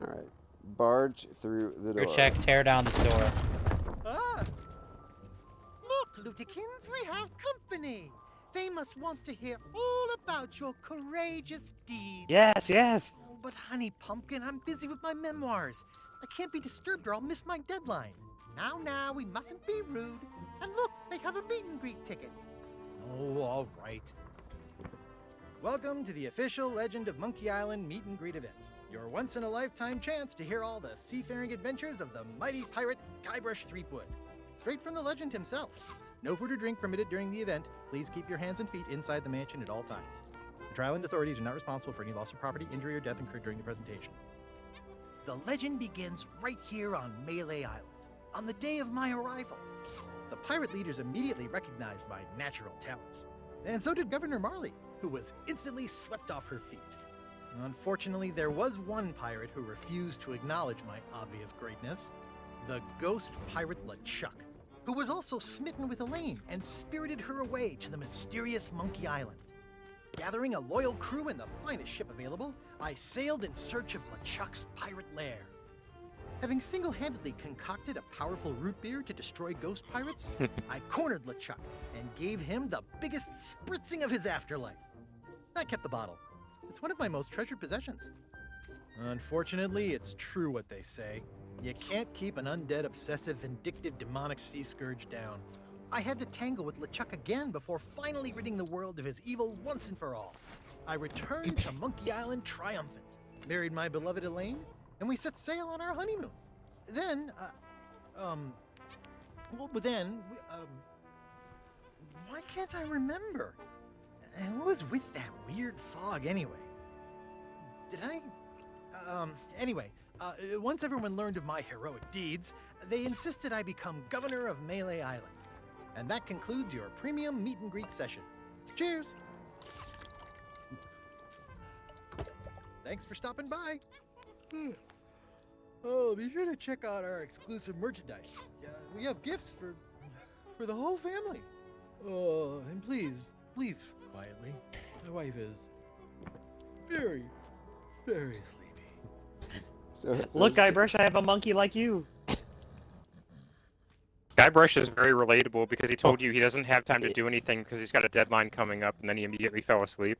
All right. Barge through the door. Crew check, tear down this door. Ah! Look, Lutikins, we have company. They must want to hear all about your courageous deeds. Yes, yes. Oh, but honey pumpkin, I'm busy with my memoirs. I can't be disturbed or I'll miss my deadline. Now, we mustn't be rude. And look, they have a meet and greet ticket. Oh, all right. Welcome to the official Legend of Monkey Island meet and greet event. Your once-in-a-lifetime chance to hear all the seafaring adventures of the mighty pirate Guybrush Threepwood. Straight from the legend himself. No food or drink permitted during the event. Please keep your hands and feet inside the mansion at all times. The Trial and authorities are not responsible for any loss of property, injury, or death incurred during the presentation. The legend begins right here on Mêlée Island, on the day of my arrival. The pirate leaders immediately recognized my natural talents. And so did Governor Marley, who was instantly swept off her feet. Unfortunately, there was one pirate who refused to acknowledge my obvious greatness. The ghost pirate LeChuck, who was also smitten with Elaine and spirited her away to the mysterious Monkey Island. Gathering a loyal crew and the finest ship available, I sailed in search of LeChuck's pirate lair. Having single-handedly concocted a powerful root beer to destroy ghost pirates, I cornered LeChuck and gave him the biggest spritzing of his afterlife. I kept the bottle. It's one of my most treasured possessions. Unfortunately, it's true what they say. You can't keep an undead, obsessive, vindictive, demonic sea scourge down. I had to tangle with LeChuck again before finally ridding the world of his evil once and for all. I returned to Monkey Island triumphant, married my beloved Elaine, and we set sail on our honeymoon. Then, why can't I remember? And what was with that weird fog anyway? Did I? Once everyone learned of my heroic deeds, they insisted I become governor of Mêlée Island. And that concludes your premium meet and greet session. Cheers! Thanks for stopping by. Oh, be sure to check out our exclusive merchandise. We have gifts for the whole family. Oh, and please, leave quietly. My wife is very, very sleepy. Look, Guybrush, I have a monkey like you. Guybrush is very relatable because he told you he doesn't have time to do anything because he's got a deadline coming up, and then he immediately fell asleep.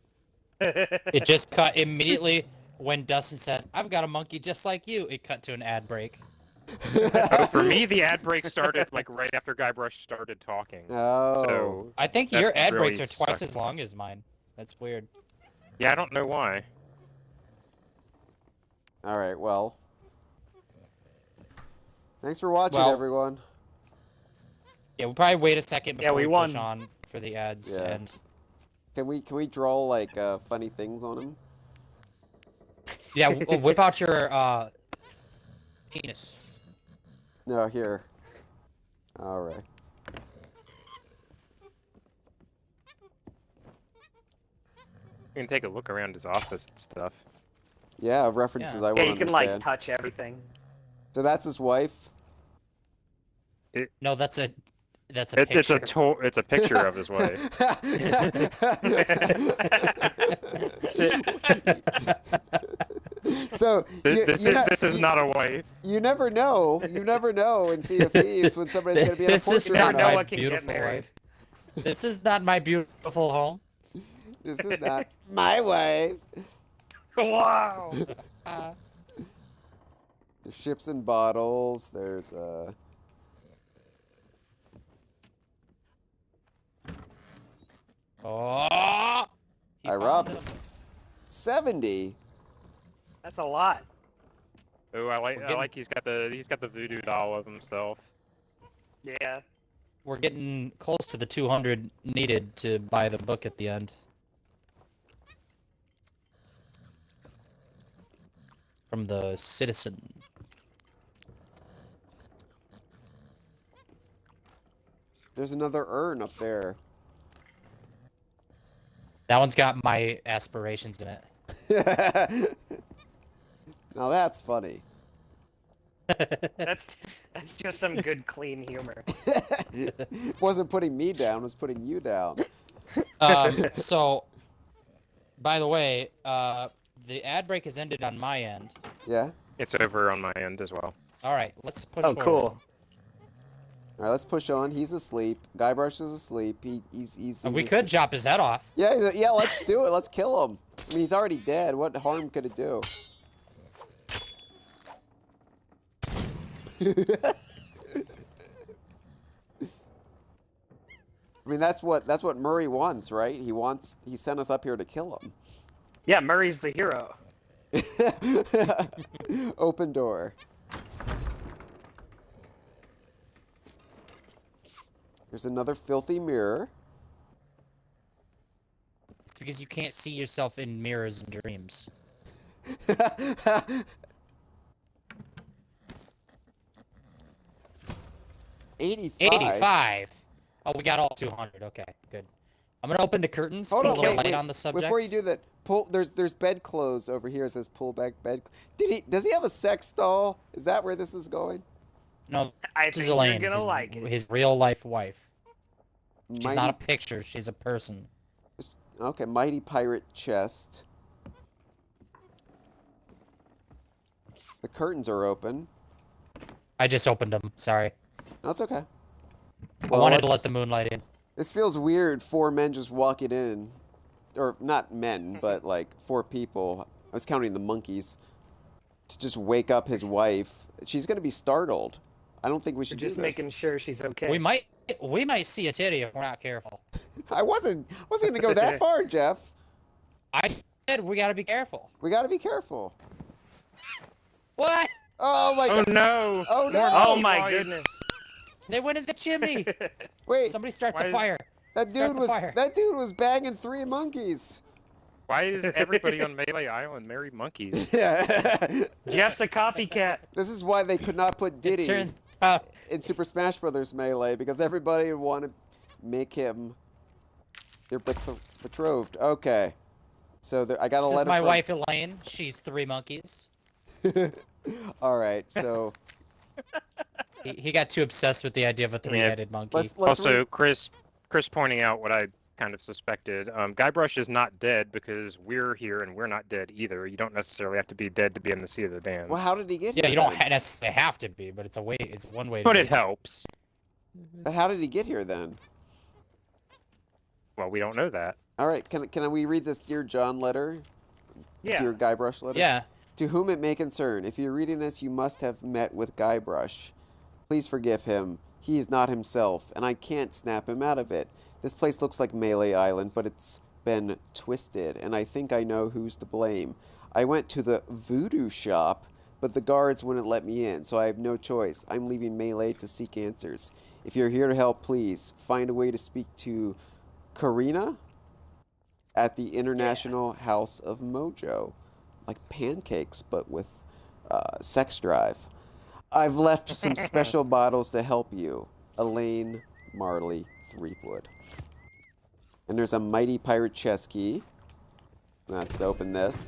It just cut immediately when Dustin said, "I've got a monkey just like you." It cut to an ad break. Oh, for me, the ad break started like right after Guybrush started talking. Oh. So I think that your ad really breaks are twice sucked. as long as mine. That's weird. Yeah, I don't know why. All right, well. Thanks for watching, Well, everyone. Yeah, we'll probably wait a second before we we push won. on for the ads. Yeah. And Can we draw like funny things on him? yeah, whip out your penis. No, here. All right. You can take a look around his office and stuff. Yeah, references I Yeah, won't you can understand. like touch everything. So that's his wife? No, that's a It's picture. it's a picture of his wife. So this is not a wife. You never know. You never know in Sea of Thieves when somebody's going to be in a portrait or not not. my beautiful wife. This is not my beautiful home. This is not my wife. Wow. There's ships and bottles. There's Oh! I robbed him. 70. That's a lot. Oh, I like he's got the voodoo doll of himself. Yeah. We're getting close to the 200 needed to buy the book at the end. From the citizen. There's another urn up there. That one's got my aspirations in it. Now that's funny. That's just some good clean humor. Wasn't putting me down, was putting you down. So, by the way, the ad break has ended on my end. Yeah? It's over on my end as well. All right, let's push Oh, forward. cool. All right, let's push on. He's asleep. Guybrush is asleep. He's We could chop his head off. Yeah, yeah, let's do it. Let's kill him. I mean, he's already dead. What harm could it do? I mean, that's what Murray wants, right? He sent us up here to kill him. Yeah, Murray's the hero. Open door. There's another filthy mirror. It's because you can't see yourself in mirrors and dreams. 85. Oh, we got all 200. Okay, good. I'm gonna open the curtains. Hold put on, a little wait. light on the subject. Before you do that, there's bedclothes over here. It says pull back bed. Does he have a sex doll? Is that where this is going? No, I this is think you're Elaine, gonna like it. his real life wife. She's Mighty- not a picture. She's a person. Okay, mighty pirate chest. The curtains are open. I just opened them. Sorry. That's okay. I wanted to let the moonlight in. This feels weird. 4 men just walking in, or not men, but like 4 people. I was counting the monkeys. To just wake up his wife. She's gonna be startled. I don't think we should Just do this. making sure she's okay. We might see a titty if we're not careful. I wasn't gonna go that far, Jeff. I said we gotta be careful. We gotta be careful. What? Oh my Oh god. no! Oh no! Oh my goodness. They went in the chimney. Wait. Somebody start Why the is- fire. That Start dude the was fire. banging 3 monkeys. Why is everybody on Mêlée Island married monkeys? Jeff's a copycat. This is why they could not put Diddy Turns out in Super Smash Brothers Melee, because everybody would want to make him their betrothed. Okay. So I got a this letter is my from... wife Elaine. She's 3 monkeys. All right, so... He got too obsessed with the idea of a 3-headed monkey. Let's Also, read- Chris pointing out what I kind of suspected. Guybrush is not dead because we're here and we're not dead either. You don't necessarily have to be dead to be in the Sea of the Damned. Well, how did he get here? Yeah, you don't then? necessarily have to be, but it's a way. It's one way. To But do it helps. But how did he get here then? Well, we don't know that. All right, can we read this Dear John letter? Yeah. Dear Guybrush letter? Yeah. To whom it may concern, if you're reading this, you must have met with Guybrush. Please forgive him. He is not himself, and I can't snap him out of it. This place looks like Mêlée Island, but it's been twisted, and I think I know who's to blame. I went to the voodoo shop, but the guards wouldn't let me in, so I have no choice. I'm leaving Mêlée to seek answers. If you're here to help, please find a way to speak to Karina at the International House of Mojo. Like pancakes, but with sex drive. I've left some special bottles to help you. Elaine Marley Threepwood. And there's a mighty pirate chess key. That's to open this.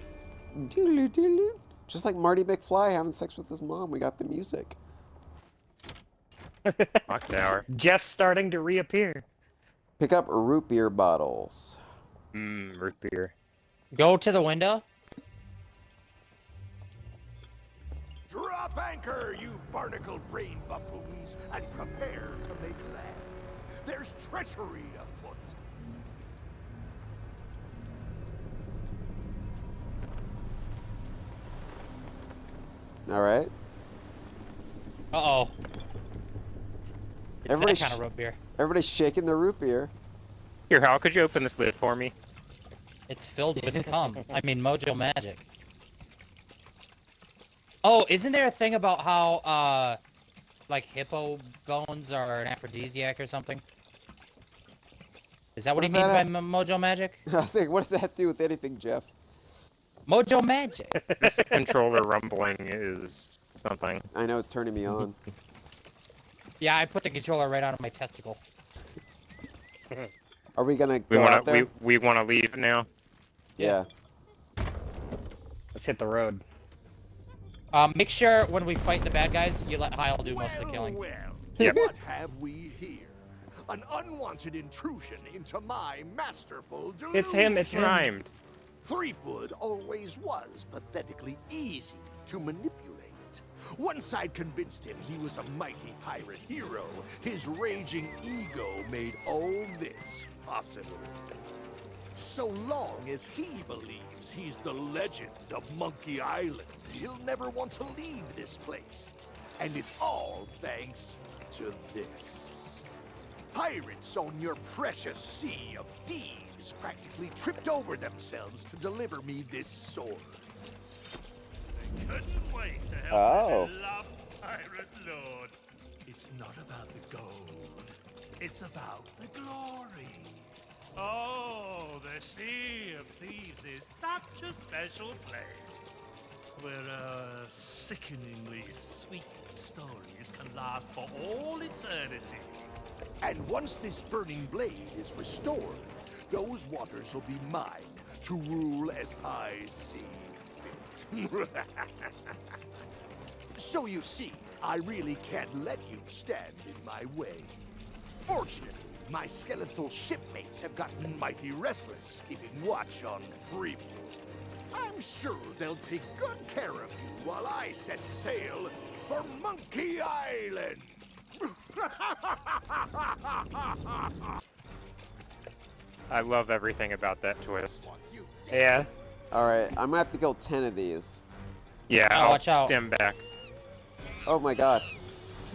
Just like Marty McFly having sex with his mom, we got the music. Clock tower. Jeff's starting to reappear. Pick up root beer bottles. Root beer. Go to the window. Drop anchor, you barnacle-brained buffoons, and prepare to make land. There's treachery afoot. All right. Uh-oh. It's Everybody's that kind of root beer. Everybody's shaking their root beer. Here, Hal, could you open this lid for me? It's filled with cum. I mean, mojo magic. Oh, isn't there a thing about how, like, hippo bones are an aphrodisiac or something? Is that what he means by mojo magic? I was like, what does that have to do with anything, Jeff? Mojo magic. This controller rumbling is something. I know it's turning me on. Yeah, I put the controller right out of my testicle. Are we gonna go out there? We want to leave now? Yeah. Let's hit the road. Make sure when we fight the bad guys, you let Hyle do most of the killing. Well, what have we here? An unwanted intrusion into my masterful delusion. It's him, it's him. Rhymed. Threepwood always was pathetically easy to manipulate. Once I'd convinced him he was a mighty pirate hero, his raging ego made all this possible. So long as he believes he's the legend of Monkey Island, he'll never want to leave this place. And it's all thanks to this. Pirates on your precious sea of thieves practically tripped over themselves to deliver me this sword. I couldn't wait to help my beloved pirate lord. It's not about the gold. It's about the glory. Oh, the Sea of Thieves is such a special place, where sickeningly sweet stories can last for all eternity. And once this burning blade is restored, those waters will be mine to rule as I see fit. So you see, I really can't let you stand in my way. Fortunately, my skeletal shipmates have gotten mighty restless, keeping watch on Threepwood. I'm sure they'll take good care of you while I set sail for Monkey Island. I love everything about that twist. Yeah. Alright, I'm gonna have to kill 10 of these. Yeah, Oh, I'll watch out. stem back. Oh my god.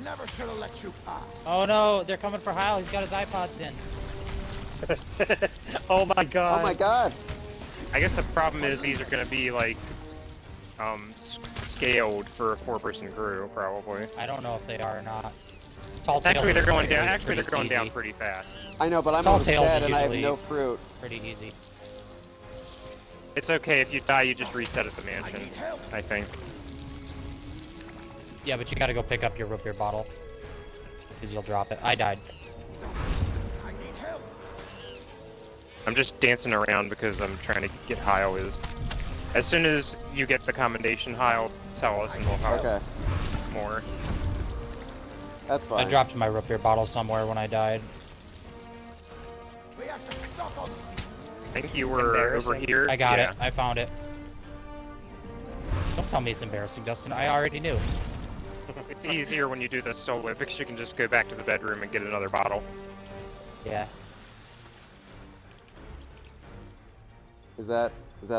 Never should have let you pass. Oh no, they're coming for Hyle. He's got his iPods in. Oh my god. Oh my god. I guess the problem is these are going to be, like, scaled for a 4-person crew, probably. I don't know if they are or not. Tall Actually, they're Tales going is down. pretty Actually, they're going down easy. pretty fast. I know, but I'm Tall almost Tales dead is and I have usually no fruit. Pretty easy. It's okay if you die. You just reset at the mansion. I think. Yeah, but you gotta go pick up your root beer bottle. Because you'll drop it. I died. I'm just dancing around because I'm trying to get Hyle. As soon as you get the commendation, Hyle, tell us and we'll help more. That's fine. I dropped my root beer bottle somewhere when I died. I think you were over here. I got it. I found it. Don't tell me it's embarrassing, Dustin. I already knew. It's easier when you do this solo because you can just go back to the bedroom and get another bottle. Yeah. Is that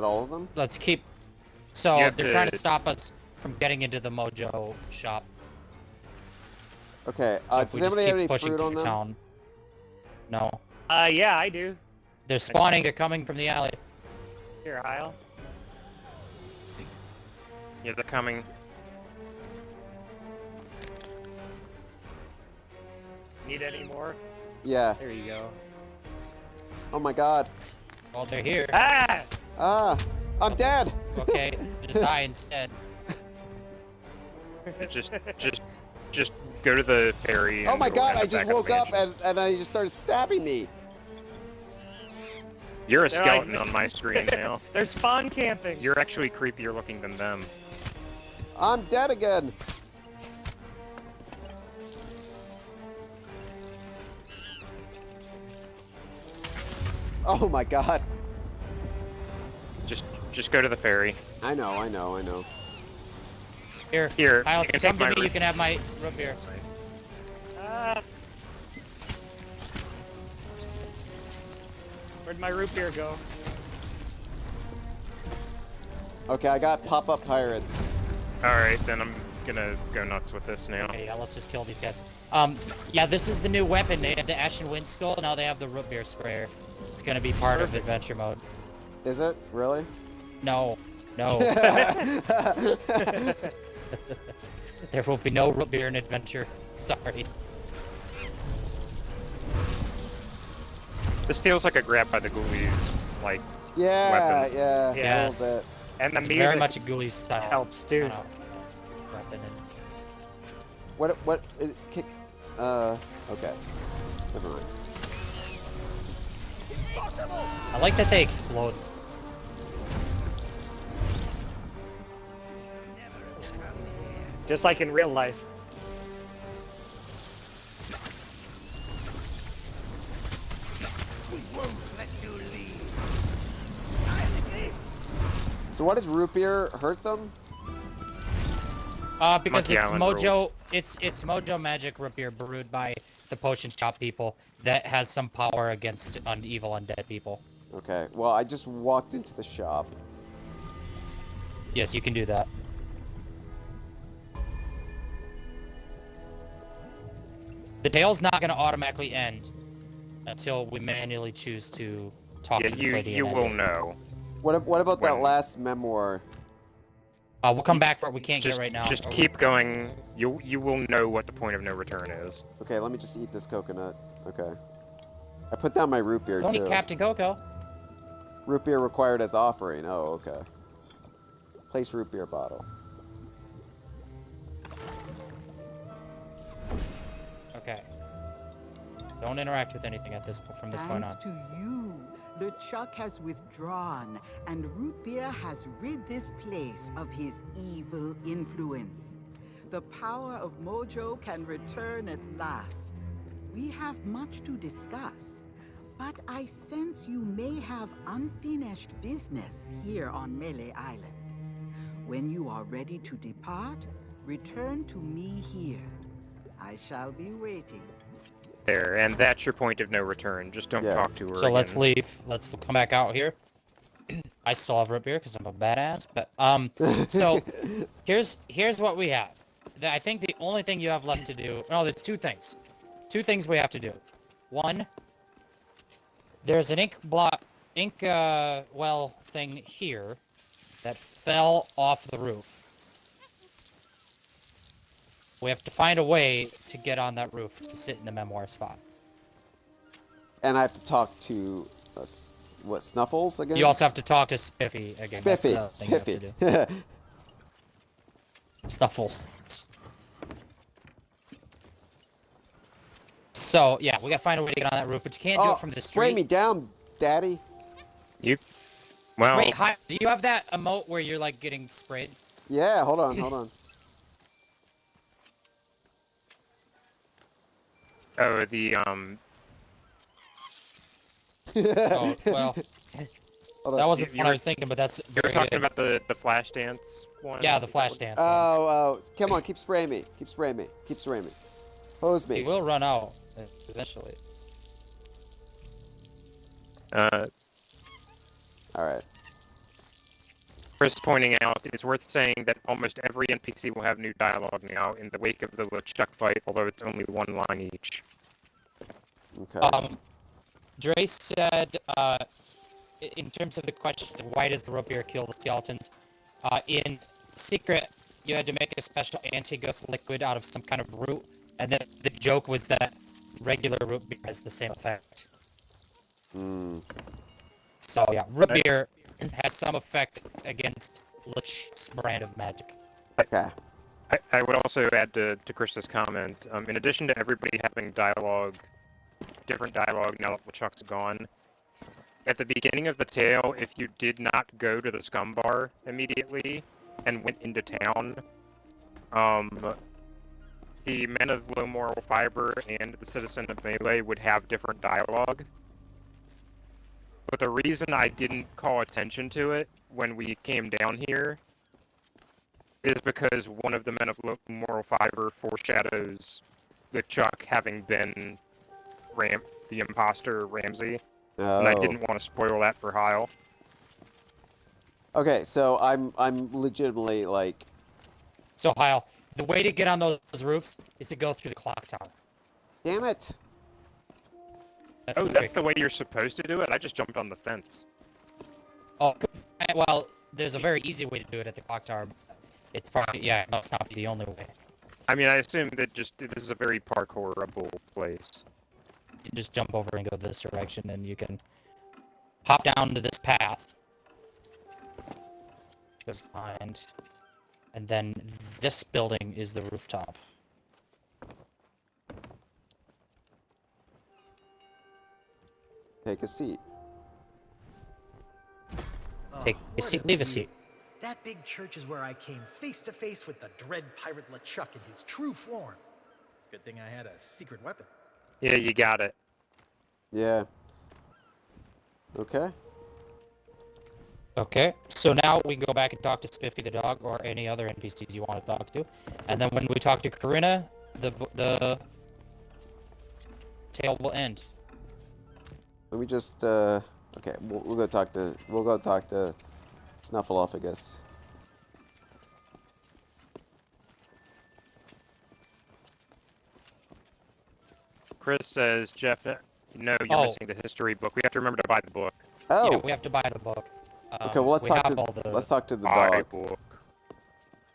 all of them? Let's keep... So, You have they're trying to- to stop us from getting into the Mojo shop. Okay, So if does we just anybody have keep any pushing fruit on through them? town. No. Yeah, I do. They're spawning. They're coming from the alley. Here, Hyle. Yeah, they're coming. Need any more? Yeah. There you go. Oh my god. Well, they're here. Ah! Ah! I'm dead! Okay, just die instead. Just go to the ferry. Oh and my we'll god, end I up just back at woke the up mansion. and I just started stabbing me. You're a They're skeleton like- on my screen now. They're spawn camping. You're actually creepier looking than them. I'm dead again. Oh my god. Just go to the ferry. I know. Here, Hyle, you can come take my to me. root. You can have my root beer. Where'd my root beer go? Okay, I got pop-up pirates. Alright, then I'm gonna go nuts with this now. Okay, yeah, let's just kill these guys. Yeah, this is the new weapon. They had the Ashen Wind Skull, now they have the root beer sprayer. It's gonna be part of adventure mode. Is it? Really? No. No. There will be no root beer in adventure. Sorry. This feels like a grab by the ghoulies, like, Yeah, weapon. yeah, Yes. a little bit. And the It's music very much a ghoulies style. Helps too. Weapon and... Okay. Never mind. I like that they explode. Just like in real life. We won't let you leave. So what does root beer hurt them? Because Monkey it's Island Mojo, rules. it's Mojo Magic root beer brewed by the potion shop people that has some power against evil undead people. Okay, well, I just walked into the shop. Yes, you can do that. The tale's not going to automatically end until we manually choose to talk Yeah, to this lady. you and will end it. know. What about that When- last memoir? We'll come back for it. We can't Just, get right now. just Or we- keep going. You will know what the point of no return is. Okay, let me just eat this coconut. Okay. I put down my root beer, Don't too. eat Captain Coco. Root beer required as offering. Oh, okay. Place root beer bottle. Okay. Don't interact with anything at this from this point on. Thanks to you, LeChuck has withdrawn, and Root Beer has rid this place of his evil influence. The power of Mojo can return at last. We have much to discuss, but I sense you may have unfinished business here on Mêlée Island. When you are ready to depart, return to me here. I shall be waiting. There, and that's your point of no return. Just don't talk to her So let's again. leave. Let's come back out here. I still have root beer because I'm a badass. But so here's what we have. I think the only thing you have left to do. No, there's two things. Two things we have to do. One, there's an ink well thing here that fell off the roof. We have to find a way to get on that roof to sit in the memoir spot. And I have to talk to, what, Snuffles again? You also have to talk to Spiffy again. That's Spiffy. the other thing you have to Spiffy. do. Snuffles. So, yeah, we gotta find a way to get on that roof, but you can't do it from the spray street. me down, Daddy. Well... Wait, hi, do you have that emote where you're, like, getting sprayed? Yeah, hold on, hold on. Oh, the, Oh, well. Hold on. That wasn't You what I were- was thinking, but that's you were very talking good. about the flash dance one? Yeah, the flash dance. Oh, come on, keep spraying me. Keep spraying me. Keep spraying me. Hose me. He will run out eventually. Alright. Chris pointing out, it's worth saying that almost every NPC will have new dialogue now in the wake of the LeChuck fight, although it's only one line each. Okay. Dre said, in terms of the question of why does the rope beer kill the skeletons, in Secret, you had to make a special anti-ghost liquid out of some kind of root, and then the joke was that regular root beer has the same effect. So yeah, root beer has some effect against LeChuck's brand of magic. Okay. I would also add to Chris's comment, in addition to everybody having dialogue, different dialogue now that LeChuck's gone, at the beginning of the tale, if you did not go to the scum bar immediately and went into town, the men of low moral fiber and the citizen of Mêlée would have different dialogue. But the reason I didn't call attention to it when we came down here is because one of the men of low moral fiber foreshadows the Chuck having been the imposter Ramsey. Oh. And I didn't want to spoil that for Hyle. Okay, so I'm legitimately like. So Hyle, the way to get on those roofs is to go through the clock tower. Damn it! That's the way you're supposed to do it? I just jumped on the fence. Oh, well, there's a very easy way to do it at the clock tower. It's probably, yeah, it must not be the only way. I mean, I assume that this is a very parkourable place. You just jump over and go this direction, and you can hop down to this path. Just find. And then this building is the rooftop. Take a seat. Take a seat, leave a seat. That big church is where I came face to face with the dread pirate LeChuck in his true form. Good thing I had a secret weapon. Yeah, you got it. Yeah. Okay. Okay, so now we can go back and talk to Spiffy the dog or any other NPCs you want to talk to. And then when we talk to Corinna, the tale will end. Let me just okay, we'll go talk to Snuffleupagus, I guess. Chris says, Jeff, no, you're missing the history book. We have to remember to buy the book. Oh. Yeah, we have to buy the book. Okay, well let's talk to the dog. Book.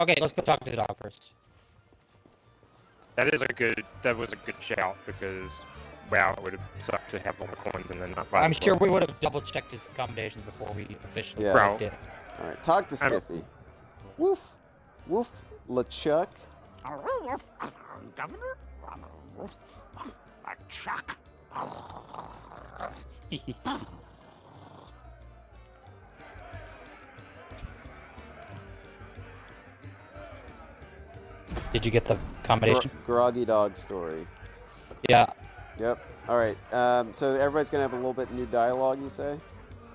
Okay, let's go talk to the dog first. That was a good shout because, wow, it would have sucked to have all the coins and then not buy I'm the sure book. we would have double-checked his accommodations before we officially Yeah. did. Alright, talk to Spiffy. Woof. Woof. LeChuck. Governor? Chuck. Did you get the accommodation? Groggy dog story. Yeah. Yep. Alright, so everybody's gonna have a little bit new dialogue, you say?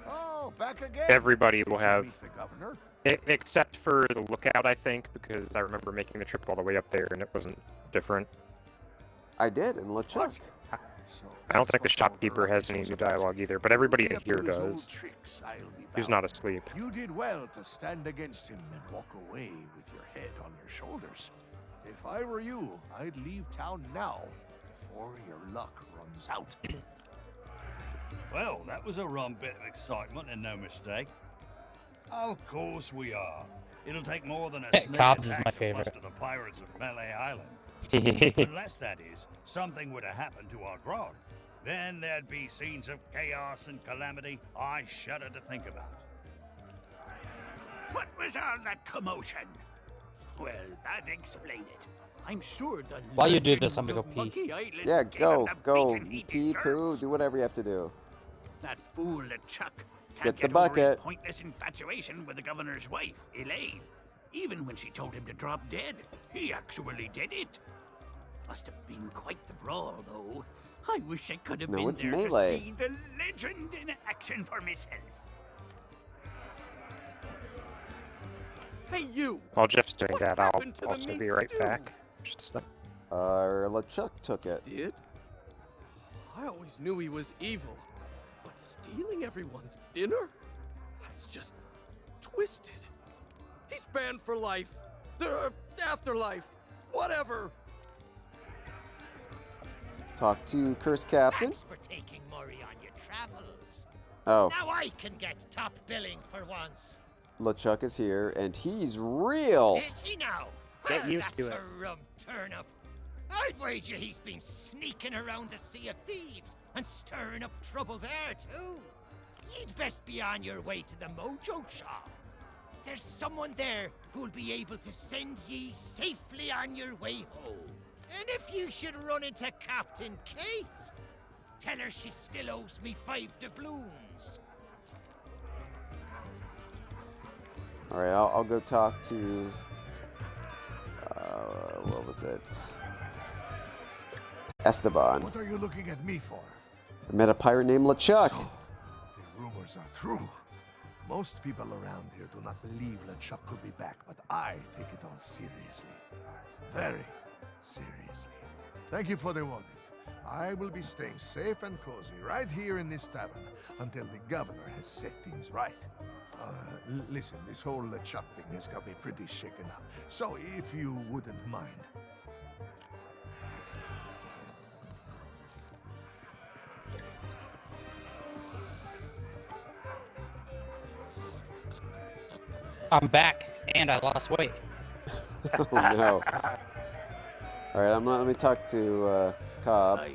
Oh, back again. Everybody will have, Meet the governor. except for the lookout, I think, because I remember making the trip all the way up there and it wasn't different. I did, and LeChuck. I don't think the shopkeeper has any new dialogue either, but everybody in here does. Who's not asleep. You did well to stand against him and walk away with your head on your shoulders. If I were you, I'd leave town now, before your luck runs out. Well, that was a rum bit of excitement and no mistake. Of course we are. It'll take more than a sneak Cobbs is attack my to favorite. fluster the pirates of Mêlée Island. Unless, that is, something were to happen to our grog. Then there'd be scenes of chaos and calamity I shudder to think about. What was all that commotion? Well, that explain it. I'm sure the While you do this, I'm legend gonna go of pee. Monkey Island Yeah, gave go, him the go. beating he Pee, deserves. poo, do whatever you have to do. That fool LeChuck Get can't the get over his bucket. pointless infatuation with the governor's wife, Elaine. Even when she told him to drop dead, he actually did it. Must have been quite the brawl, though. I wish I could have No, been it's there Mêlée. to see the legend in action for myself. Hey, you! While Jeff's doing that, I'll happened to the also meat be right stew? back. LeChuck took it. Did? I always knew he was evil, but stealing everyone's dinner? That's just twisted. He's banned for life. Afterlife. Whatever. Talk to Curse Captain. Thanks for taking Murray on your travels. Oh, Now I can get top billing for once. LeChuck is here, and he's real. Is he now? Get Well, used to that's it. a rum turnip. I'd wager he's been sneaking around the Sea of Thieves and stirring up trouble there, too. You'd best be on your way to the Mojo shop. There's someone there who'll be able to send ye safely on your way home. And if you should run into Captain Kate, tell her she still owes me 5 doubloons. All right, I'll go talk to. What was it? Esteban. What are you looking at me for? I met a pirate named LeChuck. So, the rumors are true. Most people around here do not believe LeChuck could be back, but I take it all seriously. Very seriously. Thank you for the warning. I will be staying safe and cozy right here in this tavern until the governor has set things right. Listen, this whole LeChuck thing has got me pretty shaken up. So if you wouldn't mind. I'm back, and I lost weight. Oh no. Alright, let me talk to Cobb. Did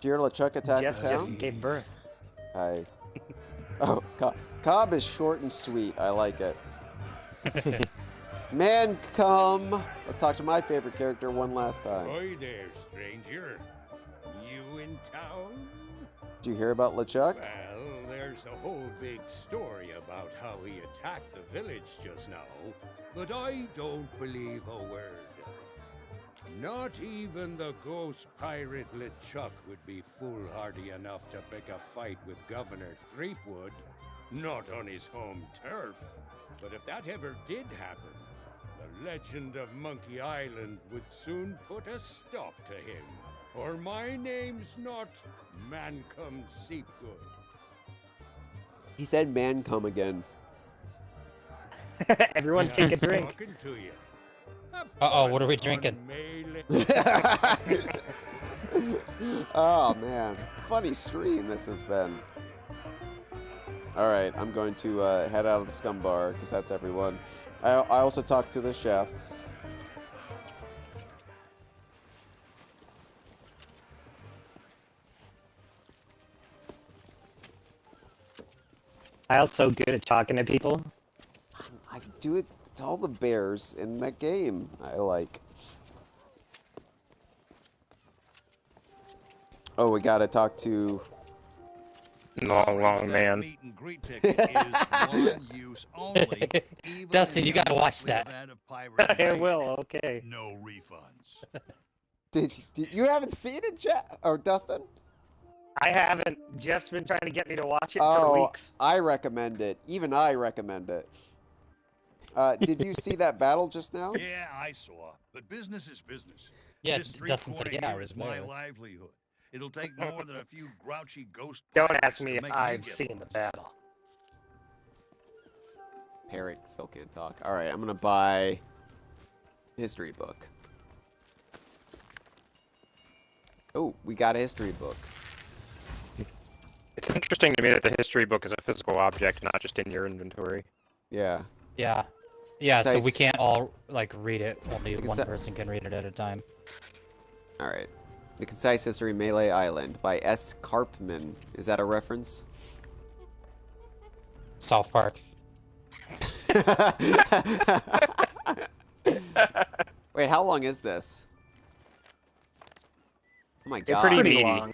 you hear LeChuck attack Jeff the town? just gave birth. Hi. Oh, Cobb is short and sweet. I like it. Man, come. Let's talk to my favorite character one last time. Hi there, stranger. You in town? Did you hear about LeChuck? Well, there's a whole big story about how he attacked the village just now, but I don't believe a word of it. Not even the ghost pirate LeChuck would be foolhardy enough to pick a fight with Governor Threepwood. Not on his home turf. But if that ever did happen, the legend of Monkey Island would soon put a stop to him. Or my name's not Mancom Seepgood. He said man come again. Everyone take a drink. Talking to you. Uh-oh, what are we drinking? Oh man, funny stream this has been. Alright, I'm going to head out of the scum bar, because that's everyone. I also talked to the chef. Hyle's so good at talking to people. I do it to all the bears in that game. I like. Oh, we gotta talk to. Long man. Dustin, you gotta watch that. I will. Okay. No refunds. Did you haven't seen it, Jeff or Dustin? I haven't. Jeff's been trying to get me to watch it for weeks. I recommend it. Even I recommend it. Did you see that battle just now? Yeah, I saw. But business is business. Yeah, This Dustin said, three-quarter yeah, I here was is my there. livelihood. It'll take more than a few grouchy ghost. Don't pirates ask to me if make I've get seen the battle. Parrot still can't talk. All right, I'm gonna buy history book. Oh, we got a history book. It's interesting to me that the history book is a physical object, not just in your inventory. Yeah. Yeah. Yeah, so Nice. we can't all, like, read it. Only Like I one said- person can read it at a time. All right. The Concise History Mêlée Island by S. Karpman. Is that a reference? South Park. Wait, how long is this? Oh my They're god. pretty long.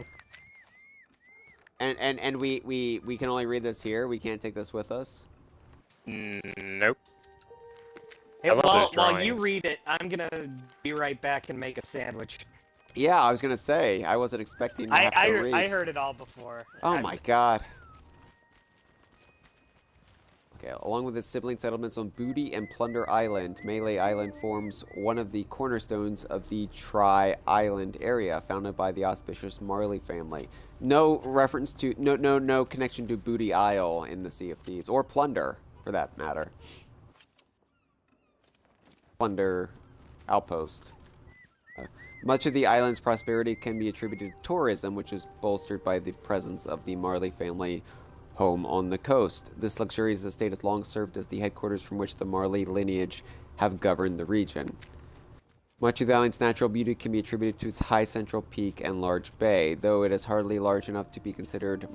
And we can only read this here. We can't take this with us. Nope. Hey, I love those while you drawings. read it, I'm gonna be right back and make a sandwich. Yeah, I was gonna say I wasn't expecting to have to read. I heard it all before. Oh my god. Okay, along with its sibling settlements on Booty and Plunder Island, Mêlée Island forms one of the cornerstones of the Tri-Island area, founded by the auspicious Marley family. No reference to, no connection to Booty Isle in the Sea of Thieves, or Plunder, for that matter. Plunder Outpost. Much of the island's prosperity can be attributed to tourism, which is bolstered by the presence of the Marley family home on the coast. This luxurious estate has long served as the headquarters from which the Marley lineage have governed the region. Much of the island's natural beauty can be attributed to its high central peak and large bay. Though it is hardly large enough to be considered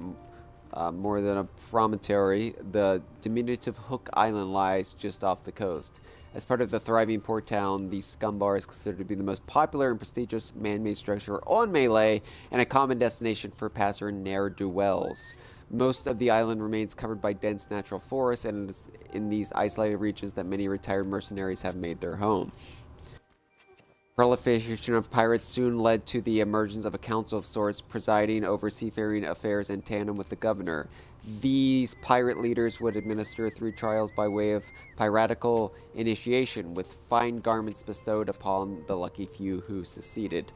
more than a promontory, the diminutive Hook Island lies just off the coast. As part of the thriving port town, the Scum Bar is considered to be the most popular and prestigious man-made structure on Mêlée and a common destination for passer ne'er-do-wells. Most of the island remains covered by dense natural forests, and it is in these isolated regions that many retired mercenaries have made their home. Proliferation of pirates soon led to the emergence of a council of sorts presiding over seafaring affairs in tandem with the governor. These pirate leaders would administer 3 trials by way of piratical initiation, with fine garments bestowed upon the lucky few who succeeded.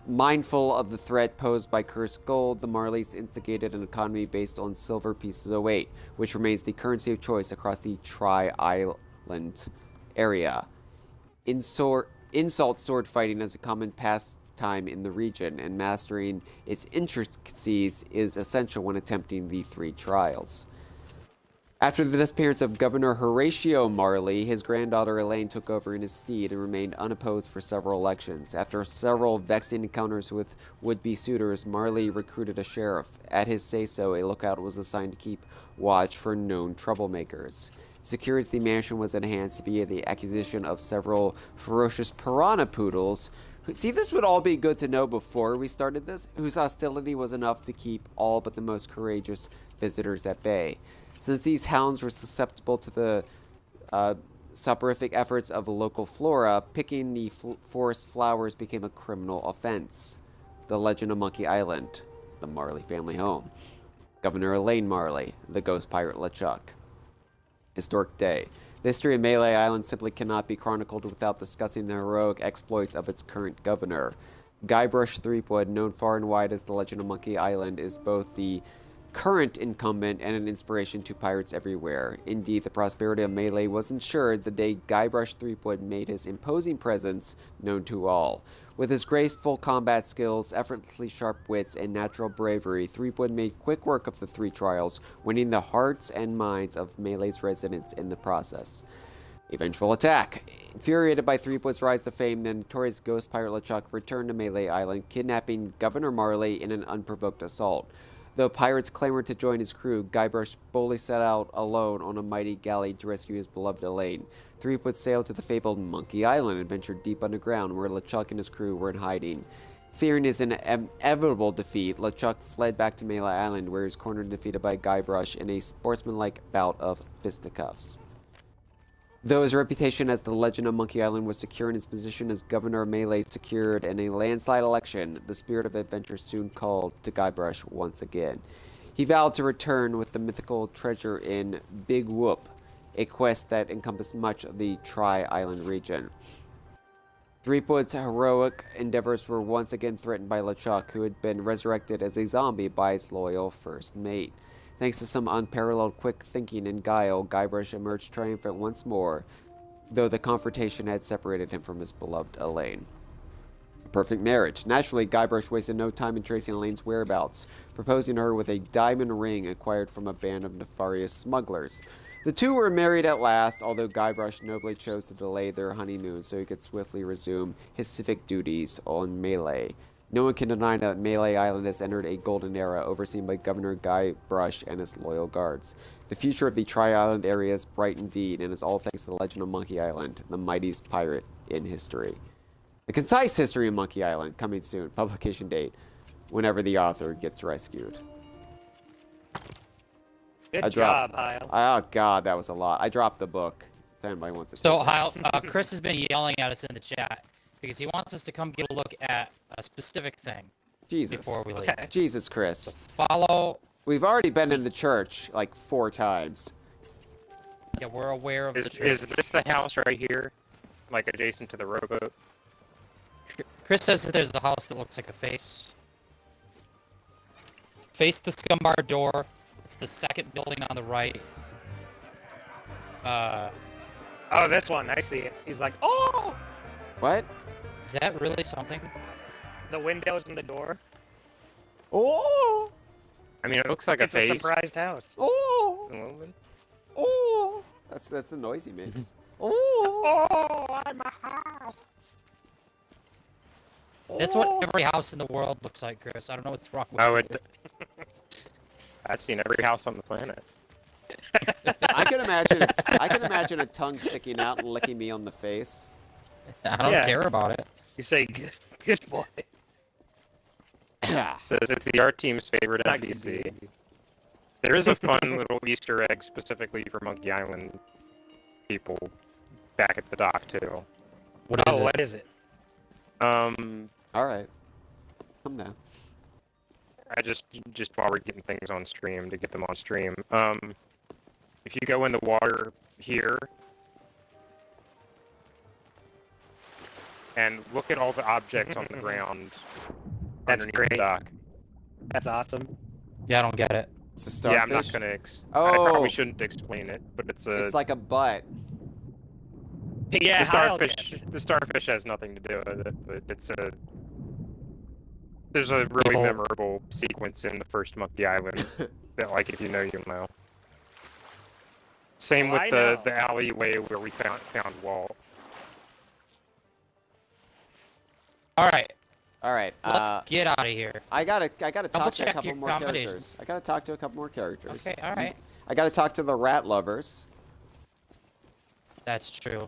Mindful of the threat posed by cursed gold, the Marleys instigated an economy based on silver pieces of weight, which remains the currency of choice across the Tri-Island area. Insult sword fighting as a common pastime in the region, and mastering its intricacies is essential when attempting the 3 trials. After the disappearance of Governor Horatio Marley, his granddaughter Elaine took over in his stead and remained unopposed for several elections. After several vexing encounters with would-be suitors, Marley recruited a sheriff. At his say-so, a lookout was assigned to keep watch for known troublemakers. Security at the mansion was enhanced via the acquisition of several ferocious piranha poodles. See, this would all be good to know before we started this, whose hostility was enough to keep all but the most courageous visitors at bay. Since these hounds were susceptible to the soporific efforts of local flora, picking the forest flowers became a criminal offense. The Legend of Monkey Island, the Marley family home. Governor Elaine Marley, the ghost pirate LeChuck. Historic day. The history of Mêlée Island simply cannot be chronicled without discussing the heroic exploits of its current governor. Guybrush Threepwood, known far and wide as the Legend of Monkey Island, is both the current incumbent and an inspiration to pirates everywhere. Indeed, the prosperity of Mêlée was ensured the day Guybrush Threepwood made his imposing presence known to all. With his graceful combat skills, effortlessly sharp wits, and natural bravery, Threepwood made quick work of the 3 trials, winning the hearts and minds of Mêlée's residents in the process. Eventual attack. Infuriated by Threepwood's rise to fame, the notorious ghost pirate LeChuck returned to Mêlée Island, kidnapping Governor Marley in an unprovoked assault. Though pirates clamored to join his crew, Guybrush boldly set out alone on a mighty galley to rescue his beloved Elaine. Threepwood sailed to the fabled Monkey Island and ventured deep underground, where LeChuck and his crew were in hiding. Fearing his inevitable defeat, LeChuck fled back to Mêlée Island, where he was cornered and defeated by Guybrush in a sportsmanlike bout of fisticuffs. Though his reputation as the Legend of Monkey Island was secure in his position as governor of Mêlée secured in a landslide election, the spirit of adventure soon called to Guybrush once again. He vowed to return with the mythical treasure in Big Whoop, a quest that encompassed much of the Tri-Island region. Threepwood's heroic endeavors were once again threatened by LeChuck, who had been resurrected as a zombie by his loyal first mate. Thanks to some unparalleled quick thinking and guile, Guybrush emerged triumphant once more, though the confrontation had separated him from his beloved Elaine. A perfect marriage. Naturally, Guybrush wasted no time in tracing Elaine's whereabouts, proposing her with a diamond ring acquired from a band of nefarious smugglers. The two were married at last, although Guybrush nobly chose to delay their honeymoon so he could swiftly resume his civic duties on Mêlée. No one can deny that Mêlée Island has entered a golden era, overseen by Governor Guybrush and his loyal guards. The future of the Tri-Island area is bright indeed, and is all thanks to the Legend of Monkey Island, the mightiest pirate in history. The concise history of Monkey Island, coming soon. Publication date, whenever the author gets rescued. Good job, Hyle. Oh god, that was a lot. I dropped the book. If anybody wants to. So Hyle, Chris has been yelling at us in the chat because he wants us to come get a look at a specific thing. Jesus. Before we leave. Okay. Jesus, Chris. So follow. We've already been in the church like 4 times. Yeah, we're aware of. Is this the house right here, like adjacent to the rowboat? Chris says that there's a house that looks like a face. Face the Scumbar door. It's the second building on the right. Oh, this one. I see it. He's like, oh! What? Is that really something? The windows and the door. Oh! I mean, it looks like a face. It's a surprised house. Oh! A little bit. Oh! That's the noise he makes. Oh! Oh, I'm a house. That's what every house in the world looks like, Chris. I don't know what's wrong with you. I've seen every house on the planet. I can imagine a tongue sticking out and licking me on the face. I don't care about it. You say, good boy. Says it's the art team's favorite NPC. There is a fun little Easter egg specifically for Monkey Island people back at the dock too. What is it? All right. Come down. I just while we're getting things on stream to get them on stream. If you go in the water here and look at all the objects on the ground That's underneath great. the dock. That's awesome. Yeah, I don't get it. It's a starfish. Yeah, I'm not gonna. Oh. I probably shouldn't explain it, but it's a. It's like a butt. Yeah, the starfish has nothing to do with it, but it's a. There's a really memorable sequence in the first Monkey Island that, like, if you know, you know. Same with the alleyway where we found Walt. All right. All right. Let's get out of here. I gotta talk to a check couple your more characters. I gotta talk to a couple more characters. Okay, all right. I gotta talk to the rat lovers. That's true.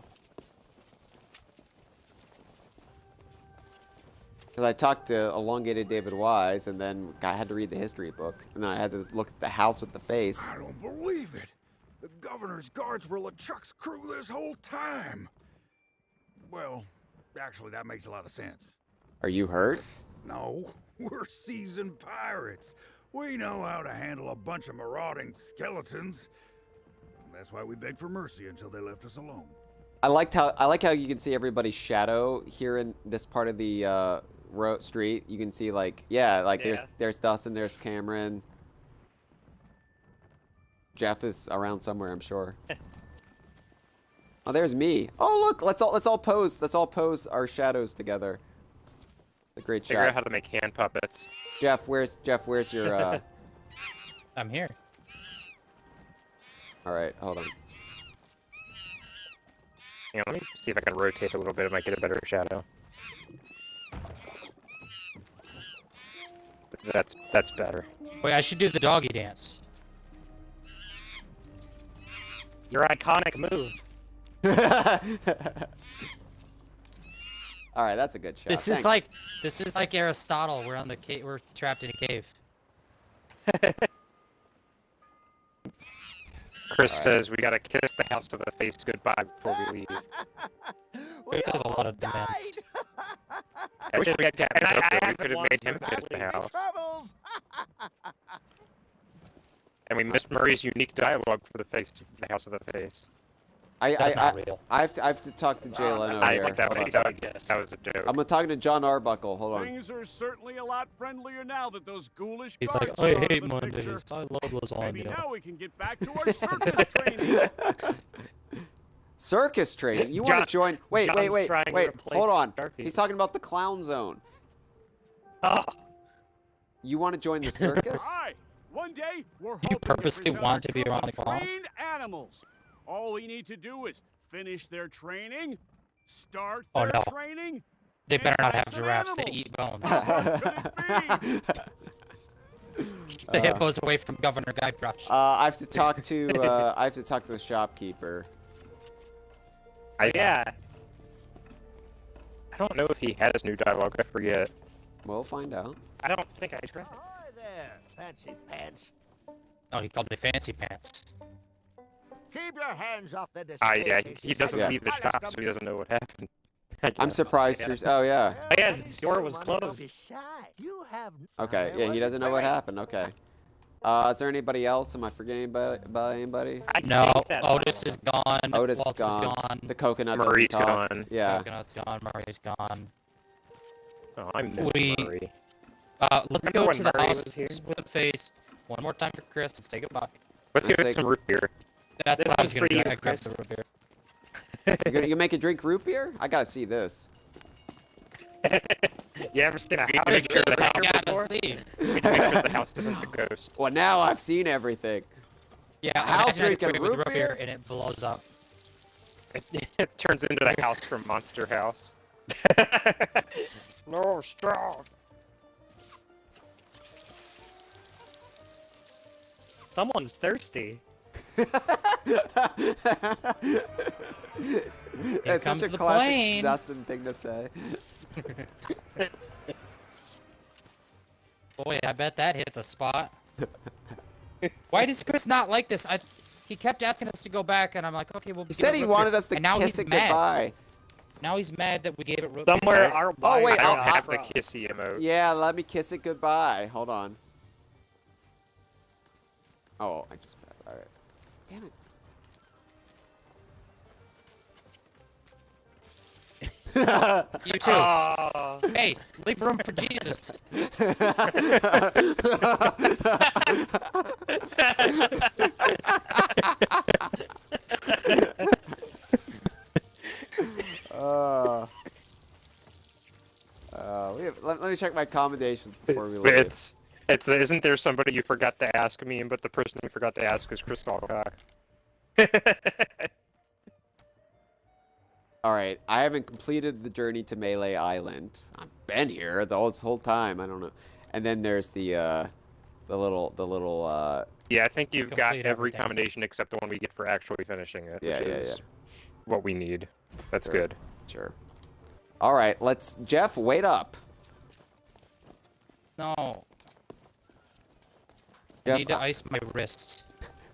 Because I talked to elongated David Wise, and then I had to read the history book, and then I had to look at the house with the face. I don't believe it. The governor's guards were LeChuck's crew this whole time. Well, actually, that makes a lot of sense. Are you hurt? No, we're seasoned pirates. We know how to handle a bunch of marauding skeletons. That's why we begged for mercy until they left us alone. I like how you can see everybody's shadow here in this part of the street. You can see there's Dustin, there's Cameron. Jeff is around somewhere, I'm sure. Oh, there's me. Oh, look, let's all pose. Let's all pose our shadows together. A great shot. Figure out how to make hand puppets. Jeff, where's your I'm here. All right, hold on. Hang on, let me see if I can rotate a little bit. I might get a better shadow. That's better. Wait, I should do the doggy dance. Your iconic move. All right, that's a good shot. This is like Aristotle. We're on the we're trapped in a cave. Chris says we gotta kiss the house to the face goodbye before we leave. There's a lot of demands. I wish we had Captain And I Hook, we haven't could have watched made him the kiss the house. Troubles. And we missed Murray's unique dialogue for the house of the face. That's not real. I have to talk to Jay Leno I here. think that was a joke. I'm talking to John Arbuckle. Hold on. Things are certainly a lot friendlier now that those ghoulish He's guards like, are I out of hate the Mondays. picture. I love Maybe lasagna. now we can get back to our circus training. Circus training? You want to join? Wait. Hold on. He's talking about the clown zone. Oh. You want to join the circus? Aye. One day we're You hoping purposely present want our to be troop around of the clowns? trained animals. All we need to do is finish their training, start Oh, their no. training. They better not and have giraffes. They animals. eat bones. How fun could it be? The hippos away from Governor Guybrush. I have to talk to the shopkeeper. Yeah. I don't know if he has new dialogue. I forget. We'll find out. I don't think I tried. Hi there, fancy pants. Oh, he called me Fancy Pants. Keep your hands off the Ah, display yeah, cases. he doesn't Yeah. leave the shop, so he doesn't know what happened. I I'm guess. surprised. Oh yeah. I guess the door was Don't closed. be shy. You have. Okay. There Yeah, he was- doesn't know what wait. happened. Okay. Is there anybody else? Am I forgetting about anybody? I No, think that's Otis is gone. Otis is Walt's gone. The coconut Murray's doesn't talk. gone. Yeah. Coconut's gone. Murray's gone. Oh, I miss Murray. Let's Remember go when to the Murray house was here? with the face one more time for Chris and say goodbye. Let's give Let's it say- some root beer. That's This what I was one's gonna for do. you, I grabbed Chris. the root beer. You make a drink root beer? I gotta see this. You ever seen a Hey, house? Make sure Chris, the I house gotta before? sleep. We need to make sure the house isn't the ghost. Well, now I've seen everything. Yeah, A house imagine I drinking spray it with root beer? and it blows up. It turns into the house from Monster House. No, stop. Someone's thirsty. It's comes such a the classic plane. Dustin thing to say. Boy, I bet that hit the spot. Why does Chris not like this? He kept asking us to go back, and I'm like, okay, we'll. He said he wanted us to kiss it goodbye. Now he's mad that we gave it root. Somewhere our Oh wait, I don't have the kissy emote. Yeah, let me kiss it goodbye. Hold on. Oh, I just. All right. Damn it. You too. Hey, leave room for Jesus. Let me check my commendations before we But leave. isn't there somebody you forgot to ask me, but the person you forgot to ask is Crystal Cock? Alright, I haven't completed the journey to Mêlée Island. I've been here this whole time, I don't know. And then there's the little Yeah, I think you've got Complete every everything. commendation except the one we get for actually finishing it, Yeah, which yeah, is what we need. That's Sure. good. Sure. Alright, Jeff, wait up. No. I Jeff, need to ice my wrist.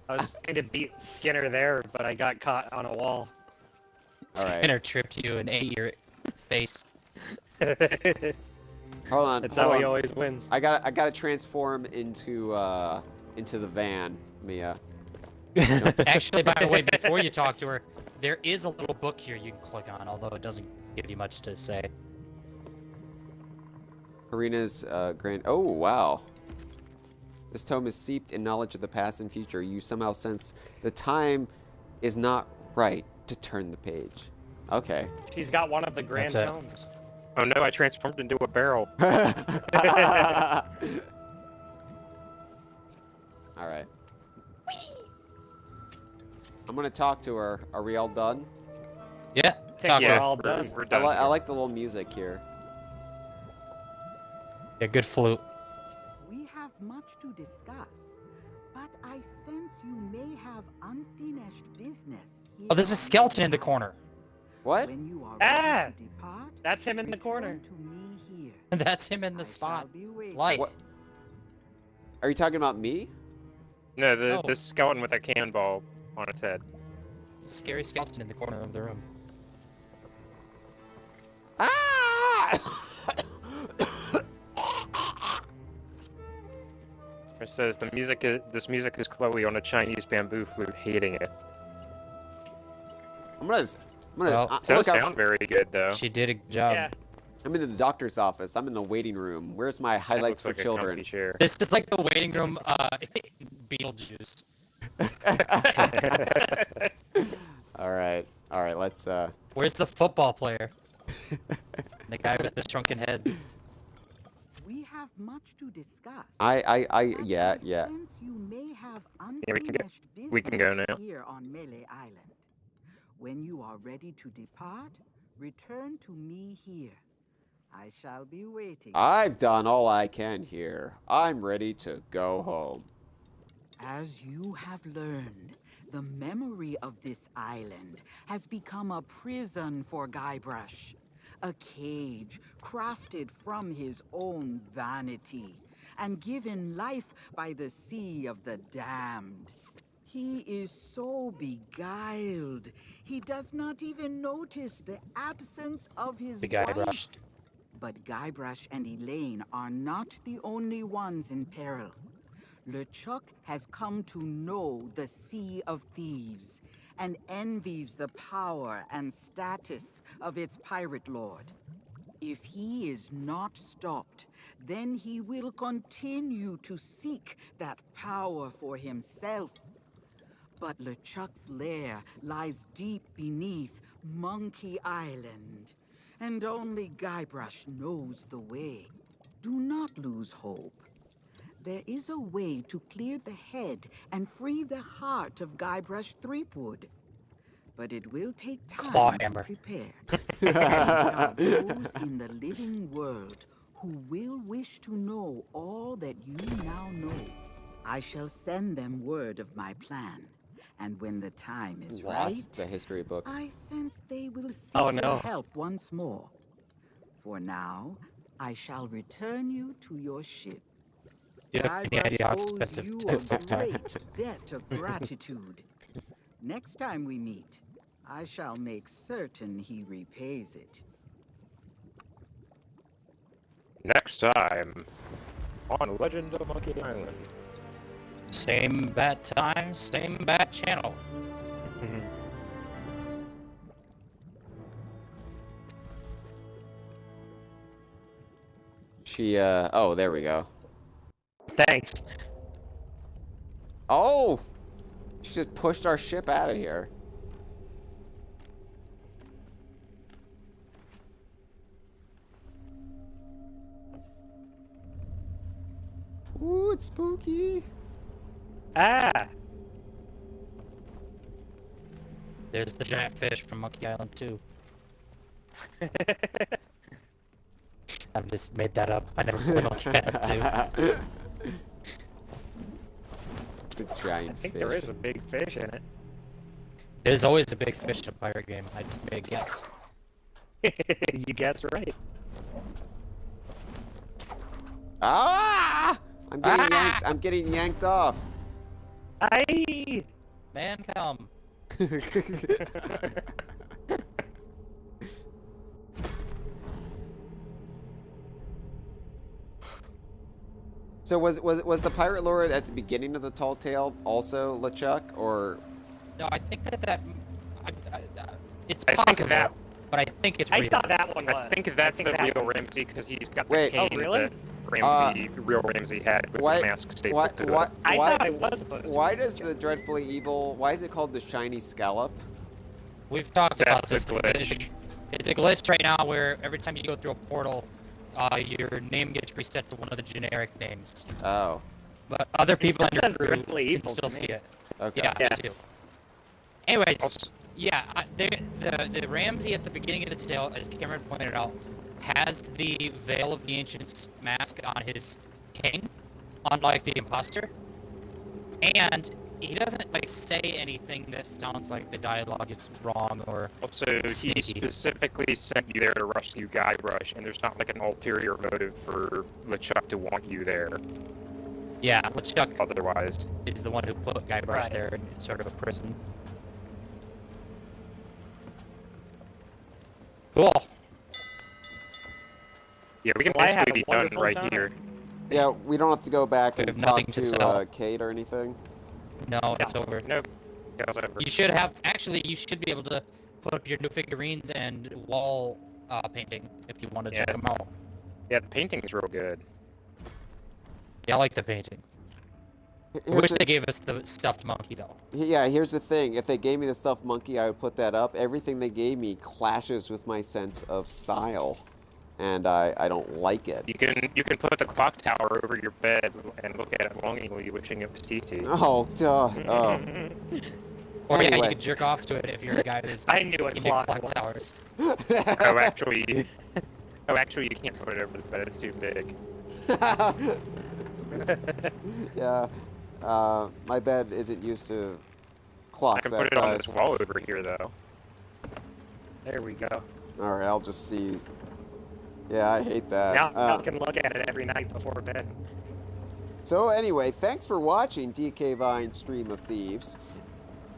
I was trying to beat Skinner there, but I got caught on a wall. Alright. Skinner tripped you and ate your face. Hold on. That's hold how he on. always wins. I gotta transform into the van, Mia. Actually, by the way, before you talk to her, there is a little book here you can click on, although it doesn't give you much to say. Karina's grand. Oh wow. This tome is steeped in knowledge of the past and future. You somehow sense the time is not right to turn the page. Okay. She's got one of the grand That's it. tomes. Oh no, I transformed into a barrel. All right. I'm gonna talk to her. Are we all done? Yeah, talk to we're her. all done. We're done. I like the little music here. Yeah, good flute. We have much to discuss, but I sense you may have unfinished business here. Oh, there's a skeleton in the corner. What? When you are Ah! ready to depart, That's him in the corner. return to me here. That's him in the I spot. shall be waiting. Light. What? Are you talking about me? No, Oh. the skeleton with a cannonball on its head. It's a scary skeleton in the corner of the room. Ah! It says this music is Chloe on a Chinese bamboo flute, hating it. I'm gonna Well, It does look out. sound very good though. She did a good job. Yeah. I'm in the doctor's office. I'm in the waiting room. Where's my That highlights looks for like a children? comfy chair. This is like the waiting room Beetlejuice. All right, let's Where's the football player? The guy with the shrunken head. We have much to discuss. yeah. Since you may have Yeah, we can go business now. here on Mêlée Island. When you are ready to depart, return to me here. I shall be waiting. I've done all I can here. I'm ready to go home. As you have learned, the memory of this island has become a prison for Guybrush. A cage crafted from his own vanity and given life by the sea of the damned. He is so beguiled, he does not even notice the absence of his The wife. Guybrush. But Guybrush and Elaine are not the only ones in peril. LeChuck has come to know the Sea of Thieves and envies the power and status of its pirate lord. If he is not stopped, then he will continue to seek that power for himself. But LeChuck's lair lies deep beneath Monkey Island, and only Guybrush knows the way. Do not lose hope. There is a way to clear the head and free the heart of Guybrush Threepwood. But it will take time Clawhammer. to prepare. And there are those in the living world who will wish to know all that you now know. I shall send them word of my plan. And when the time is right, Lost the history book. I sense they will seek Oh, your no. help once more. For now, I shall return you to your ship. Do you have any idea how Guybrush owes expensive you textiles a are? great debt of gratitude. Next time we meet, I shall make certain he repays it. Next time on Legend of Monkey Island. Same bat time, same bat channel. Oh, there we go. Thanks. Oh! She just pushed our ship out of here. Ooh, it's spooky. Ah! There's the giant fish from Monkey Island 2. I've just made that up. I never played Monkey Island 2. The giant I think fish. there is a big fish in it. There's always a big fish in a pirate game. I just made a guess. You guessed right. Ah! I'm getting yanked off. Aye! Man, come. So was the pirate lord at the beginning of the Tall Tale also LeChuck, or? No, I think it's I possible, think that, but I think it's real. I thought that one was. I think that's the real Ramsey because he's got the Wait. cane Oh, really? that real Ramsey had with the mask stapled to it. I thought it was supposed to. Why does the dreadfully evil? Why is it called the shiny scallop? We've talked about That's this. a glitch. It's a glitch right now where every time you go through a portal, your name gets reset to one of the generic names. Oh. But other people still in your says crew dreadfully can evil still to see me. it. Okay. Yeah, Yeah. me too. Anyways, yeah, the Ramsey at the beginning of the tale, as Cameron pointed out, has the Veil of the Ancients mask on his king, unlike the imposter. And he doesn't like say anything that sounds like the dialogue is wrong or Also, he sneaky. specifically sent you there to rescue Guybrush, and there's not like an ulterior motive for LeChuck to want you there. Yeah, LeChuck otherwise is the one who put Guybrush Right. there in sort of a prison. Cool. Yeah, we can Well, I had basically a be done wonderful right time. here. Yeah, we don't have to go back We and have talk nothing to to sell. Kate or anything. No, it's over. Nope. That was over. You should have, actually, you should be able to put up your new figurines and wall painting if you want to check Yeah. them out. Yeah, the painting's real good. Yeah, I like the painting. I Here's wish the- they gave us the stuffed monkey, though. Yeah, here's the thing. If they gave me the stuffed monkey, I would put that up. Everything they gave me clashes with my sense of style, and I don't like it. You can put the clock tower over your bed and look at it longingly, wishing it was TT. Oh, duh. Oh. Or yeah, you Anyway. could jerk off to it if you're a guy who's I knew what into clock clock was. towers. Oh, actually, you can't put it over the bed. It's too big. Yeah. My bed isn't used to I clocks can that put it on size. this wall over here, though. There we go. All right, I'll just see. Yeah, I hate that. Now I can look at it every night before bed. So anyway, thanks for watching DK Vine Stream of Thieves.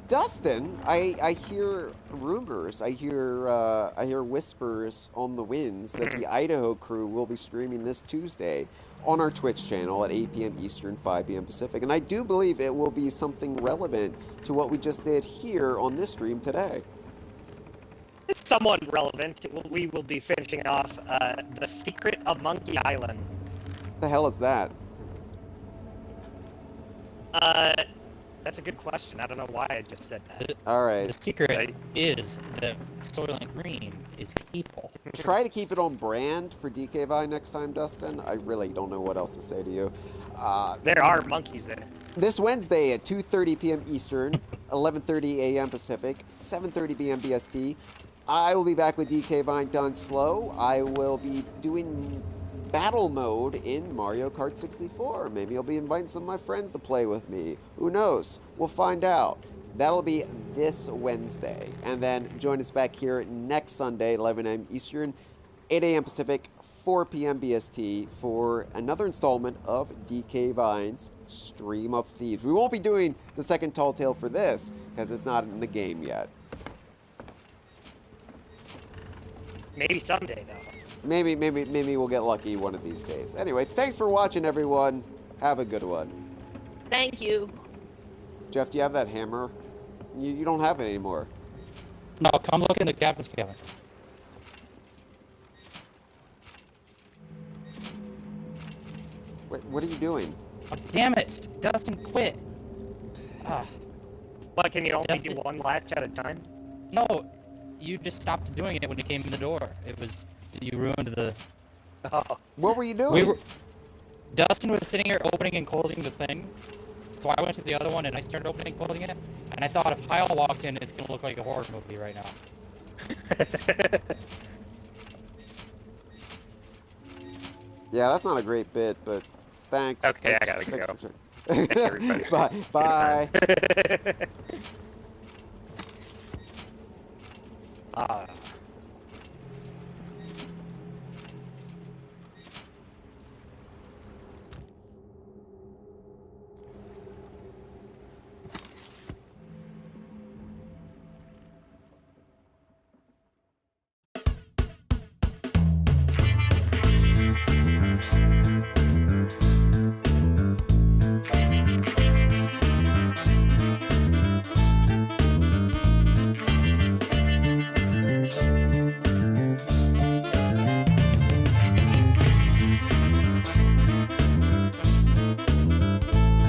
Dustin, I hear rumors, I hear whispers on the winds that the Idaho crew will be streaming this Tuesday on our Twitch channel at 8 p.m. Eastern, 5 p.m. Pacific. And I do believe it will be something relevant to what we just did here on this stream today. It's somewhat relevant. We will be finishing off The Secret of Monkey Island. What the hell is that? That's a good question. I don't know why I just said that. All right. The secret is that Soylent Green is people. Try to keep it on brand for DK Vine next time, Dustin. I really don't know what else to say to you. There are monkeys there. This Wednesday at 2:30 p.m. Eastern, 11:30 a.m. Pacific, 7:30 p.m. BST, I will be back with DK Vine done slow. I will be doing battle mode in Mario Kart 64. Maybe I'll be inviting some of my friends to play with me. Who knows? We'll find out. That'll be this Wednesday. And then join us back here next Sunday, 11 a.m. Eastern, 8 a.m. Pacific, 4 p.m. BST for another installment of DK Vine's Stream of Thieves. We won't be doing the second Tall Tale for this, because it's not in the game yet. Maybe someday, though. Maybe we'll get lucky one of these days. Anyway, thanks for watching, everyone. Have a good one. Thank you. Jeff, do you have that hammer? You don't have it anymore. No, come look in the cabin's cabin. Wait, what are you doing? Oh, damn it! Dustin quit. Ah. What, can you only Dustin... do one latch at a time? No, you just stopped doing it when you came in the door. It was... You ruined the... Oh. What were you doing? Dustin was sitting here opening and closing the thing. So I went to the other one and I started opening and closing it. And I thought if Hyle walks in, it's going to look like a horror movie right now. Yeah, that's not a great bit, but thanks. Okay, I gotta go. Thanks, everybody. Bye. Ah.